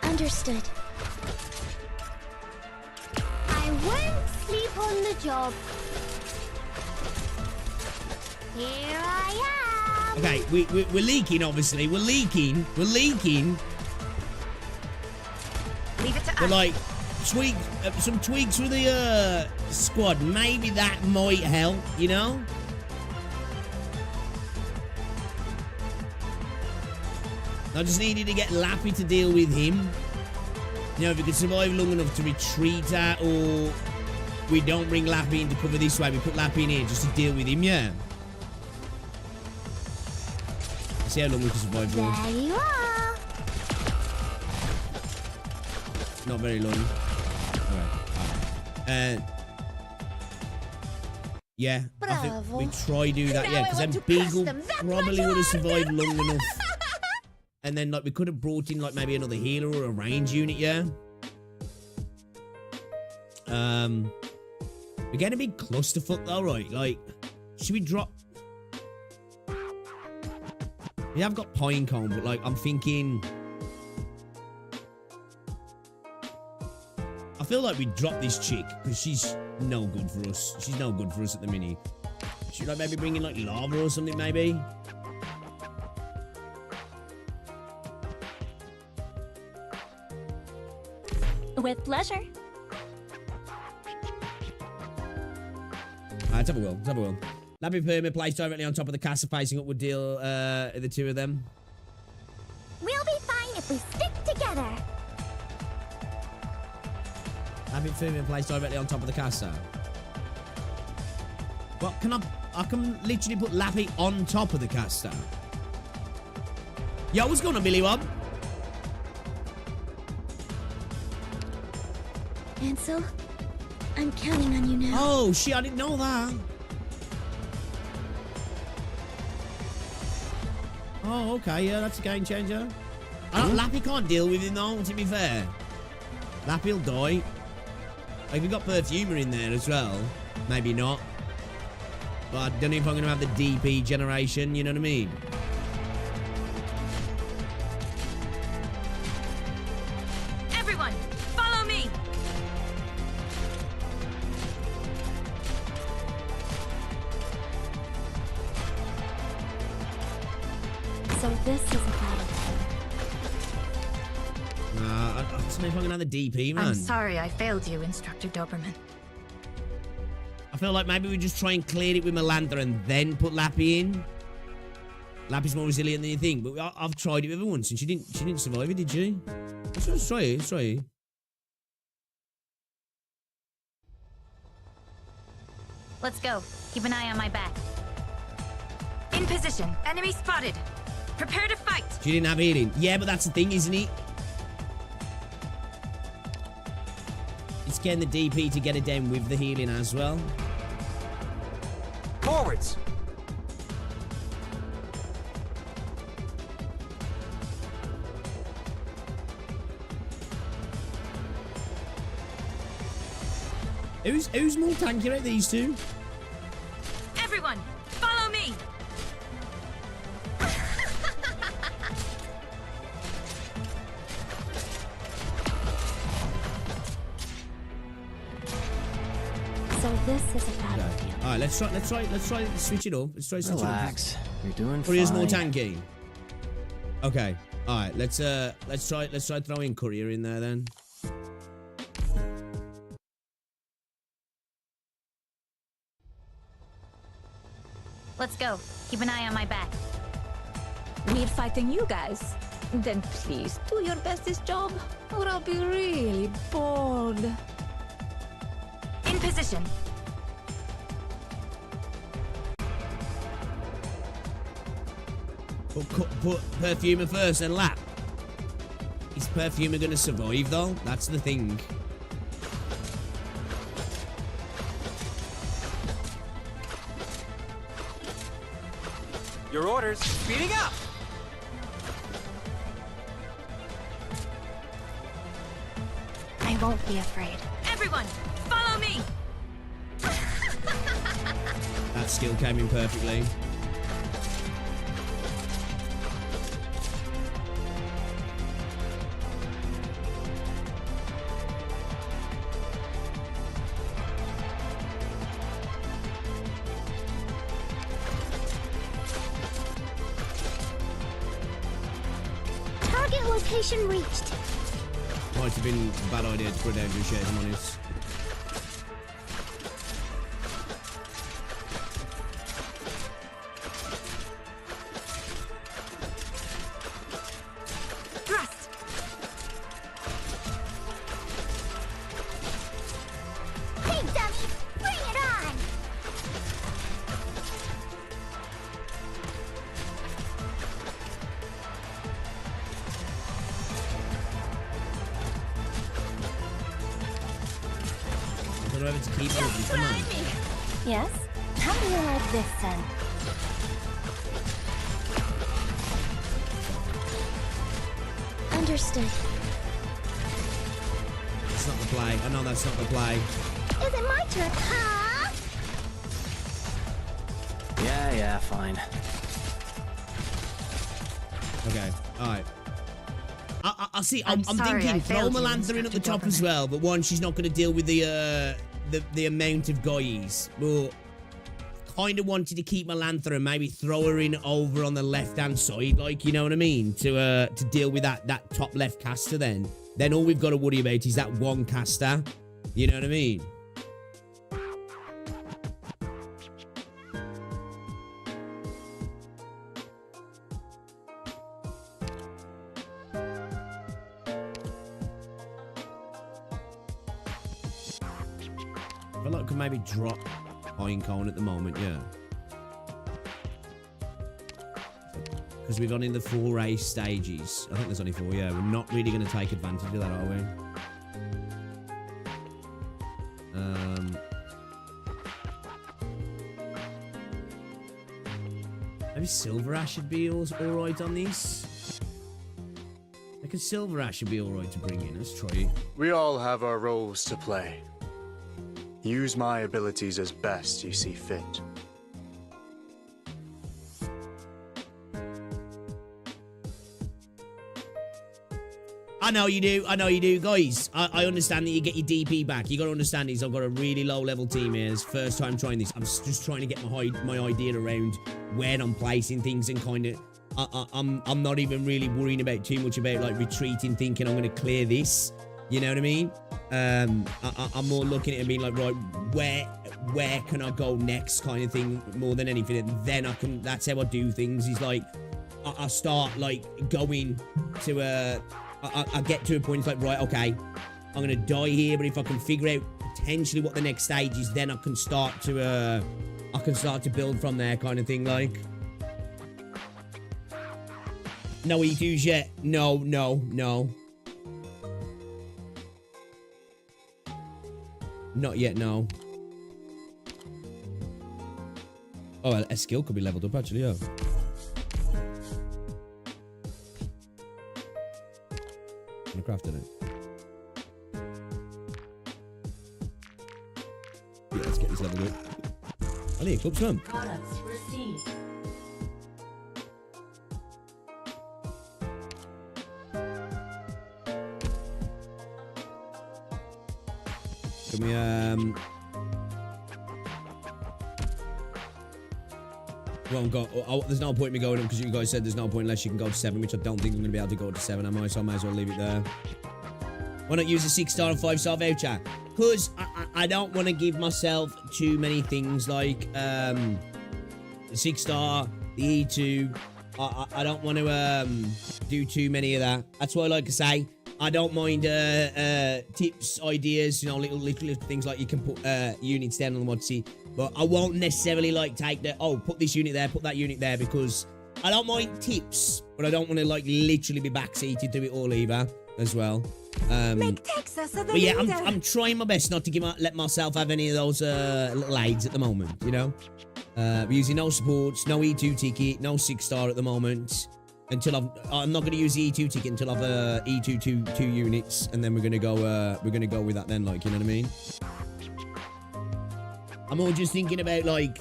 Understood. I won't sleep on the job. Here I am! Okay, we're leaking, obviously. We're leaking. Leave it to But us. like, some tweaks with the squad. Maybe that might help, you know? I just needed to get Lappy to deal with him. You know, if he could survive long enough to retreat at or we don't bring Lappy in to cover this way. We put Lappy in here just to deal with him, yeah? Let's see how long we can survive for. There you are. Not very long. Alright. Yeah, I think we try do that, yeah, because then Beagle probably would have survived long enough. And then, like, we could have brought in, like, maybe another healer or a range unit, yeah? We're getting a big clusterfuck, though, right? Like, should we drop... We have got Pinecone, but, like, I'm thinking... I feel like we drop this chick, because she's no good for us. She's no good for us at the minute. Should I maybe bring in, like, lava or something, maybe? With pleasure. Let's have a whirl. Let's have a whirl. Lappy Pyramid placed directly on top of the castle, facing upward deal the two of them. We'll be fine if we stick together. Lappy Pyramid placed directly on top of the castle. Well, can I can literally put Lappy on top of the castle. Yo, what's going on, Billy Wob? Ansel, I'm counting on you now. Oh, shit, I didn't know that. Oh, okay, yeah, that's a game changer. Lappy can't deal with him, though, to be fair. Lappy'll die. Like, we've got Perfumer in there as well. Maybe not. But I don't know if I'm going to have the DP generation, you know what I mean? Everyone, follow me! So this is a battlefield. I don't know if I'm going to have the DP, man. I'm sorry I failed you, Instructor Doberman. I feel like maybe we just try and clear it with Melantha and then put Lappy in. Lappy's more resilient than you think, but I've tried it with her once and she didn't survive it, did she? Let's try it. Let's try it. Let's go. Keep an eye on my back. In position. Enemy spotted. Prepare to fight. She didn't have healing. Yeah, but that's the thing, isn't it? It's getting the DP to get it down with the healing as well. Forwards! Who's more tanky out these two? Everyone, follow me! So this is a battlefield. All right, let's try switch it up. Let's try switch Relax. it up. You're doing Courier's fine. more tanky. Okay. All right, let's try throwing Courier in there then. Let's go. Keep an eye on my back. We're fighting you guys. Then please do your best this job, or I'll be really bored. In position. Put Perfumer first and Lap. Is Perfumer going to survive though? That's the thing. Your orders. Speeding up! I won't be afraid. Everyone, follow me! That skill came in perfectly. Target location reached. Might have been a bad idea to put down your shares, I'm honest. Thrust! Hey, dummy! do I have to keep up? Come on. Yes? How do you like this then? Understood. That's not the play. Oh no, that's not the play. Is it my turn? Huh? Yeah, fine. Okay, alright. I see. I'm sorry, thinking I throw failed you, Melantha in at the Inspector top as Doberman. well, but one, she's not going to deal with the amount of guys. But kind of wanted to keep Melantha and maybe throw her in over on the left hand side, like, you know what I mean, to deal with that top left caster. Then all we've got to worry about is that one caster. You know what I mean? I feel like I could maybe drop Pinecone at the moment, yeah. Because we've gone in the 4 race stages. I think there's only 4, yeah. We're not really going to take advantage of that, are we? Maybe Silver Ash should be alright on this. I reckon Silver Ash should be alright to bring in. Let's try it. We all have our roles to play. Use my abilities as best you see fit. I know you do. Guys, I understand that you get your DP back. You got to understand this. I've got a really low level team here. It's first time trying this. I'm just trying to get my idea around where I'm placing things and kind of... I'm not even really worrying about too much about like retreating, thinking I'm going to clear this. You know what I mean? I'm more looking at it and being like, right, where can I go next kind of thing more than anything. And then I can... That's how I do things. Is like, I start like going to... I get to a point, it's like, right, okay, I'm going to die here, but if I can figure out potentially what the next stage is, then I can start to build from there kind of thing, like. No E2s yet. No. Not yet, no. Oh, well, a skill could be leveled up, actually, yeah. I'm crafting it. Yeah, let's get this leveled up. I need a club swim. Products received. Can we, well, there's no point in me going up because you guys said there's no point unless you can go to 7, which I don't think I'm going to be able to go to 7, am I? So I might as well leave it there. Why not use a 6-star and 5-star voucher? Because I don't want to give myself too many things like the 6-star, the E2. I don't want to do too many of that. That's why I like to say I don't mind tips, ideas, you know, little things like you can put units down on the mod seat. But I won't necessarily like take the, oh, put this unit there, put that unit there, because I don't mind tips, but I don't want to like literally be backseated to it all either as well. Make Texas the but yeah, leader. I'm trying my best not to let myself have any of those little aids at the moment, you know? We're using no supports, no E2 ticket, no 6-star at the moment. Until I'm not going to use the E2 ticket until I've E2 two units, and then we're gonna go with that then, like, you know what I mean? I'm all just thinking about like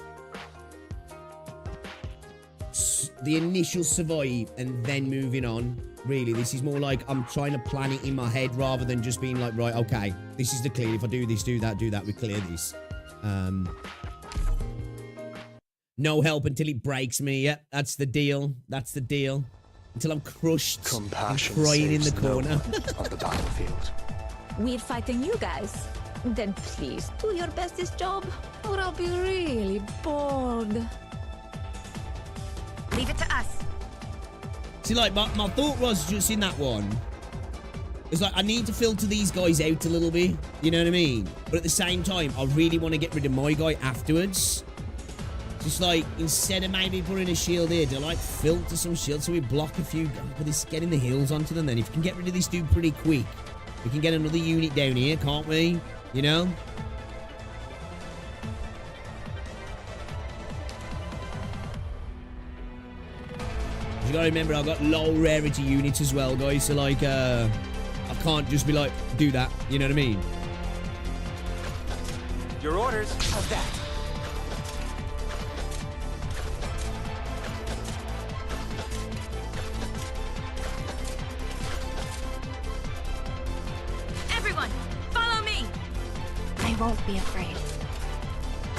the initial survive and then moving on. Really, this is more like I'm trying to plan it in my head rather than just being like, right, okay, this is the clear. If I do this, do that, we clear this. No help until it breaks me. Yep, that's the deal. That's the deal. Until I'm crushed and crying in the corner. On the battlefield. We're fighting you guys. Then please do your bestest job, or I'll be really bored. Leave it to us. See, like, my thought was just in that one, it's like I need to filter these guys out a little bit, you know what I mean? But at the same time, I really want to get rid of my guy afterwards. Just like, instead of maybe putting a shield here, to like filter some shields so we block a few, but it's getting the heals onto them then. If you can get rid of this dude pretty quick, we can get another unit down here, can't we? You know? You gotta remember, I've got low rarity units as well, guys. So, like, I can't just be like, do that. You know what I mean? Your orders. How's that? Everyone, follow me. I won't be afraid.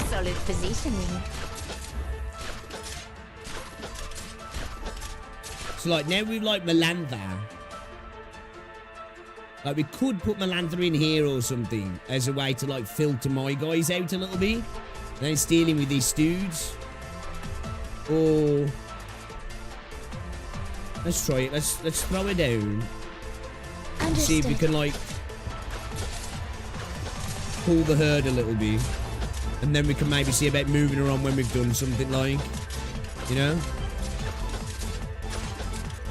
Solid positioning. So, like, now we've, like, Melantha. Like, we could put Melantha in here or something as a way to, like, filter my guys out a little bit. Then stealing with these dudes. Or... let's try it. Let's throw it down. See if we can, like, pull the herd a little bit. And then we can maybe see about moving her on when we've done something, like, you know?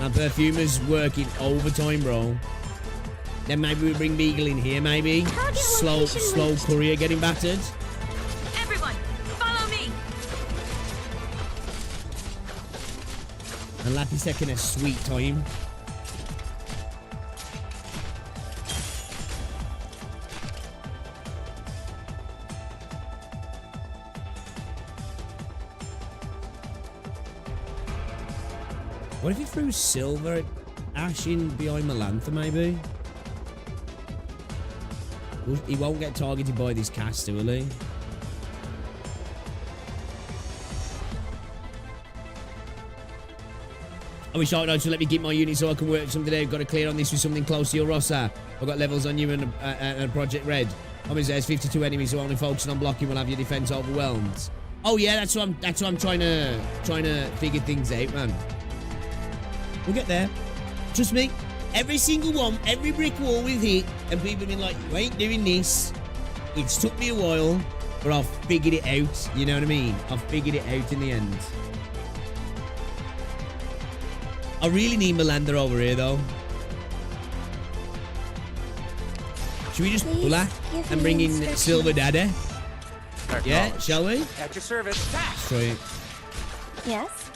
Our perfumer's working overtime, bro. Then maybe we bring Beagle in here, maybe. Slow courier getting battered. Everyone, follow me. And Lappy's taking a sweet time. What if he threw Silver Ash in behind Melantha, maybe? He won't get targeted by this caster, will he? I wish I would let me get my unit so I can work something out. Got to clear on this with something close to your roster. I've got levels on you and a Project Red. Obviously, there's 52 enemies, so only focusing on blocking will have your defense overwhelmed. Oh yeah, that's what I'm trying to figure things out, man. We'll get there. Trust me. Every single one, every brick wall we've hit, and people have been like, you ain't doing this. It's took me a while, but I've figured it out. You know what I mean? I've figured it out in the end. I really need Melantha over here, though. Should we just pull her and bring in Silver Daddy? Yeah, shall we? At your service. Sweet. Yes?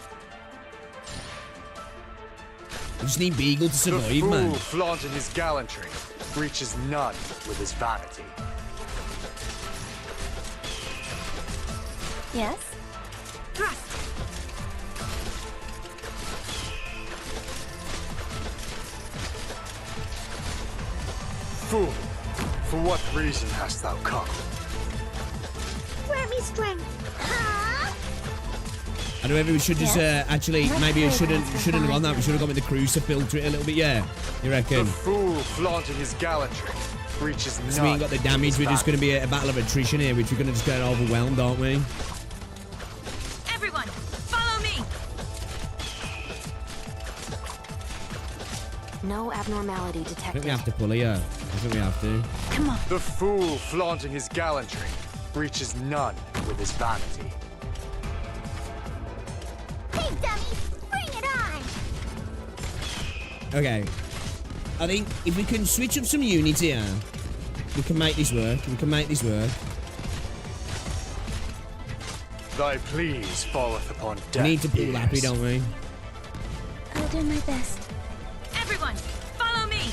We just need Beagle to survive, the fool man. Flaunting his gallantry reaches none with his vanity. Yes? Thrust. Fool, for what reason hast thou come? Grant me strength. I know maybe we should just actually maybe I shouldn't have gone that. We should have gone with the cruise to filter it a little bit. Yeah, you reckon? The fool flaunting his gallantry reaches none. So we ain't got the damage. We're just going to be a battle of attrition here, which we're going to just get overwhelmed, aren't we? Everyone, follow me. No abnormality I detected. think we have to pull her. Yeah, I think we have to. Come on. The fool flaunting his gallantry reaches none with his vanity. Hey, dummies, bring it on! Okay. I think if we can switch up some units here, we can make this work. We can make this work. Thy pleas falleth upon death. We need to pull Lappy, don't we? I'll do my best. Everyone, follow me.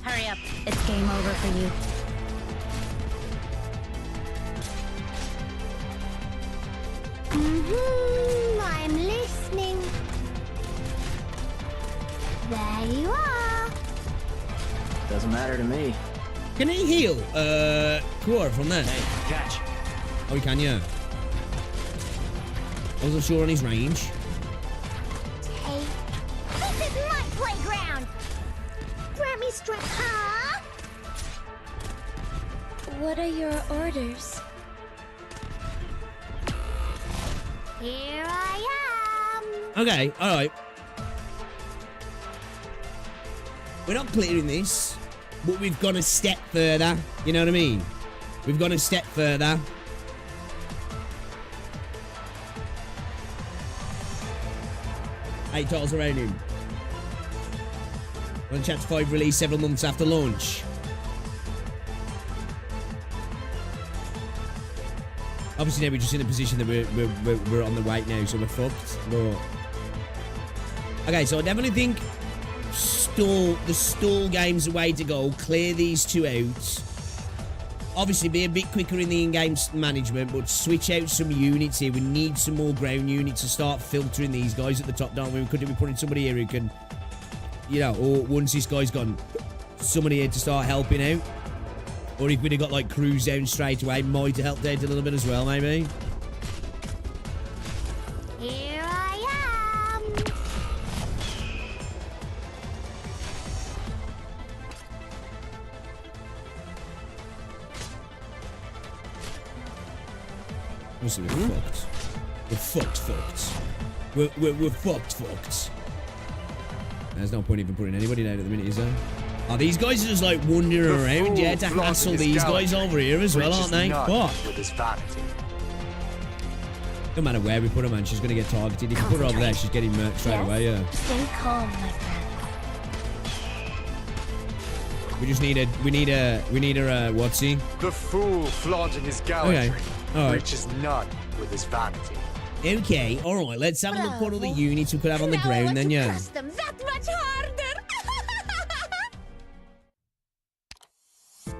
Hurry up. It's game over for you. I'm listening. There you are. Doesn't matter to me. Can he heal? Core from there. Hey, catch. Oh, he can, yeah. I wasn't sure on his range. Hey, this is my playground. Grant me strength, huh? What are your orders? Here I am. Okay, alright. We're not clearing this, but we've gone a step further. You know what I mean? We've gone a step further. Eight titles around him. When Chapter 5 released several months after launch. Obviously, now we're just in a position that we're on the wait now, so we're fucked. But okay, so I definitely think the stall game's the way to go. Clear these two out. Obviously, be a bit quicker in the in-game management, but switch out some units here. We need some more ground units to start filtering these guys at the top, don't we? We could be putting somebody here who can, you know, or once this guy's gone, somebody here to start helping out. Or if we'd have got, like, crews down straight away, might have helped out a little bit as well, maybe. Here I am. Obviously, we're fucked. We're fucked. We're fucked. There's no point even putting anybody down at the minute, is there? Oh, these guys are just like wandering around, yeah, to hassle these guys over here as well, aren't they? Fuck. No matter where we put her, man, she's gonna get targeted. You can put her over there, she's getting murked straight away, yeah. Stay calm, my friend. We need a, what's he? The fool flaunting his gallantry Okay. All right. reaches none with his vanity. Okay, alright, let's have a look what all the units we could have on the ground then, yeah. Them that much harder.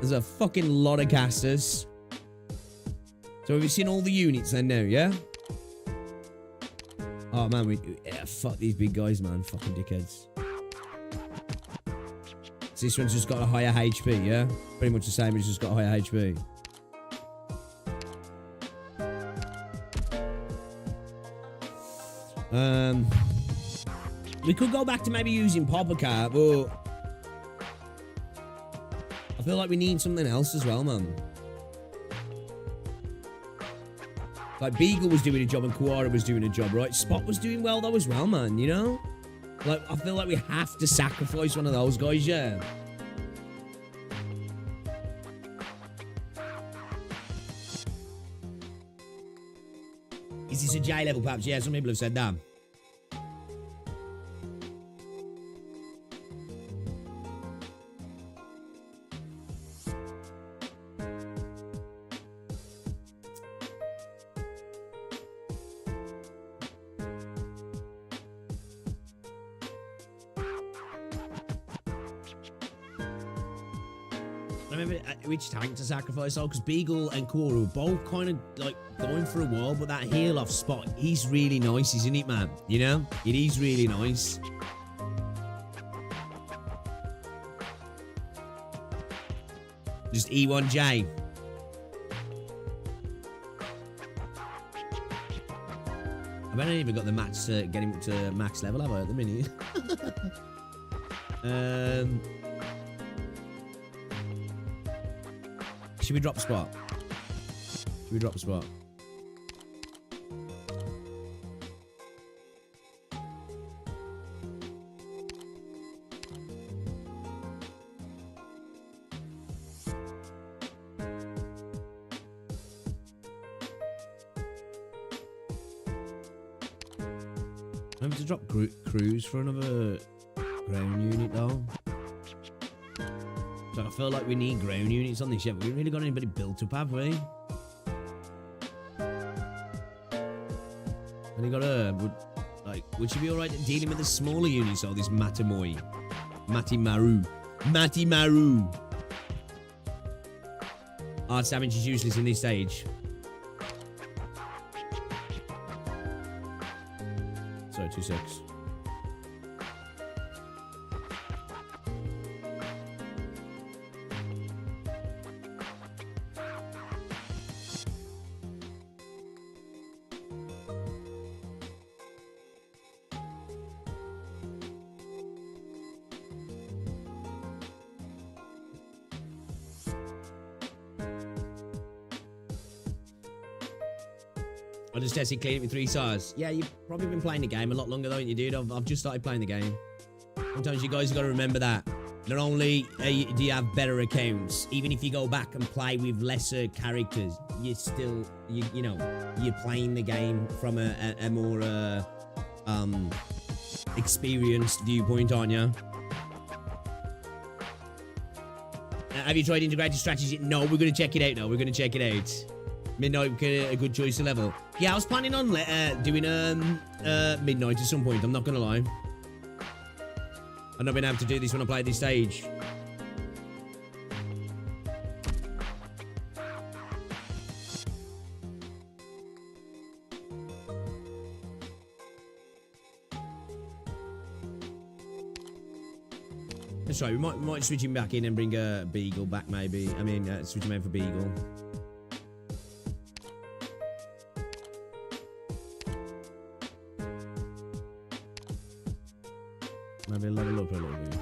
There's a fucking lot of casters. So have you seen all the units then now, yeah? Oh man, fuck these big guys, man. Fucking dickheads. So this one's just got a higher HP, yeah? Pretty much the same, it's just got a higher HP. We could go back to maybe using Poppercar, but I feel like we need something else as well, man. Like, Beagle was doing a job and Kuara was doing a job, right? Spot was doing well, though, as well, man, you know? Like, I feel like we have to sacrifice one of those guys, yeah. Is this a J level, perhaps? Yeah, some people have said that. Which tank to sacrifice though, because Beagle and Kora were both kind of like going for a while, but that heal off Spot, he's really nice, isn't it, man? You know, it is really nice. Just E1J. I haven't even got the match to get him to max level, have I, at the minute? Should we drop Spot? Should we drop Spot? Maybe to drop crews for another ground unit though. So I feel like we need ground units on this ship, but we haven't really got anybody built up, have we? And he got would she be alright at dealing with the smaller units or this Matamoy? Matimaru. Arts damage is useless in this stage. Sorry, 2-6. I just tested clean it with 3 stars. Yeah, you've probably been playing the game a lot longer, don't you, dude? I've just started playing the game. Sometimes you guys have got to remember that. Not only do you have better accounts, even if you go back and play with lesser characters, you still, you know, you're playing the game from a more experienced viewpoint, aren't you? Have you tried integrated strategy? No, we're going to check it out now. We're going to check it out. Midnight a good choice to level. Yeah, I was planning on doing Midnight at some point. I'm not gonna lie. I've not been able to do this when I play this stage. That's right. We might switch him back in and bring a Beagle back, maybe. I mean, switch him out for Beagle. Maybe level up a little bit.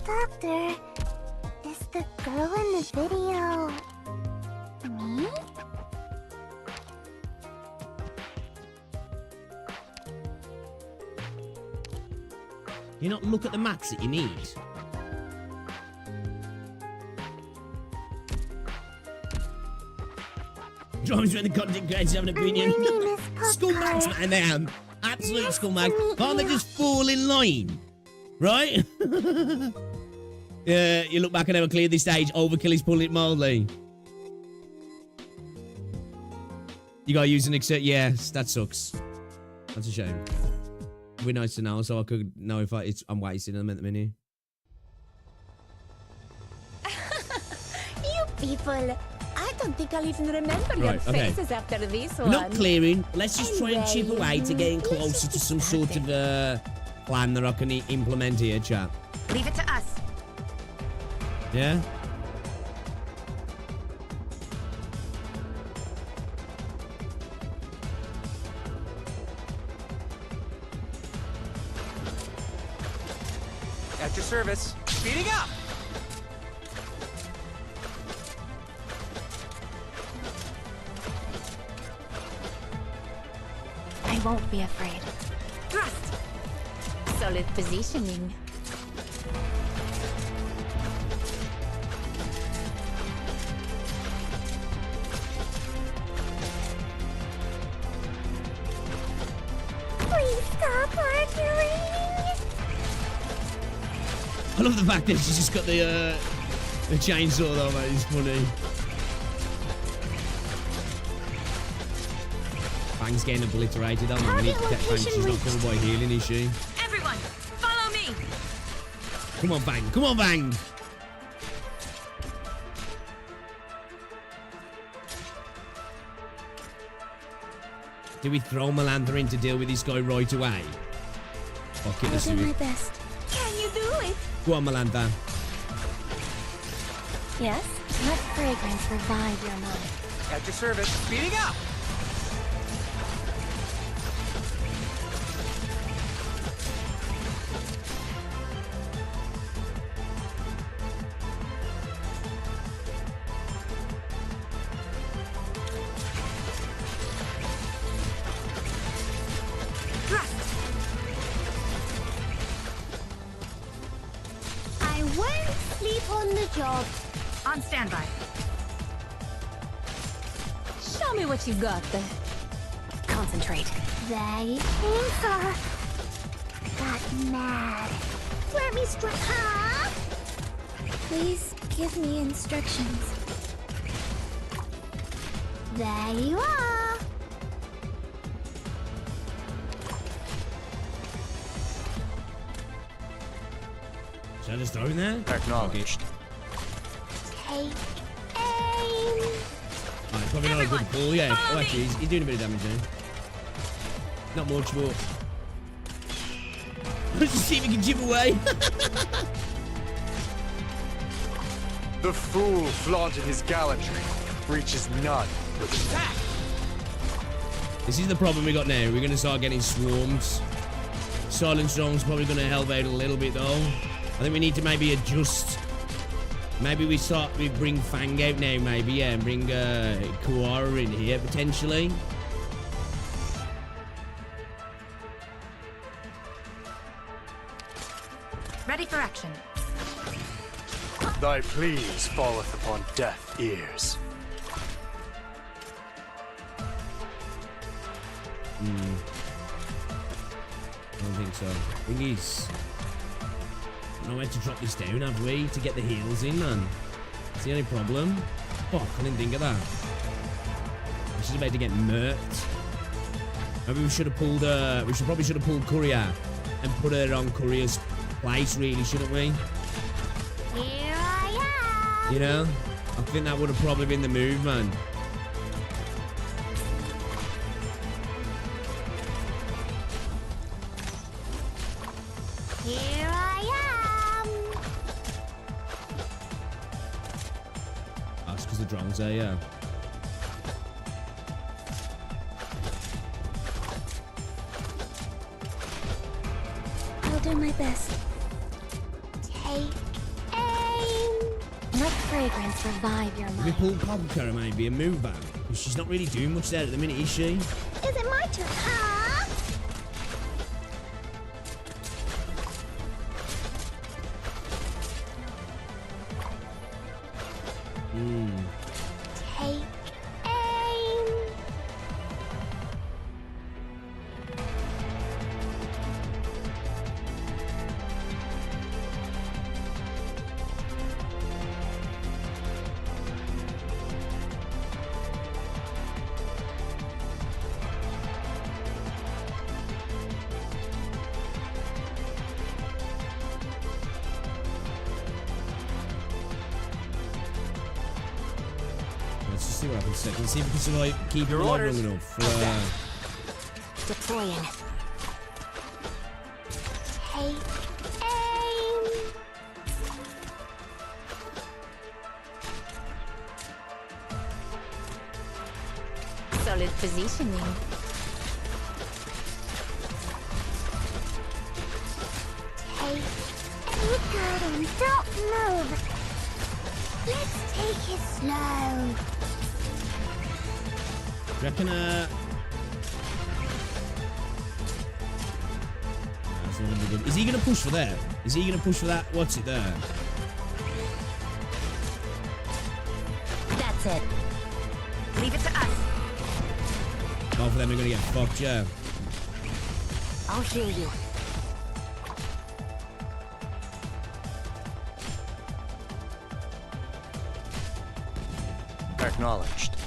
Doctor, is the girl in the video me? You not look at the mats that you need. Drums when the content creators have an opinion. Scumbags, man, they am. Absolute scumbags. Can't they just fall in line? Right? Yeah, you look back and never cleared this stage. Overkill is pulling it mildly. You gotta use an exert. Yes, that sucks. That's a shame. It'd be nice to know so I could know if I'm wasting them at the menu. You people. I don't think I'll even remember your faces after this one. We're not clearing. Let's just try and chip away to getting closer to some sort of plan that I can implement here, chat. Leave it to us. Yeah? At your service. Speeding up! I won't be afraid. Thrust! Solid positioning. Please stop arguing. I love the fact that she's just got the chainsaw though, mate. It's funny. Fang's getting obliterated. I'm gonna need to catch Fang. She's not covered by healing, is she? Everyone, follow me. Come on, Fang. Come on, Fang. Do we throw Melandra in to deal with this guy right away? Fuck it, let's do my it. best. Can you do it? Go on, Melandra. Yes? Let fragrance revive your mind. At your service. Speeding up! I won't sleep on the job. On standby. Show me what you got. Concentrate. They got mad. Let me strike. Huh? Please give me instructions. There you are. Should I just throw in there? Acknowledged. Take aim. Oh, it's probably not a good pull, yeah. Oh, actually, he's doing a bit of damage there. Not much, but... Let's just see if he can chip away. The fool flaunted his gallantry. Reaches none. This is the problem we got now. We're going to start getting swarms. Silent Strong's probably going to help out a little bit, though. I think we need to maybe adjust. Maybe we bring Fang out now, maybe, yeah, and bring Kuara in here, potentially. Ready for action. Thy pleas falleth upon deaf ears. think so. Thing is, I don't know where to drop this down, have we? To get the heals in, man. That's the only problem. Fuck, I didn't think of that. She's about to get murked. Maybe we should have pulled probably should have pulled Courier and put her on Courier's place, really, shouldn't we? Here I am. You know? I think that would have probably been the move, man. Here I am. That's because the drone's there, yeah. I'll do my best. Take aim. Let fragrance revive your We mind. pull Popka maybe and move back. Because she's not really doing much there at the minute, is she? Is it my turn? Huh? Take aim. Let's just see what happens second. See if we can survive, keep him alive long enough. Deploying. Take aim. Solid positioning. Take aim. Good and don't move. Let's take it slow. Reckon, that's not gonna be good. Is he gonna push for there? Is he gonna push for that? What's it there? That's it. Leave it to us. Both of them are gonna get fucked, yeah. I'll hear you. Acknowledged.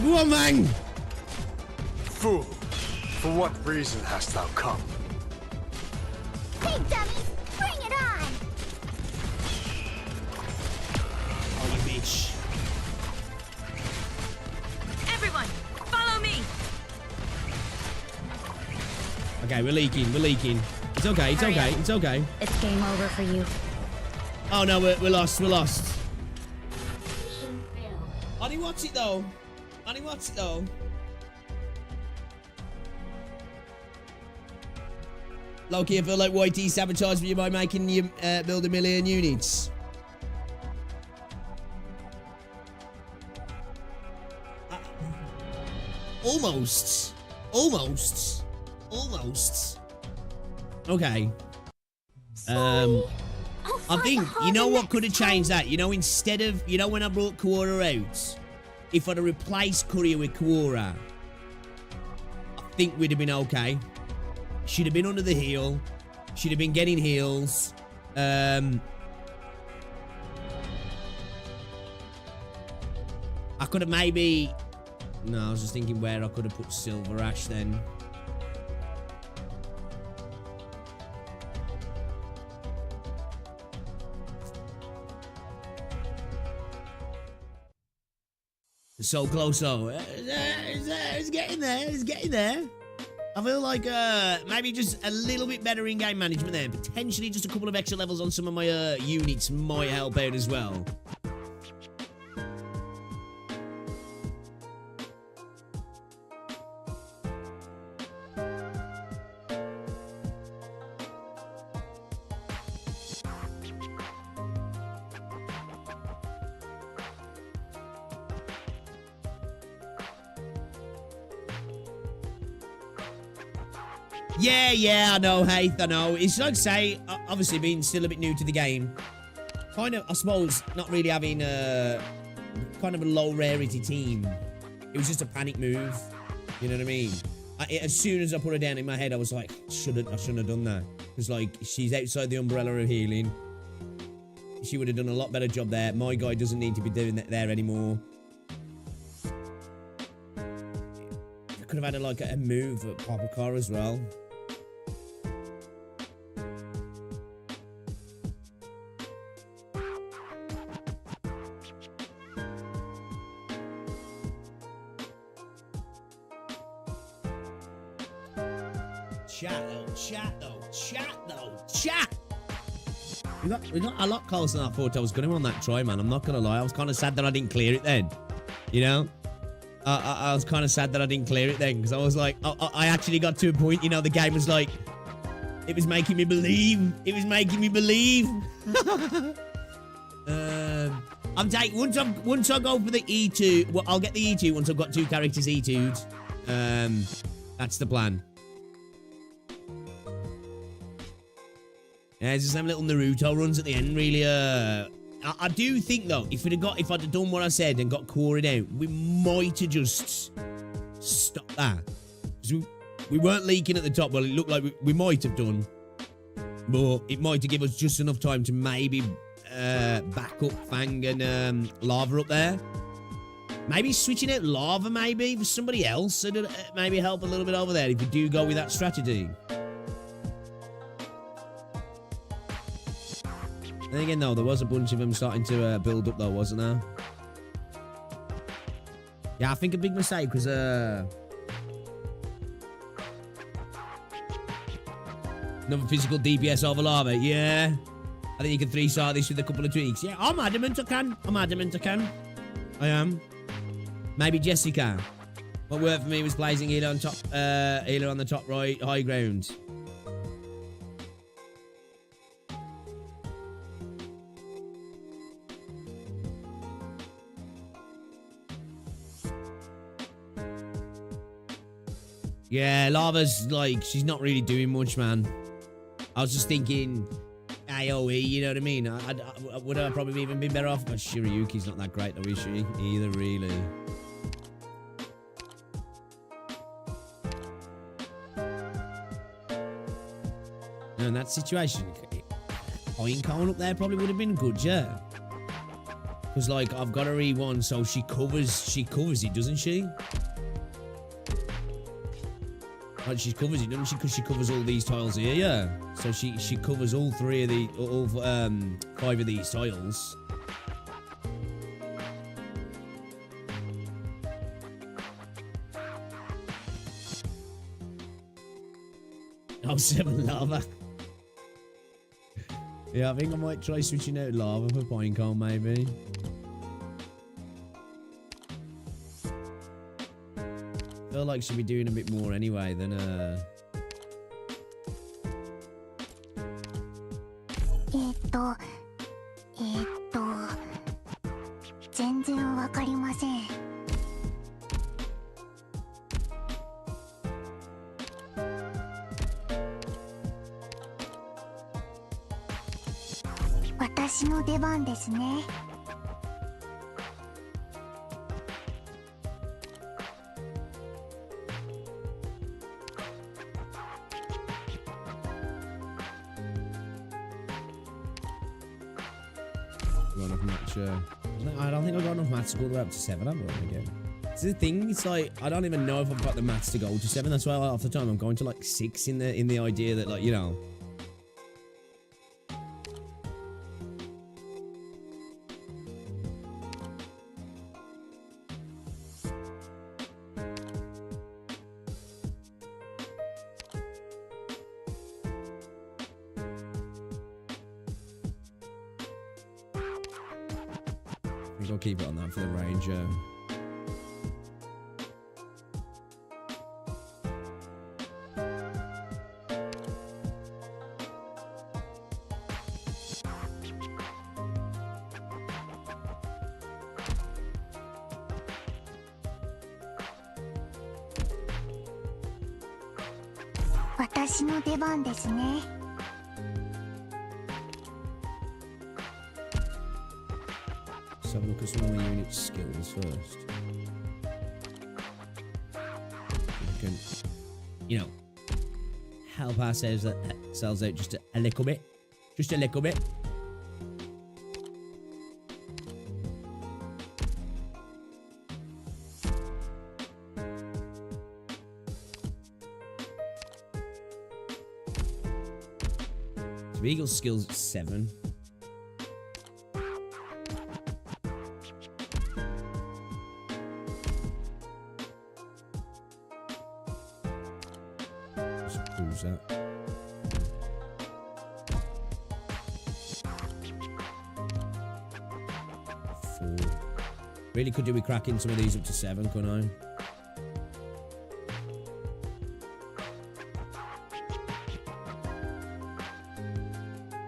Go on, man! Fool, for what reason hast thou come? Hey, dummies, bring it on! Oh, you bitch. Everyone, follow me. Okay, we're leaking. It's okay, it's okay, it's okay. It's game over for you. Oh no, we're lost. Only watch it though. Loki, I feel like YT sabotaged you by making you build 1 million units. Almost. Okay. I think, you know what could have changed that? You know, instead of, you know when I brought Quora out? If I'd have replaced Courier with Quora, I think we'd have been okay. She'd have been under the heal. She'd have been getting heals. I could have maybe... No, I was just thinking where I could have put Silver Ash then. So close, though. It's getting there. I feel like maybe just a little bit better in-game management there. Potentially just a couple of extra levels on some of my units might help out as well. Yeah, I know, Haith, I know. It's like, say, obviously being still a bit new to the game, kind of, I suppose, not really having kind of a low rarity team. It was just a panic move. You know what I mean? As soon as I put her down in my head, I was like, I shouldn't have done that. Because, like, she's outside the umbrella of healing. She would have done a lot better job there. My guy doesn't need to be doing that there anymore. I could have had a move at Papa Car as well. Chat. We got a lot closer than I thought I was going to on that try, man. I'm not going to lie. I was kind of sad that I didn't clear it then. You know? I was kind of sad that I didn't clear it then because I was like, I actually got to a point, you know, the game was like, it was making me believe. It was making me believe. I'm taking, once I go for the E2, well, I'll get the E2 once I've got 2 characters E2'd. That's the plan. Yeah, it's just them little Naruto runs at the end, really. I do think, though, if I'd have done what I said and got quarried out, we might have just stopped that. Because we weren't leaking at the top. Well, it looked like we might have done. But it might have given us just enough time to maybe back up Fang and Lava up there. Maybe switching out Lava, maybe, for somebody else. So maybe help a little bit over there if you do go with that strategy. Then again, though, there was a bunch of them starting to build up, though, wasn't there? Yeah, I think a big mistake was... Another physical DPS over Lava, yeah. I think you can 3-star this with a couple of tweaks. Yeah, I'm adamant I can. I am. Maybe Jessica. What worked for me was blazing healer on top, healer on the top right, high ground. Yeah, Lava's like, she's not really doing much, man. I was just thinking AoE, you know what I mean? Would I probably even been better off? But Shiryuki's not that great, though, is she? Either, really. No, in that situation, Pine Cone up there probably would have been good, yeah. Because, like, I've got her E1, so she covers it, doesn't she? Like, she covers it, doesn't she? Because she covers all these tiles here, yeah. So she covers all 5 of these tiles. Oh, 7 Lava. Yeah, I think I might try switching out Lava for Pinecone, maybe. I feel like she'll be doing a bit more anyway than I don't think I've got enough mats to go up to 7, have I, again? It's the thing, it's like, I don't even know if I've got the mats to go to 7, that's why half the time I'm going to like 6 in the idea that, like, you know. I'll keep it on that for the range, yeah. Let's have a look at some of the unit skills first. you know, help ourselves out just a little bit. Just a little bit. Eagle's skills at 7. Just cruise that. Four. Really could do with cracking some of these up to 7, couldn't I?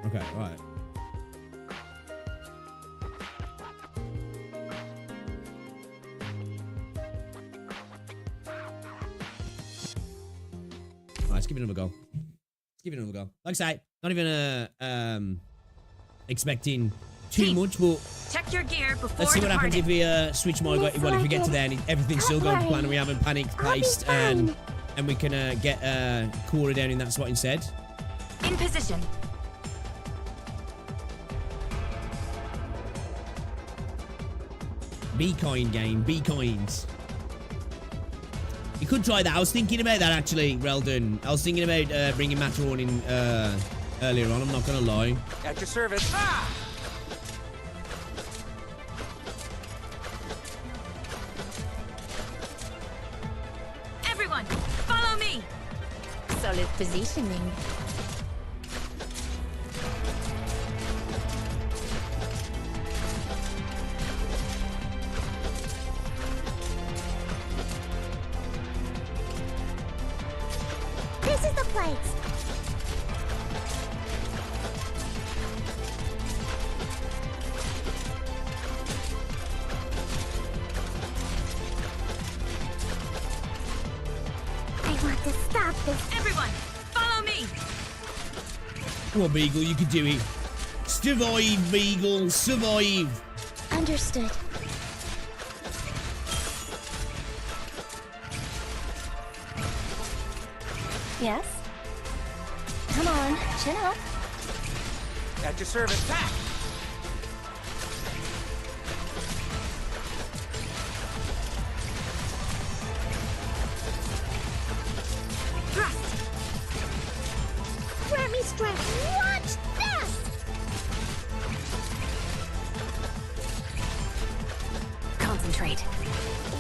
Okay, right. Let's give it another go. Let's give it another go. Like I say, not even expecting too much, but check your gear before let's see what happens if we switch mode. Well, if we get to there and everything's still going to plan and we haven't panicked placed, and we can get Cora down in that spot instead. In position. Be kind, game. Be kind. You could try that. I was thinking about that, actually, Reldon. I was thinking about bringing Matterhorn in earlier on. I'm not going to lie. At your service. Ah! Everyone, follow me. Solid positioning. This is the place. I want to stop this. Everyone, follow me. Come on, Beagle. You can do it. Survive, Beagle. Survive. Understood. Yes? Come on, chin up. At your service. Back! Thrust. Grab me strength. Watch this. Concentrate.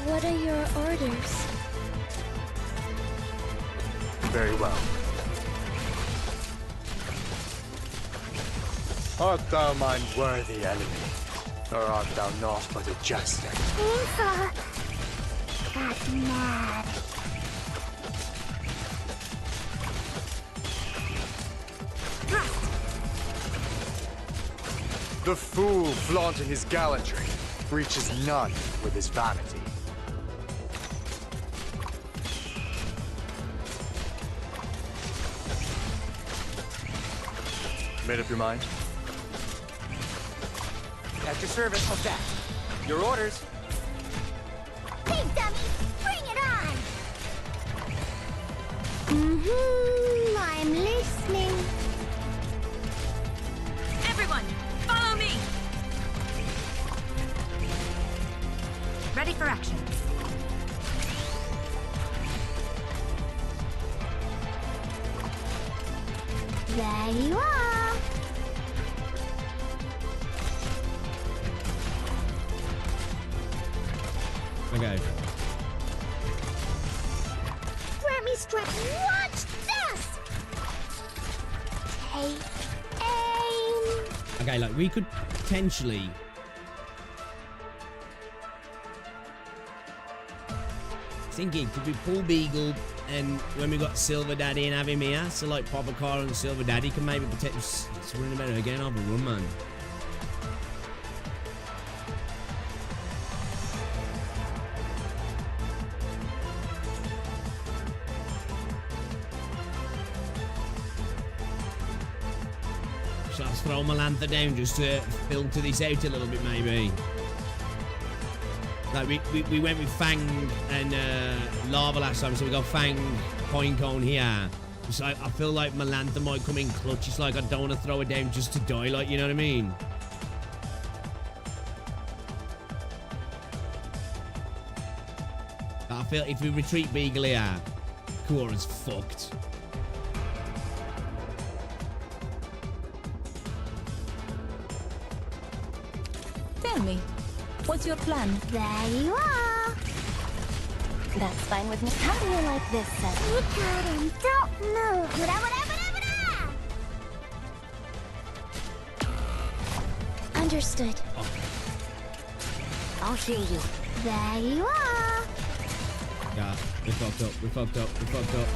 What are your orders? Very well. Art thou mine worthy enemy, or art thou naught but a jester? Insa got mad. The fool flaunting his gallantry reaches none with his vanity. Made up your mind? At your service. What's that? Your orders. Hey, dummy! Bring it on! I'm listening. Everyone, follow me. Ready for action. There you are. Okay. Grab me strength. Watch this. Take aim. Okay, like, we could potentially... Thinking, could we pull Beagle and when we got Silver Daddy and have him here, so like Papa Car and Silver Daddy can maybe protect us. It's running about it again, have a run, man. So I'll throw my lantern down just to filter this out a little bit, maybe. Like we went with Fang and Lava last time, so we got Fang pine cone here. It's like, I feel like Melantha might come in clutch. It's like, I don't want to throw it down just to die, like, you know what I mean? I feel if we retreat Beagle here, Quora's fucked. Tell me, what's your plan? There you are. That's fine with me. How do you like this set? You good and don't move. Understood. I'll heal you. There you are. Yeah, we fucked up. We fucked up. We fucked up.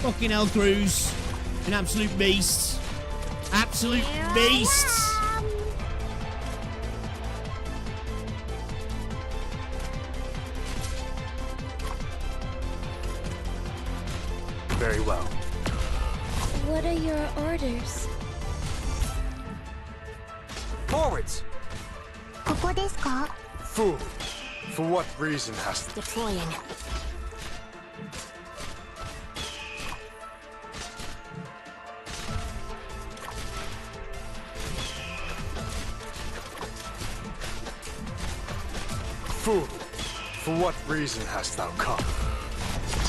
Fucking hell, Cruz. An absolute beast. Absolute beast. Very well. What are your orders? Forwards! ここですか? Fool. For what reason hast Deploying. Fool. For what reason hast thou come?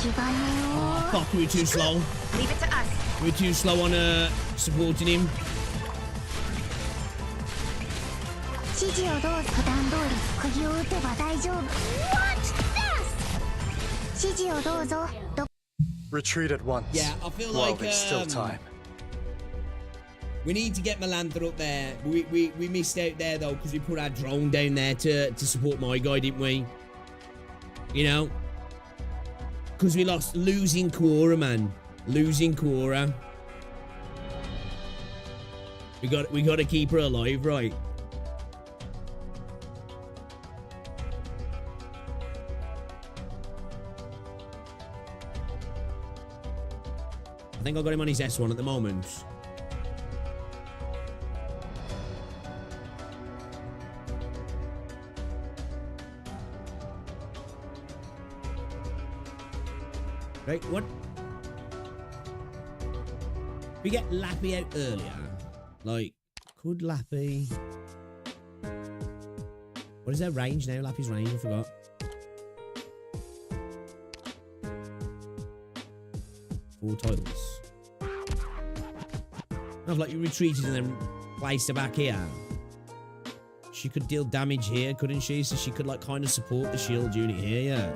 Oh, fuck, we were too slow. Leave it to us. We were too slow on supporting him. Retreat at once. Yeah, I feel While like there's still time. We need to get Melantha up there. We missed out there though because we put our drone down there to support my guy, didn't we? You know? Because we lost losing Quora, man. Losing Quora. We got to keep her alive, right? I think I got him on his S1 at the moment. Right, what? We get Lappy out earlier. Like, could Lappy... What is their range now? Lappy's range, I forgot. Four titles. I've like you retreated and then placed her back here. She could deal damage here, couldn't she? So she could like kind of support the shield unit here, yeah.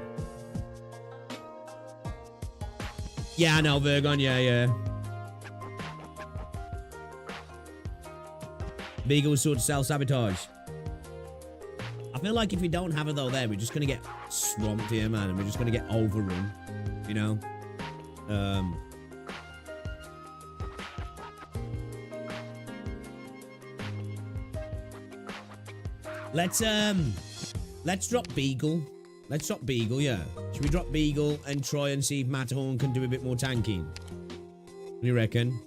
Yeah, I know, Virgon, yeah. Beagle was sort of self-sabotage. I feel like if we don't have her though there, we're just going to get swamped here, man. And we're just going to get overrun, you know? Let's drop Beagle. Let's drop Beagle, yeah. Should we drop Beagle and try and see if Matterhorn can do a bit more tanking? What do you reckon?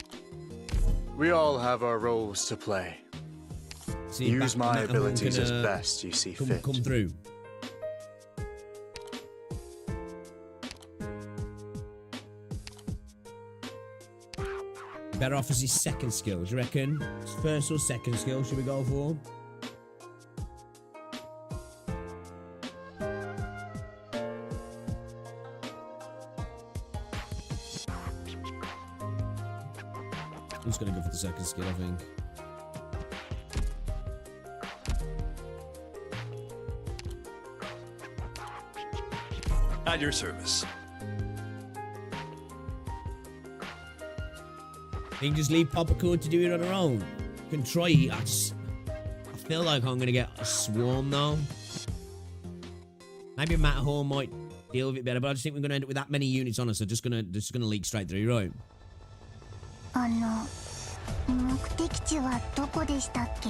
We all have our roles to play. See Use my abilities as best you see fit. Come through. Better off as his second skill, do you reckon? His first or second skill should we go for? I'm just going to go for the second skill, I think. At your service. You can just leave Popcorn to do it on her own. You can try it. I feel like I'm going to get a swarm, though. Maybe Matterhorn might deal with it better, but I just think we're going to end up with that many units on us. So just going to leak straight through, right? 目的地はどこでしたっけ?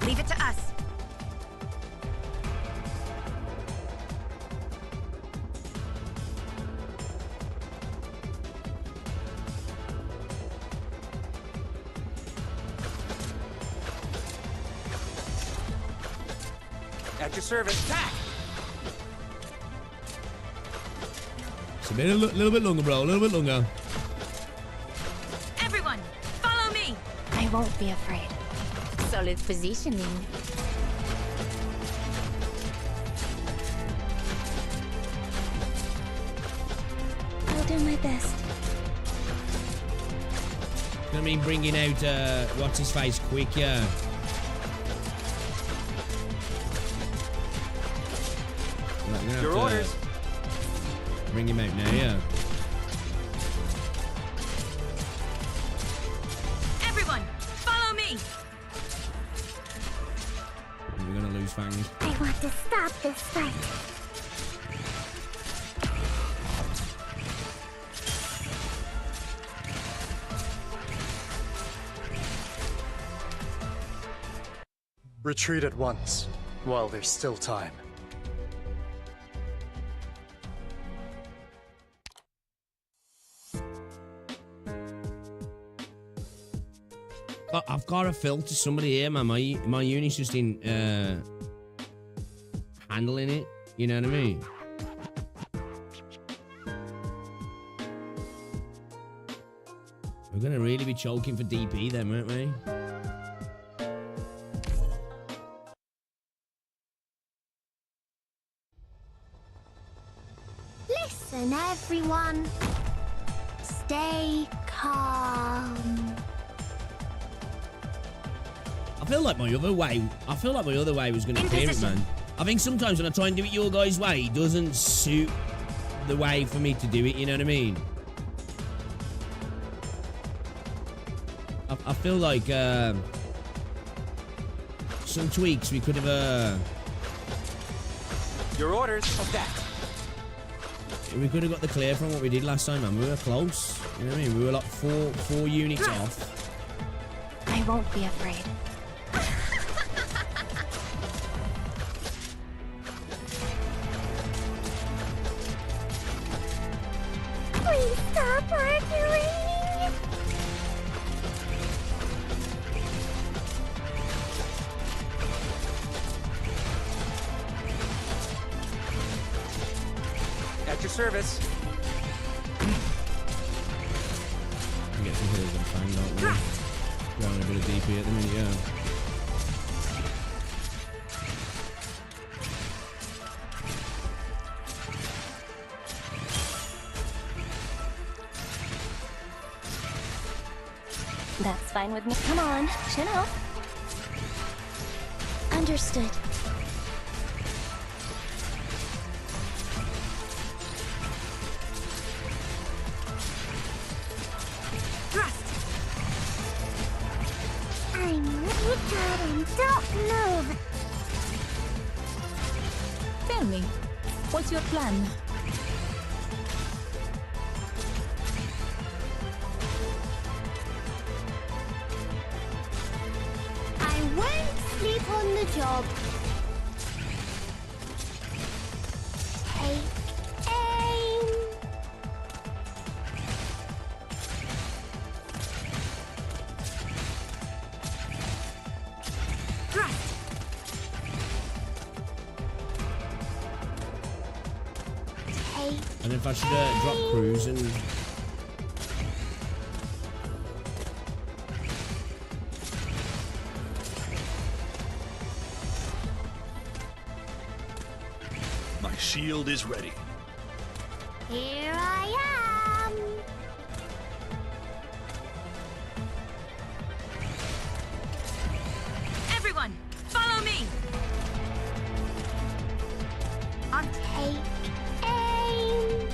Leave it to us. At your service. Attack! It's a little bit longer, bro. A little bit longer. Everyone, follow me. I won't be afraid. Solid positioning. I'll do my best. It's gonna mean bringing out what's his face quick, yeah. Your orders. Bring him out now, yeah. Everyone, follow me. We're gonna lose Fangs. I want to stop this fight. Retreat at once, while there's still time. I've got to filter somebody here, man. My unit's just in handling it. You know what I mean? We're gonna really be choking for DP then, won't we? Listen, everyone. Stay calm. I feel like my other way was gonna clear it, man. I think sometimes when I try and do it your guys' way, it doesn't suit the way for me to do it, you know what I mean? I feel like some tweaks we could have Your orders. Attack. we could have got the clear from what we did last time, man. We were close. You know what I mean? We were like four units off. I won't be afraid. Please stop arguing. At your service. We get some heals on Fang, don't we? Going a bit of DP at the minute, yeah. That's fine with me. Come on, chin up. Understood. I'm really good and don't move. Tell me, what's your plan? I won't sleep on the job. Take aim. And if I should drop crews and My shield is ready. Here I am. Everyone, follow me. I'll take aim.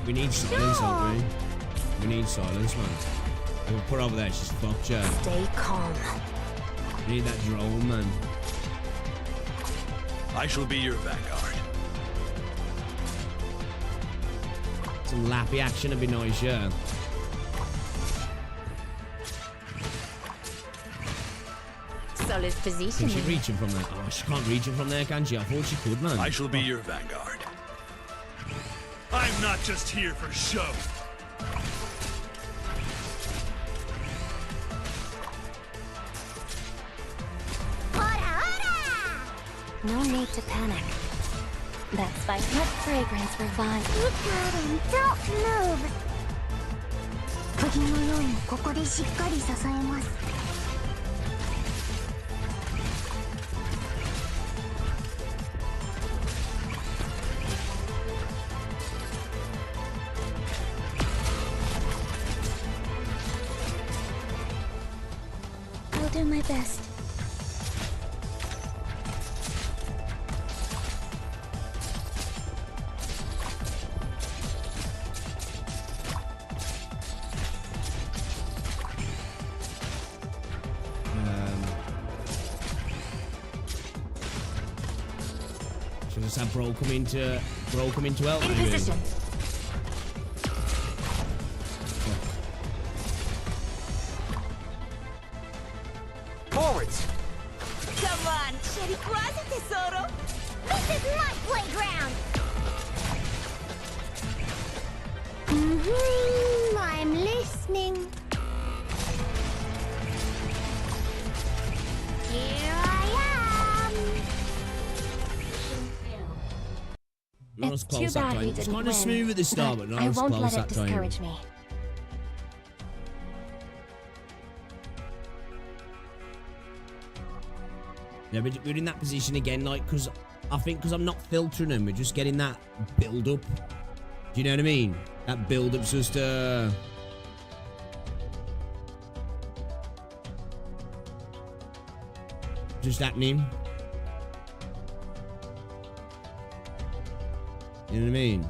we need silence, don't we? We need silence, man. If we put her over there, she's fucked, yeah. Stay calm. We need that drone, man. I shall be your vanguard. Some lappy action would be nice, yeah. Solid Can position. she reach him from there? Oh, she can't reach him from there, can she? I thought she could, man. I shall be your vanguard. I'm not just here for show. No need to panic. That spikenut fragrance revives. Look at him, don't move! 釘のようにここでしっかり支えます。I'll do my best. Should just have Bro come into help. In position. Forwards! Come on, Sherikuaza Tesoro! This is my playground! I'm listening. Here I am. Not as close Too that bad time. we It's didn't kind of win, smooth at the start, but not I as won't close let it that time. discourage me. Yeah, but we're in that position again, like, because I'm not filtering them, we're just getting that build up. Do you know what I mean? That build up's just happening. You know what I mean?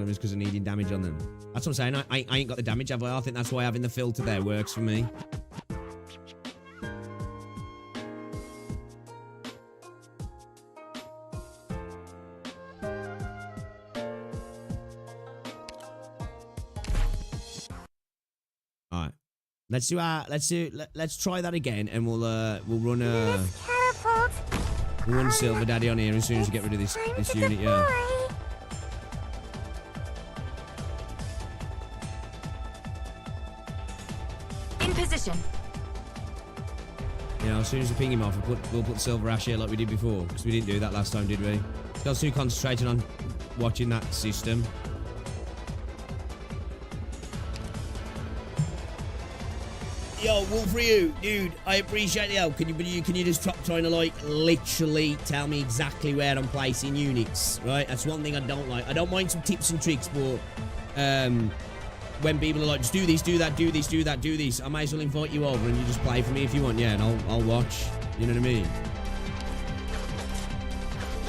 It's because of needing damage on them. That's what I'm saying. I ain't got the damage, have I? I think that's why having the filter there works for me. Alright. Let's try that again, and we'll run we'll run Silver Daddy on here as soon as we get rid of this unit, yeah. Position. You know, as soon as we ping him off, we'll put Silver Ash here like we did before, because we didn't do that last time, did we? I was too concentrated on watching that system. Yo, Wolf Ryu, dude, I appreciate the help. Can you just stop trying to, like, literally tell me exactly where I'm placing units, right? That's one thing I don't like. I don't mind some tips and tricks, but when people are like, just do this, do that, do this, do that, do this, I might as well invite you over and you just play for me if you want, yeah, and I'll watch. You know what I mean?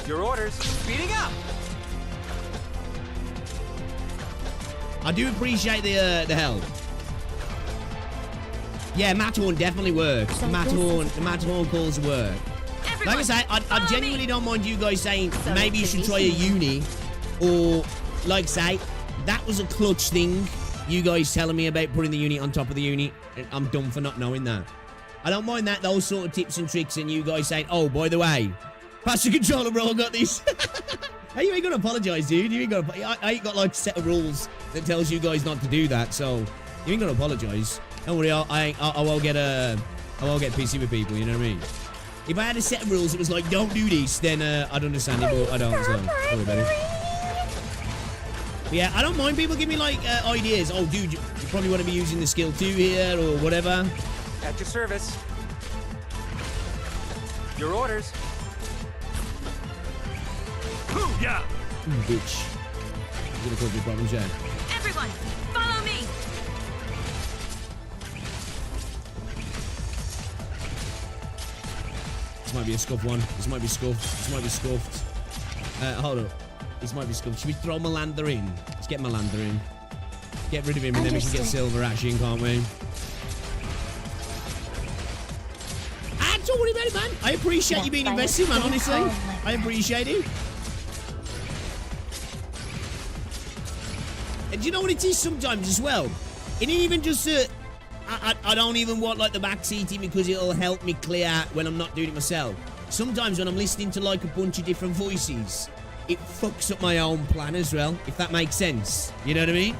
Your orders. Speeding up. I do appreciate the help. Yeah, Matterhorn definitely works. The Matterhorn calls work. Like I say, I genuinely don't mind you guys saying maybe you should try a uni, or like say, that was a clutch thing. You guys telling me about putting the unit on top of the unit. I'm dumb for not knowing that. I don't mind that, those sort of tips and tricks, and you guys saying, oh, by the way, pass the controller, bro, I got this. Hey, you ain't gonna apologize, dude. You ain't gonna, I ain't got like a set of rules that tells you guys not to do that, so you ain't gonna apologize. Don't worry, I won't get PC with people, you know what I mean? If I had a set of rules that was like, don't do this, then I'd understand it, but I don't, so don't worry about it. But yeah, I don't mind people give me like ideas. Oh, dude, you probably want to be using the skill 2 here or whatever. At your service. Your orders. Yeah. Bitch. You're gonna cause me problems, yeah. Everyone, follow me. This might be a scuffed one. This might be scuffed. This might be scuffed. Hold up. This might be scuffed. Should we throw Melander in? Let's get Melander in. Get rid of him, and then we can get Silver Ash in, can't we? Ah, don't worry about it, man. I appreciate you being invested, man, honestly. I appreciate it. And do you know what it is sometimes as well? It ain't even just I don't even want like the back seating because it'll help me clear out when I'm not doing it myself. Sometimes when I'm listening to like a bunch of different voices, it fucks up my own plan as well, if that makes sense. You know what I mean?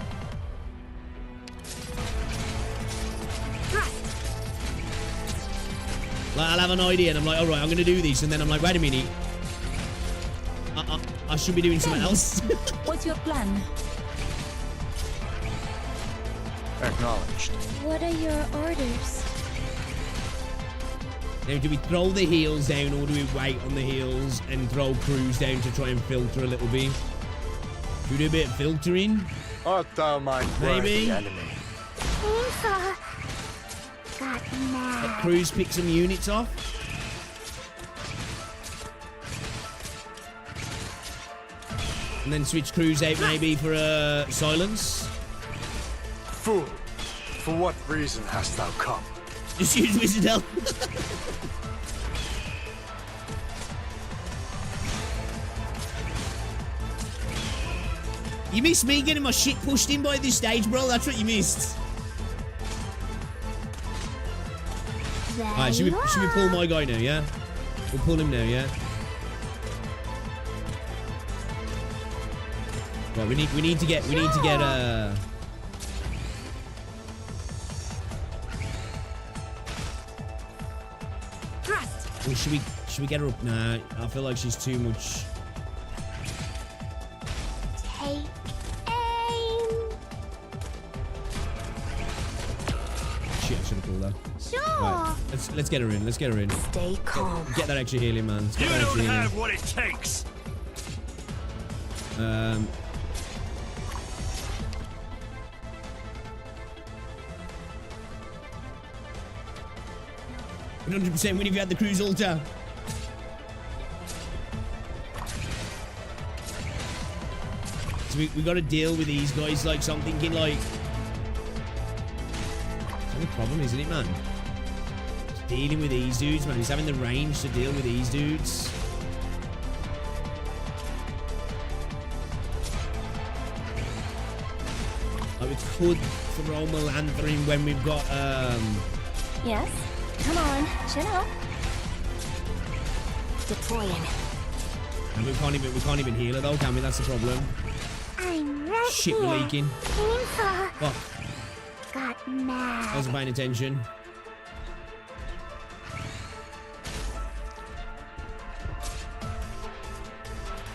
Like, I'll have an idea and I'm like, all right, I'm going to do this. And then I'm like, wait a minute. I should be doing something else. What's your plan? Acknowledged. What are your orders? Now, do we throw the heels down or do we wait on the heels and throw crews down to try and filter a little bit? Do we do a bit of filtering? Art thou mind maybe? the enemy? Got mad. Let crews pick some units off. And then switch crews out maybe for silence. Fool, for what reason hast thou come? Just use Wizardel. You missed me getting my shit pushed in by this stage, bro. That's what you missed. Alright, should we pull my guy now, yeah? We'll pull him now, yeah? Right, we need to get well, should we get her up? Nah, I feel like she's too much. Take aim. Shit, I should have pulled her. Sure. Right, let's get her in. Let's get her in. Stay calm. Get that extra healing, man. Let's get You that extra don't healing. have what it takes. %, when have you had the cruise altar? So we got to deal with these guys. Like, so I'm thinking like, it's not a problem, isn't it, man? Just dealing with these dudes, man. He's having the range to deal with these dudes. Like, we could throw Melantha in when we've got Yes. Come on, chill out. Deploying. and we can't even heal her though, can we? That's the problem. I'm right Shit, here. we're leaking. Fuck. Got mad. I wasn't paying attention.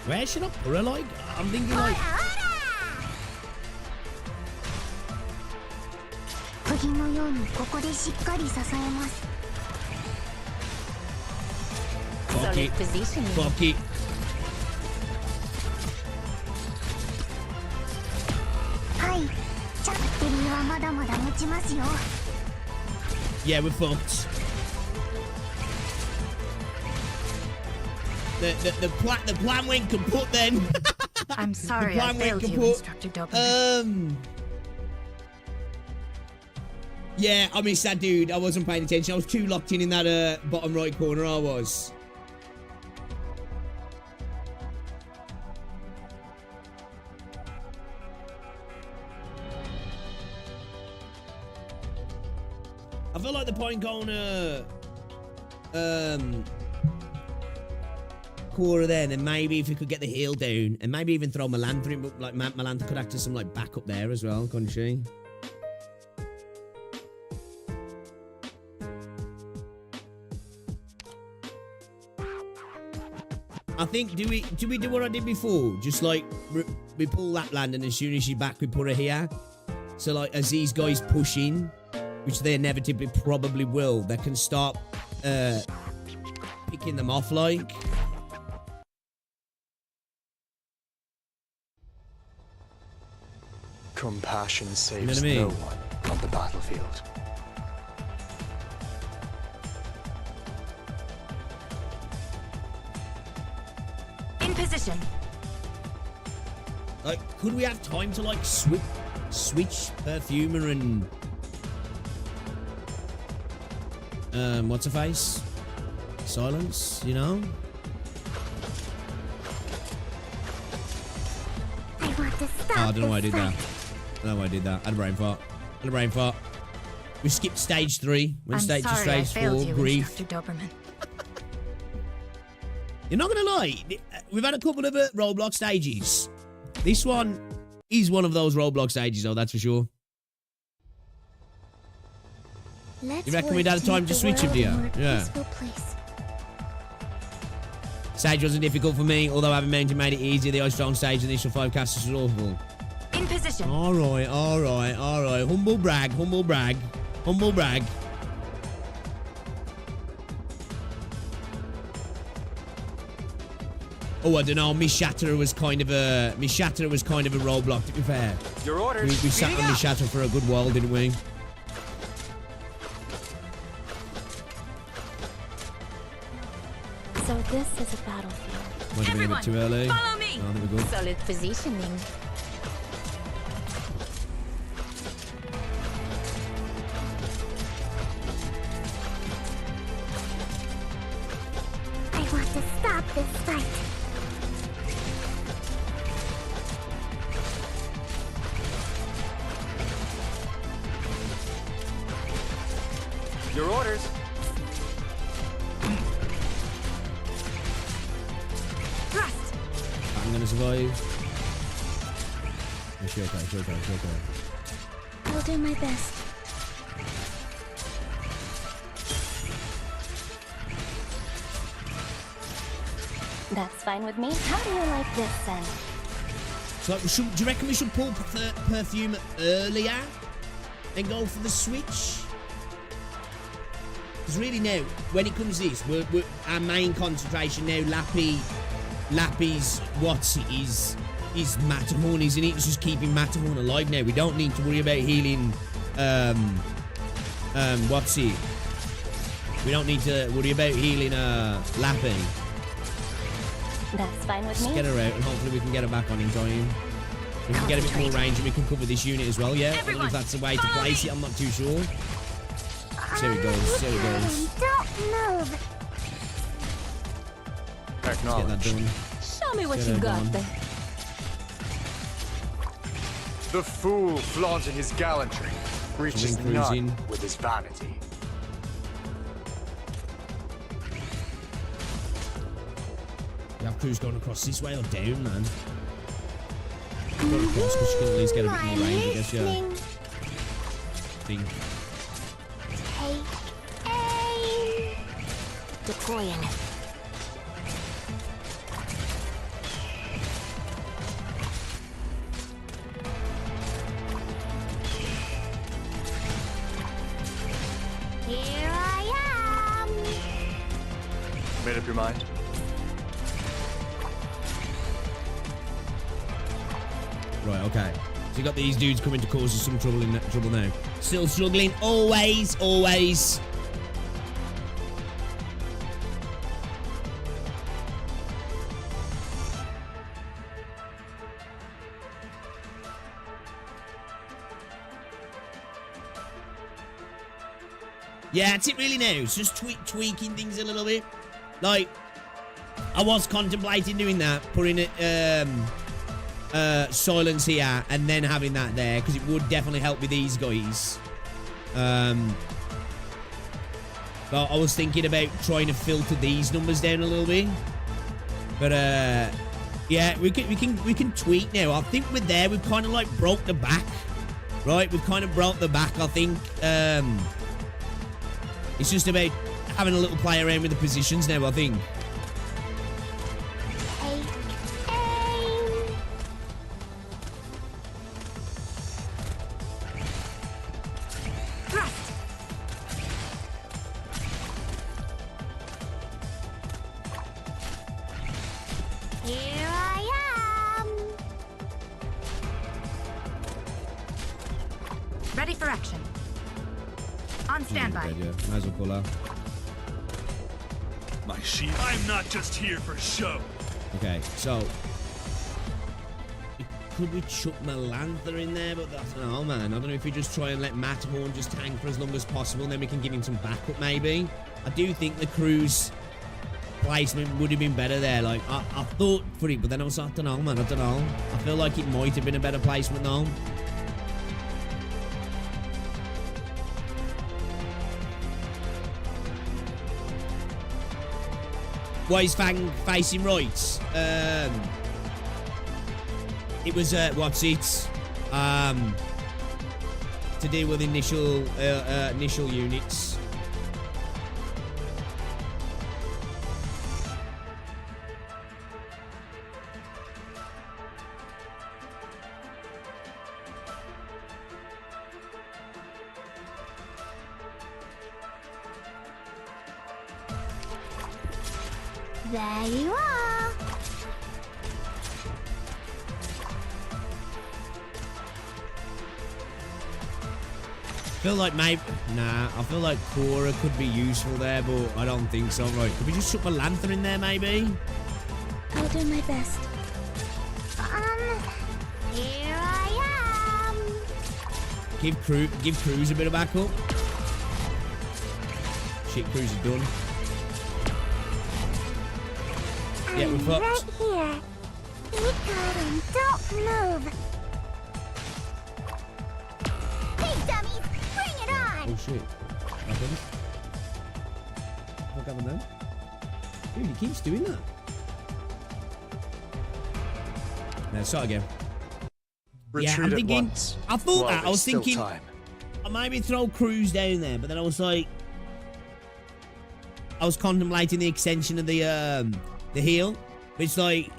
Where should I put her, like? I'm thinking like... Fuck it. Fuck it. Yeah, we're fucked. The plan went kaput then. I'm sorry, I failed you, Instructor Doberman. Yeah, I missed that, dude. I wasn't paying attention. I was too locked in that bottom right corner. I was. I feel like the point corner core there, and then maybe if we could get the heel down, and maybe even throw Melantha in, but like Melantha could act as some like backup there as well, couldn't she? I think do we do what I did before? Just like we pull that land, and as soon as she's back, we put her here. So like as these guys push in, which they inevitably probably will, they can start picking them off like. Compassion saves You know what I mean? no one on the battlefield. In position. Like, could we have time to like switch perfumer and what's her face? Silence, you know? I want to stop. Oh, I don't know why I this did that. fight. I don't know why I did that. I had a brain fart. We skipped stage 3. Went I'm straight to sorry, I stage failed 4. you, Grief. Instructor Doberman. You're not going to lie. We've had a couple of Roblox stages. This one is one of those Roblox stages, though, that's for sure. Let's You reckon we'd had time to switch him, dear? Yeah. Stage wasn't difficult for me, although having mountain made it easier. The Ice Stone stage, the initial 5 casters was awful. In position. All right. Humble brag. Oh, I don't know. Miss Shatterer was kind of a Roblox, to be fair. Your orders. We sat on Miss Shatterer for a good while, didn't we? So this is a battlefield. Might have been a bit too early. Follow me. Oh, there we go. Solid positioning. I want to stop this fight. Your orders. Thrust. I'm gonna survive. She'll okay. I'll do my best. That's fine with me. How do you like this, then? So, do you reckon we should pull perfume earlier and go for the switch? Because really now, when it comes to this, we're our main concentration now, Lappy's is Matterhorn, isn't it? It's just keeping Matterhorn alive now. We don't need to worry about healing, we don't need to worry about healing, Lappy. That's fine with Just me. get her out and hopefully we can get her back on in time. We can get a bit more range and we can cover this unit as well, yeah? I don't know if that's the way to place it, I'm not too sure. There he goes. Don't move. Let's get that done. Show me what Get you her got done. there. The fool flaunting his gallantry reaches Cruising. none with his vanity. You have crews going across this way or down, man? Going across because you can at least get a bit more range, I guess, yeah. Think. Take aim. Deploying. Here I am. Made up your mind? Right, okay. So you got these dudes coming to cause us some trouble now. Still struggling, always. Yeah, that's it really now. It's just tweaking things a little bit. Like, I was contemplating doing that, putting it, silence here and then having that there because it would definitely help with these guys. But I was thinking about trying to filter these numbers down a little bit. But yeah, we can tweak now. I think we're there. We've kind of like broke the back, right? We've kind of broke the back. I think it's just about having a little play around with the positions now. I think. Here I am. Ready for action. On standby. Yeah, might as well pull out. My shield. I'm not just here for show. Okay, so could we chuck Melantha in there? But that's no, man. I don't know if we just try and let Matterhorn just tank for as long as possible, and then we can give him some backup maybe. I do think the cruise placement would have been better there. Like I thought for it, but then I was like, I don't know, man. I don't know. I feel like it might have been a better placement though. Why is Fang facing right? It was what's it? To deal with initial units. There you are. I feel like maybe... Nah, I feel like Cora could be useful there, but I don't think so. Right, could we just chuck a Lantern in there, maybe? I'll do my best. Here I am. Give Cruz a bit of backup. Shit, Cruz is done. Yeah, we're fucked. Right here. Be good and don't move. Hey, dummies, bring it on. Oh shit. Nothing. What happened then? Dude, he keeps doing that. Now start again. Retreat yeah, I'm thinking. Once. I thought Well, that. I was there's still thinking. time. I maybe throw Cruz down there, but then I was like, I was contemplating the extension of the heal. But it's like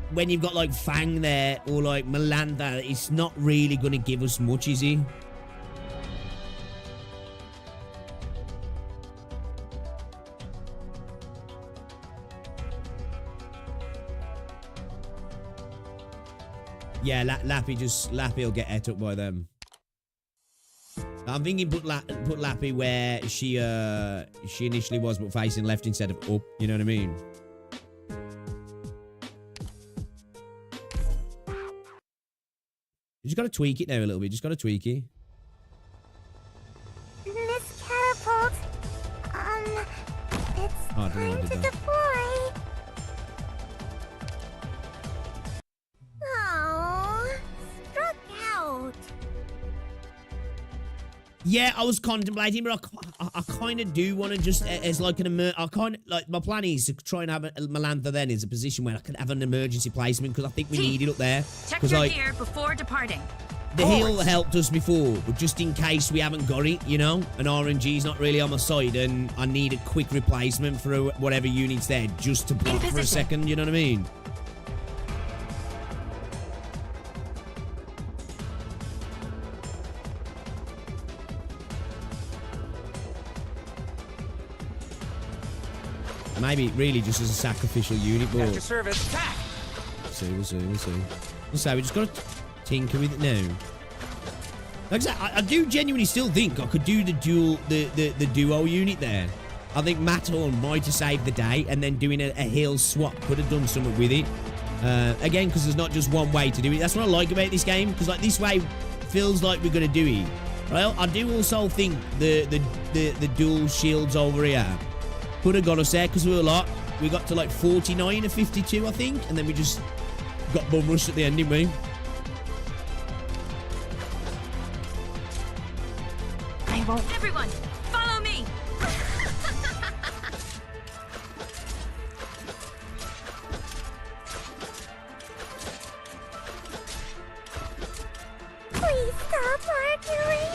when you've got like Fang there or like Melanda, it's not really going to give us much, is he? Yeah, Lappy will get ate up by them. I'm thinking put Lappy where she initially was, but facing left instead of up. You know what I mean? You just got to tweak it now a little bit. Just got to tweak it. Miss Catapult. It's time to deploy. Oh, struck out. Yeah, I was contemplating, but I kind of do want to just as like an I kind of like my plan is to try and have a Melantha then is a position where I can have an emergency placement because I think we need it up there. Check your like, gear before departing. the heal helped us before, but just in case we haven't got it, you know, and RNG's not really on my side, and I need a quick replacement for whatever unit's there just to block for a second. You know what I mean? Maybe really just as a sacrificial unit, but After service, attack! We'll see. We just got to tinker with it now. Like I said, I do genuinely still think I could do the duo unit there. I think Matthorn might have saved the day, and then doing a heal swap could have done something with it. Again, because there's not just one way to do it. That's what I like about this game, because like this way feels like we're gonna do it. Well, I do also think the dual shields over here could have got us there, because we were like, we got to like 49 or 52, I think, and then we just got bum rushed at the end, didn't we? I won't. Everyone, follow me. Please stop arguing.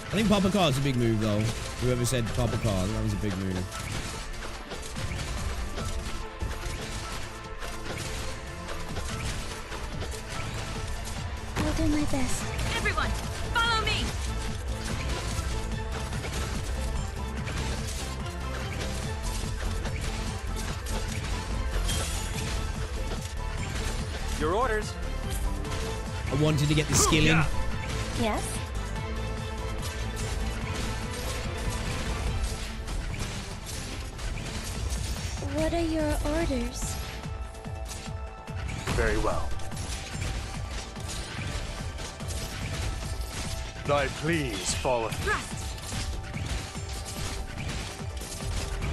I think Papa Card's a big move, though. Whoever said Papa Card, that was a big move. I'll do my best. Everyone, follow me. Your orders. I wanted to get the skill in. Yes? What are your orders? Very well. Thy please follow.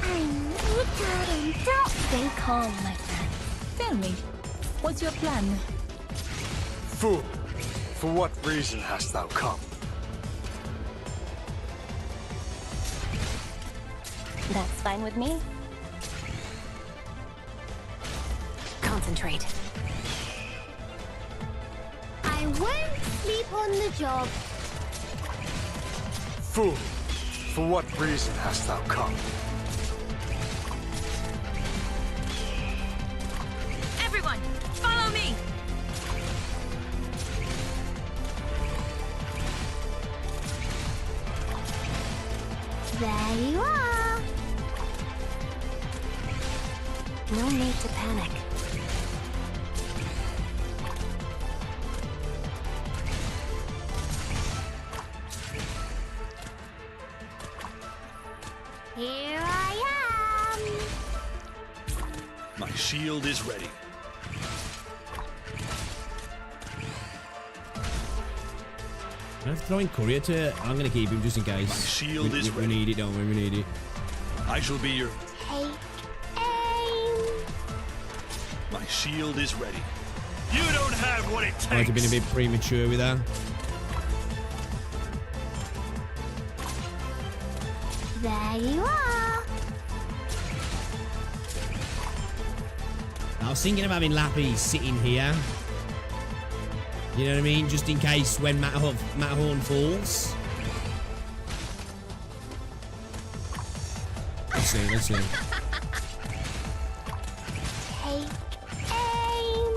I'm good and don't stay calm, my friend. Tell me, what's your plan? Fool, for what reason hast thou come? That's fine with me. Concentrate. I won't sleep on the job. Fool, for what reason hast thou come? Everyone, follow me! There you are. No need to panic. Here I am. My shield is ready. I have to throw in courier to. I'm gonna keep him just in case. My shield is ready. We need it, don't we? We need it. I shall be your. Take aim. My shield is ready. You don't have what it takes. Might have been a bit premature with that. There you are. I was thinking of having Lappy sitting here. You know what I mean? Just in case when Matterhorn falls. Let's see, let's see. Take aim.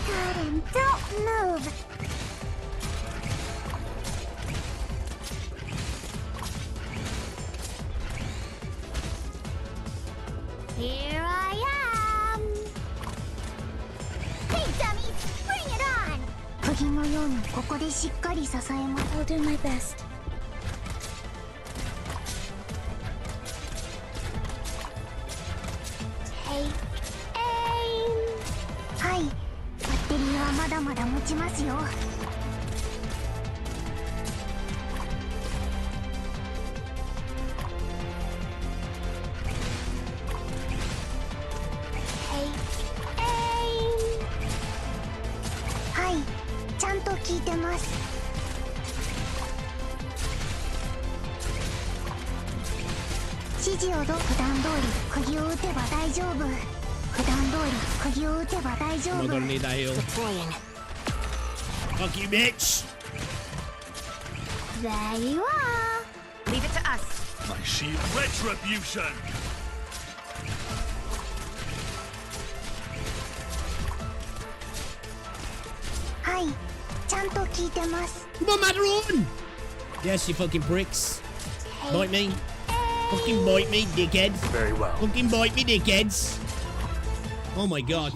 Good and don't move. Here I am. Hey, dummies, bring it on. 釘のようにここでしっかり支えます。I'll do my best. Take aim. はい、バッテリーはまだまだ持ちますよ。ちゃんと聞いてます。指示を普段通り釘を打てば大丈夫。普段通り釘を打てば大丈夫。I'm gonna need that heal. Fuck you, bitch. There you are. Leave it to us. My shield. Retribution. Hi. ちゃんと聞いてます。 Come on, Matterhorn! Yes, you fucking pricks. Bite me. Fucking bite me, dickheads. Very well. Fucking bite me, dickheads. Oh my god.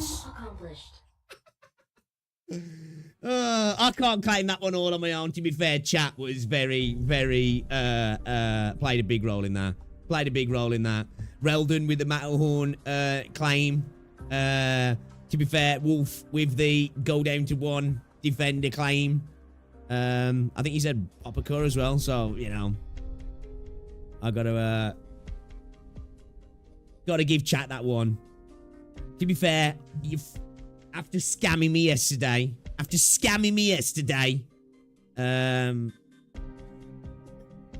I can't claim that one all on my own. To be fair, chat was very played a big role in that. Played a big role in that. Reldon with the Matterhorn claim. To be fair, Wolf with the go down to 1 defender claim. I think he said Popper as well, so you know. I gotta give chat that one. To be fair, after scamming me yesterday, the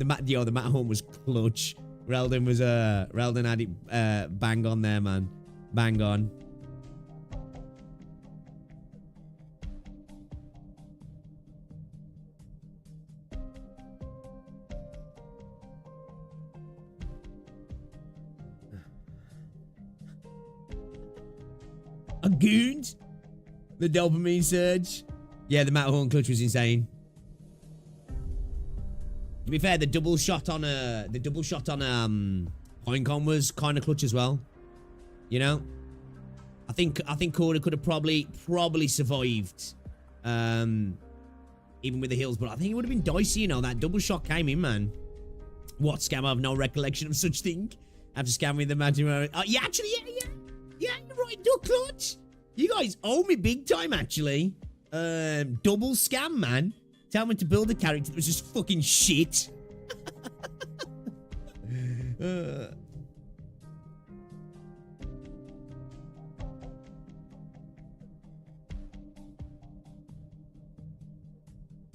Matterhorn was clutch. Reldon had it bang on there, man. Bang on. A goons? The dopamine surge? Yeah, the Matterhorn clutch was insane. To be fair, the double shot on Pinecon was kind of clutch as well. You know? I think Corda could have probably survived. Even with the heals, but I think it would have been dicey, you know. That double shot came in, man. What scam? I have no recollection of such thing. After scamming the magic. Yeah, actually, yeah, you're right, duck clutch. You guys owe me big time, actually. Double scam, man. Tell me to build a character that was just fucking shit.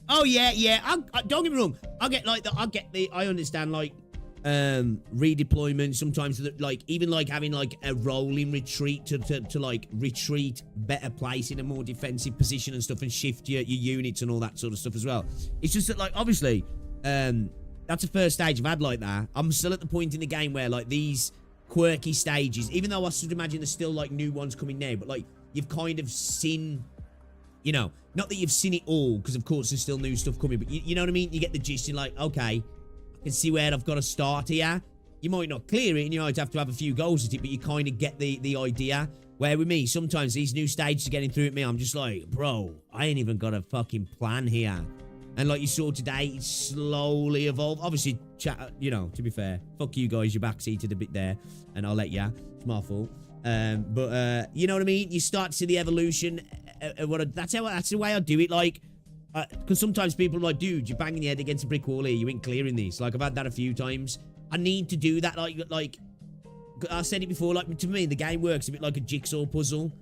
Oh yeah, yeah. Don't get me wrong. I understand like redeployment sometimes, like even like having like a rolling retreat to like retreat better place in a more defensive position and stuff, and shift your units and all that sort of stuff as well. It's just that like obviously that's the first stage I've had like that. I'm still at the point in the game where like these quirky stages, even though I should imagine there's still like new ones coming now, but like you've kind of seen, you know, not that you've seen it all, because of course there's still new stuff coming, but you know what I mean? You get the gist. You're like, okay, I can see where I've got to start here. You might not clear it and you might have to have a few goals at it, but you kind of get the idea. Where with me, sometimes these new stages are getting through at me, I'm just like, bro, I ain't even got a fucking plan here. And like you saw today, it's slowly evolved. Obviously, you know, to be fair, fuck you guys, you're backseated a bit there, and I'll let you. It's my fault. But you know what I mean? You start to see the evolution. That's the way I do it. Like, because sometimes people are like, dude, you're banging your head against a brick wall here. You ain't clearing this. Like, I've had that a few times. I need to do that. Like I said it before. Like, to me, the game works a bit like a jigsaw puzzle.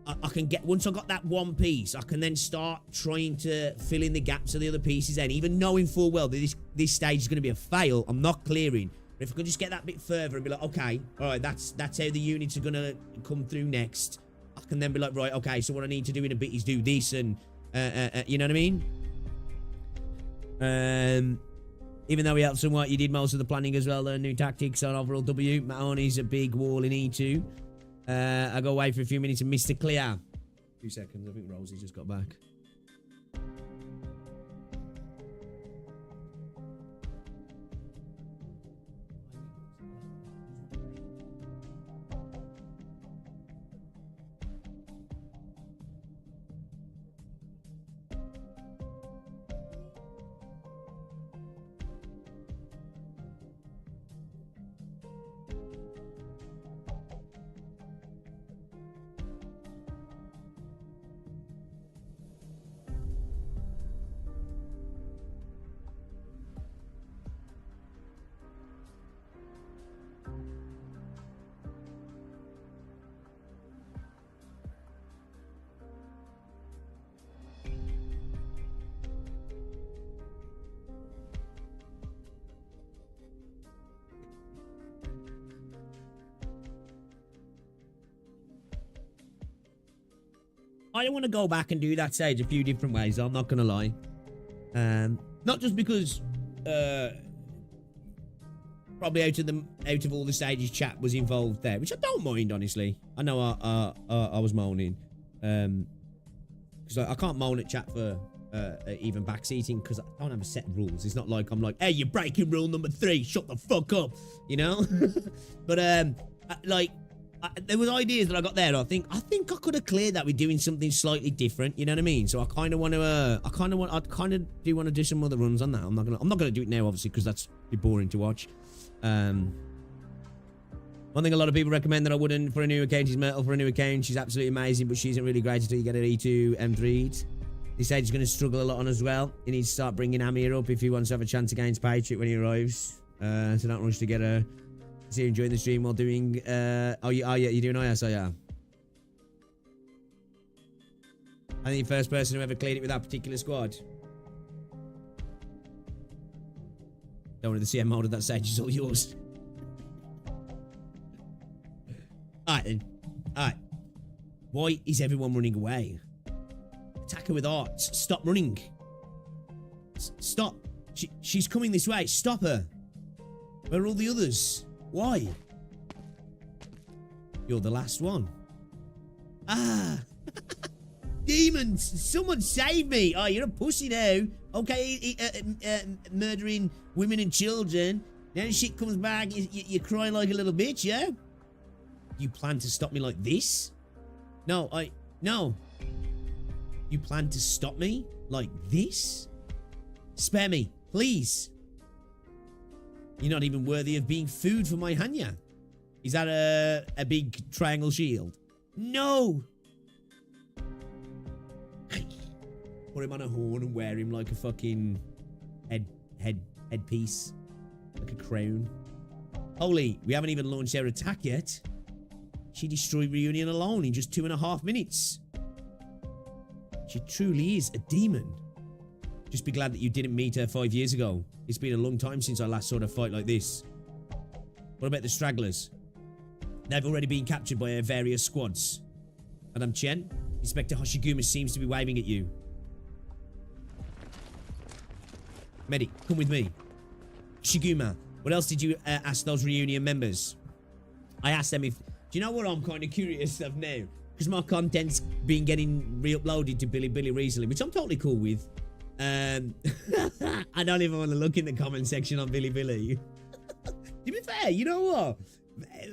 I can get, once I got that one piece, I can then start trying to fill in the gaps of the other pieces. And even knowing full well that this stage is going to be a fail, I'm not clearing. But if I can just get that bit further and be like, okay, all right, that's how the units are going to come through next. I can then be like, right, okay, so what I need to do in a bit is do this, and you know what I mean? Even though we helped somewhat, you did most of the planning as well. Learn new tactics on overall W. Mahoney's a big wall in E2. I go away for a few minutes and Mr. Clear. 2 seconds, I think Rosie just got back. I want to go back and do that stage a few different ways. I'm not gonna lie. Not just because probably out of all the stages, chat was involved there, which I don't mind, honestly. I know I was moaning, because I can't moan at chat for even backseating, because I don't have a set of rules. It's not like I'm like, hey, you're breaking rule number 3. Shut the fuck up, you know. But there was ideas that I got there. I think I could have cleared that with doing something slightly different. You know what I mean? So I kind of want to. I kind of do want to do some other runs on that. I'm not gonna do it now, obviously, because that's be boring to watch. One thing a lot of people recommend that I wouldn't for a new account is Myrtle for a new account. She's absolutely amazing, but she isn't really great until you get her E2 M3. This age is going to struggle a lot on as well. He needs to start bringing Amir up if he wants to have a chance against Patriot when he arrives. So don't rush to get her. So you're enjoying the stream while doing yeah, you're doing IS, yeah. I think the first person who ever cleared it with that particular squad. Don't want the CM mode of that stage is all yours. Alright then. Alright. Why is everyone running away? Attack her with arts. Stop running. Stop. She's coming this way. Stop her. Where are all the others? Why? You're the last one. Ah! Demons! Someone save me! Oh, you're a pussy now. Okay, murdering women and children. Now shit comes back, you're crying like a little bitch, yeah? You plan to stop me like this? No. You plan to stop me like this? Spare me, please. You're not even worthy of being food for my Hanya. Is that a big triangle shield? No! Put him on a horn and wear him like a fucking headpiece. Like a crown. Holy, we haven't even launched our attack yet. She destroyed Reunion alone in just 2.5 minutes. She truly is a demon. Just be glad that you didn't meet her 5 years ago. It's been a long time since I last saw her fight like this. What about the stragglers? They've already been captured by our various squads. Madame Chen, Inspector Hoshiguma seems to be waving at you. Medic, come with me. Hoshiguma, what else did you ask those reunion members? I asked them if... Do you know what I'm kind of curious of now? Because my content's been getting re-uploaded to Bilibili recently, which I'm totally cool with. I don't even want to look in the comment section on Bilibili. To be fair, you know what?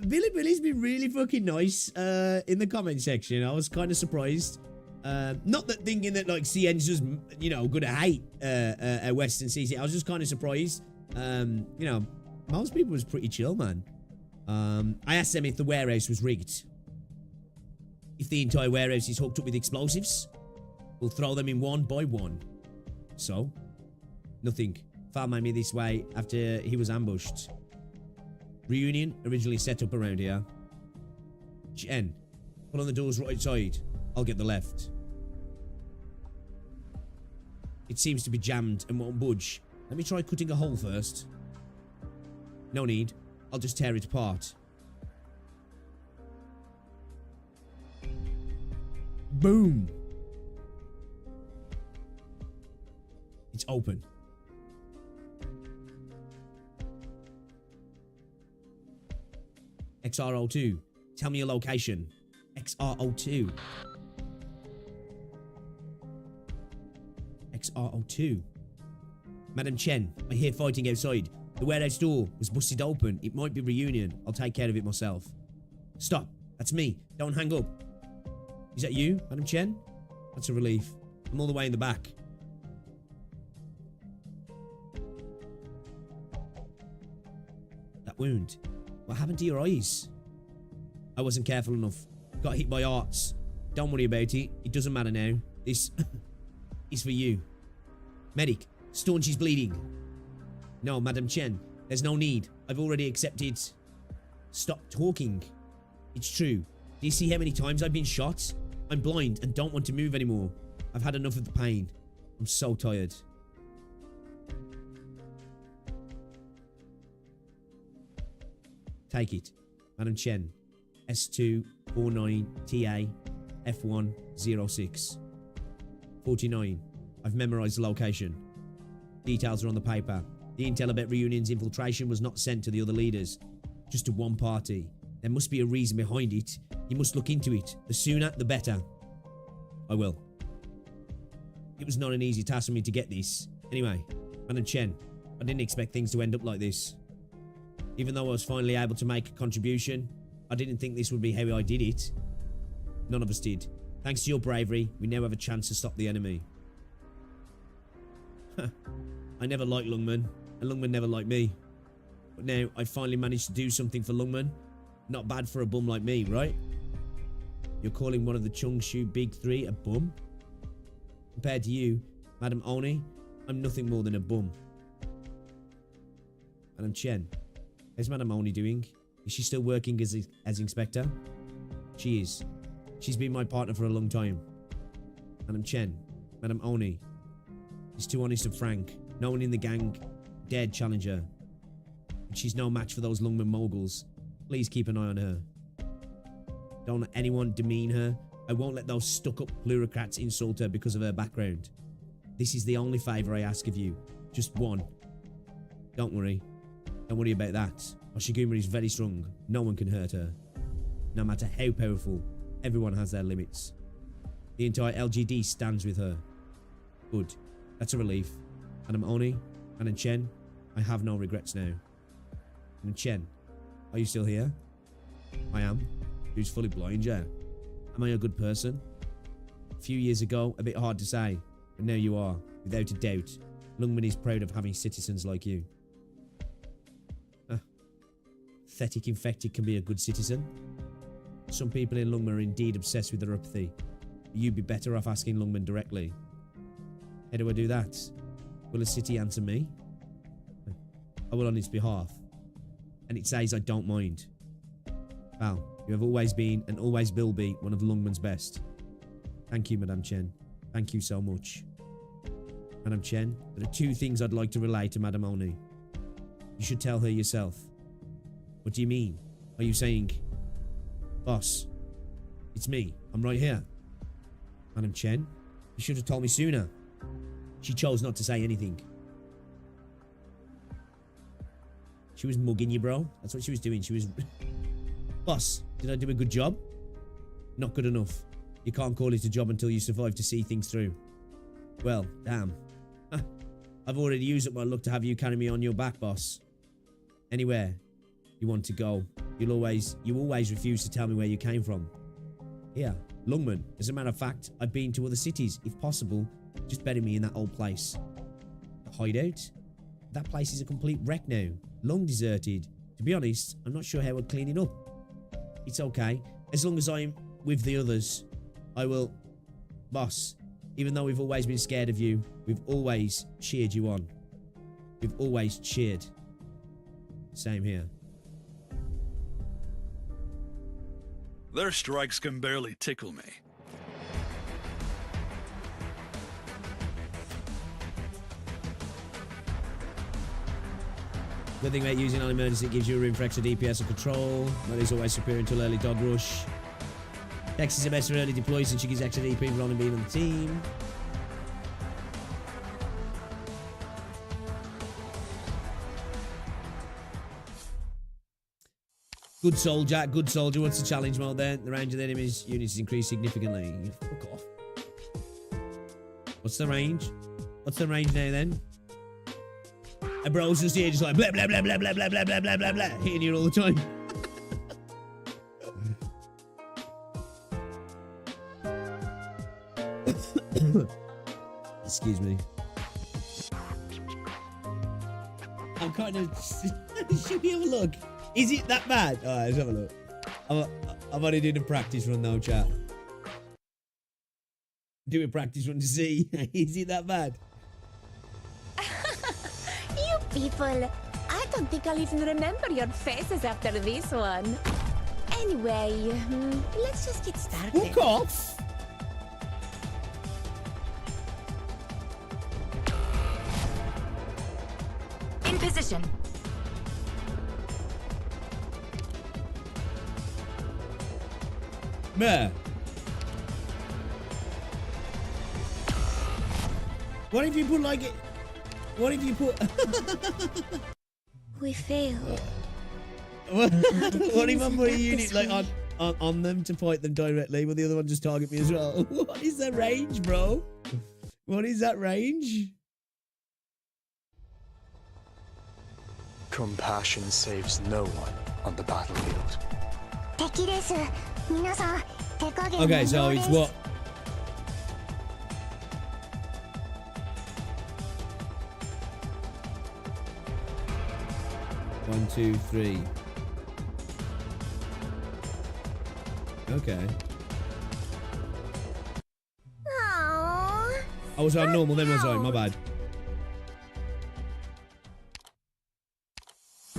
Bilibili's been really fucking nice in the comment section. I was kind of surprised. Not that thinking that like CN's just, you know, gonna hate Western CC. I was just kind of surprised. You know, most people was pretty chill, man. I asked them if the warehouse was rigged. If the entire warehouse is hooked up with explosives, we'll throw them in one by one. So, nothing. Found me this way after he was ambushed. Reunion originally set up around here. Chen, pull on the doors right side. I'll get the left. It seems to be jammed and won't budge. Let me try cutting a hole first. No need. I'll just tear it apart. Boom. It's open. XR02. Tell me your location. XR02. XR02. Madam Chen, I hear fighting outside. The warehouse door was busted open. It might be reunion. I'll take care of it myself. Stop. That's me. Don't hang up. Is that you, Madam Chen? That's a relief. I'm all the way in the back. That wound. What happened to your eyes? I wasn't careful enough. Got hit by arts. Don't worry about it. It doesn't matter now. This is for you. Medic, staunch is bleeding. No, Madam Chen, there's no need. I've already accepted. Stop talking. It's true. Do you see how many times I've been shot? I'm blind and don't want to move anymore. I've had enough of the pain. I'm so tired. Take it. Madam Chen. S249TA F106. 49. I've memorized the location. Details are on the paper. The intel about Reunion's infiltration was not sent to the other leaders, just to one party. There must be a reason behind it. You must look into it. The sooner, the better. I will. It was not an easy task for me to get this. Anyway, Madam Chen, I didn't expect things to end up like this. Even though I was finally able to make a contribution, I didn't think this would be how I did it. None of us did. Thanks to your bravery, we now have a chance to stop the enemy. I never liked Lungman, and Lungman never liked me. But now I finally managed to do something for Lungman. Not bad for a bum like me, right? You're calling one of the Chungshu Big Three a bum? Compared to you, Madam Oni, I'm nothing more than a bum. Madam Chen, how's Madam Oni doing? Is she still working as Inspector? She is. She's been my partner for a long time. Madam Chen, Madam Oni is too honest and frank. No one in the gang dared challenge her. And she's no match for those Lungman moguls. Please keep an eye on her. Don't let anyone demean her. I won't let those stuck-up plutocrats insult her because of her background. This is the only favour I ask of you. Just one. Don't worry. Don't worry about that. Hoshiguma is very strong. No one can hurt her. No matter how powerful, everyone has their limits. The entire LGD stands with her. Good. That's a relief. Madam Oni, Madam Chen, I have no regrets now. Madam Chen, are you still here? I am. Who's fully blind, yeah? Am I a good person? A few years ago, a bit hard to say, but now you are, without a doubt. Lungman is proud of having citizens like you. Pathetic infected can be a good citizen. Some people in Lungman are indeed obsessed with their apathy. You'd be better off asking Lungman directly. How do I do that? Will a city answer me? I will on its behalf. And it says I don't mind. Well, you have always been and always will be one of Lungman's best. Thank you, Madame Chen. Thank you so much. Madam Chen, there are 2 things I'd like to relay to Madam Onu. You should tell her yourself. What do you mean? Are you saying... Boss, it's me. I'm right here. Madam Chen, you should have told me sooner. She chose not to say anything. She was mugging you, bro. That's what she was doing. She was... Boss, did I do a good job? Not good enough. You can't call it a job until you survive to see things through. Well, damn. I've already used up my luck to have you carry me on your back, boss. Anywhere you want to go, you always refuse to tell me where you came from. Here, Lungman. As a matter of fact, I've been to other cities. If possible, just bury me in that old place. The hideout? That place is a complete wreck now. Long deserted. To be honest, I'm not sure how I'd clean it up. It's okay. As long as I'm with the others, I will... Boss, even though we've always been scared of you, we've always cheered you on. We've always cheered. Same here. Their strikes can barely tickle me. Good thing about using on emergency, it gives you room for extra DPS and control. That is always superior until early dog rush. Dex is the best for early deploy since she gives extra DP for on and being on the team. Good soldier, good soldier. What's the challenge mode then? The range of the enemy's units is increased significantly. Fuck off. What's the range? What's the range now then? And bro's just here, just like blah blah blah blah blah blah blah blah blah blah blah, hitting you all the time. Excuse me. I'm kind of. Should we have a look? Is it that bad? Alright, let's have a look. I'm only doing a practice run now, chat. Do a practice run to see. Is it that bad? You people, I don't think I'll even remember your faces after this one. Anyway, let's just get started. Fuck off! In position. Meh. What if you put like it? What if you put? We failed. What if I put a unit like on them to fight them directly, but the other one just target me as well? What is that range, bro? What is that range? Compassion saves no one on the battlefield. Okay, so it's what? One, two, three. Okay. I was on normal, then was I? My bad.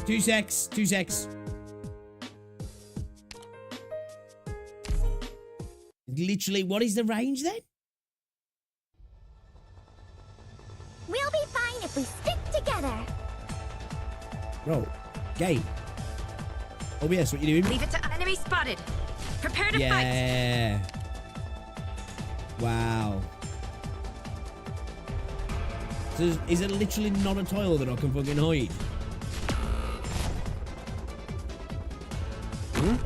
2 secs. 2 secs. Literally, what is the range then? We'll be fine if we stick together. Bro, game. OBS, what you doing? Leave it to enemy spotted. Prepare to fight. Yeah. Wow. So is it literally not a tile that I can fucking hide? Hmm?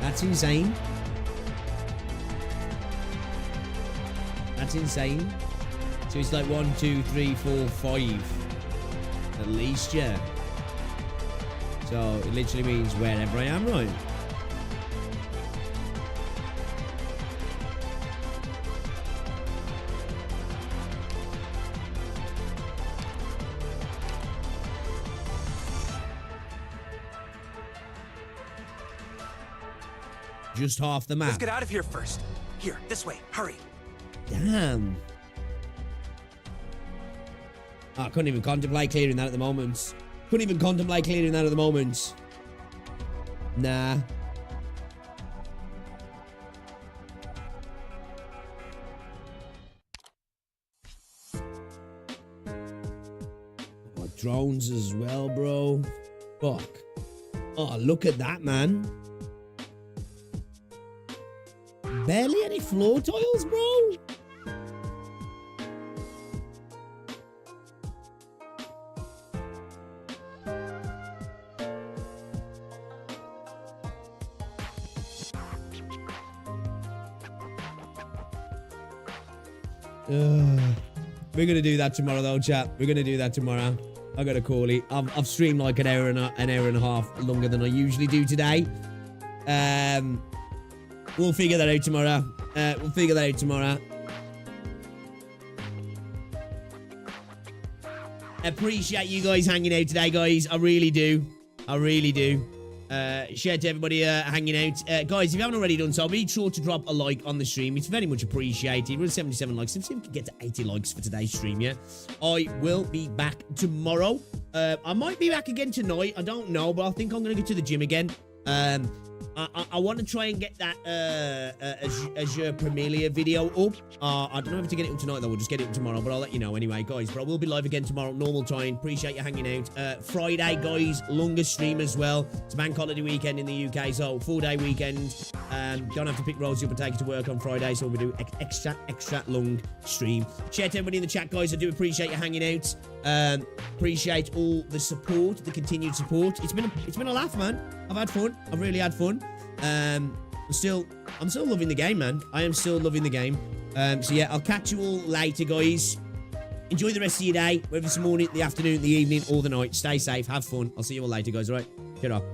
That's insane. That's insane. So it's like 1, 2, 3, 4, 5. At least, yeah. So it literally means wherever I am, right? Just half the map. Let's get out of here first. Here, this way. Hurry. Damn. Oh, I couldn't even contemplate clearing that at the moment. Couldn't even contemplate clearing that at the moment. Nah. Oh, drones as well, bro. Fuck. Oh, look at that, man. Barely any floor tiles, bro. We're gonna do that tomorrow, though, chat. We're gonna do that tomorrow. I gotta call it. I've streamed like an hour and a half longer than I usually do today. We'll figure that out tomorrow. Appreciate you guys hanging out today, guys. I really do. Share to everybody hanging out. Guys, if you haven't already done so, be sure to drop a like on the stream. It's very much appreciated. We're at 77 likes. Let's see if we can get to 80 likes for today's stream, yeah? I will be back tomorrow. I might be back again tonight. I don't know, but I think I'm going to go to the gym again. I want to try and get that Azure Promilia video up. I don't know if to get it up tonight, though. We'll just get it up tomorrow, but I'll let you know anyway, guys. But I will be live again tomorrow, normal time. Appreciate you hanging out. Friday, guys, longest stream as well. It's a bank holiday weekend in the UK, so 4-day weekend. Don't have to pick Rosie up and take her to work on Friday, so we'll do extra long stream. Share to everybody in the chat, guys. I do appreciate you hanging out. Appreciate all the support, the continued support. It's been a laugh, man. I've had fun. I've really had fun. I'm still loving the game, man. I am still loving the game. So yeah, I'll catch you all later, guys. Enjoy the rest of your day, whether it's the morning, the afternoon, the evening, or the night. Stay safe, have fun. I'll see you all later, guys. All right, get up.